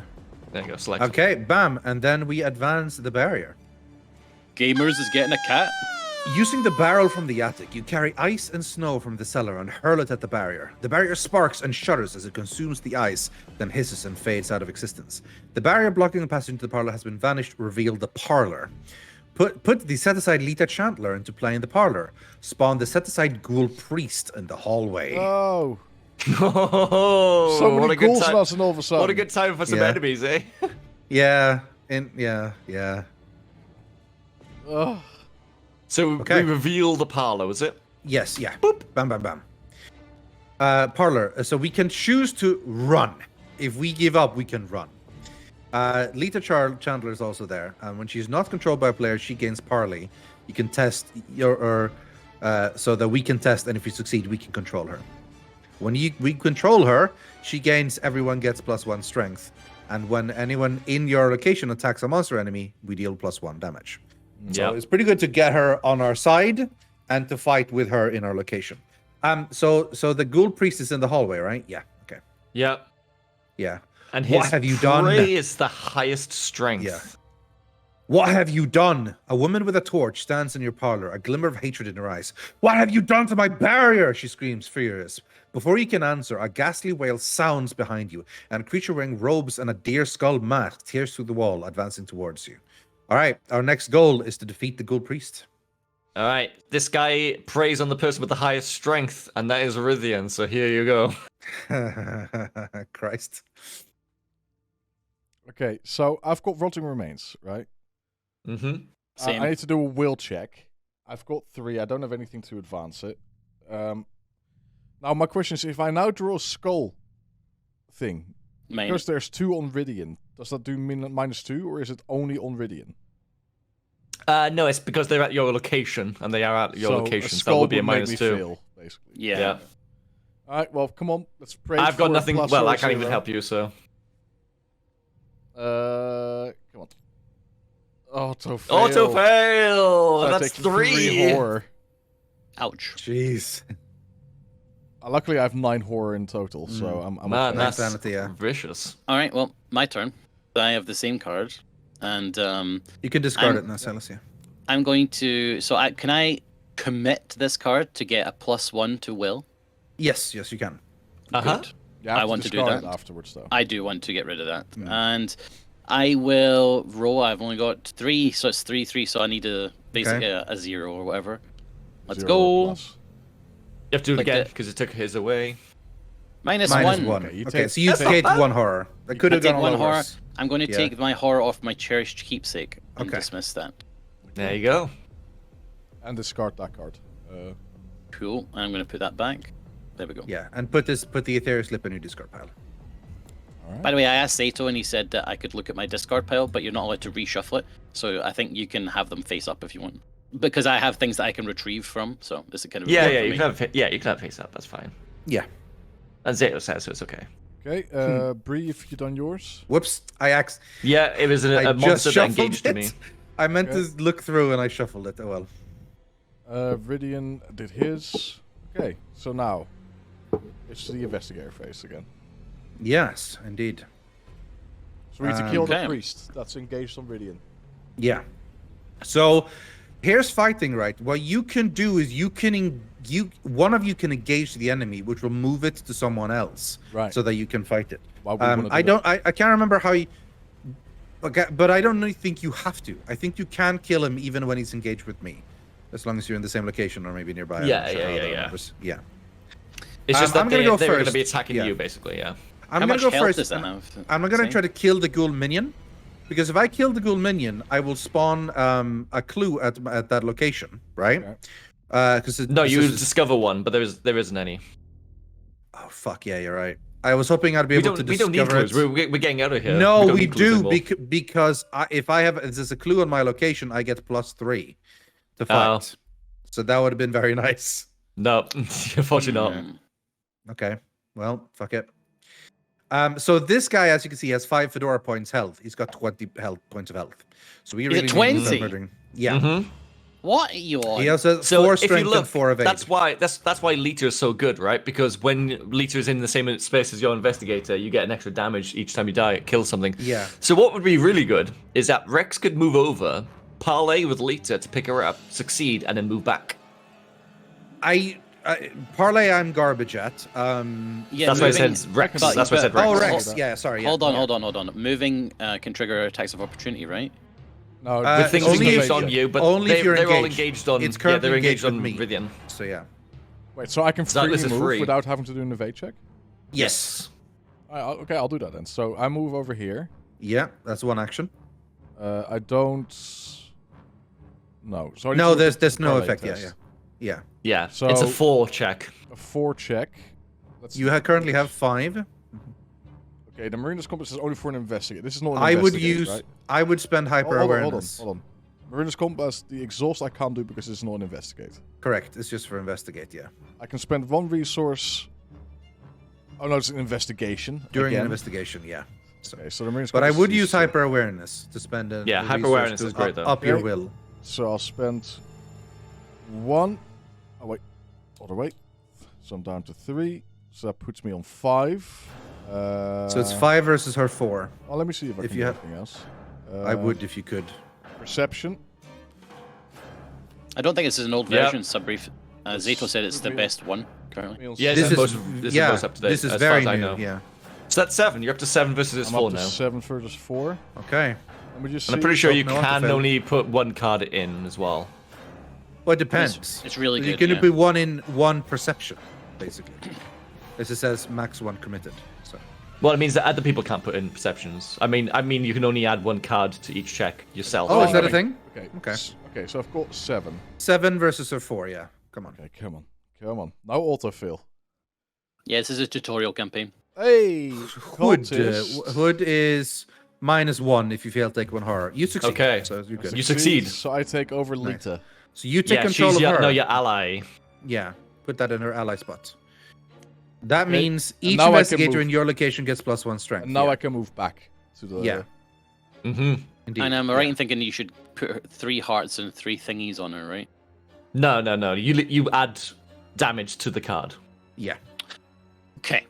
Speaker 2: there you go. Select.
Speaker 4: Okay, bam, and then we advance the barrier.
Speaker 3: Gamers is getting a cat.
Speaker 4: Using the barrel from the attic, you carry ice and snow from the cellar and hurl it at the barrier. The barrier sparks and shudders as it consumes the ice, then hisses and fades out of existence. The barrier blocking the passage into the parlor has been vanished, revealed the parlor. Put the set-aside Lita Chandler into play in the parlor. Spawn the set-aside ghoul priest in the hallway.
Speaker 1: Oh.
Speaker 2: Oh,
Speaker 1: So many
Speaker 2: what a good
Speaker 1: ghouls
Speaker 2: time!
Speaker 1: nuts all of a sudden.
Speaker 2: What a good time for some
Speaker 4: Yeah.
Speaker 2: enemies, eh?
Speaker 4: Yeah.
Speaker 1: Ugh.
Speaker 2: So
Speaker 4: Okay.
Speaker 2: we reveal the parlor, was it?
Speaker 4: Yes, yeah. Boop. Bam, bam, bam. Parlor. So we can choose to run. If we give up, we can run. Lita Chandler is also there. And when she's not controlled by a player, she gains parley. You can test so that we can test, and if we succeed, we can control her. When we control her, she gains, everyone gets +1 strength. And when anyone in your location attacks a monster enemy, we deal +1 damage. So
Speaker 2: Yeah.
Speaker 4: it's pretty good to get her on our side and to fight with her in our location. So the ghoul priest is in the hallway, right? Yeah. Okay.
Speaker 2: Yeah.
Speaker 4: Yeah.
Speaker 2: And
Speaker 4: What
Speaker 2: his
Speaker 4: have you done?
Speaker 2: prey is the highest strength.
Speaker 4: Yeah. What have you done? A woman with a torch stands in your parlor, a glimmer of hatred in her eyes. What have you done to my barrier? She screams, furious. Before you can answer, a ghastly wail sounds behind you, and a creature wearing robes and a deer skull mask tears through the wall, advancing towards you. All right, our next goal is to defeat the ghoul priest.
Speaker 2: All right, this guy preys on the person with the highest strength, and that is Rythian. So here you go.
Speaker 4: Christ.
Speaker 1: Okay, so I've got rotting remains, right?
Speaker 2: Mm-hmm.
Speaker 3: Same.
Speaker 1: I need to do a will check. I've got 3. I don't have anything to advance it. Now my question is, if I now draw a skull thing,
Speaker 3: Mine.
Speaker 1: because there's 2 on Rythian, does that do -2, or is it only on Rythian?
Speaker 2: No, it's because they're at your location, and they are at your
Speaker 1: So
Speaker 2: location.
Speaker 1: a
Speaker 2: So that
Speaker 1: skull
Speaker 2: would be a
Speaker 1: would make me
Speaker 2: -2.
Speaker 1: fail, basically.
Speaker 3: Yeah.
Speaker 1: All right, well, come on, let's pray.
Speaker 2: I've got
Speaker 1: for a
Speaker 2: nothing.
Speaker 1: plus
Speaker 2: Well,
Speaker 1: or
Speaker 2: I
Speaker 1: a
Speaker 2: can't even
Speaker 1: 0.
Speaker 2: help you. So
Speaker 1: Come on. Auto fail.
Speaker 2: auto fail.
Speaker 1: So I
Speaker 2: That's
Speaker 1: take
Speaker 2: 3.
Speaker 1: horror.
Speaker 3: Ouch.
Speaker 4: Jeez.
Speaker 1: Luckily, I have 9 horror in total, so I'm
Speaker 2: Man,
Speaker 1: okay.
Speaker 2: that's
Speaker 4: Sanity, yeah.
Speaker 2: vicious.
Speaker 3: All right. Well, my turn. I have the same card, and
Speaker 4: You can discard
Speaker 3: I'm-
Speaker 4: it now, Cellar.
Speaker 3: I'm going to. So can I commit this card to get a +1 to will?
Speaker 4: Yes, yes, you can.
Speaker 2: Uh-huh.
Speaker 3: Good.
Speaker 1: You have
Speaker 3: I
Speaker 1: to
Speaker 3: want to do
Speaker 1: discard
Speaker 3: that.
Speaker 1: it afterwards, though.
Speaker 3: I do want to get rid of that, and I will roll. I've only got 3, so it's 3/3. So I need basically a 0 or whatever. Let's
Speaker 1: 0 or
Speaker 3: go.
Speaker 1: plus.
Speaker 2: You have to do it
Speaker 3: Like
Speaker 2: again
Speaker 3: the-
Speaker 2: because it took his away.
Speaker 3: -1.
Speaker 4: -1.
Speaker 1: Okay, you
Speaker 4: Okay,
Speaker 1: take-
Speaker 4: so you take 1 horror. That could
Speaker 3: I
Speaker 4: have
Speaker 3: take
Speaker 4: gone a
Speaker 3: 1
Speaker 4: lot
Speaker 3: horror.
Speaker 4: worse.
Speaker 3: I'm going to
Speaker 4: Yeah.
Speaker 3: take my horror off my cherished keepsake and
Speaker 4: Okay.
Speaker 3: dismiss that.
Speaker 2: There you go.
Speaker 1: And discard that card.
Speaker 3: Cool. And I'm going to put that back. There we go.
Speaker 4: Yeah, and put the ethereal slip in your discard pile.
Speaker 1: All right.
Speaker 3: By the way, I asked Sato and he said that I could look at my discard pile, but you're not allowed to reshuffle it. So I think you can have them face up if you want. Because I have things that I can retrieve from, so this is kind of
Speaker 2: Yeah,
Speaker 3: important
Speaker 2: yeah.
Speaker 3: for
Speaker 2: You
Speaker 3: me.
Speaker 2: can have. Yeah, you can have face up. That's fine.
Speaker 4: Yeah.
Speaker 2: And Zato says so. It's okay.
Speaker 1: Okay, Breeh, if you done yours.
Speaker 4: Whoops, I axed.
Speaker 2: Yeah, it was a
Speaker 4: I
Speaker 2: monster
Speaker 4: just
Speaker 2: that
Speaker 4: shuffled
Speaker 2: engaged
Speaker 4: it.
Speaker 2: me.
Speaker 4: I meant
Speaker 1: Okay.
Speaker 4: to look through and I shuffled it. Oh well.
Speaker 1: Rythian did his. Okay, so now it's the investigator phase again.
Speaker 4: Yes, indeed.
Speaker 1: So we need to kill the
Speaker 3: Okay.
Speaker 1: priest that's engaged on Rythian.
Speaker 4: Yeah. So here's fighting, right? What you can do is one of you can engage the enemy, which will move it to someone else,
Speaker 1: Right.
Speaker 4: so that you can fight it.
Speaker 1: Why would we wanna do that?
Speaker 4: I can't remember how. Okay, but I don't really think you have to. I think you can kill him even when he's engaged with me, as long as you're in the same location or maybe nearby. I'm
Speaker 2: Yeah,
Speaker 4: not sure
Speaker 2: yeah,
Speaker 4: how
Speaker 2: yeah,
Speaker 4: that
Speaker 2: yeah.
Speaker 4: works. Yeah.
Speaker 2: It's just that
Speaker 4: I'm gonna go
Speaker 2: they're going to
Speaker 4: first.
Speaker 2: be attacking
Speaker 4: Yeah.
Speaker 2: you, basically. Yeah.
Speaker 4: I'm
Speaker 3: How
Speaker 4: gonna
Speaker 3: much
Speaker 4: go
Speaker 3: health
Speaker 4: first.
Speaker 3: does that have?
Speaker 4: I'm not gonna
Speaker 3: Same?
Speaker 4: try to kill the ghoul minion, because if I kill the ghoul minion, I will spawn a clue at that location, right?
Speaker 1: Okay.
Speaker 4: Because
Speaker 2: No, you discover one, but there isn't any.
Speaker 4: Oh fuck yeah, you're right. I was hoping I'd be
Speaker 2: We
Speaker 4: able to
Speaker 2: don't need
Speaker 4: discover
Speaker 2: clues.
Speaker 4: it.
Speaker 2: We're getting out of here.
Speaker 4: No,
Speaker 2: don't
Speaker 4: we
Speaker 2: need clues
Speaker 4: do
Speaker 2: anymore.
Speaker 4: because if there's a clue on my location, I get +3 to
Speaker 2: Oh.
Speaker 4: fight. So that would have been very nice.
Speaker 2: No, unfortunately not.
Speaker 3: Mm.
Speaker 4: Okay, well, fuck it. So this guy, as you can see, has 5 fedora points health. He's got 20 points of health. So we
Speaker 3: He's
Speaker 4: really
Speaker 3: at
Speaker 4: need to start
Speaker 3: 20?
Speaker 4: murdering. Yeah.
Speaker 2: Mhm.
Speaker 3: What are you on?
Speaker 4: He has a
Speaker 2: So
Speaker 4: 4
Speaker 2: if you
Speaker 4: strength
Speaker 2: look,
Speaker 4: and 4 evade.
Speaker 2: that's why Lita is so good, right? Because when Lita is in the same space as your investigator, you get an extra damage each time you die, kill something.
Speaker 4: Yeah.
Speaker 2: So what would be really good is that Rex could move over, parlay with Lita to pick her up, succeed, and then move back.
Speaker 4: Parlay I'm garbage at.
Speaker 3: Yeah,
Speaker 2: That's why I
Speaker 3: moving-
Speaker 2: said Rex.
Speaker 3: but-
Speaker 2: That's why I said
Speaker 3: but-
Speaker 2: Rex.
Speaker 4: Oh,
Speaker 3: Rex.
Speaker 4: Rex. Yeah, sorry.
Speaker 3: Hold
Speaker 4: yeah,
Speaker 3: on,
Speaker 4: yeah.
Speaker 3: hold on. Moving can trigger attacks of opportunity, right?
Speaker 1: No,
Speaker 2: With things
Speaker 4: only
Speaker 2: engaged
Speaker 4: if-
Speaker 2: on you, but
Speaker 4: only if you're
Speaker 2: they're all
Speaker 4: engaged.
Speaker 2: engaged on.
Speaker 4: It's
Speaker 2: Yeah,
Speaker 4: currently
Speaker 2: they're engaged
Speaker 4: engaged
Speaker 2: on
Speaker 4: with me.
Speaker 2: Rythian.
Speaker 4: So yeah.
Speaker 1: Wait, so I can
Speaker 2: So that
Speaker 1: freely
Speaker 2: list is
Speaker 1: move
Speaker 2: free.
Speaker 1: without having to do an evade check?
Speaker 4: Yes.
Speaker 1: Okay, I'll do that then. So I move over here.
Speaker 4: Yeah, that's one action.
Speaker 1: I don't. No. So I need
Speaker 4: No,
Speaker 1: to
Speaker 4: there's no
Speaker 1: parlay
Speaker 4: effect. Yeah,
Speaker 1: test.
Speaker 4: yeah. Yeah.
Speaker 2: Yeah, it's a
Speaker 1: So-
Speaker 2: 4 check.
Speaker 1: A 4 check. Let's
Speaker 4: You currently have 5.
Speaker 1: Okay, the Marina's compass is only for an investigator. This is not an
Speaker 4: I would
Speaker 1: investigate,
Speaker 4: use.
Speaker 1: right?
Speaker 4: I would spend hyper
Speaker 1: Hold on,
Speaker 4: awareness.
Speaker 1: hold on. Marina's compass, the exhaust I can't do because it's not an investigate.
Speaker 4: Correct. It's just for investigate. Yeah.
Speaker 1: I can spend 1 resource. Oh no, it's an investigation.
Speaker 4: During
Speaker 1: again.
Speaker 4: an investigation. Yeah. So,
Speaker 1: Okay, so the Marina's
Speaker 4: but I
Speaker 1: compass
Speaker 4: would
Speaker 1: is,
Speaker 4: use hyper awareness to spend a
Speaker 2: Yeah,
Speaker 4: a
Speaker 2: hyper
Speaker 4: resource
Speaker 2: awareness
Speaker 4: to
Speaker 2: is great,
Speaker 4: up,
Speaker 2: though.
Speaker 4: up your
Speaker 1: Okay.
Speaker 4: will.
Speaker 1: So I'll spend 1. Oh wait, other way. So I'm down to 3. So that puts me on 5.
Speaker 4: So it's 5 versus her 4.
Speaker 1: Oh, let me see if I
Speaker 4: if
Speaker 1: can
Speaker 4: you
Speaker 1: do
Speaker 4: have-
Speaker 1: anything else.
Speaker 4: I would if you could.
Speaker 1: Perception.
Speaker 3: I don't think this is an old
Speaker 2: Yeah.
Speaker 3: version, Subbrief. Zato said it's the best one currently.
Speaker 2: Yeah,
Speaker 4: This
Speaker 2: this
Speaker 4: is
Speaker 2: is most up to date.
Speaker 4: This is
Speaker 2: as
Speaker 4: very
Speaker 2: far as
Speaker 4: new.
Speaker 2: I know.
Speaker 4: Yeah.
Speaker 2: So that's 7. You're up to 7 versus it's
Speaker 1: I'm
Speaker 2: 4
Speaker 1: up to
Speaker 2: now.
Speaker 1: 7 versus 4.
Speaker 4: Okay.
Speaker 1: Let me just
Speaker 2: And I'm
Speaker 1: see.
Speaker 2: pretty sure you
Speaker 4: no one to
Speaker 2: can
Speaker 4: fail.
Speaker 2: only put 1 card in as well.
Speaker 4: Well, it depends.
Speaker 3: It's really
Speaker 4: You're
Speaker 3: good.
Speaker 4: going to
Speaker 3: Yeah.
Speaker 4: be 1 in 1 perception, basically. As it says, max 1 committed. So.
Speaker 2: Well, it means that other people can't put in perceptions. I mean, you can only add 1 card to each check yourself.
Speaker 4: Oh, is that a
Speaker 1: okay.
Speaker 4: thing?
Speaker 1: Okay.
Speaker 4: Okay.
Speaker 1: Okay, so I've got 7.
Speaker 4: 7 versus a 4, yeah. Come on.
Speaker 1: Okay, come on. Come on. Now auto-fill.
Speaker 3: Yeah, this is a tutorial campaign.
Speaker 1: Hey!
Speaker 4: Hood,
Speaker 1: cultist.
Speaker 4: Hood is -1 if you fail to take 1 horror. You succeed.
Speaker 2: Okay.
Speaker 4: So you're good.
Speaker 2: You succeed.
Speaker 1: So I take over
Speaker 4: Nice.
Speaker 1: Lita.
Speaker 4: So you take
Speaker 2: Yeah,
Speaker 4: control
Speaker 2: she's
Speaker 4: of
Speaker 2: your,
Speaker 4: her.
Speaker 2: no, your ally.
Speaker 4: Yeah, put that in her ally spot. That
Speaker 1: Okay,
Speaker 4: means
Speaker 1: and
Speaker 4: each
Speaker 1: now I can
Speaker 4: investigator
Speaker 1: move.
Speaker 4: in your location gets +1 strength.
Speaker 1: And now
Speaker 4: yeah.
Speaker 1: I can move back to the...
Speaker 4: Yeah.
Speaker 2: Mm-hmm.
Speaker 4: Indeed.
Speaker 3: And I'm right in thinking you should put 3 hearts and 3 thingies on her, right?
Speaker 2: No. You add damage to the card.
Speaker 4: Yeah.
Speaker 3: Okay.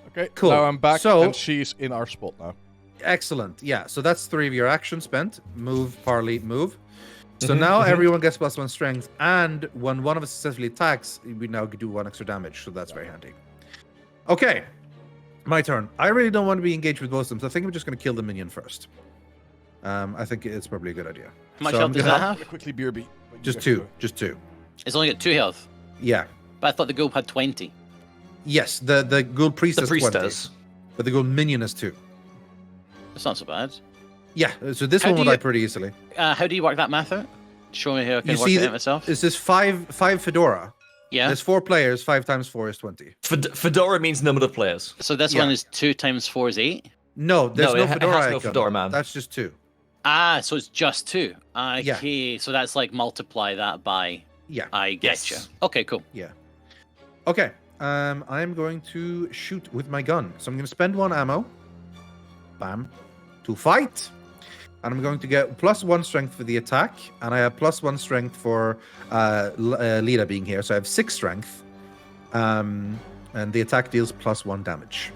Speaker 1: Okay,
Speaker 4: Cool.
Speaker 1: now I'm back
Speaker 4: So-
Speaker 1: and she's in our spot now.
Speaker 4: Excellent. Yeah. So that's 3 of your actions spent. Move, parley, move. So
Speaker 2: Mhm,
Speaker 4: now
Speaker 2: mhm.
Speaker 4: everyone gets +1 strength, and when one of us successfully attacks, we now do 1 extra damage. So that's very handy. Okay. My turn. I really don't want to be engaged with both of them, so I think I'm just going to kill the minion first. I think it's probably a good idea.
Speaker 3: How much
Speaker 4: So
Speaker 3: health
Speaker 4: I'm
Speaker 3: does
Speaker 4: gonna-
Speaker 3: that have?
Speaker 1: Quickly, BRB.
Speaker 4: Just 2. Just 2.
Speaker 3: It's only got 2 health.
Speaker 4: Yeah.
Speaker 3: But I thought the ghoul had 20.
Speaker 4: Yes. The ghoul priest
Speaker 2: The
Speaker 4: has
Speaker 2: priest
Speaker 4: 20,
Speaker 2: does.
Speaker 4: but the ghoul minion has 2.
Speaker 3: That's not so bad.
Speaker 4: Yeah. So this
Speaker 3: How
Speaker 4: one
Speaker 3: do
Speaker 4: will
Speaker 3: you-
Speaker 4: die pretty easily.
Speaker 3: How do you work that math out? Show me how I can
Speaker 4: You
Speaker 3: work
Speaker 4: see
Speaker 3: it
Speaker 4: that-
Speaker 3: out myself.
Speaker 4: Is this 5 Fedora?
Speaker 3: Yeah.
Speaker 4: There's 4 players. 5 times 4 is 20.
Speaker 2: Fedora means number of players.
Speaker 3: So this
Speaker 4: Yeah.
Speaker 3: one is 2 times 4 is 8?
Speaker 4: No, there's
Speaker 2: No,
Speaker 4: no
Speaker 2: it
Speaker 4: Fedora
Speaker 2: has no
Speaker 4: icon.
Speaker 2: Fedora, man.
Speaker 4: That's just 2.
Speaker 3: Ah, so it's just 2.
Speaker 4: Yeah.
Speaker 3: Okay, so that's like multiply that by...
Speaker 4: Yeah.
Speaker 3: I get you.
Speaker 2: Yes.
Speaker 3: Okay, cool.
Speaker 4: Okay. I'm going to shoot with my gun. So I'm going to spend 1 ammo. Bam. To fight. And I'm going to get +1 strength for the attack. And I have +1 strength for Lita being here. So I have 6 strength. And the attack deals +1 damage.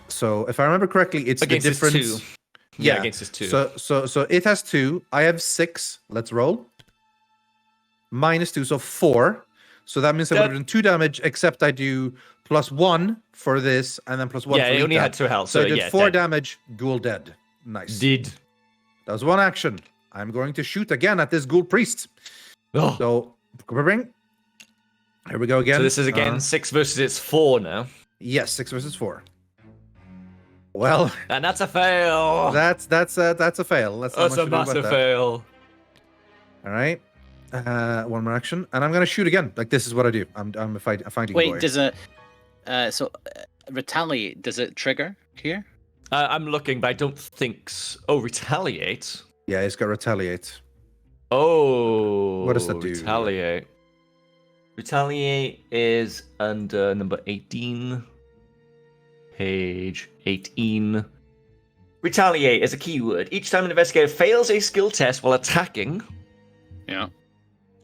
Speaker 4: So if I remember correctly, it's
Speaker 2: Against
Speaker 4: the
Speaker 2: his
Speaker 4: difference.
Speaker 2: 2. Yeah, against his 2.
Speaker 4: So it has 2. I have 6. Let's roll. -2, so 4. So that means I would have done 2 damage, except I do +1 for this, and then +1
Speaker 2: yeah,
Speaker 4: for
Speaker 2: he only
Speaker 4: Lita.
Speaker 2: had 2 health,
Speaker 4: So
Speaker 2: so
Speaker 4: I did
Speaker 2: yeah,
Speaker 4: 4
Speaker 2: dead.
Speaker 4: damage, ghoul dead. Nice.
Speaker 2: Did.
Speaker 4: That was 1 action. I'm going to shoot again at this ghoul priest.
Speaker 2: Oh.
Speaker 4: So, preparing. Here we go again.
Speaker 2: So this is again 6 versus it's 4 now.
Speaker 4: Yes, 6 versus 4. Well,
Speaker 2: And that's a fail.
Speaker 4: that's a fail. That's not
Speaker 2: That's
Speaker 4: much
Speaker 2: a
Speaker 4: to do about
Speaker 2: massive
Speaker 4: that.
Speaker 2: fail.
Speaker 4: All right. 1 more action, and I'm gonna shoot again. Like, this is what I do. I'm a fighting
Speaker 3: Wait,
Speaker 4: boy.
Speaker 3: does it... retaliate, does it trigger here?
Speaker 2: I'm looking, but I don't think. Oh, retaliate.
Speaker 4: Yeah, he's got retaliate.
Speaker 2: Oh.
Speaker 4: What does that do?
Speaker 2: Retaliate. Retaliate is under number 18. Page 18. Retaliate is a keyword. Each time an investigator fails a skill test while attacking,
Speaker 3: Yeah.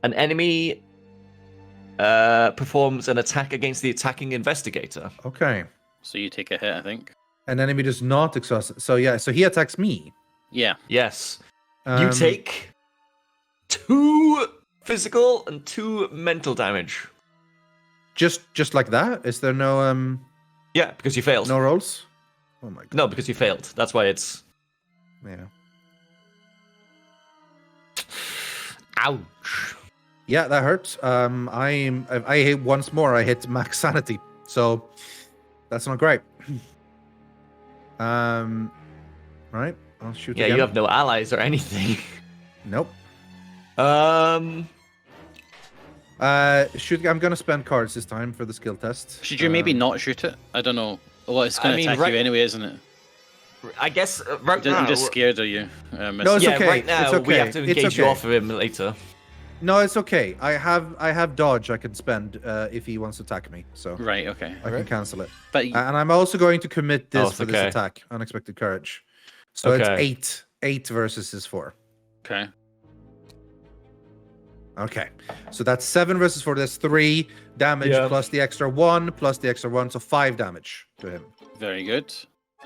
Speaker 2: an enemy performs an attack against the attacking investigator.
Speaker 4: Okay.
Speaker 3: So you take a hit, I think.
Speaker 4: An enemy does not exhaust. So yeah, so he attacks me.
Speaker 3: Yeah.
Speaker 2: Yes. You
Speaker 4: Um,
Speaker 2: take 2 physical and 2 mental damage.
Speaker 4: just like that. Is there no
Speaker 2: Yeah, because you failed.
Speaker 4: no rolls? Oh my god.
Speaker 2: No, because you failed. That's why it's.
Speaker 4: Yeah.
Speaker 2: Ouch.
Speaker 4: Yeah, that hurts. I hit once more. I hit max sanity. So that's not great. Right. I'll shoot
Speaker 2: Yeah,
Speaker 4: again.
Speaker 2: you have no allies or anything.
Speaker 4: Nope. Shoot. I'm gonna spend cards this time for the skill test.
Speaker 3: Should you maybe not shoot it? I don't know. Well, it's going to attack
Speaker 2: right-
Speaker 3: you anyway, isn't it?
Speaker 2: I guess right now.
Speaker 3: I'm just scared of you.
Speaker 4: No, it's
Speaker 2: yeah,
Speaker 4: okay.
Speaker 2: right now
Speaker 4: It's
Speaker 2: we
Speaker 4: okay.
Speaker 2: have to
Speaker 4: It's
Speaker 2: engage you
Speaker 4: okay.
Speaker 2: off of him later.
Speaker 4: No, it's okay. I have dodge I can spend if he wants to attack me. So
Speaker 3: Right, okay.
Speaker 4: I can cancel it.
Speaker 3: But
Speaker 4: And I'm also going to commit this
Speaker 2: Oh,
Speaker 4: for
Speaker 2: okay.
Speaker 4: this attack. Unexpected courage. So it's
Speaker 2: Okay.
Speaker 4: 8. 8 versus his 4.
Speaker 3: okay.
Speaker 4: Okay. So that's 7 versus 4. That's 3 damage
Speaker 2: Yeah.
Speaker 4: plus the extra 1 plus the extra 1. So 5 damage to him.
Speaker 3: Very good.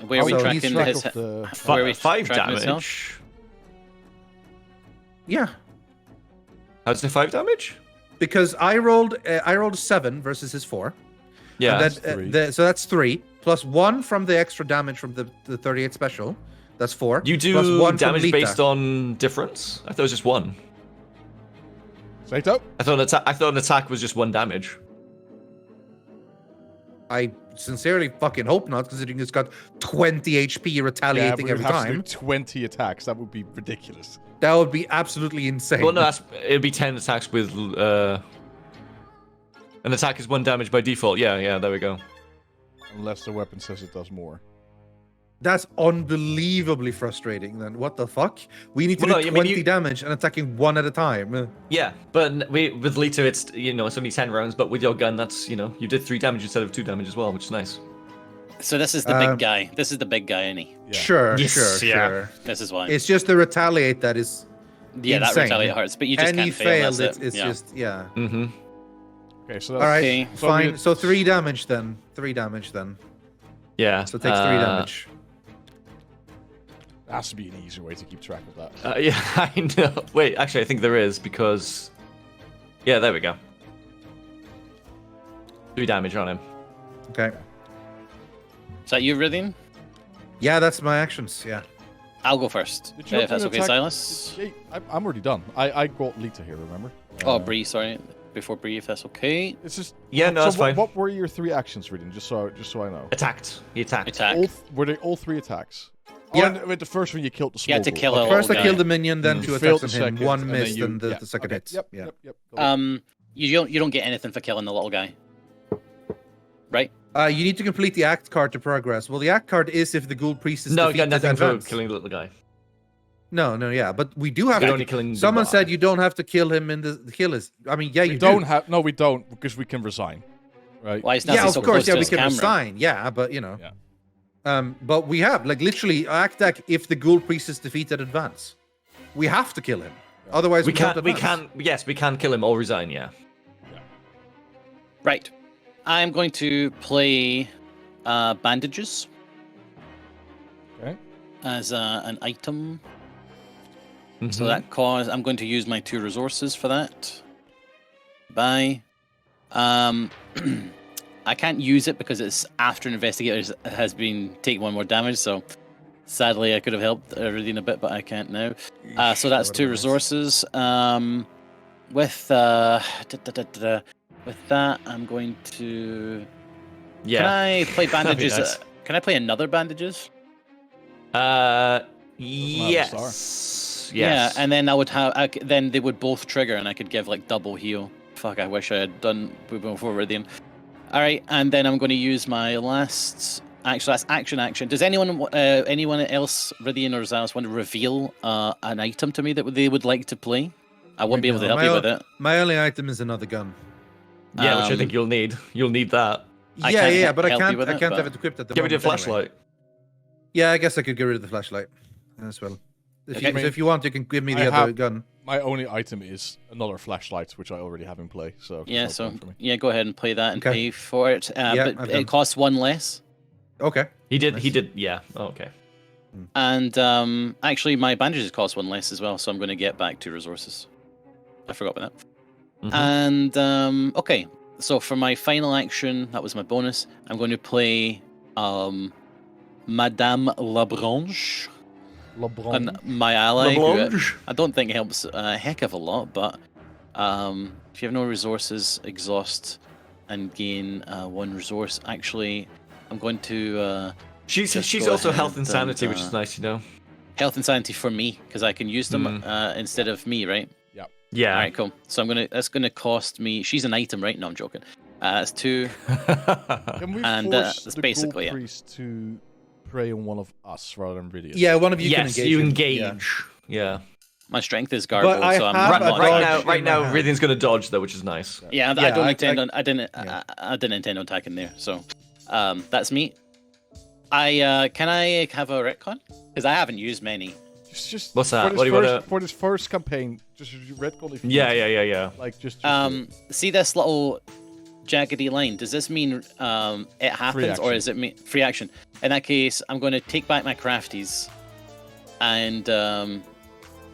Speaker 3: Where are we
Speaker 4: So
Speaker 3: tracking
Speaker 4: he's
Speaker 3: his
Speaker 4: track
Speaker 3: his
Speaker 1: of the-
Speaker 3: where are we
Speaker 2: 5
Speaker 3: tracking
Speaker 2: damage.
Speaker 3: himself?
Speaker 4: Yeah,
Speaker 2: How's the 5 damage?
Speaker 4: because I rolled 7 versus his 4.
Speaker 2: Yeah.
Speaker 4: And
Speaker 1: That's
Speaker 4: then, so that's 3 plus 1 from the extra damage from the 38 special. That's 4.
Speaker 2: You
Speaker 4: plus
Speaker 2: do
Speaker 4: 1 from
Speaker 2: damage
Speaker 4: Lita.
Speaker 2: based on difference? I thought it was just 1.
Speaker 1: Saito?
Speaker 2: I thought an attack was just 1 damage.
Speaker 4: I sincerely fucking hope not, considering it's got 20 HP retaliating
Speaker 1: we would
Speaker 4: every
Speaker 1: have to do
Speaker 4: time.
Speaker 1: 20 attacks. That would be ridiculous.
Speaker 4: That would be absolutely insane.
Speaker 2: Well, no, it'd be 10 attacks with an attack is 1 damage by default. Yeah, there we go.
Speaker 1: Unless the weapon says it does more.
Speaker 4: That's unbelievably frustrating. Then what the fuck? We need to
Speaker 2: Well,
Speaker 4: do
Speaker 2: no, I mean,
Speaker 4: 20 damage and attacking 1 at a time.
Speaker 2: Yeah, but with Lita, it's it's only 10 rounds, but with your gun, that's you did 3 damage instead of 2 damage as well, which is nice.
Speaker 3: So this is the big guy. This is the big guy, any.
Speaker 1: Yeah.
Speaker 4: Sure,
Speaker 2: Yes,
Speaker 4: sure,
Speaker 2: yeah.
Speaker 4: sure.
Speaker 3: This is why.
Speaker 4: It's just the retaliate that is
Speaker 3: Yeah, that
Speaker 4: insane.
Speaker 3: retaliate hurts, but you just
Speaker 4: Any
Speaker 3: can't fail.
Speaker 4: failed,
Speaker 3: That's
Speaker 4: it's
Speaker 3: yeah.
Speaker 4: just yeah.
Speaker 2: Mm-hmm.
Speaker 1: Okay, so
Speaker 4: All
Speaker 1: that's...
Speaker 4: right,
Speaker 3: Okay.
Speaker 4: fine. So 3 damage then. 3 damage then.
Speaker 2: Yeah.
Speaker 4: So it takes 3 damage.
Speaker 1: There has to be an easier way to keep track of that.
Speaker 2: Yeah, I know. Wait, actually, I think there is because. Yeah, there we go. 3 damage on him.
Speaker 4: Okay.
Speaker 3: Is that you, Rythian?
Speaker 4: Yeah, that's my actions. Yeah.
Speaker 3: I'll go first.
Speaker 1: Did you
Speaker 3: If that's
Speaker 1: have to
Speaker 3: okay,
Speaker 1: attack-
Speaker 3: Silas.
Speaker 1: Hey, I'm already done. I got Lita here, remember?
Speaker 3: Oh, Breeh, sorry. Before Breeh, if that's okay.
Speaker 1: It's just...
Speaker 2: Yeah, no,
Speaker 1: so
Speaker 2: that's fine.
Speaker 1: What were your 3 actions, Rythian? Just so I know.
Speaker 2: Attacked. He attacked.
Speaker 3: Attack.
Speaker 1: Were they all 3 attacks?
Speaker 4: Yeah.
Speaker 1: Oh, and with the first one you killed the small
Speaker 3: You had to
Speaker 1: ghoul.
Speaker 3: kill a
Speaker 1: Okay.
Speaker 4: First I
Speaker 3: guy.
Speaker 4: killed the minion, then 2
Speaker 1: Failed
Speaker 4: attacks
Speaker 1: the
Speaker 4: on him.
Speaker 1: second,
Speaker 4: 1
Speaker 1: and then
Speaker 4: missed, and the second
Speaker 1: okay.
Speaker 4: hits.
Speaker 1: Yep,
Speaker 4: Yeah.
Speaker 1: yep. Got it.
Speaker 3: You don't get anything for killing the little guy. Right?
Speaker 4: You need to complete the act card to progress. Well, the act card is if the ghoul priest is
Speaker 2: No, you got
Speaker 4: defeated
Speaker 2: nothing
Speaker 4: in
Speaker 2: for
Speaker 4: advance.
Speaker 2: killing the little guy.
Speaker 4: No, yeah, but we do have
Speaker 2: You're
Speaker 4: to.
Speaker 2: only killing the
Speaker 4: Someone
Speaker 2: guy.
Speaker 4: said you don't have to kill him in the kill is. I mean, yeah,
Speaker 1: We
Speaker 4: you
Speaker 1: don't
Speaker 4: do.
Speaker 1: have... No, we don't, because we can resign. Right?
Speaker 3: Why is
Speaker 4: Yeah,
Speaker 3: Nazi
Speaker 4: of
Speaker 3: so
Speaker 4: course,
Speaker 3: close
Speaker 4: yeah,
Speaker 3: to
Speaker 4: we
Speaker 3: his
Speaker 4: can
Speaker 3: camera?
Speaker 4: resign. Yeah, but you know.
Speaker 1: Yeah.
Speaker 4: But we have literally act like if the ghoul priest is defeated in advance, we have to kill him. Otherwise,
Speaker 2: We
Speaker 4: don't
Speaker 2: can't. We
Speaker 4: advance.
Speaker 2: can. Yes, we can kill him or resign. Yeah.
Speaker 3: Right. I'm going to play bandages
Speaker 1: Okay.
Speaker 3: as an item.
Speaker 2: Mm-hmm.
Speaker 3: So that cause I'm going to use my 2 resources for that. Bye. I can't use it because it's after an investigator has been taking 1 more damage. So sadly, I could have helped Rythian a bit, but I can't now. So that's 2 resources. With with that, I'm going to.
Speaker 2: Yeah.
Speaker 3: Can I play
Speaker 2: That'd be
Speaker 3: bandages?
Speaker 2: nice.
Speaker 3: Can I play another bandages?
Speaker 2: Yes. Yes.
Speaker 3: Yeah, and then I would have. Then they would both trigger, and I could give like double heal. Fuck! I wish I had done before Rythian. All right, and then I'm going to use my last. Actually, that's action. Does anyone else, Rythian or Zylush, want to reveal an item to me that they would like to play? I won't be able to help you with it.
Speaker 4: My only item is another gun.
Speaker 2: Yeah, which I think you'll need. You'll need that.
Speaker 3: I can't
Speaker 4: but I
Speaker 3: help you
Speaker 4: can't.
Speaker 3: with
Speaker 4: I
Speaker 3: it,
Speaker 4: can't
Speaker 3: but-
Speaker 4: have it equipped at the
Speaker 2: Get rid
Speaker 4: moment.
Speaker 2: of the
Speaker 4: anyway.
Speaker 2: flashlight.
Speaker 4: Yeah, I guess I could get rid of the flashlight as well. If you want, you can give me the other gun.
Speaker 1: My only item is another flashlight, which I already have in play. So
Speaker 3: Yeah,
Speaker 1: no
Speaker 3: so
Speaker 1: problem for me.
Speaker 3: yeah, go ahead and play that and
Speaker 4: Okay.
Speaker 3: pay for it.
Speaker 4: Yeah,
Speaker 3: But
Speaker 4: I've
Speaker 3: it
Speaker 4: done.
Speaker 3: costs 1 less.
Speaker 4: Okay.
Speaker 2: He did.
Speaker 4: Nice.
Speaker 2: He did. Yeah. Oh, okay.
Speaker 3: And actually, my bandages cost 1 less as well, so I'm going to get back 2 resources. I forgot about that.
Speaker 2: Mhm.
Speaker 3: And okay, so for my final action, that was my bonus. I'm going to play Madame Labranche,
Speaker 1: LeBron.
Speaker 3: and my ally. Who
Speaker 2: LeBlanc.
Speaker 3: I don't think helps a heck of a lot, but if you have no resources, exhaust and gain 1 resource. Actually, I'm going to
Speaker 2: She's
Speaker 3: Just
Speaker 2: she's
Speaker 3: go
Speaker 2: also
Speaker 3: ahead
Speaker 2: health and sanity, which
Speaker 3: and,
Speaker 2: is nice, you know.
Speaker 3: health and sanity for me because I can use them instead of me, right?
Speaker 2: Yeah.
Speaker 3: All right, cool. So that's gonna cost me. She's an item, right? No, I'm joking. That's 2.
Speaker 1: Can we
Speaker 3: and,
Speaker 1: force
Speaker 3: that's
Speaker 1: the
Speaker 3: basically it.
Speaker 1: ghoul priest to prey on one of us rather than Rythian?
Speaker 4: Yeah, one of you
Speaker 2: yes,
Speaker 4: can engage.
Speaker 2: you
Speaker 4: him.
Speaker 2: engage.
Speaker 4: Yeah.
Speaker 2: Yeah.
Speaker 3: My strength is garbled,
Speaker 4: I
Speaker 3: so I'm
Speaker 4: have
Speaker 3: not
Speaker 4: a
Speaker 3: much.
Speaker 4: dodge
Speaker 2: Right
Speaker 4: in
Speaker 2: now,
Speaker 4: my hand.
Speaker 2: Rythian's gonna dodge though, which is nice.
Speaker 3: Yeah, I
Speaker 4: Yeah,
Speaker 3: don't
Speaker 4: I-
Speaker 3: intend
Speaker 4: I-
Speaker 3: on. I didn't.
Speaker 4: yeah.
Speaker 3: I didn't intend on attacking there. So, that's me. I can I have a retcon because I haven't used many.
Speaker 1: Just
Speaker 2: What's that?
Speaker 1: For this,
Speaker 2: What do you
Speaker 1: first,
Speaker 2: wanna-
Speaker 1: for this first campaign, just retcon if you
Speaker 2: Yeah,
Speaker 1: want.
Speaker 2: yeah.
Speaker 1: Like just
Speaker 3: See this little jaggedy line? Does this mean it happens, or
Speaker 1: action.
Speaker 3: is it free action? In that case, I'm going to take back my crafties, and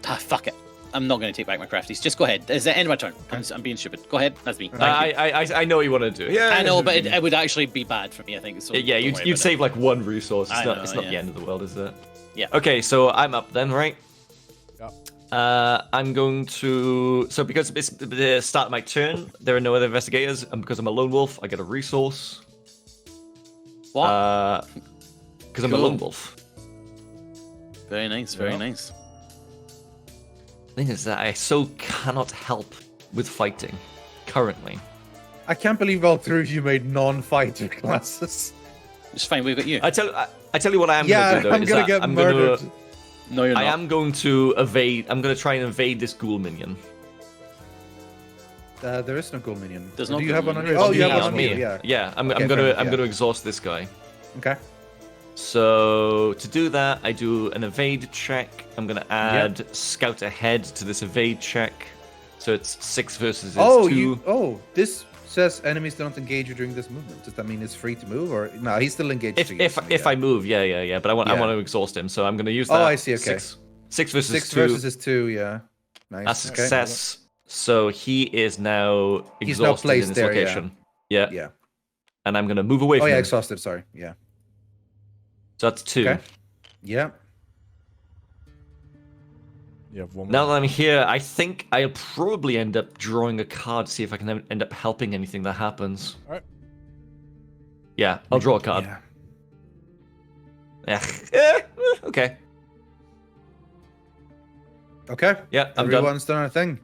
Speaker 3: fuck it. I'm not going to take back my crafties. Just go ahead. Is the end of my turn? I'm being stupid. Go ahead. That's me.
Speaker 2: I know what you want to do. Yeah,
Speaker 3: I know, but it would actually be bad for me, I think. So
Speaker 2: yeah, you'd save like one resource. It's not
Speaker 3: yeah.
Speaker 2: the end of the world, is it?
Speaker 3: Yeah.
Speaker 2: Okay, so I'm up then, right?
Speaker 1: Yeah.
Speaker 2: I'm going to. So because it's the start of my turn, there are no other investigators, and because I'm a lone wolf, I get a resource.
Speaker 3: What?
Speaker 2: Because I'm a lone wolf.
Speaker 3: Very nice. Very nice.
Speaker 2: The thing is that I so cannot help with fighting currently.
Speaker 4: I can't believe all three of you made non-fighter classes.
Speaker 3: It's fine. We've got you.
Speaker 2: I tell you what I am going to do though.
Speaker 4: I'm gonna get murdered.
Speaker 3: No, you're not.
Speaker 2: I am going to evade. I'm going to try and evade this ghoul minion.
Speaker 4: There is no ghoul minion.
Speaker 3: There's
Speaker 4: Or
Speaker 3: no
Speaker 4: do you
Speaker 3: ghoul
Speaker 4: have one on
Speaker 3: minion.
Speaker 4: you? Oh, you
Speaker 3: There's
Speaker 4: have
Speaker 3: no
Speaker 4: one on
Speaker 3: me.
Speaker 4: you. Yeah.
Speaker 2: Yeah, I'm
Speaker 4: Okay,
Speaker 2: gonna
Speaker 4: fair enough,
Speaker 2: I'm gonna exhaust this guy.
Speaker 4: Okay.
Speaker 2: So to do that, I do an evade check. I'm gonna add scout ahead to this evade check. So it's 6 versus 2.
Speaker 4: This says enemies don't engage you during this movement. Does that mean it's free to move, or no? He's still engaged.
Speaker 2: If I move, yeah. But I want to exhaust him, so I'm gonna use that.
Speaker 4: Oh, I see. Okay.
Speaker 2: 6 versus 2.
Speaker 4: 6 versus 2. Yeah. Nice.
Speaker 2: A success. So he is now
Speaker 4: He's now
Speaker 2: exhausted
Speaker 4: placed
Speaker 2: in this
Speaker 4: there,
Speaker 2: location. Yeah.
Speaker 4: Yeah.
Speaker 2: And I'm gonna move away from him.
Speaker 4: Exhausted. Sorry. Yeah.
Speaker 2: So that's 2.
Speaker 4: Okay. Yeah.
Speaker 1: You have one
Speaker 2: Now
Speaker 1: more.
Speaker 2: that I'm here, I think I'll probably end up drawing a card to see if I can end up helping anything that happens.
Speaker 1: Alright.
Speaker 2: Yeah, I'll draw a card.
Speaker 4: Yeah.
Speaker 2: Okay.
Speaker 4: Okay.
Speaker 2: Yeah, I'm done.
Speaker 4: Everyone's done a thing.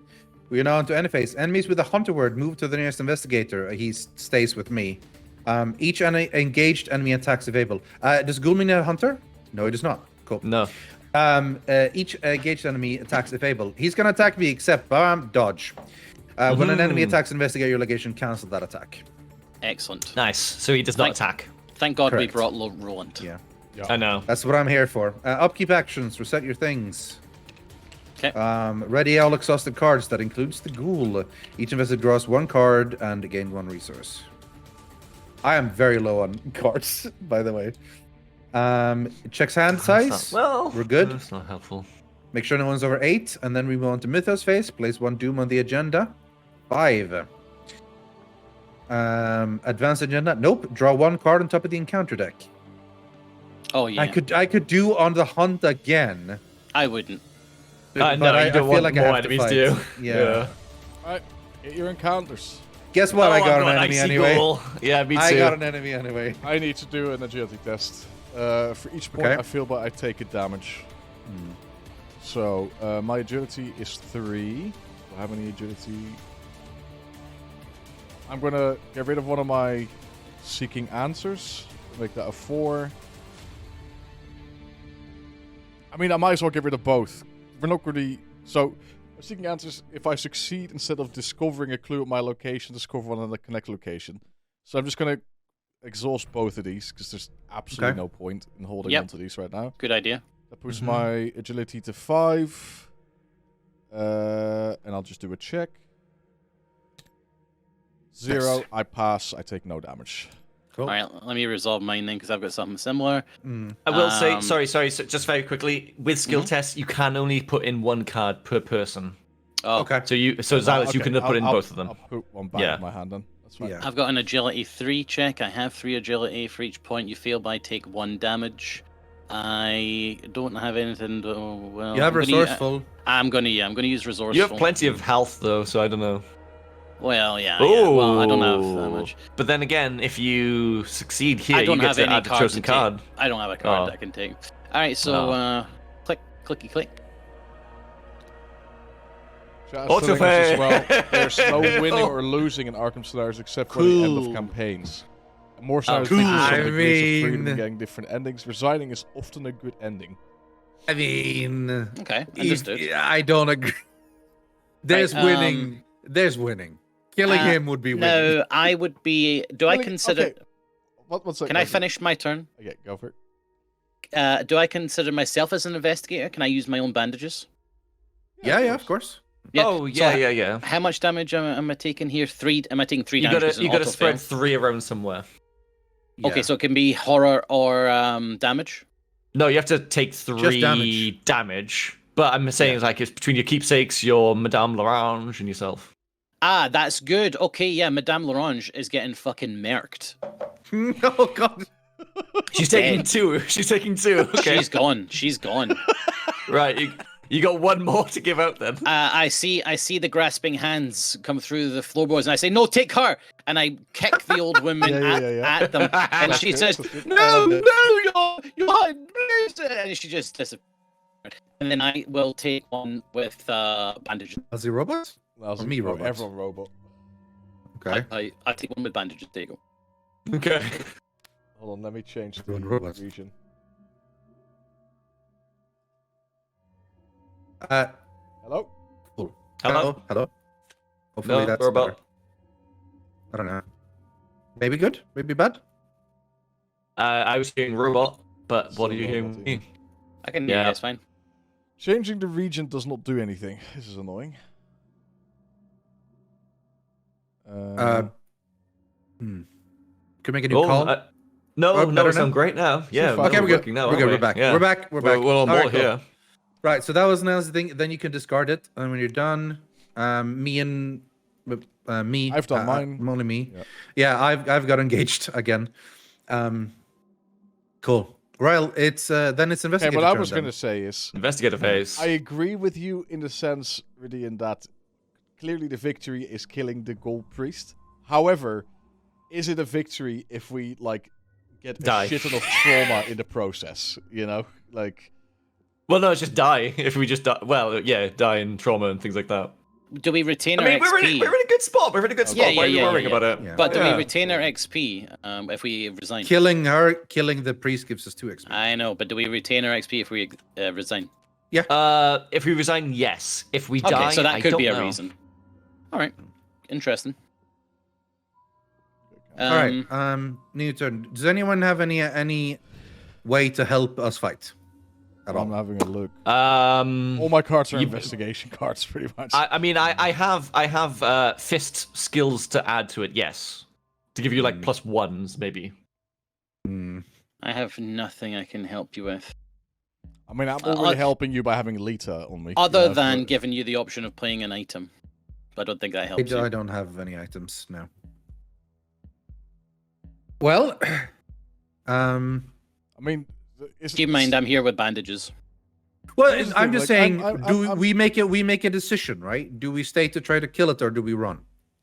Speaker 4: We are now on to interface. Enemies with a hunter word move to the nearest investigator. He stays with me. Each engaged enemy attacks available. Does Ghoul mean a hunter? No, it does not. Cool.
Speaker 2: No.
Speaker 4: Each engaged enemy attacks if able. He's gonna attack me except dodge. When an enemy attacks investigate your location, cancel that attack.
Speaker 3: Excellent.
Speaker 2: Nice. So he does not attack.
Speaker 3: Thank God
Speaker 4: Correct.
Speaker 3: we brought Roland.
Speaker 4: Yeah.
Speaker 2: I know.
Speaker 4: That's what I'm here for. Upkeep actions. Reset your things.
Speaker 3: Okay.
Speaker 4: Ready all exhausted cards. That includes the ghoul. Each investigator draws 1 card and gain 1 resource. I am very low on cards, by the way. Checks hand size. We're good.
Speaker 2: That's not helpful.
Speaker 4: Make sure no one's over 8, and then we move on to Mythos phase. Place 1 Doom on the agenda. 5. Advanced agenda. Nope. Draw 1 card on top of the encounter deck.
Speaker 3: Oh yeah.
Speaker 4: I could do on the hunt again.
Speaker 3: I wouldn't.
Speaker 2: No, you don't
Speaker 4: feel
Speaker 2: want
Speaker 4: like I
Speaker 2: more
Speaker 4: have to
Speaker 2: enemies,
Speaker 4: fight.
Speaker 2: do you?
Speaker 4: Yeah.
Speaker 1: Alright, get your encounters.
Speaker 4: Guess what? I got an enemy
Speaker 2: icy
Speaker 4: anyway.
Speaker 2: ghoul. Yeah, me too.
Speaker 4: I got an enemy anyway.
Speaker 1: I need to do an agility test. For each point
Speaker 4: Okay.
Speaker 1: I fail by, I take a damage. So, my agility is 3. How many agility? I'm gonna get rid of one of my seeking answers. Make that a 4. I mean, I might as well get rid of both. We're not really... So, seeking answers, if I succeed, instead of discovering a clue at my location, discover one at the connect location. So I'm just going to exhaust both of these, because there's absolutely no point in holding on to these right now.
Speaker 3: Good idea.
Speaker 1: That puts my agility to 5. And I'll just do a check. 0,
Speaker 4: Nice.
Speaker 1: I pass, I take no damage.
Speaker 4: Cool.
Speaker 3: All right, let me resolve mine then, because I've got something similar.
Speaker 2: I will say, sorry, so just very quickly, with skill tests, you can only put in 1 card per person.
Speaker 3: Oh,
Speaker 4: Okay.
Speaker 2: So Zylush, you can put in both of them.
Speaker 1: I'll put one back in my hand then. That's fine.
Speaker 4: Yeah.
Speaker 3: I've got an agility 3 check. I have 3 agility. For each point you fail by, take 1 damage. I don't have anything. Well,
Speaker 4: You have
Speaker 3: I'm gonna
Speaker 4: resourceful.
Speaker 3: I'm gonna use resourceful.
Speaker 2: You have plenty of health, though, so I don't know.
Speaker 3: Well, yeah. Well, I don't have that much.
Speaker 2: But then again, if you succeed here,
Speaker 3: I don't
Speaker 2: you get
Speaker 3: have
Speaker 2: to
Speaker 3: any
Speaker 2: add a
Speaker 3: cards
Speaker 2: chosen
Speaker 3: to
Speaker 2: card.
Speaker 3: take. I don't have a card I can take. All right, so clicky click.
Speaker 1: Auto as well. There's no winning or losing in Arkham scenarios except for the end of campaigns. More scenarios give you some degrees of freedom in getting different endings. Resigning is often a good ending.
Speaker 4: I mean,
Speaker 3: Okay, understood.
Speaker 4: I don't agree. There's
Speaker 3: Right,
Speaker 4: winning. There's winning. Killing him would be winning.
Speaker 3: No, I would be. Do I consider?
Speaker 1: Okay. What's that?
Speaker 3: Can I finish my turn?
Speaker 1: Okay, go for it.
Speaker 3: Do I consider myself as an investigator? Can I use my own bandages?
Speaker 4: Yeah, of course.
Speaker 3: Yeah.
Speaker 2: Oh,
Speaker 3: So
Speaker 2: yeah.
Speaker 3: How much damage am I taking here? 3. Am I taking 3
Speaker 2: You
Speaker 3: damage?
Speaker 2: gotta
Speaker 3: 'cause it's an
Speaker 2: spread
Speaker 3: auto-fail?
Speaker 2: 3 around somewhere.
Speaker 3: Okay, so it can be horror or damage.
Speaker 2: No, you have to take 3
Speaker 4: damage.
Speaker 2: damage, But I'm saying like it's between your keepsakes, your Madame L'Orange, and yourself.
Speaker 3: Ah, that's good. Okay, yeah, Madame L'Orange is getting fucking merked.
Speaker 4: Oh God.
Speaker 2: She's taking two. She's taking two. Okay.
Speaker 3: She's gone. She's gone.
Speaker 2: Right. You got one more to give out then.
Speaker 3: I see the grasping hands come through the floorboards, and I say, "No, take her!" And I kick the old woman at them, and she says, "No, you're and she just disappears. And then I will take one with bandages.
Speaker 4: Is he robot?
Speaker 1: Well,
Speaker 4: Or me robot?
Speaker 1: Everyone robot.
Speaker 4: Okay.
Speaker 3: I take one with bandages. There you go.
Speaker 2: Okay.
Speaker 1: Hold on, let me change the
Speaker 4: Everyone robot.
Speaker 1: region. Hello?
Speaker 2: Hello.
Speaker 4: Hello. Hopefully
Speaker 2: No,
Speaker 4: that's
Speaker 2: robot.
Speaker 4: better. I don't know. Maybe good. Maybe bad.
Speaker 2: I was hearing robot, but what are
Speaker 1: So
Speaker 2: you hearing?
Speaker 1: robot,
Speaker 2: Me?
Speaker 3: I can hear you. It's fine.
Speaker 1: Changing the region does not do anything. This is annoying.
Speaker 4: Can we make a new
Speaker 2: Oh,
Speaker 4: call?
Speaker 2: no,
Speaker 4: Oh,
Speaker 2: no,
Speaker 4: better
Speaker 2: it sounds
Speaker 4: now?
Speaker 2: great now. Yeah,
Speaker 1: far.
Speaker 4: Okay, we're good.
Speaker 2: working now.
Speaker 4: We're good.
Speaker 2: aren't
Speaker 4: We're
Speaker 2: we?
Speaker 4: back.
Speaker 2: Yeah.
Speaker 4: We're back. We're back.
Speaker 2: We're on
Speaker 4: All
Speaker 2: board
Speaker 4: right, cool.
Speaker 2: here.
Speaker 4: Right. So that was Nelsy thing. Then you can discard it, and when you're done, me and me.
Speaker 1: I've done mine.
Speaker 4: Only me.
Speaker 1: Yeah.
Speaker 4: Yeah, I've got engaged again. Cool. Well, it's then it's
Speaker 1: Okay,
Speaker 4: investigator.
Speaker 1: what I
Speaker 4: turn
Speaker 1: was
Speaker 4: then.
Speaker 1: going to say is,
Speaker 2: Investigator phase.
Speaker 1: I agree with you in the sense, Rythian, that clearly the victory is killing the ghoul priest. However, is it a victory if we like get
Speaker 2: Die.
Speaker 1: a shit ton of trauma in the process? You know, like
Speaker 2: Well, no, it's just die. If we just die, well, yeah, die in trauma and things like that.
Speaker 3: Do we retain
Speaker 2: I
Speaker 3: our
Speaker 2: mean,
Speaker 3: XP?
Speaker 2: we're in a good spot. We're in a good spot.
Speaker 3: Yeah,
Speaker 2: Why are you
Speaker 3: yeah,
Speaker 2: worrying
Speaker 3: yeah.
Speaker 2: about it?
Speaker 4: Yeah.
Speaker 3: But do
Speaker 2: Yeah.
Speaker 3: we retain our XP if we resign?
Speaker 4: Killing the priest gives us 2 XP.
Speaker 3: I know, but do we retain our XP if we resign?
Speaker 2: If we resign, yes. If we die,
Speaker 3: Okay, so that
Speaker 2: I
Speaker 3: could
Speaker 2: don't
Speaker 3: be a
Speaker 2: know.
Speaker 3: reason. All right, interesting.
Speaker 4: All right. New turn. Does anyone have any way to help us fight? At
Speaker 1: I'm
Speaker 4: all?
Speaker 1: having a look.
Speaker 2: Um,
Speaker 1: All my cards are
Speaker 2: you-
Speaker 1: investigation cards, pretty much.
Speaker 2: I mean, I have fist skills to add to it. Yes, to give you like +1s maybe.
Speaker 3: I have nothing I can help you with,
Speaker 1: I mean, I'm already helping you by having Lita on me.
Speaker 3: other
Speaker 1: you know,
Speaker 3: than
Speaker 1: but-
Speaker 3: giving you the option of playing an item. I don't think that helps
Speaker 4: I
Speaker 3: you.
Speaker 4: don't have any items now. Well,
Speaker 1: I mean,
Speaker 3: Keep in mind, I'm here with bandages.
Speaker 4: well,
Speaker 1: Here's the
Speaker 4: I'm
Speaker 1: thing,
Speaker 4: just
Speaker 1: like,
Speaker 4: saying.
Speaker 1: I'm-
Speaker 4: We make a decision, right? Do we stay to try to kill it or do we run?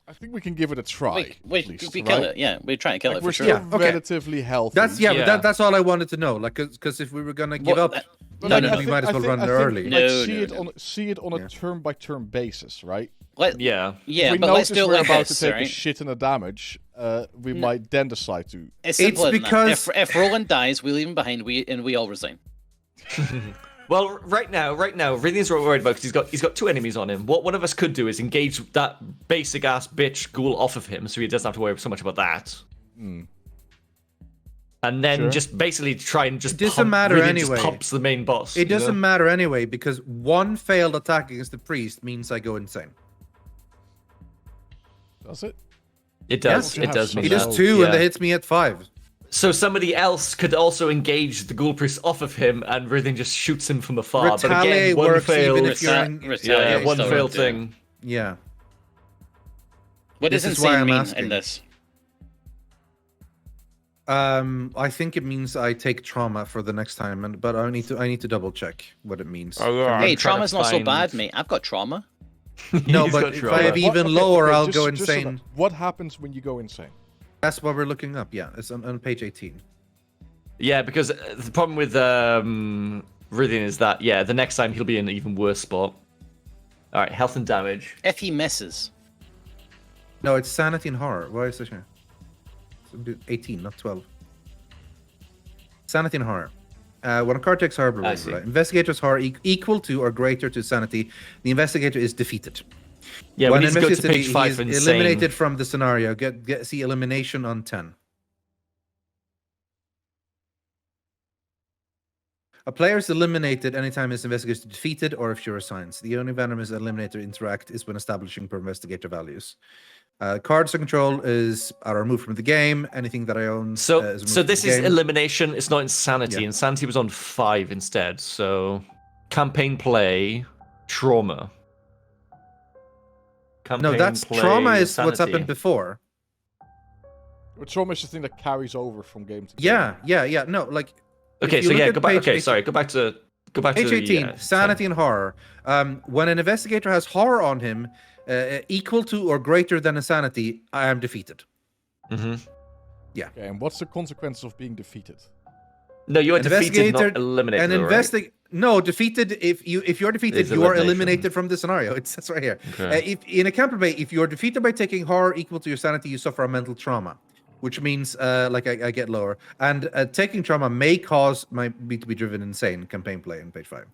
Speaker 1: I think we can give it a try.
Speaker 3: We
Speaker 1: at least,
Speaker 3: kill
Speaker 1: right?
Speaker 3: it. Yeah, we try and kill
Speaker 1: Like,
Speaker 3: it
Speaker 1: we're
Speaker 3: for
Speaker 1: still
Speaker 3: sure.
Speaker 4: Yeah, okay.
Speaker 1: relatively healthy.
Speaker 4: But
Speaker 2: Yeah.
Speaker 4: that's all I wanted to know. Like, because if we were gonna give
Speaker 3: Well,
Speaker 4: up,
Speaker 1: But
Speaker 3: No,
Speaker 1: like,
Speaker 3: no,
Speaker 1: I
Speaker 3: no.
Speaker 4: we
Speaker 1: think-
Speaker 4: might as
Speaker 1: I
Speaker 4: well
Speaker 1: think-
Speaker 4: run
Speaker 1: I
Speaker 4: there
Speaker 1: think,
Speaker 4: early.
Speaker 1: like,
Speaker 3: No,
Speaker 1: see
Speaker 3: no,
Speaker 1: it
Speaker 3: no.
Speaker 1: on a turn-by-turn basis, right?
Speaker 2: Yeah.
Speaker 3: Yeah,
Speaker 1: If we
Speaker 3: but let's
Speaker 1: notice
Speaker 3: do it
Speaker 1: we're
Speaker 3: like
Speaker 1: about
Speaker 3: this,
Speaker 1: to take a
Speaker 3: right?
Speaker 1: shit ton of damage, we might then decide to.
Speaker 3: It's simpler than that.
Speaker 4: because-
Speaker 3: If Roland dies, we leave him behind. We all resign.
Speaker 2: Well, right now, Rythian's what we're worried about because he's got 2 enemies on him. What one of us could do is engage that basic ass bitch ghoul off of him, so he doesn't have to worry so much about that. And then
Speaker 1: Sure.
Speaker 2: just basically try and just
Speaker 4: It doesn't matter
Speaker 2: Rythian just
Speaker 4: anyway.
Speaker 2: pumps the main boss.
Speaker 4: it
Speaker 2: you know?
Speaker 4: doesn't matter anyway because one failed attack against the priest means I go insane.
Speaker 1: Does it?
Speaker 2: It does.
Speaker 1: Yes. You
Speaker 2: It
Speaker 1: have
Speaker 2: does.
Speaker 1: some
Speaker 2: mean
Speaker 4: He
Speaker 2: that.
Speaker 4: does 2 and
Speaker 2: Yeah.
Speaker 4: it hits me at 5.
Speaker 2: So somebody else could also engage the ghoul priest off of him, and Rythian just shoots him from afar. But again,
Speaker 4: Retaliate
Speaker 2: one
Speaker 4: works
Speaker 2: failed.
Speaker 4: even if you're in.
Speaker 3: Retaliate
Speaker 2: Yeah, one
Speaker 3: still
Speaker 2: failed
Speaker 3: works, yeah.
Speaker 2: thing.
Speaker 4: Yeah.
Speaker 3: What does
Speaker 4: This is why
Speaker 3: insane
Speaker 4: I'm
Speaker 3: mean
Speaker 4: asking.
Speaker 3: in this?
Speaker 4: I think it means I take trauma for the next time, but I need to double check what it means.
Speaker 2: Oh, yeah.
Speaker 3: Hey,
Speaker 2: I'm trying to
Speaker 3: trauma's not so
Speaker 2: find-
Speaker 3: bad, mate. I've got trauma.
Speaker 4: No,
Speaker 2: He's
Speaker 4: but
Speaker 2: got
Speaker 4: if
Speaker 2: trauma.
Speaker 4: I have even lower, I'll go
Speaker 1: just so
Speaker 4: insane.
Speaker 1: that- what happens when you go insane?
Speaker 4: That's what we're looking up. Yeah, it's on page 18.
Speaker 2: Yeah, because the problem with Rythian is that the next time he'll be in an even worse spot. All right, health and damage.
Speaker 3: If he misses,
Speaker 4: No, it's sanity and horror. Why is it here? 18, not 12. Sanity and horror. When a card takes horror,
Speaker 2: I see.
Speaker 4: right? Investigator's horror equal to or greater to sanity, the investigator is defeated.
Speaker 2: Yeah,
Speaker 4: when
Speaker 2: we need to go to
Speaker 4: investigator
Speaker 2: page
Speaker 4: he
Speaker 2: 5
Speaker 4: is
Speaker 2: for insane.
Speaker 4: eliminated from the scenario. Get see elimination on 10. A player is eliminated anytime his investigator is defeated or if you're assigned. The only venom his eliminator interact is when establishing per investigator values. Cards I control are removed from the game. Anything that I own.
Speaker 2: So,
Speaker 4: is removed
Speaker 2: so
Speaker 4: from
Speaker 2: this
Speaker 4: the
Speaker 2: is
Speaker 4: game.
Speaker 2: elimination. It's not insanity.
Speaker 4: Yeah.
Speaker 2: Insanity was on 5 instead. So, campaign play, trauma.
Speaker 4: No, that's trauma is what's
Speaker 2: sanity.
Speaker 4: happened before.
Speaker 1: But trauma is the thing that carries over from game to game.
Speaker 4: Yeah. No, like.
Speaker 2: Okay, so yeah, go back. Okay, sorry, go back to
Speaker 4: Page 18, sanity and horror. When an investigator has horror on him, equal to or greater than a sanity, I am defeated.
Speaker 2: Mm-hmm.
Speaker 4: Yeah.
Speaker 1: Okay, and what's the consequence of being defeated?
Speaker 2: No, you are defeated, not eliminated. Right?
Speaker 4: No, defeated. If you're defeated, you are eliminated from the scenario. That's right here.
Speaker 2: Okay.
Speaker 4: If in a campaign, if you are defeated by taking horror equal to your sanity, you suffer a mental trauma, which means like I get lower. And taking trauma may cause me to be driven insane. Campaign play on page 5.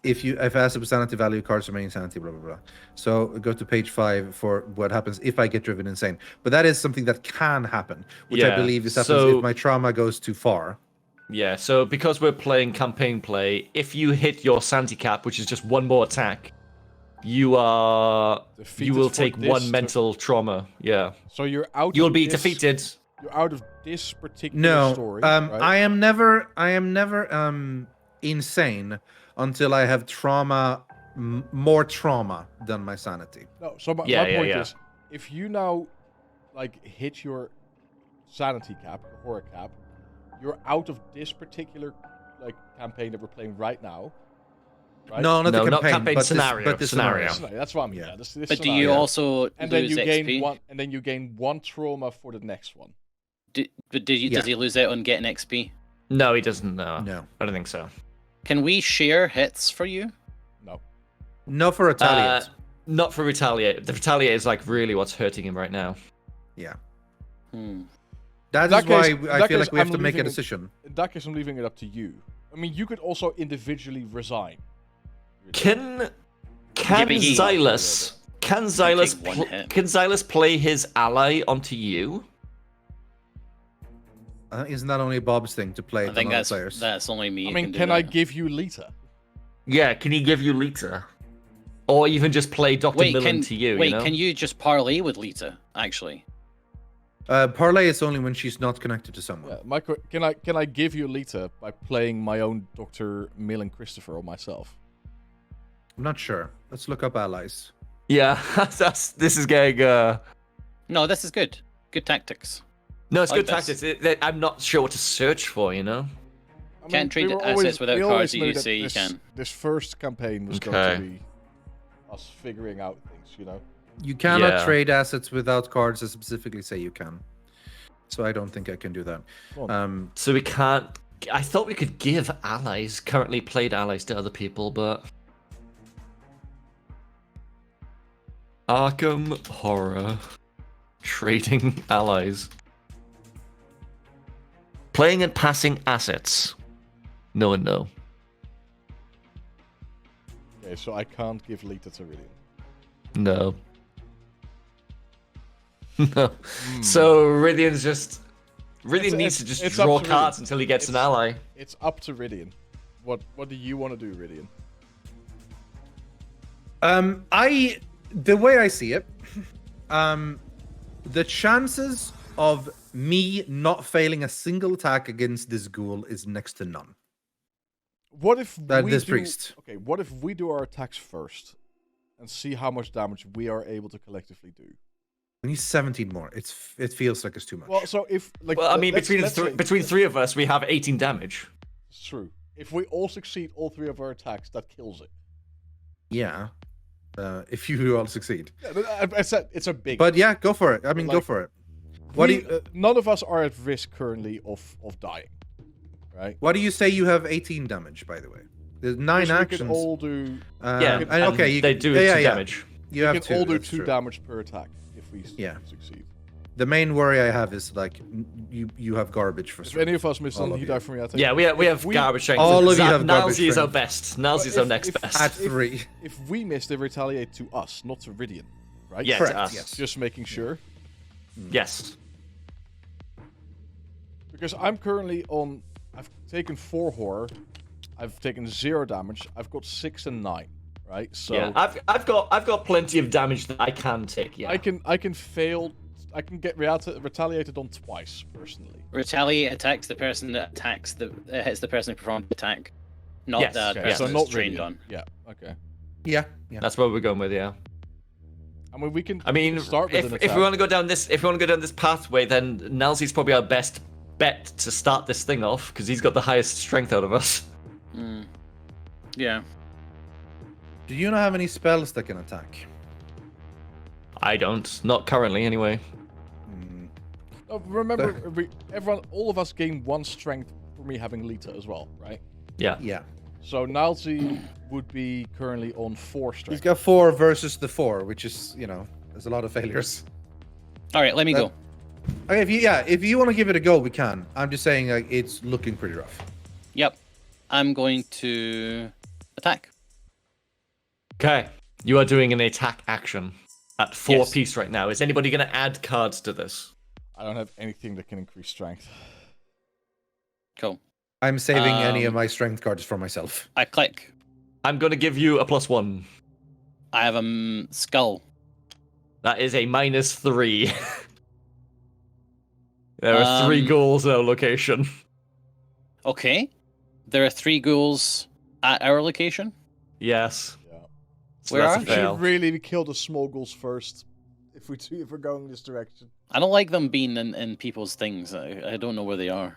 Speaker 4: If it has a sanity value, cards remain sanity, blah blah blah. So go to page 5 for what happens if I get driven insane. But that is something that can happen, which I believe is happens if my trauma goes too far.
Speaker 2: Yeah, so because we're playing campaign play, if you hit your sanity cap, which is just one more attack, you will take one mental trauma. Yeah.
Speaker 1: So you're out.
Speaker 2: You'll be defeated.
Speaker 1: You're out of this particular story. Right?
Speaker 4: I am never insane until I have trauma, more trauma than my sanity.
Speaker 1: No. So my point is, if you now like hit your sanity cap, your horror cap, you're out of this particular like campaign that we're playing right now. Right?
Speaker 4: No, not the campaign,
Speaker 2: not campaign,
Speaker 4: but
Speaker 2: scenario.
Speaker 4: This
Speaker 2: scenario.
Speaker 1: That's what I mean. Yeah. This
Speaker 3: But
Speaker 1: scenario.
Speaker 3: do you also
Speaker 1: and then
Speaker 3: lose
Speaker 1: you
Speaker 3: XP?
Speaker 1: gain one, and then you gain one trauma for the next one.
Speaker 3: Does he lose out on getting XP?
Speaker 2: No, he doesn't. No,
Speaker 4: No.
Speaker 2: I don't think so.
Speaker 3: Can we share hits for you?
Speaker 1: No.
Speaker 4: No for retaliate.
Speaker 2: Not for retaliate. The retaliate is like really what's hurting him right now.
Speaker 4: Yeah.
Speaker 3: Hmm.
Speaker 4: That is why I feel like we have to make a decision.
Speaker 1: In that case, I'm leaving it up to you. I mean, you could also individually resign.
Speaker 2: Can Zylush play his ally onto you?
Speaker 4: Isn't that only Bob's thing to play?
Speaker 3: I think
Speaker 4: players?
Speaker 3: that's only me.
Speaker 1: I mean, can I give you Lita?
Speaker 2: Yeah, can he give you Lita? Or even just play Dr. Millen to you?
Speaker 3: Wait,
Speaker 2: you know?
Speaker 3: can you just parlay with Lita? Actually,
Speaker 4: parlay is only when she's not connected to someone.
Speaker 1: Yeah, Michael, can I give you Lita by playing my own Dr. Millen Christopher or myself?
Speaker 4: I'm not sure. Let's look up allies.
Speaker 2: Yeah, this is getting.
Speaker 3: no, this is good. Good tactics.
Speaker 2: No, it's
Speaker 3: Like
Speaker 2: good tactics. I'm not sure what to search for, you know?
Speaker 1: I
Speaker 3: Can't trade assets without cards that you say you can.
Speaker 1: This first campaign was going to be us figuring out things, you know?
Speaker 4: You cannot trade assets without cards that specifically say you can. So I don't think I can do that.
Speaker 2: So we can't... I thought we could give allies, currently played allies to other people, but... Arkham Horror. Trading allies. Playing and passing assets. No and no.
Speaker 1: Okay, so I can't give Lita to Rythian.
Speaker 2: No. No. So Rythian's just... Rythian needs to just draw cards until he gets an ally.
Speaker 1: It's up to Rythian. What do you want to do, Rythian?
Speaker 4: The way I see it, the chances of me not failing a single attack against this ghoul is next to none.
Speaker 1: What if
Speaker 4: priest?
Speaker 1: Okay, what if we do our attacks first and see how much damage we are able to collectively do?
Speaker 4: We need 17 more. It feels like it's too much.
Speaker 1: Well, so if like
Speaker 2: I mean, between three of us, we have 18 damage.
Speaker 1: It's true. If we all succeed all 3 of our attacks, that kills it.
Speaker 4: Yeah. If you all succeed.
Speaker 1: Yeah, I said it's a big.
Speaker 4: But yeah, go for it. I mean, go for it.
Speaker 1: None of us are at risk currently of dying, right?
Speaker 4: Why do you say you have 18 damage? By the way, there's 9 actions.
Speaker 1: We can all do.
Speaker 2: Okay, they do 2 damage.
Speaker 1: You have can all do 2 damage per attack if we succeed.
Speaker 4: The main worry I have is like you have garbage for.
Speaker 1: If any of us miss one, he died from your attack.
Speaker 2: Yeah, we have garbage strength.
Speaker 4: All of you have garbage
Speaker 2: Nilesy is our best. Nilesy is our next best.
Speaker 4: At 3.
Speaker 1: If we miss, they retaliate to us, not to Rythian, right?
Speaker 2: Yeah,
Speaker 4: correct.
Speaker 2: to us.
Speaker 4: Yes.
Speaker 1: Just making sure.
Speaker 2: Yes.
Speaker 1: Because I'm currently on. I've taken 4 horror. I've taken 0 damage. I've got 6 and 9. Right. So
Speaker 2: yeah, I've got plenty of damage that I can take. Yeah.
Speaker 1: I can fail. I can get retaliated on twice personally.
Speaker 3: Retaliate attacks the person that hits the person who performed the attack. not
Speaker 2: Yes,
Speaker 3: the
Speaker 2: okay,
Speaker 3: person
Speaker 1: so
Speaker 3: it's
Speaker 1: not
Speaker 3: trained
Speaker 1: Rythian.
Speaker 3: on.
Speaker 1: Yeah. Okay.
Speaker 4: Yeah. Yeah.
Speaker 2: That's what we're going with, yeah.
Speaker 1: I mean, we can.
Speaker 2: I mean,
Speaker 1: start with
Speaker 2: if we want to go down this, pathway, then Nilesy's probably our best bet to start this thing off because he's got the highest strength out of us.
Speaker 3: Yeah.
Speaker 4: Do you not have any spells that can attack?
Speaker 2: I don't, not currently anyway.
Speaker 1: Oh, remember, everyone, all of us gain 1 strength for me having Lita as well, right?
Speaker 2: Yeah.
Speaker 4: Yeah.
Speaker 1: So Nilesy would be currently on 4 strength.
Speaker 4: He's got 4 versus the 4, which is, there's a lot of failures.
Speaker 3: All right, let me go.
Speaker 4: Okay, if you want to give it a go, we can. I'm just saying, like, it's looking pretty rough.
Speaker 3: Yep. I'm going to attack.
Speaker 2: Okay, you are doing an attack action at 4
Speaker 3: Yes.
Speaker 2: piece right now. Is anybody going to add cards to this?
Speaker 1: I don't have anything that can increase strength.
Speaker 3: Cool.
Speaker 4: I'm saving any of my strength cards for myself.
Speaker 3: I click.
Speaker 2: I'm going to give you a +1.
Speaker 3: I have a skull.
Speaker 2: That is a -3. There are 3 ghouls in our location.
Speaker 3: Okay. There are 3 ghouls at our location.
Speaker 2: Yes.
Speaker 1: Yeah.
Speaker 2: So
Speaker 3: Where
Speaker 2: that's
Speaker 3: are
Speaker 2: a
Speaker 3: they?
Speaker 2: fail.
Speaker 1: Should really kill the small ghouls first, if we're going this direction.
Speaker 3: I don't like them being in people's things. I don't know where they are.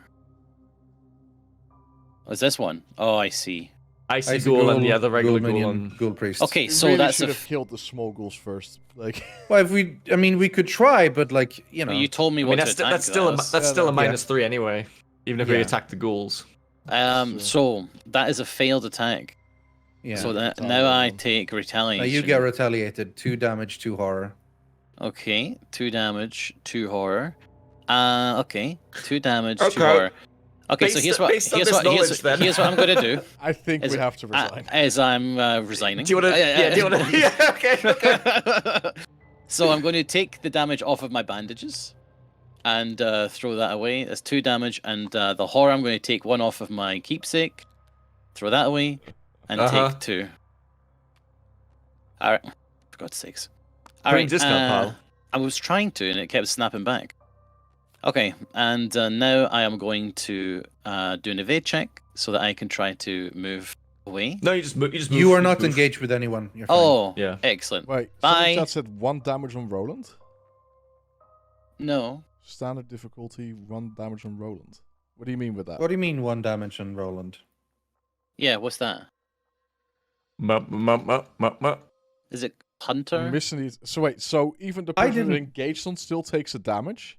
Speaker 3: Is this one? Oh, I see.
Speaker 2: Icy ghoul and the other regular ghoul.
Speaker 4: minion, ghoul priest.
Speaker 3: Okay,
Speaker 1: We
Speaker 3: so
Speaker 1: really
Speaker 3: that's
Speaker 1: should have killed the small ghouls first. Like,
Speaker 4: Well, we could try, but like,
Speaker 3: You told me
Speaker 2: I
Speaker 3: what
Speaker 2: mean,
Speaker 3: to attack.
Speaker 2: that's still a
Speaker 1: Yeah.
Speaker 2: -3 anyway, even if we
Speaker 4: Yeah.
Speaker 2: attack the ghouls.
Speaker 3: So that is a failed attack.
Speaker 4: Yeah.
Speaker 3: So that now
Speaker 1: retaliation.
Speaker 3: I take retaliation.
Speaker 4: Now you get retaliated. 2 damage, 2 horror.
Speaker 3: Okay, 2 damage, 2 horror. Okay, 2 damage, 2
Speaker 2: Okay.
Speaker 3: horror. Okay, so
Speaker 2: Based on this knowledge, then.
Speaker 3: here's what I'm gonna do.
Speaker 1: I think we have to resign.
Speaker 3: As I'm resigning.
Speaker 2: Do you want to? Yeah. Do you want to? Yeah. Okay.
Speaker 3: So I'm going to take the damage off of my bandages and throw that away. That's 2 damage, and the horror I'm going to take 1 off of my keepsake, throw that away, and take 2. All right, for God's sakes. All
Speaker 2: Bring
Speaker 3: right,
Speaker 2: discount pile.
Speaker 3: I was trying to, and it kept snapping back. Okay, and now I am going to do an evade check so that I can try to move away.
Speaker 2: No, you just move.
Speaker 4: You are not
Speaker 2: move.
Speaker 4: engaged with anyone. You're fine.
Speaker 3: Oh,
Speaker 2: Yeah.
Speaker 3: excellent.
Speaker 1: Wait,
Speaker 3: Bye.
Speaker 1: that said 1 damage on Roland?
Speaker 3: No.
Speaker 1: Standard difficulty, 1 damage on Roland. What do you mean with that?
Speaker 4: What do you mean 1 damage on Roland?
Speaker 3: Yeah, what's that? Is it Hunter?
Speaker 1: I'm missing these. So wait, so even the
Speaker 4: I
Speaker 1: person
Speaker 4: didn't-
Speaker 1: engaged on still takes a damage?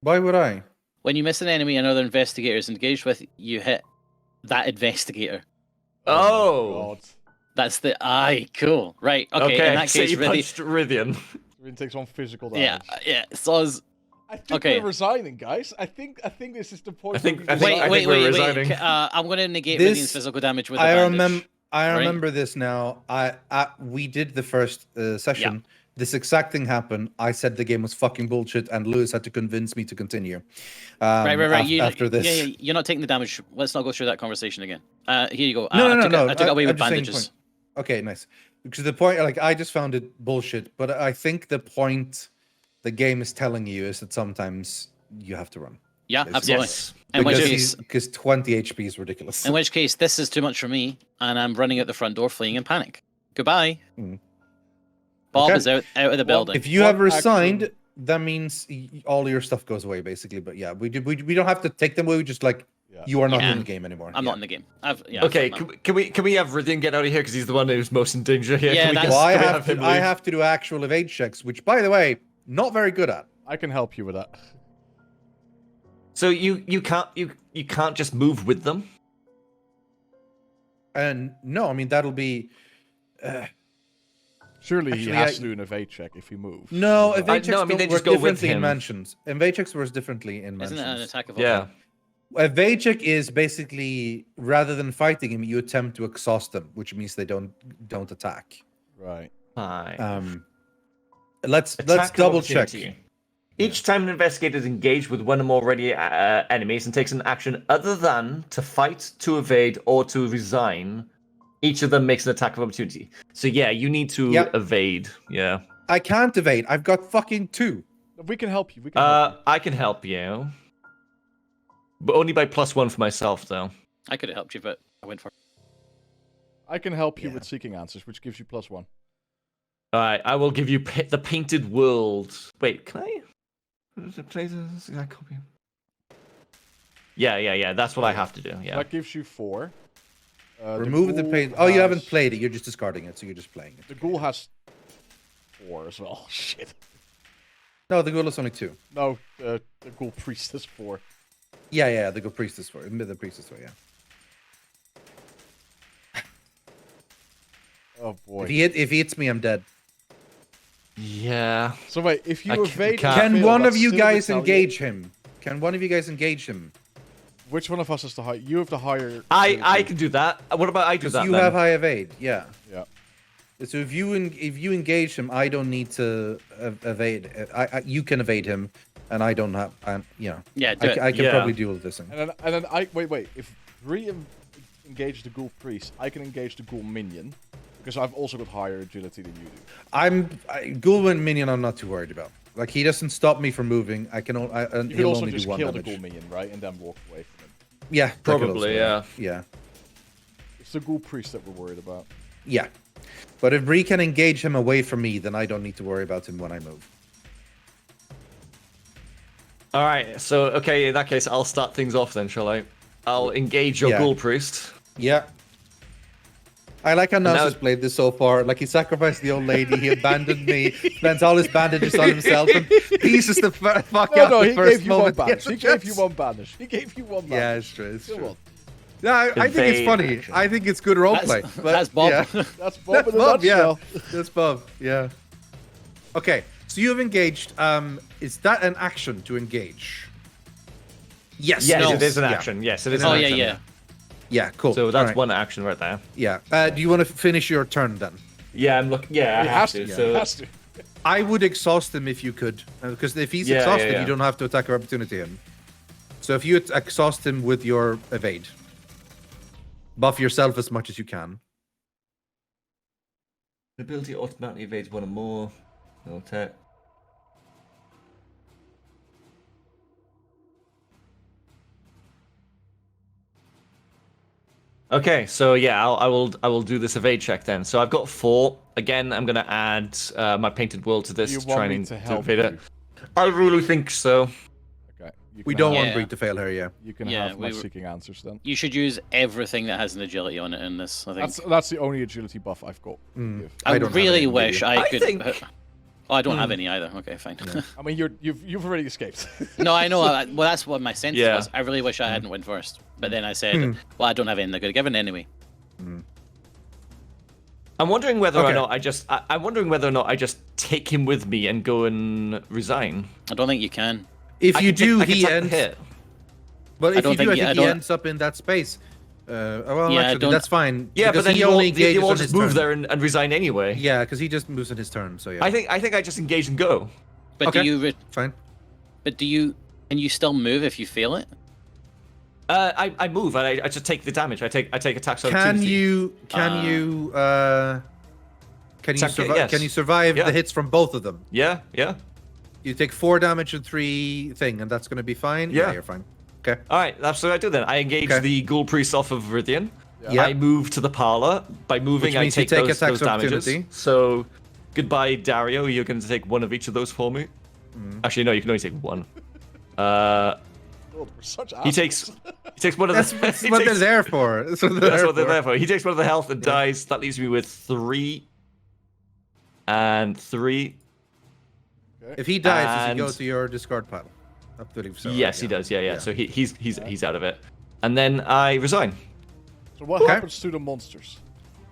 Speaker 4: Why would I?
Speaker 3: When you miss an enemy another investigator is engaged with, you hit that investigator.
Speaker 2: Oh.
Speaker 1: God.
Speaker 3: That's the cool. Right. Okay. In that
Speaker 2: so
Speaker 3: case,
Speaker 2: you
Speaker 3: really.
Speaker 2: punched Rythian.
Speaker 1: It takes 1 physical
Speaker 3: Yeah.
Speaker 1: damage.
Speaker 3: Yeah. So it's...
Speaker 1: I think
Speaker 3: Okay.
Speaker 1: we're resigning, guys. I think this is the point.
Speaker 2: I think-
Speaker 1: where we
Speaker 2: I think-
Speaker 1: resign.
Speaker 3: Wait.
Speaker 2: we're resigning.
Speaker 3: I'm going to negate
Speaker 4: This-
Speaker 3: Rythian's physical damage with the
Speaker 4: I
Speaker 3: bandage.
Speaker 4: remember this now. We did the first session. This exact thing happened. I said the game was fucking bullshit, and Lewis had to convince me to continue.
Speaker 3: Right.
Speaker 4: After this,
Speaker 3: Yeah, you're not taking the damage. Let's not go through that conversation again. Here you go.
Speaker 4: No.
Speaker 3: I took it away
Speaker 4: I'm
Speaker 3: with
Speaker 4: just saying
Speaker 3: bandages.
Speaker 4: Okay, nice. Because the point, like, I just found it bullshit. But I think the point the game is telling you is that sometimes you have to run.
Speaker 3: Yeah,
Speaker 4: Basically.
Speaker 3: absolutely.
Speaker 2: Yes.
Speaker 3: In which case,
Speaker 4: Because 20 HP is ridiculous.
Speaker 3: in which case, this is too much for me, and I'm running out the front door, fleeing in panic. Goodbye. Bob
Speaker 4: Okay.
Speaker 3: is out of the building.
Speaker 4: If you
Speaker 1: What
Speaker 4: have resigned,
Speaker 1: action-
Speaker 4: that means all your stuff goes away, basically. But yeah, we don't have to take them away. We just like
Speaker 1: Yeah.
Speaker 4: you are not
Speaker 3: Yeah.
Speaker 4: in the game anymore.
Speaker 3: I'm
Speaker 4: Yeah.
Speaker 3: not in the game.
Speaker 2: Okay. Can we have Rythian get out of here because he's the one who's most in danger here?
Speaker 3: Yeah,
Speaker 2: Can we
Speaker 3: that's-
Speaker 4: Well, I
Speaker 2: can we
Speaker 4: have
Speaker 2: him
Speaker 4: to. I
Speaker 2: leave?
Speaker 4: have to do actual evade checks, which, by the way, not very good at.
Speaker 1: I can help you with that.
Speaker 2: So you can't just move with them.
Speaker 4: And no, I mean that'll be.
Speaker 1: Surely
Speaker 4: Actually,
Speaker 1: he has
Speaker 4: I-
Speaker 1: to do an evade check if he moves.
Speaker 4: No,
Speaker 1: Is that-
Speaker 4: evade checks
Speaker 2: no, I mean, they
Speaker 4: don't
Speaker 2: just
Speaker 4: work
Speaker 2: go with
Speaker 4: differently in
Speaker 2: him.
Speaker 4: mansions. Evade checks works differently in
Speaker 3: Isn't
Speaker 4: mansions.
Speaker 3: it an attack of
Speaker 2: Yeah.
Speaker 4: Evade check is basically rather than fighting him, you attempt to exhaust them, which means they don't attack.
Speaker 1: Right.
Speaker 2: Fine.
Speaker 4: Let's
Speaker 2: Attack of
Speaker 4: double check.
Speaker 2: opportunity. Each time an investigator is engaged with one or more ready enemies and takes an action other than to fight, to evade, or to resign, each of them makes an attack of opportunity. So yeah, you need to
Speaker 4: Yep.
Speaker 2: evade. Yeah.
Speaker 4: I can't evade. I've got fucking 2.
Speaker 1: We can help you. We can help you.
Speaker 2: I can help you, but only by +1 for myself though.
Speaker 3: I could have helped you, but I went for.
Speaker 1: I can help you with seeking answers, which gives you +1.
Speaker 2: All right, I will give you the painted world. Wait, can I? Exact copy. Yeah. That's what I have to do. Yeah.
Speaker 1: That gives you 4.
Speaker 4: Remove the
Speaker 1: ghoul
Speaker 4: paint. Oh, you haven't
Speaker 1: has-
Speaker 4: played it. You're just discarding it, so you're just playing it.
Speaker 1: The ghoul has 4 as well. Shit.
Speaker 4: No, the ghoul is only 2.
Speaker 1: No, the ghoul priest is 4.
Speaker 4: Yeah, the ghoul priest is 4. The priest is 4, yeah.
Speaker 1: Oh boy.
Speaker 4: If he hits me, I'm dead.
Speaker 2: Yeah.
Speaker 1: So wait, if you evade,
Speaker 2: can't-
Speaker 4: Can
Speaker 1: fail,
Speaker 4: one
Speaker 1: that's
Speaker 4: of you
Speaker 1: still
Speaker 4: guys
Speaker 1: retaliate.
Speaker 4: engage him? Can one of you guys engage him?
Speaker 1: Which one of us is the high? You have the higher.
Speaker 2: I can do that. What about I do
Speaker 4: Because
Speaker 2: that
Speaker 4: you
Speaker 2: then?
Speaker 4: have high evade. Yeah.
Speaker 1: Yeah.
Speaker 4: So if you engage him, I don't need to evade. You can evade him, and I don't have.
Speaker 3: Yeah,
Speaker 4: I can
Speaker 2: Yeah.
Speaker 4: probably deal with this thing.
Speaker 1: And then I wait. If Breeh engage the ghoul priest, I can engage the ghoul minion because I've also got higher agility than you do.
Speaker 4: Ghoul and minion. I'm not too worried about. Like he doesn't stop me from moving. I can.
Speaker 1: You can
Speaker 4: He'll
Speaker 1: also
Speaker 4: only
Speaker 1: just
Speaker 4: do 1
Speaker 1: kill the
Speaker 4: damage.
Speaker 1: ghoul minion, right, and then walk away from him.
Speaker 4: Yeah, that could
Speaker 2: Probably,
Speaker 4: also-
Speaker 2: yeah.
Speaker 1: It's the ghoul priest that we're worried about.
Speaker 4: Yeah. But if Breeh can engage him away from me, then I don't need to worry about him when I move.
Speaker 2: All right. So okay, in that case, I'll start things off then, shall I? I'll engage your
Speaker 4: Yeah.
Speaker 2: ghoul priest.
Speaker 4: Yeah. I like how
Speaker 2: now-
Speaker 4: Nas has played this so far. Like he sacrificed the old lady, he abandoned me, spends all his bandages on himself, and pieces the fuck out
Speaker 1: No,
Speaker 4: the
Speaker 1: he
Speaker 4: first
Speaker 1: gave you 1
Speaker 4: moment.
Speaker 1: banish. He
Speaker 4: Yes,
Speaker 1: gave you
Speaker 4: yes.
Speaker 1: 1 banish. He gave you 1 banish.
Speaker 4: Yeah, it's true. It's
Speaker 1: Come
Speaker 4: true.
Speaker 1: on.
Speaker 4: No, I think it's
Speaker 2: Evade
Speaker 4: funny.
Speaker 2: action.
Speaker 4: I think it's good roleplay.
Speaker 3: That's-
Speaker 4: but
Speaker 3: that's Bob.
Speaker 4: Yeah.
Speaker 1: That's Bob
Speaker 4: That's
Speaker 1: in a
Speaker 4: Bob, yeah.
Speaker 1: nutshell.
Speaker 4: That's Bob, yeah. Okay, so you have engaged. Is that an action to engage? Yes.
Speaker 2: Yes,
Speaker 3: No.
Speaker 2: it is an
Speaker 4: Yeah.
Speaker 2: action. Yes, it is.
Speaker 3: Oh
Speaker 2: an
Speaker 3: yeah,
Speaker 2: action.
Speaker 3: yeah.
Speaker 4: Yeah, cool.
Speaker 2: So that's
Speaker 4: Alright.
Speaker 2: one action right there.
Speaker 4: Yeah. Do you want to finish your turn then?
Speaker 2: Yeah, I'm looking. Yeah, I
Speaker 1: He
Speaker 2: have
Speaker 1: has
Speaker 2: to.
Speaker 1: to.
Speaker 2: So
Speaker 1: He has to.
Speaker 4: I would exhaust him if you could, because if he's
Speaker 2: Yeah,
Speaker 4: exhausted,
Speaker 2: yeah.
Speaker 4: you don't have to attack of opportunity him. So if you exhaust him with your evade, buff yourself as much as you can.
Speaker 2: the ability automatically evades 1 or more. No attack. Okay, so yeah, I will do this evade check then. So I've got 4. Again, I'm gonna add my painted world to this
Speaker 1: You
Speaker 2: to
Speaker 1: want
Speaker 2: try
Speaker 1: me
Speaker 2: and
Speaker 1: to
Speaker 2: to
Speaker 1: help
Speaker 2: evade it.
Speaker 1: you?
Speaker 2: I really think so.
Speaker 1: Okay. You
Speaker 4: We
Speaker 1: can
Speaker 4: don't
Speaker 1: have-
Speaker 4: want
Speaker 3: Yeah.
Speaker 4: Breeh to fail here, yeah.
Speaker 1: You can
Speaker 3: Yeah,
Speaker 1: have my
Speaker 3: we were-
Speaker 1: seeking answers then.
Speaker 3: You should use everything that has an agility on it in this. I think.
Speaker 1: That's the only agility buff I've got.
Speaker 4: Mm.
Speaker 1: If-
Speaker 3: I
Speaker 4: don't have
Speaker 3: really
Speaker 4: any
Speaker 3: wish
Speaker 4: idea.
Speaker 3: I could.
Speaker 2: think-
Speaker 3: Oh, I don't have any either. Okay, fine.
Speaker 1: I mean, you've already escaped.
Speaker 3: No, I know. Well, that's what my sense
Speaker 2: Yeah.
Speaker 3: was. I really wish I hadn't went first. But then I said, well, I don't have anything I could have given anyway.
Speaker 2: I'm wondering whether or
Speaker 4: Okay.
Speaker 2: not I'm wondering whether or not I just take him with me and go and resign.
Speaker 3: I don't think you can.
Speaker 4: If
Speaker 2: I
Speaker 4: you
Speaker 2: can take-
Speaker 4: do,
Speaker 2: I can
Speaker 4: he
Speaker 2: take the
Speaker 4: ends.
Speaker 2: hit.
Speaker 4: But if
Speaker 3: don't
Speaker 4: you do,
Speaker 3: think
Speaker 4: I
Speaker 3: he- I
Speaker 4: think he
Speaker 3: don't-
Speaker 4: ends up in that space. Well,
Speaker 3: Yeah, I
Speaker 4: actually,
Speaker 3: don't-
Speaker 4: that's fine.
Speaker 2: Yeah,
Speaker 4: because
Speaker 2: but then
Speaker 4: he
Speaker 2: you
Speaker 4: only
Speaker 2: won't, you
Speaker 4: engages
Speaker 2: won't
Speaker 4: on
Speaker 2: just
Speaker 4: his
Speaker 2: move
Speaker 4: turn.
Speaker 2: there and resign anyway.
Speaker 4: Yeah, because he just moves in his turn. So yeah.
Speaker 2: I think I just engage and go.
Speaker 3: But
Speaker 4: Okay.
Speaker 3: do you?
Speaker 4: Fine.
Speaker 3: But do you? Can you still move if you fail it?
Speaker 2: I move and I just take the damage. I take attacks on
Speaker 4: Can
Speaker 2: opportunity.
Speaker 4: you?
Speaker 2: Yes.
Speaker 4: Can you survive
Speaker 2: Yeah.
Speaker 4: the hits from both of them?
Speaker 2: Yeah, yeah.
Speaker 4: You take 4 damage and 3 thing, and that's gonna be fine.
Speaker 2: Yeah.
Speaker 4: You're fine. Okay.
Speaker 2: All right, that's what I do then. I engage
Speaker 4: Okay.
Speaker 2: the ghoul priest off of Rythian.
Speaker 4: Yeah.
Speaker 2: I move to the parlor. By moving,
Speaker 4: Which
Speaker 2: I
Speaker 4: means you
Speaker 2: take
Speaker 4: take
Speaker 2: those
Speaker 4: attacks of
Speaker 2: damages.
Speaker 4: opportunity.
Speaker 2: So, goodbye, Dario. You're going to take 1 of each of those for me. Actually, no, you can only take 1.
Speaker 1: God, we're such
Speaker 2: He
Speaker 1: assholes.
Speaker 2: takes 1 of
Speaker 4: That's,
Speaker 2: the.
Speaker 4: that's
Speaker 2: he
Speaker 4: what they're
Speaker 2: takes-
Speaker 4: there for. That's what they're
Speaker 2: That's
Speaker 4: there
Speaker 2: what they're
Speaker 4: for.
Speaker 2: there for. He takes 1 of the health and dies. That leaves me with 3 and 3.
Speaker 4: If he dies, does he go
Speaker 2: And-
Speaker 4: to your discard pile? I believe so.
Speaker 2: Yes,
Speaker 4: right?
Speaker 2: he does. Yeah. So he's out of it. And then I resign.
Speaker 1: So what
Speaker 4: Okay.
Speaker 1: happens to the monsters?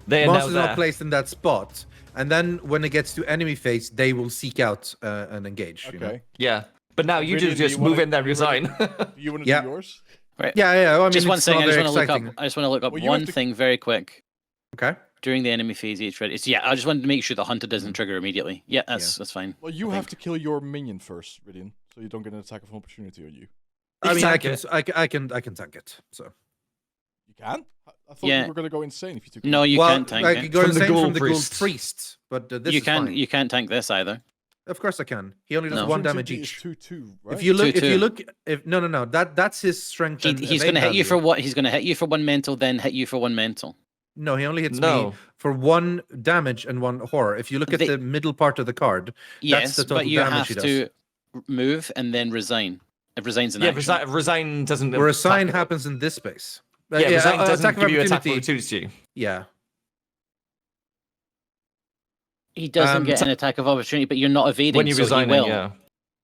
Speaker 2: They are now
Speaker 4: Monsters
Speaker 2: there.
Speaker 4: are placed in that spot, and then when it gets to enemy phase, they will seek out and engage. You know?
Speaker 1: Okay.
Speaker 2: Yeah. But now you
Speaker 1: Really,
Speaker 2: do
Speaker 1: do
Speaker 2: just
Speaker 1: you wanna-
Speaker 2: move in there,
Speaker 1: you wanna-
Speaker 2: resign.
Speaker 1: Do you want to
Speaker 4: Yeah.
Speaker 1: do yours?
Speaker 3: Right.
Speaker 4: Yeah. Well, I mean,
Speaker 3: Just one
Speaker 4: it's
Speaker 3: thing.
Speaker 4: not
Speaker 3: I just
Speaker 4: very
Speaker 3: want to look
Speaker 4: exciting.
Speaker 3: up. I just want to look up
Speaker 1: Well, you have
Speaker 3: one
Speaker 1: to-
Speaker 3: thing very quick.
Speaker 4: Okay.
Speaker 3: During the enemy phase, each red. So yeah, I just wanted to make sure the hunter doesn't trigger immediately. Yeah, that's fine.
Speaker 1: Well, you
Speaker 3: I
Speaker 1: have
Speaker 3: think.
Speaker 1: to kill your minion first, Rythian, so you don't get an attack of opportunity on you.
Speaker 4: I mean,
Speaker 2: tank it.
Speaker 4: I can tank it. So.
Speaker 1: You can? I thought
Speaker 3: Yeah.
Speaker 1: you were going to go insane if you took
Speaker 3: No, you
Speaker 4: well,
Speaker 3: can't tank
Speaker 4: I
Speaker 3: it.
Speaker 4: could go
Speaker 2: From the
Speaker 4: insane
Speaker 2: ghoul
Speaker 4: from the ghoul
Speaker 2: priest.
Speaker 4: priest, but this
Speaker 3: You
Speaker 4: is
Speaker 3: can't.
Speaker 4: fine.
Speaker 3: You can't tank this either.
Speaker 4: Of course I can. He only does
Speaker 3: No.
Speaker 4: one damage
Speaker 1: Opportunity
Speaker 4: each.
Speaker 1: is 2-2, right?
Speaker 4: If you look,
Speaker 3: 2-2.
Speaker 4: no, that's his strength. And
Speaker 3: He's
Speaker 4: evade
Speaker 3: going to hit you
Speaker 4: value.
Speaker 3: for what? He's going to hit you for 1 mental, then hit you for 1 mental.
Speaker 4: No, he only hits me
Speaker 2: No.
Speaker 4: for 1 damage and 1 horror. If you look at the middle part of the card,
Speaker 3: Yes,
Speaker 4: that's the total
Speaker 3: but you
Speaker 4: damage
Speaker 3: have
Speaker 4: he does.
Speaker 3: to move and then resign. It resigns an
Speaker 2: Yeah,
Speaker 3: action.
Speaker 2: resign doesn't.
Speaker 4: Where resign
Speaker 2: attack-
Speaker 4: happens in this space.
Speaker 2: Yeah, resign doesn't
Speaker 4: attack of
Speaker 2: give you attack of
Speaker 4: opportunity.
Speaker 2: opportunity.
Speaker 4: Yeah.
Speaker 3: He doesn't get an attack of opportunity, but you're not evading.
Speaker 2: When you're
Speaker 3: so
Speaker 2: resigning,
Speaker 3: he will.
Speaker 2: yeah.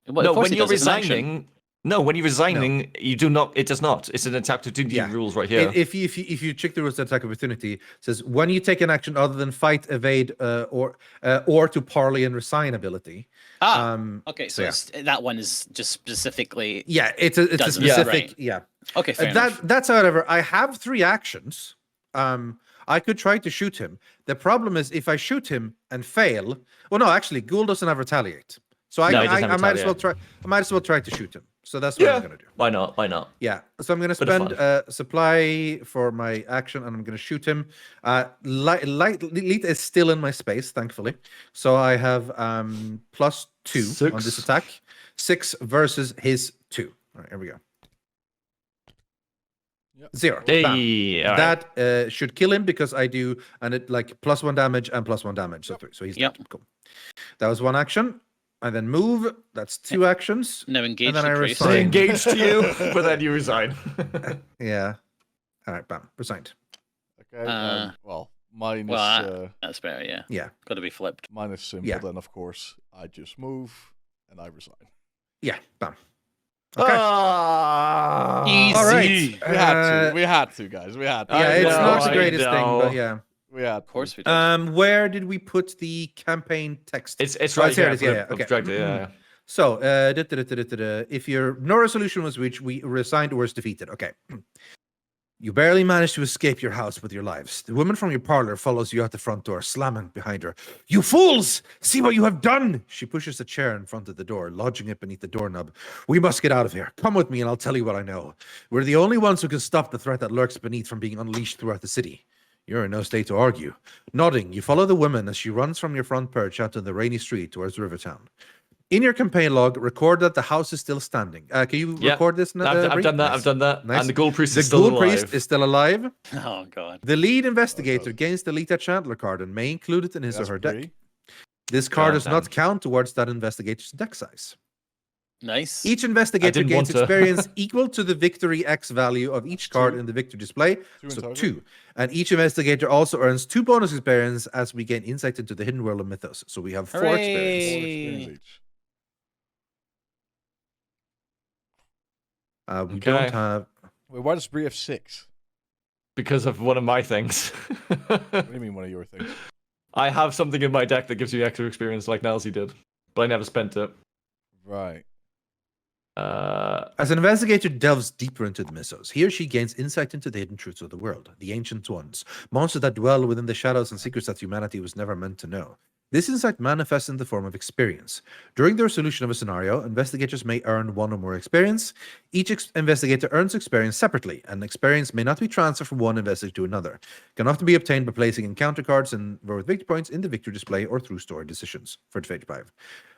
Speaker 3: Well,
Speaker 2: No,
Speaker 3: of course
Speaker 2: when
Speaker 3: he
Speaker 2: you're
Speaker 3: does, it's an action.
Speaker 2: resigning. No, when you're resigning, you do not. It does not. It's an attack of opportunity rules right here.
Speaker 4: If you check the rules of attack opportunity, it says when you take an action other than fight, evade, or to parley and resign ability.
Speaker 3: Okay, so that one is just specifically.
Speaker 4: Yeah, it's a
Speaker 3: doesn't,
Speaker 4: specific.
Speaker 3: right.
Speaker 4: Yeah.
Speaker 3: Okay, fair enough.
Speaker 4: That's however, I have 3 actions. I could try to shoot him. The problem is if I shoot him and fail. Well, no, actually, ghoul doesn't have retaliate. So
Speaker 2: No, he doesn't have
Speaker 4: I might as well
Speaker 2: retaliate.
Speaker 4: try. I might as well try to shoot him. So that's what I'm gonna do.
Speaker 2: Why not? Why not?
Speaker 4: Yeah. So I'm gonna
Speaker 2: Bit of
Speaker 4: spend supply for my action, and I'm gonna shoot him. Leet is still in my space, thankfully. So I have +2 on this attack. 6 versus his 2. All right, here we go.
Speaker 1: Yep.
Speaker 4: 0.
Speaker 2: Hey,
Speaker 4: Bam.
Speaker 2: all right.
Speaker 4: That should kill him because I do, and it like +1 damage and +1 damage. So 3. So he's dead. Cool. That was 1 action. I then move. That's 2 actions.
Speaker 3: Now engage
Speaker 4: and then
Speaker 3: the
Speaker 4: I
Speaker 3: priest.
Speaker 4: resign.
Speaker 2: They engage to you, but then you resign.
Speaker 4: Yeah. All right, bam. Resigned.
Speaker 1: Okay. Well, mine is
Speaker 3: Well, that's better. Yeah.
Speaker 4: Yeah.
Speaker 3: Got to be flipped.
Speaker 1: mine is simple.
Speaker 4: Yeah.
Speaker 1: Then of course I just move and I resign.
Speaker 4: Yeah, bam. Okay.
Speaker 3: Easy.
Speaker 4: All right.
Speaker 1: We had to, guys. We had to.
Speaker 4: Yeah, it's
Speaker 2: know,
Speaker 4: not the
Speaker 2: I
Speaker 4: greatest thing,
Speaker 2: know.
Speaker 4: but yeah.
Speaker 1: We had.
Speaker 3: Of course we did.
Speaker 4: Where did we put the campaign text?
Speaker 2: It's
Speaker 4: Oh,
Speaker 2: right
Speaker 4: here
Speaker 2: here.
Speaker 4: it is, yeah,
Speaker 2: I've
Speaker 4: okay.
Speaker 2: dragged it, yeah.
Speaker 4: So, if your no resolution was reached, we resigned or was defeated. Okay. You barely managed to escape your house with your lives. The woman from your parlor follows you out the front door, slamming behind her. You fools! See what you have done! She pushes a chair in front of the door, lodging it beneath the doorknob. We must get out of here. Come with me and I'll tell you what I know. We're the only ones who can stop the threat that lurks beneath from being unleashed throughout the city. You're in no state to argue. Nodding, you follow the woman as she runs from your front perch out to the rainy street towards Rivertown. In your campaign log, record that the house is still standing. Can you record this?
Speaker 2: I've
Speaker 4: Bree?
Speaker 2: done that.
Speaker 4: Nice.
Speaker 2: I've done that.
Speaker 4: Nice.
Speaker 2: And the ghoul priest
Speaker 4: The
Speaker 2: is still
Speaker 4: ghoul
Speaker 2: alive.
Speaker 4: priest is still alive.
Speaker 3: Oh god.
Speaker 4: The lead investigator gains the Lita Chandler card and may include it in his
Speaker 1: That's
Speaker 4: or her deck.
Speaker 1: Breeh.
Speaker 4: This card
Speaker 2: God
Speaker 4: does
Speaker 2: damn.
Speaker 4: not count towards that investigator's deck size.
Speaker 3: Nice.
Speaker 4: Each investigator
Speaker 2: didn't
Speaker 4: gains
Speaker 2: want to.
Speaker 4: experience equal to the victory X value of each card in the victory display,
Speaker 1: 2 in
Speaker 4: so
Speaker 1: total?
Speaker 4: 2. And each investigator also earns 2 bonus experience as we gain insight into the hidden world of Mythos. So we have 4 experience.
Speaker 1: Four
Speaker 3: Hooray.
Speaker 1: experience each.
Speaker 4: We
Speaker 2: Okay.
Speaker 4: don't have.
Speaker 1: Wait, why does Breeh have 6?
Speaker 2: Because of one of my things.
Speaker 1: What do you mean one of your things?
Speaker 2: I have something in my deck that gives you extra experience like Nilesy did, but I never spent it.
Speaker 1: Right.
Speaker 4: As an investigator delves deeper into the Mythos, he or she gains insight into the hidden truths of the world, the ancient ones, monsters that dwell within the shadows and secrets that humanity was never meant to know. This insight manifests in the form of experience. During the resolution of a scenario, investigators may earn 1 or more experience. Each investigator earns experience separately, and experience may not be transferred from one investigator to another. It can often be obtained by placing encounter cards and worth victory points in the victory display or through stored decisions for Phase 5.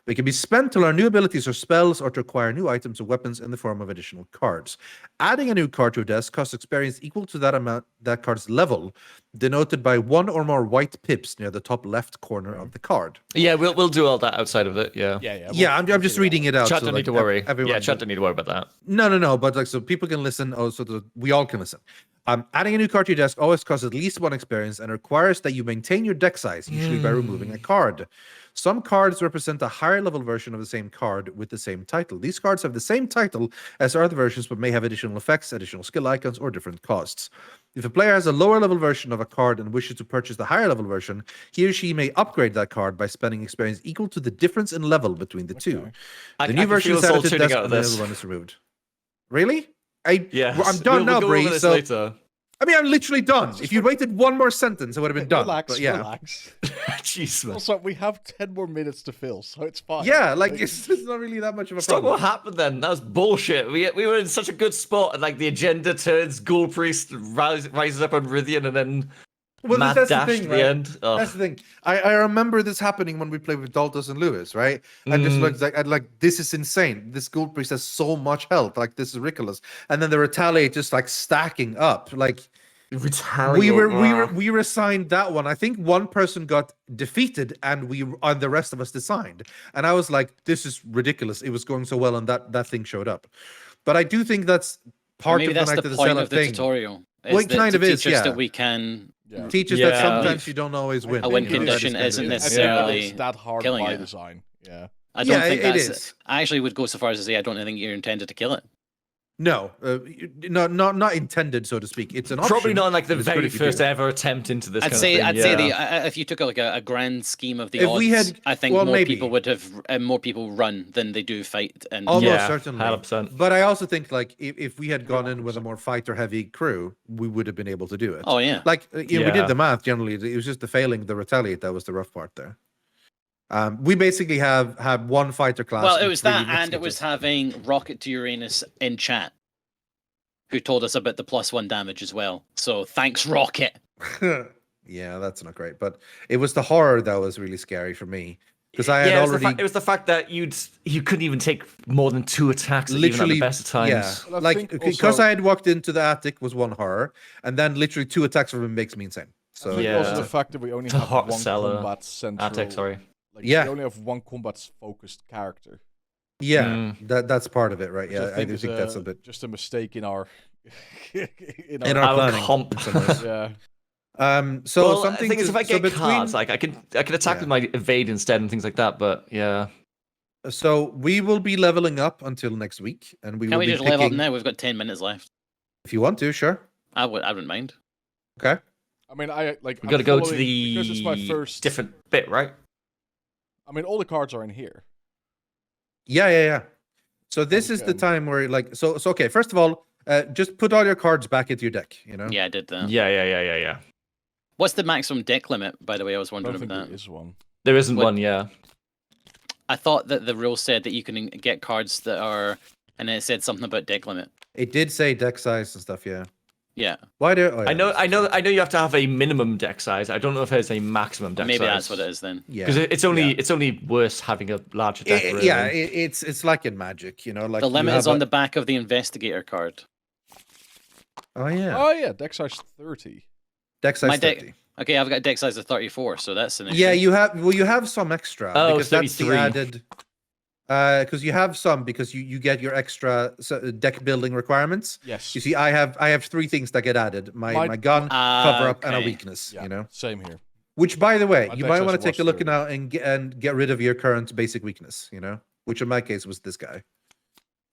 Speaker 4: They can be spent to learn new abilities or spells or to acquire new items or weapons in the form of additional cards. Adding a new card to a desk costs experience equal to that amount, that card's level, denoted by 1 or more white pips near the top left corner of the card.
Speaker 2: Yeah, we'll do all that outside of it. Yeah.
Speaker 4: Yeah, I'm just reading it out.
Speaker 2: Chat
Speaker 4: so,
Speaker 2: don't
Speaker 4: like,
Speaker 2: need to worry.
Speaker 4: everyone
Speaker 2: Yeah, chat don't need to worry about that.
Speaker 4: No, but like so people can listen. Also, we all can listen. Adding a new card to your desk always costs at least 1 experience and requires that you maintain your deck size, usually by removing a card. Some cards represent a higher level version of the same card with the same title. These cards have the same title as other versions, but may have additional effects, additional skill icons, or different costs. If a player has a lower level version of a card and wishes to purchase the higher level version, he or she may upgrade that card by spending experience equal to the difference in level between the two.
Speaker 2: I
Speaker 4: The new
Speaker 2: can
Speaker 4: version
Speaker 2: feel
Speaker 4: is
Speaker 2: us all
Speaker 4: added to the
Speaker 2: tuning
Speaker 4: desk
Speaker 2: out of
Speaker 4: and the
Speaker 2: this.
Speaker 4: other one is removed. Really?
Speaker 2: Yeah,
Speaker 4: I'm done now,
Speaker 2: we'll go over
Speaker 4: Breeh.
Speaker 2: this
Speaker 4: So
Speaker 2: later.
Speaker 4: I mean, I'm literally done. If you'd waited 1 more sentence, I would have been done.
Speaker 1: Relax,
Speaker 4: but yeah,
Speaker 1: relax.
Speaker 2: Jeez, man.
Speaker 1: Also, we have 10 more minutes to fill, so it's fine.
Speaker 4: yeah, like it's not really that much of a
Speaker 2: Let's talk
Speaker 4: problem.
Speaker 2: what happened then. That was bullshit. We were in such a good spot, and like the agenda turns, ghoul priest rises up on Rythian, and then
Speaker 4: Well,
Speaker 2: mad
Speaker 4: that's the
Speaker 2: dash
Speaker 4: thing,
Speaker 2: at
Speaker 4: right?
Speaker 2: the end. Oh.
Speaker 4: That's the thing. I remember this happening when we played with Daltos and Lewis, right? And just like I'd like, this is insane. This ghoul priest has so much health. Like this is ridiculous. And then the retaliate just like stacking up. Like
Speaker 2: Retaliate.
Speaker 4: we resigned that one. I think one person got defeated and the rest of us designed. And I was like, this is ridiculous. It was going so well and that thing showed up. But I do think that's part
Speaker 3: Maybe
Speaker 4: of the
Speaker 3: that's
Speaker 4: Night
Speaker 3: the
Speaker 4: of the
Speaker 3: point
Speaker 4: Cellar
Speaker 3: of the
Speaker 4: thing.
Speaker 3: tutorial.
Speaker 4: Well, it kind
Speaker 3: to
Speaker 4: of is,
Speaker 3: teach us
Speaker 4: yeah.
Speaker 3: that we can.
Speaker 4: Teaches that
Speaker 2: Yeah.
Speaker 4: sometimes you don't always win.
Speaker 3: A win
Speaker 4: you know, that
Speaker 3: condition
Speaker 4: kind of
Speaker 3: isn't
Speaker 4: it.
Speaker 3: necessarily
Speaker 1: it's that hard
Speaker 3: killing
Speaker 1: by
Speaker 3: it.
Speaker 1: design. Yeah.
Speaker 3: I don't think
Speaker 4: it
Speaker 3: that's.
Speaker 4: is.
Speaker 3: I actually would go so far as to say I don't think you're intended to kill it.
Speaker 4: No, not intended, so to speak. It's an option.
Speaker 2: Probably not like the
Speaker 4: but it's good
Speaker 2: very
Speaker 4: if you do
Speaker 2: first
Speaker 4: it.
Speaker 2: ever attempt into this.
Speaker 3: I'd
Speaker 2: kind
Speaker 3: say
Speaker 2: of thing.
Speaker 3: I'd say
Speaker 2: yeah.
Speaker 3: if you took like a grand scheme of the
Speaker 4: If
Speaker 3: odds,
Speaker 4: we had-
Speaker 3: I think
Speaker 4: well,
Speaker 3: more
Speaker 4: maybe.
Speaker 3: people would have more people run than they do fight. And
Speaker 4: Almost
Speaker 2: Yeah,
Speaker 4: certainly.
Speaker 2: 100%.
Speaker 4: But I also think like if we had gone in with a more fighter heavy crew, we would have been able to do it.
Speaker 3: oh yeah,
Speaker 4: Like we
Speaker 2: Yeah.
Speaker 4: did the math generally. It was just the failing the retaliate that was the rough part there. We basically have one fighter class.
Speaker 3: well it
Speaker 4: and
Speaker 3: was
Speaker 4: 3
Speaker 3: that, and it was
Speaker 4: mosquitoes.
Speaker 3: having Rocket to Uranus in chat, who told us about the +1 damage as well. So thanks, Rocket.
Speaker 4: Yeah, that's not great. But it was the horror that was really scary for me because I had
Speaker 2: Yeah,
Speaker 4: already
Speaker 2: it was the fact that you couldn't even take more than 2 attacks even at
Speaker 4: literally
Speaker 2: the best of times.
Speaker 4: Yeah,
Speaker 1: Well, I
Speaker 4: like
Speaker 1: think
Speaker 4: because
Speaker 1: also-
Speaker 4: I had walked into the attic was one horror, and then literally 2 attacks from him makes me insane.
Speaker 1: I
Speaker 4: So
Speaker 1: think
Speaker 2: Yeah.
Speaker 1: also the fact that we only
Speaker 2: The
Speaker 1: have
Speaker 2: hot
Speaker 1: one
Speaker 2: cellar
Speaker 1: combat central.
Speaker 2: Attic, sorry.
Speaker 1: Like,
Speaker 4: Yeah.
Speaker 1: We only have one combat focused character.
Speaker 4: yeah, that's part of it, right?
Speaker 1: which
Speaker 4: Yeah, I do
Speaker 1: is
Speaker 4: think that's a bit
Speaker 1: just a mistake in our in
Speaker 4: in
Speaker 1: our
Speaker 4: our
Speaker 2: Our
Speaker 4: planning.
Speaker 2: comp.
Speaker 4: in some ways.
Speaker 1: yeah.
Speaker 4: So
Speaker 2: Well,
Speaker 4: something
Speaker 2: the thing is,
Speaker 4: to-
Speaker 2: if I
Speaker 4: so
Speaker 2: get
Speaker 4: between,
Speaker 2: cards, like I can attack
Speaker 4: Yeah.
Speaker 2: with my evade instead and things like that. But yeah,
Speaker 4: so we will be leveling up until next week, and we
Speaker 3: Can
Speaker 4: will
Speaker 3: we
Speaker 4: be
Speaker 3: just level up
Speaker 4: picking-
Speaker 3: now? We've got 10 minutes left.
Speaker 4: If you want to, sure.
Speaker 3: I wouldn't mind.
Speaker 4: Okay.
Speaker 1: I mean, I like.
Speaker 2: we
Speaker 1: I'm
Speaker 2: got to go to
Speaker 1: following- because it's my
Speaker 2: the
Speaker 1: first
Speaker 2: different bit, right?
Speaker 1: I mean, all the cards are in here.
Speaker 4: Yeah. So this is the
Speaker 1: Okay.
Speaker 4: time where like so okay. First of all, just put all your cards back into your deck. You know.
Speaker 3: Yeah, I did that.
Speaker 2: Yeah.
Speaker 3: What's the maximum deck limit, by the way? I was
Speaker 1: I
Speaker 3: wondering
Speaker 1: don't think
Speaker 3: about
Speaker 1: there
Speaker 3: that.
Speaker 1: is one.
Speaker 2: There isn't
Speaker 3: What-
Speaker 2: one. Yeah.
Speaker 3: I thought that the rule said that you can get cards that are, and then it said something about deck limit.
Speaker 4: It did say deck size and stuff. Yeah.
Speaker 3: Yeah,
Speaker 4: Why do? Oh, yeah,
Speaker 2: I know.
Speaker 4: this
Speaker 2: I
Speaker 4: is-
Speaker 2: know. I know. You have to have a minimum deck size. I don't know if there's a maximum deck
Speaker 3: maybe
Speaker 2: size.
Speaker 3: that's what it is then.
Speaker 4: Yeah.
Speaker 2: Because it's only worse having a larger deck. Really.
Speaker 4: Yeah, it's like in Magic, you know, like
Speaker 3: The
Speaker 4: you
Speaker 3: limit is
Speaker 4: have
Speaker 3: on
Speaker 4: a-
Speaker 3: the back of the investigator card.
Speaker 4: Oh yeah,
Speaker 1: Oh yeah, deck size 30.
Speaker 4: deck size
Speaker 3: my deck-
Speaker 4: 30.
Speaker 3: Okay, I've got a deck size of 34, so that's an issue.
Speaker 4: Yeah, you have some extra
Speaker 2: Oh,
Speaker 4: because that's the
Speaker 2: 33.
Speaker 4: added. Because you have some because you get your extra deck building requirements.
Speaker 1: Yes.
Speaker 4: You see, I have 3 things that get added: my
Speaker 1: My-
Speaker 4: gun, cover up, and a
Speaker 3: okay.
Speaker 4: weakness.
Speaker 1: Yeah,
Speaker 4: You know,
Speaker 1: same here.
Speaker 4: which by the way,
Speaker 1: My
Speaker 4: you
Speaker 1: deck
Speaker 4: might
Speaker 1: size
Speaker 4: want to take
Speaker 1: was
Speaker 4: a look
Speaker 1: 30.
Speaker 4: now and get rid of your current basic weakness. You know, which in my case was this guy.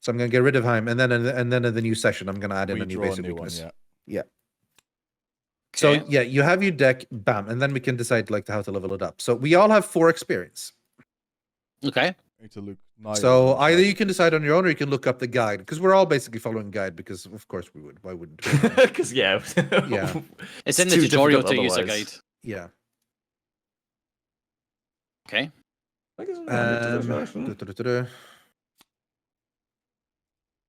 Speaker 4: So I'm gonna get rid of him, and then in the new session, I'm gonna add in
Speaker 1: We
Speaker 4: a new
Speaker 1: draw a
Speaker 4: basic
Speaker 1: new one,
Speaker 4: weakness.
Speaker 1: yeah.
Speaker 4: So
Speaker 3: Okay.
Speaker 4: yeah, you have your deck, bam, and then we can decide like how to level it up. So we all have 4 experience.
Speaker 3: Okay.
Speaker 1: Need to look nice.
Speaker 4: So either you can decide on your own, or you can look up the guide because we're all basically following guide because of course we would. Why wouldn't we?
Speaker 2: Because yeah.
Speaker 4: Yeah.
Speaker 3: It's
Speaker 2: It's
Speaker 3: in the
Speaker 2: too
Speaker 3: tutorial to
Speaker 2: difficult
Speaker 3: use a
Speaker 2: otherwise.
Speaker 3: guide.
Speaker 4: Yeah.
Speaker 3: Okay.
Speaker 4: Du-du-du-du.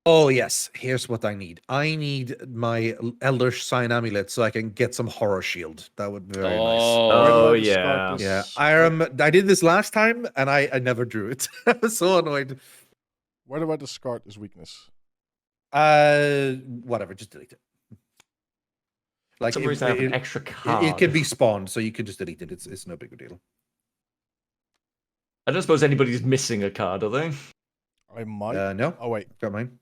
Speaker 4: Oh yes, here's what I need. I need my Elder's Sign amulet so I can get some horror shield. That would be very nice.
Speaker 2: Oh,
Speaker 1: Where do I
Speaker 2: yeah.
Speaker 1: start this?
Speaker 4: Yeah, I did this last time and I never drew it. I was so annoyed.
Speaker 1: Where do I discard this weakness?
Speaker 4: Whatever, just delete it.
Speaker 2: For
Speaker 4: Like
Speaker 2: some
Speaker 4: it,
Speaker 2: reason, I have an
Speaker 4: it,
Speaker 2: extra card.
Speaker 4: it can be spawned, so you can just delete it. It's no big deal.
Speaker 2: I don't suppose anybody's missing a card, are they?
Speaker 1: I might.
Speaker 4: No,
Speaker 1: Oh wait,
Speaker 4: got mine.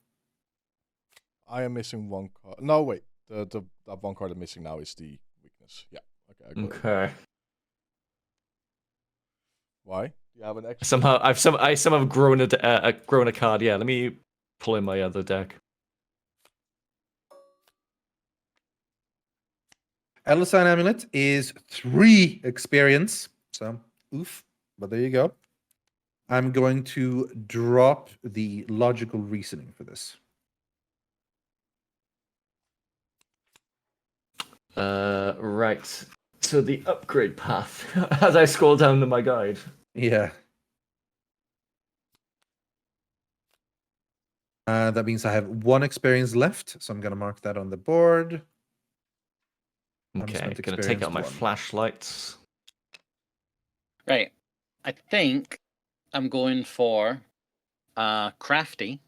Speaker 1: I am missing one card. No wait, that one card I'm missing now is the weakness. Yeah. Okay. I got it.
Speaker 2: Okay.
Speaker 1: Why? Do you have an extra?
Speaker 2: Somehow I somehow grown a card. Yeah. Let me pull in my other deck.
Speaker 4: Elder's Sign amulet is 3 experience. So oof, but there you go. I'm going to drop the logical reasoning for this.
Speaker 2: Right. So the upgrade path, as I scroll down to my guide.
Speaker 4: Yeah. That means I have 1 experience left, so I'm gonna mark that on the board.
Speaker 2: Okay,
Speaker 4: Punishment
Speaker 2: gonna take out my
Speaker 4: experienced 1.
Speaker 2: flashlights.
Speaker 3: Right. I think I'm going for crafty.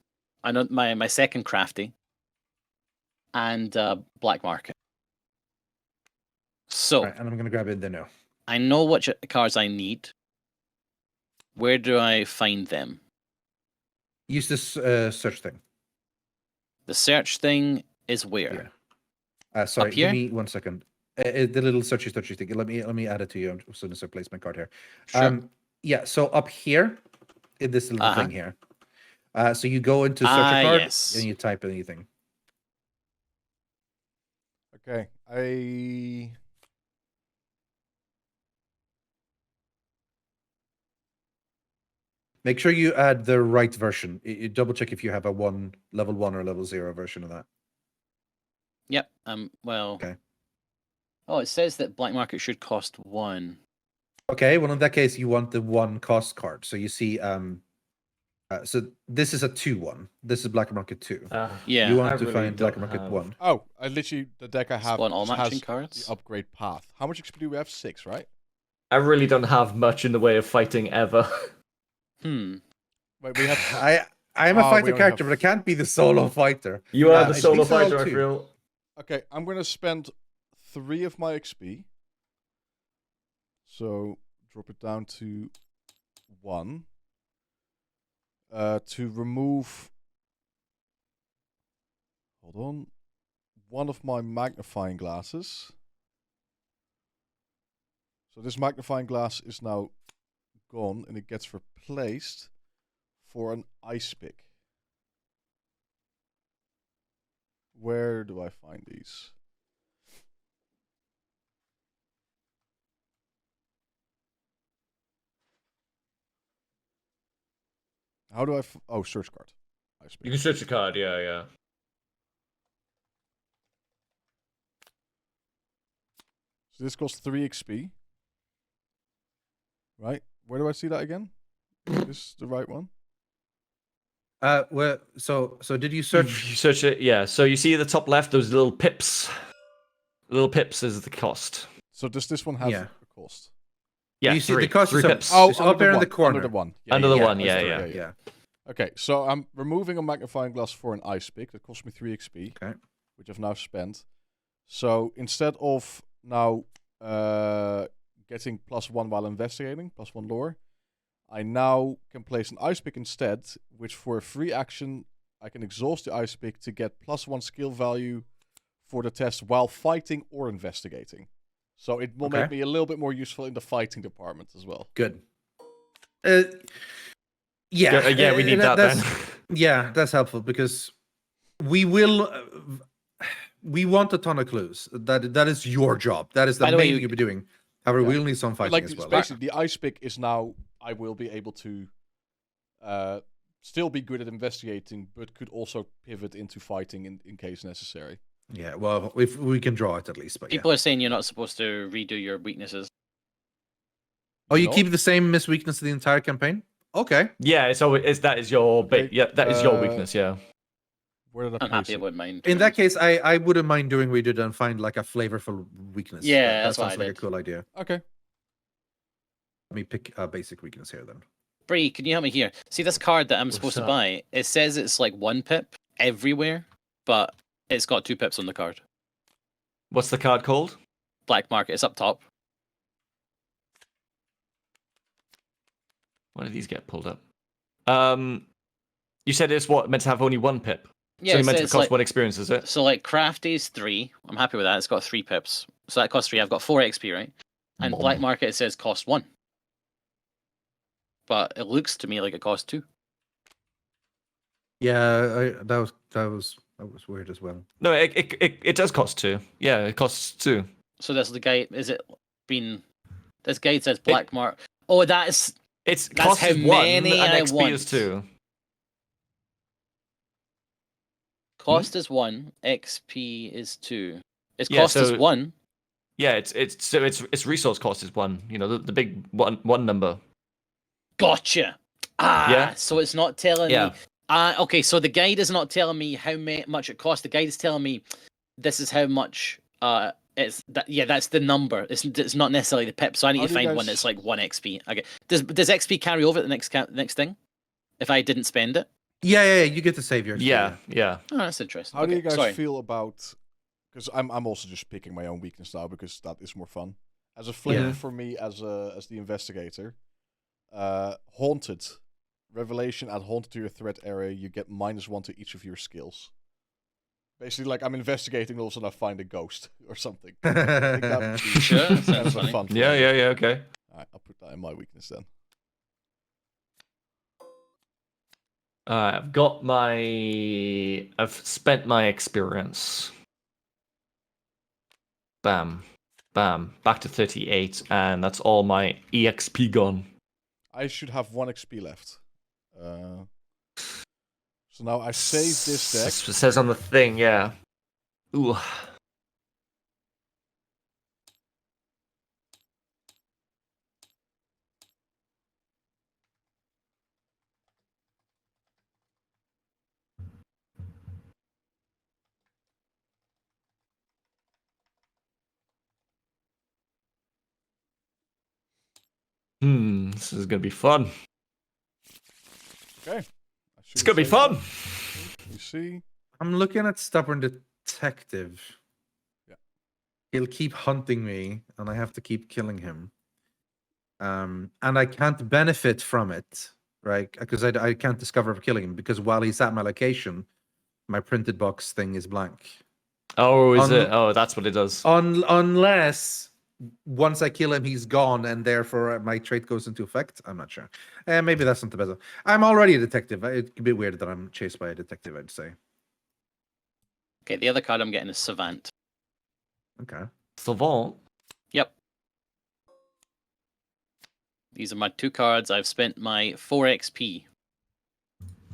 Speaker 3: I know my second crafty. And black market. So
Speaker 4: Right, and I'm gonna grab it then now.
Speaker 3: I know which cards I need. Where do I find them?
Speaker 4: Use this search thing.
Speaker 3: The search thing is where?
Speaker 4: Sorry,
Speaker 3: Up here?
Speaker 4: give me 1 second. The little searchy thing. Let me add it to you as soon as I place my card here.
Speaker 3: Sure.
Speaker 4: Yeah. So up here, in this little thing here. So you go into search a card
Speaker 3: Yes.
Speaker 4: and you type anything.
Speaker 1: Okay,
Speaker 4: Make sure you add the right version. You double check if you have a level 1 or level 0 version of that.
Speaker 3: Yep. Well.
Speaker 4: Okay.
Speaker 3: Oh, it says that black market should cost 1.
Speaker 4: Okay. Well, in that case, you want the 1 cost card. So you see, so this is a 2/1. This is black market 2.
Speaker 3: Yeah.
Speaker 4: You want
Speaker 2: I
Speaker 4: to
Speaker 2: really
Speaker 4: find black
Speaker 2: don't
Speaker 4: market
Speaker 2: have-
Speaker 4: 1.
Speaker 1: Oh, I literally the deck I have
Speaker 3: Spawn all
Speaker 1: just
Speaker 3: matching
Speaker 1: has
Speaker 3: cards.
Speaker 1: the upgrade path. How much XP do we have? 6, right?
Speaker 2: I really don't have much in the way of fighting ever.
Speaker 1: Wait, we have.
Speaker 4: I'm a
Speaker 1: Oh, we
Speaker 4: fighter
Speaker 1: only
Speaker 4: character,
Speaker 1: have-
Speaker 4: but I can't be the solo fighter.
Speaker 2: You are
Speaker 4: Yeah,
Speaker 2: the
Speaker 4: I
Speaker 2: solo
Speaker 4: think so
Speaker 2: fighter, I
Speaker 4: too.
Speaker 2: feel.
Speaker 1: Okay, I'm gonna spend 3 of my XP. So drop it down to 1. To remove. Hold on. 1 of my magnifying glasses. So this magnifying glass is now gone, and it gets replaced for an ice pick. Where do I find these? How do I? Oh, search card. Ice pick.
Speaker 2: You can search a card, yeah.
Speaker 1: So this costs 3 XP. Right? Where do I see that again? Is this the right one?
Speaker 4: Well, so did you search?
Speaker 2: You search it, yeah. So you see at the top left, those little pips. Little pips is the cost.
Speaker 1: So does this one have
Speaker 4: Yeah.
Speaker 1: a cost?
Speaker 2: Yeah,
Speaker 4: You see the
Speaker 2: three.
Speaker 4: cost is
Speaker 2: 3
Speaker 4: a-
Speaker 2: pips.
Speaker 1: Oh,
Speaker 4: It's
Speaker 1: under
Speaker 4: up there in the
Speaker 1: one,
Speaker 4: corner.
Speaker 1: Under the one.
Speaker 2: Under the
Speaker 1: yeah,
Speaker 2: one,
Speaker 1: I
Speaker 2: yeah,
Speaker 1: see,
Speaker 2: yeah.
Speaker 4: Yeah.
Speaker 1: Okay, so I'm removing a magnifying glass for an ice pick. That cost me 3 XP.
Speaker 4: Okay.
Speaker 1: Which I've now spent. So instead of now getting +1 while investigating, +1 lore, I now can place an ice pick instead, which for a free action, I can exhaust the ice pick to get +1 skill value for the test while fighting or investigating. So it will make me a little bit more useful in the fighting department as well.
Speaker 4: Good.
Speaker 2: We need that then.
Speaker 4: Yeah, that's helpful because we will. We want a ton of clues. That is your job. That is the
Speaker 3: By the
Speaker 4: main
Speaker 3: way,
Speaker 4: thing you'll be doing. However, we'll need some
Speaker 1: But
Speaker 4: fighting as
Speaker 1: like
Speaker 4: well.
Speaker 1: basically, the ice pick is now I will be able to still be good at investigating, but could also pivot into fighting in case necessary.
Speaker 4: Yeah, well, if we can draw it at least. But
Speaker 3: People are saying you're not supposed to redo your weaknesses.
Speaker 4: Oh, you
Speaker 1: No?
Speaker 4: keep the same miss weakness the entire campaign? Okay.
Speaker 2: Yeah, it's always that is your
Speaker 1: Okay,
Speaker 2: that is your weakness, yeah.
Speaker 1: Where did I
Speaker 3: I'm
Speaker 1: place
Speaker 3: happy I
Speaker 1: it?
Speaker 3: wouldn't mind.
Speaker 4: In that case, I wouldn't mind doing what you did and find like a flavorful weakness.
Speaker 3: Yeah,
Speaker 4: that
Speaker 3: that's what
Speaker 4: sounds
Speaker 3: I
Speaker 4: like a
Speaker 3: did.
Speaker 4: cool idea.
Speaker 1: Okay.
Speaker 4: Let me pick a basic weakness here then.
Speaker 3: Bree, can you help me here? See this card that I'm supposed to
Speaker 2: up?
Speaker 3: buy? It says it's like 1 pip everywhere, but it's got 2 pips on the card.
Speaker 2: What's the card called?
Speaker 3: Black market. It's up top.
Speaker 2: Why did these get pulled up? You said it's what meant to have only 1 pip.
Speaker 3: Yeah,
Speaker 2: So
Speaker 3: it
Speaker 2: you meant to
Speaker 3: says,
Speaker 2: cost
Speaker 3: like-
Speaker 2: 1 experience, is it?
Speaker 3: So like Crafty's 3. I'm happy with that. It's got 3 pips. So that costs 3. I've got 4 XP, right? And
Speaker 2: Bomb.
Speaker 3: black market it says cost 1. But it looks to me like it costs 2.
Speaker 4: Yeah, that was weird as well.
Speaker 2: No, it does cost 2. Yeah, it costs 2.
Speaker 3: So this the guide. Is it been? This guide says black mark. Oh, that is.
Speaker 2: It's
Speaker 3: That's
Speaker 2: cost
Speaker 3: how
Speaker 2: is 1
Speaker 3: many
Speaker 2: and
Speaker 3: I
Speaker 2: XP
Speaker 3: want.
Speaker 2: is 2.
Speaker 3: Cost is 1. XP is 2. Its
Speaker 2: Yeah,
Speaker 3: cost is
Speaker 2: so-
Speaker 3: 1.
Speaker 2: Yeah, it's resource cost is 1. You know, the big one number.
Speaker 3: Gotcha.
Speaker 2: Yeah.
Speaker 3: So it's not telling
Speaker 2: Yeah.
Speaker 3: me. Okay, so the guide is not telling me how much it costs. The guide is telling me this is how much It's that. Yeah, that's the number. It's not necessarily the pip. So I need
Speaker 1: How
Speaker 3: to
Speaker 1: do you
Speaker 3: find one
Speaker 1: guys-
Speaker 3: that's like 1 XP. Okay. Does XP carry over at the next thing? If I didn't spend it.
Speaker 4: Yeah, you get to save your XP.
Speaker 2: Yeah.
Speaker 3: Oh, that's interesting.
Speaker 1: How do
Speaker 3: Okay,
Speaker 1: you guys
Speaker 3: sorry.
Speaker 1: feel about? Because I'm also just picking my own weakness now because that is more fun. As a flavor
Speaker 4: Yeah.
Speaker 1: for me as the investigator, haunted, revelation add haunted to your threat area. You get -1 to each of your skills. Basically, like I'm investigating, all of a sudden I find a ghost or something. I think that would be
Speaker 3: Sure,
Speaker 1: kind
Speaker 3: sounds
Speaker 1: of a
Speaker 3: funny.
Speaker 1: fun.
Speaker 2: Yeah,
Speaker 1: flavor.
Speaker 2: okay.
Speaker 1: All right, I'll put that in my weakness then.
Speaker 2: I've spent my experience. Bam. Back to 38, and that's all my EXP gone.
Speaker 1: I should have 1 XP left. So now I save this deck.
Speaker 2: It says on the thing, yeah. Ooh. This is gonna be fun.
Speaker 1: Okay.
Speaker 2: It's gonna be fun.
Speaker 1: You see?
Speaker 4: I'm looking at Stubborn Detective.
Speaker 1: Yeah.
Speaker 4: He'll keep hunting me, and I have to keep killing him. And I can't benefit from it, right? Because I can't discover killing him, because while he's at my location, my printed box thing is blank.
Speaker 2: Oh, is it? Oh, that's what it does.
Speaker 4: Unless once I kill him, he's gone, and therefore my trait goes into effect. I'm not sure. Maybe that's not the best. I'm already a detective. It's a bit weird that I'm chased by a detective, I'd say.
Speaker 3: Okay, the other card I'm getting is Savant.
Speaker 4: Okay.
Speaker 2: Savant.
Speaker 3: Yep. These are my 2 cards. I've spent my 4 XP.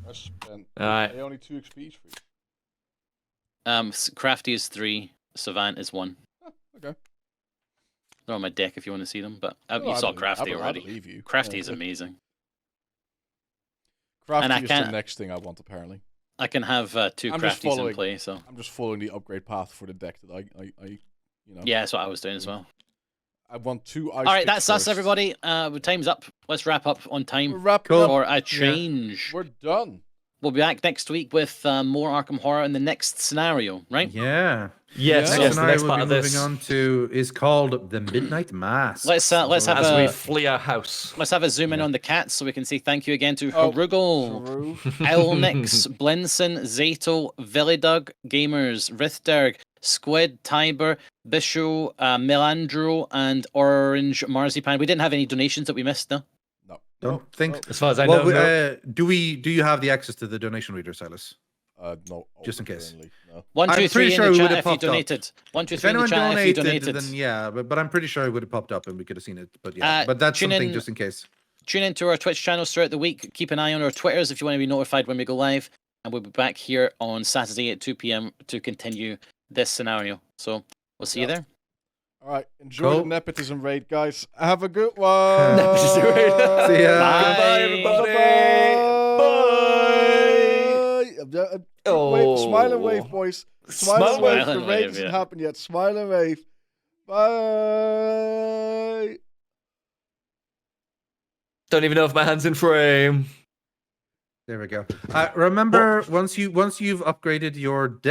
Speaker 1: I spent
Speaker 2: Alright.
Speaker 1: only 2 XP each for you.
Speaker 3: Crafty is 3. Savant is 1.
Speaker 1: Okay.
Speaker 3: They're on my deck if you want to see them, but
Speaker 1: No,
Speaker 3: you
Speaker 1: I
Speaker 3: saw
Speaker 1: believe-
Speaker 3: Crafty
Speaker 1: I
Speaker 3: already.
Speaker 1: believe you.
Speaker 3: Crafty is amazing.
Speaker 1: Crafty
Speaker 3: And I
Speaker 1: is the
Speaker 3: can't-
Speaker 1: next thing I want, apparently.
Speaker 3: I can have 2
Speaker 1: I'm just
Speaker 3: Crafties in
Speaker 1: following-
Speaker 3: play, so
Speaker 1: I'm just following the upgrade path for the deck that I you know.
Speaker 3: yeah, that's what I was doing as well.
Speaker 1: I want 2 ice.
Speaker 3: All right,
Speaker 1: picks
Speaker 3: that's us,
Speaker 1: first.
Speaker 3: everybody. Time's up. Let's wrap up on
Speaker 1: We're
Speaker 3: time
Speaker 1: wrapping
Speaker 4: Cool.
Speaker 1: up.
Speaker 3: for a change.
Speaker 1: We're done.
Speaker 3: We'll be back next week with more Arkham Horror in the next scenario, right?
Speaker 4: Yeah.
Speaker 2: Yes,
Speaker 1: Yeah.
Speaker 4: Next
Speaker 2: yes, the
Speaker 4: scenario
Speaker 2: next
Speaker 4: we'll
Speaker 2: part
Speaker 4: be
Speaker 2: of
Speaker 4: moving
Speaker 2: this.
Speaker 4: on to is called the Midnight Mass.
Speaker 3: Let's have
Speaker 2: As
Speaker 3: a
Speaker 2: we flee our house.
Speaker 3: let's have a zoom in on the cats so we can say thank you again to
Speaker 1: Oh,
Speaker 3: Harugel,
Speaker 1: True.
Speaker 3: Elnix, Blinson, Zato, Villidug, Gamers, Rithderg, Squid, Tiber, Bisho, Melandro, and Orange Marzipan. We didn't have any donations that we missed, no?
Speaker 1: No.
Speaker 4: Don't think.
Speaker 1: No.
Speaker 2: As far as I
Speaker 4: Well,
Speaker 2: know, no.
Speaker 4: do you have the access to the donation reader, Silas?
Speaker 1: No.
Speaker 4: Just in case.
Speaker 1: currently, No.
Speaker 3: 1, 2,
Speaker 4: I'm
Speaker 3: 3
Speaker 4: pretty
Speaker 3: in
Speaker 4: sure
Speaker 3: the
Speaker 4: it
Speaker 3: chat
Speaker 4: would've
Speaker 3: if you
Speaker 4: popped up.
Speaker 3: donated. 1, 2,
Speaker 4: If
Speaker 3: 3 in the
Speaker 4: anyone
Speaker 3: chat if you
Speaker 4: donated,
Speaker 3: donated.
Speaker 4: then yeah, but I'm pretty sure it would have popped up and we could have seen it. But yeah, but that's
Speaker 3: tune
Speaker 4: something
Speaker 3: in-
Speaker 4: just in case.
Speaker 3: Tune into our Twitch channels throughout the week. Keep an eye on our Twitters if you want to be notified when we go live. And we'll be back here on Saturday at 2 p.m. to continue this scenario. So we'll see you
Speaker 1: Yeah.
Speaker 3: there.
Speaker 1: All right. Enjoy
Speaker 4: Cool.
Speaker 1: the nepotism raid, guys. Have a good one.
Speaker 2: Nepotism raid.
Speaker 4: See ya.
Speaker 3: Bye.
Speaker 2: Goodbye, everybody.
Speaker 1: Bye.
Speaker 2: Oh.
Speaker 1: Wave, smile and wave, boys. Smile and wave.
Speaker 3: Smile
Speaker 1: The
Speaker 3: and
Speaker 1: raid
Speaker 3: wave,
Speaker 1: hasn't
Speaker 3: yeah.
Speaker 1: happened yet. Smile and wave. Bye.
Speaker 2: Don't even know if my hand's in frame.
Speaker 4: There we go. Remember, once you've upgraded your deck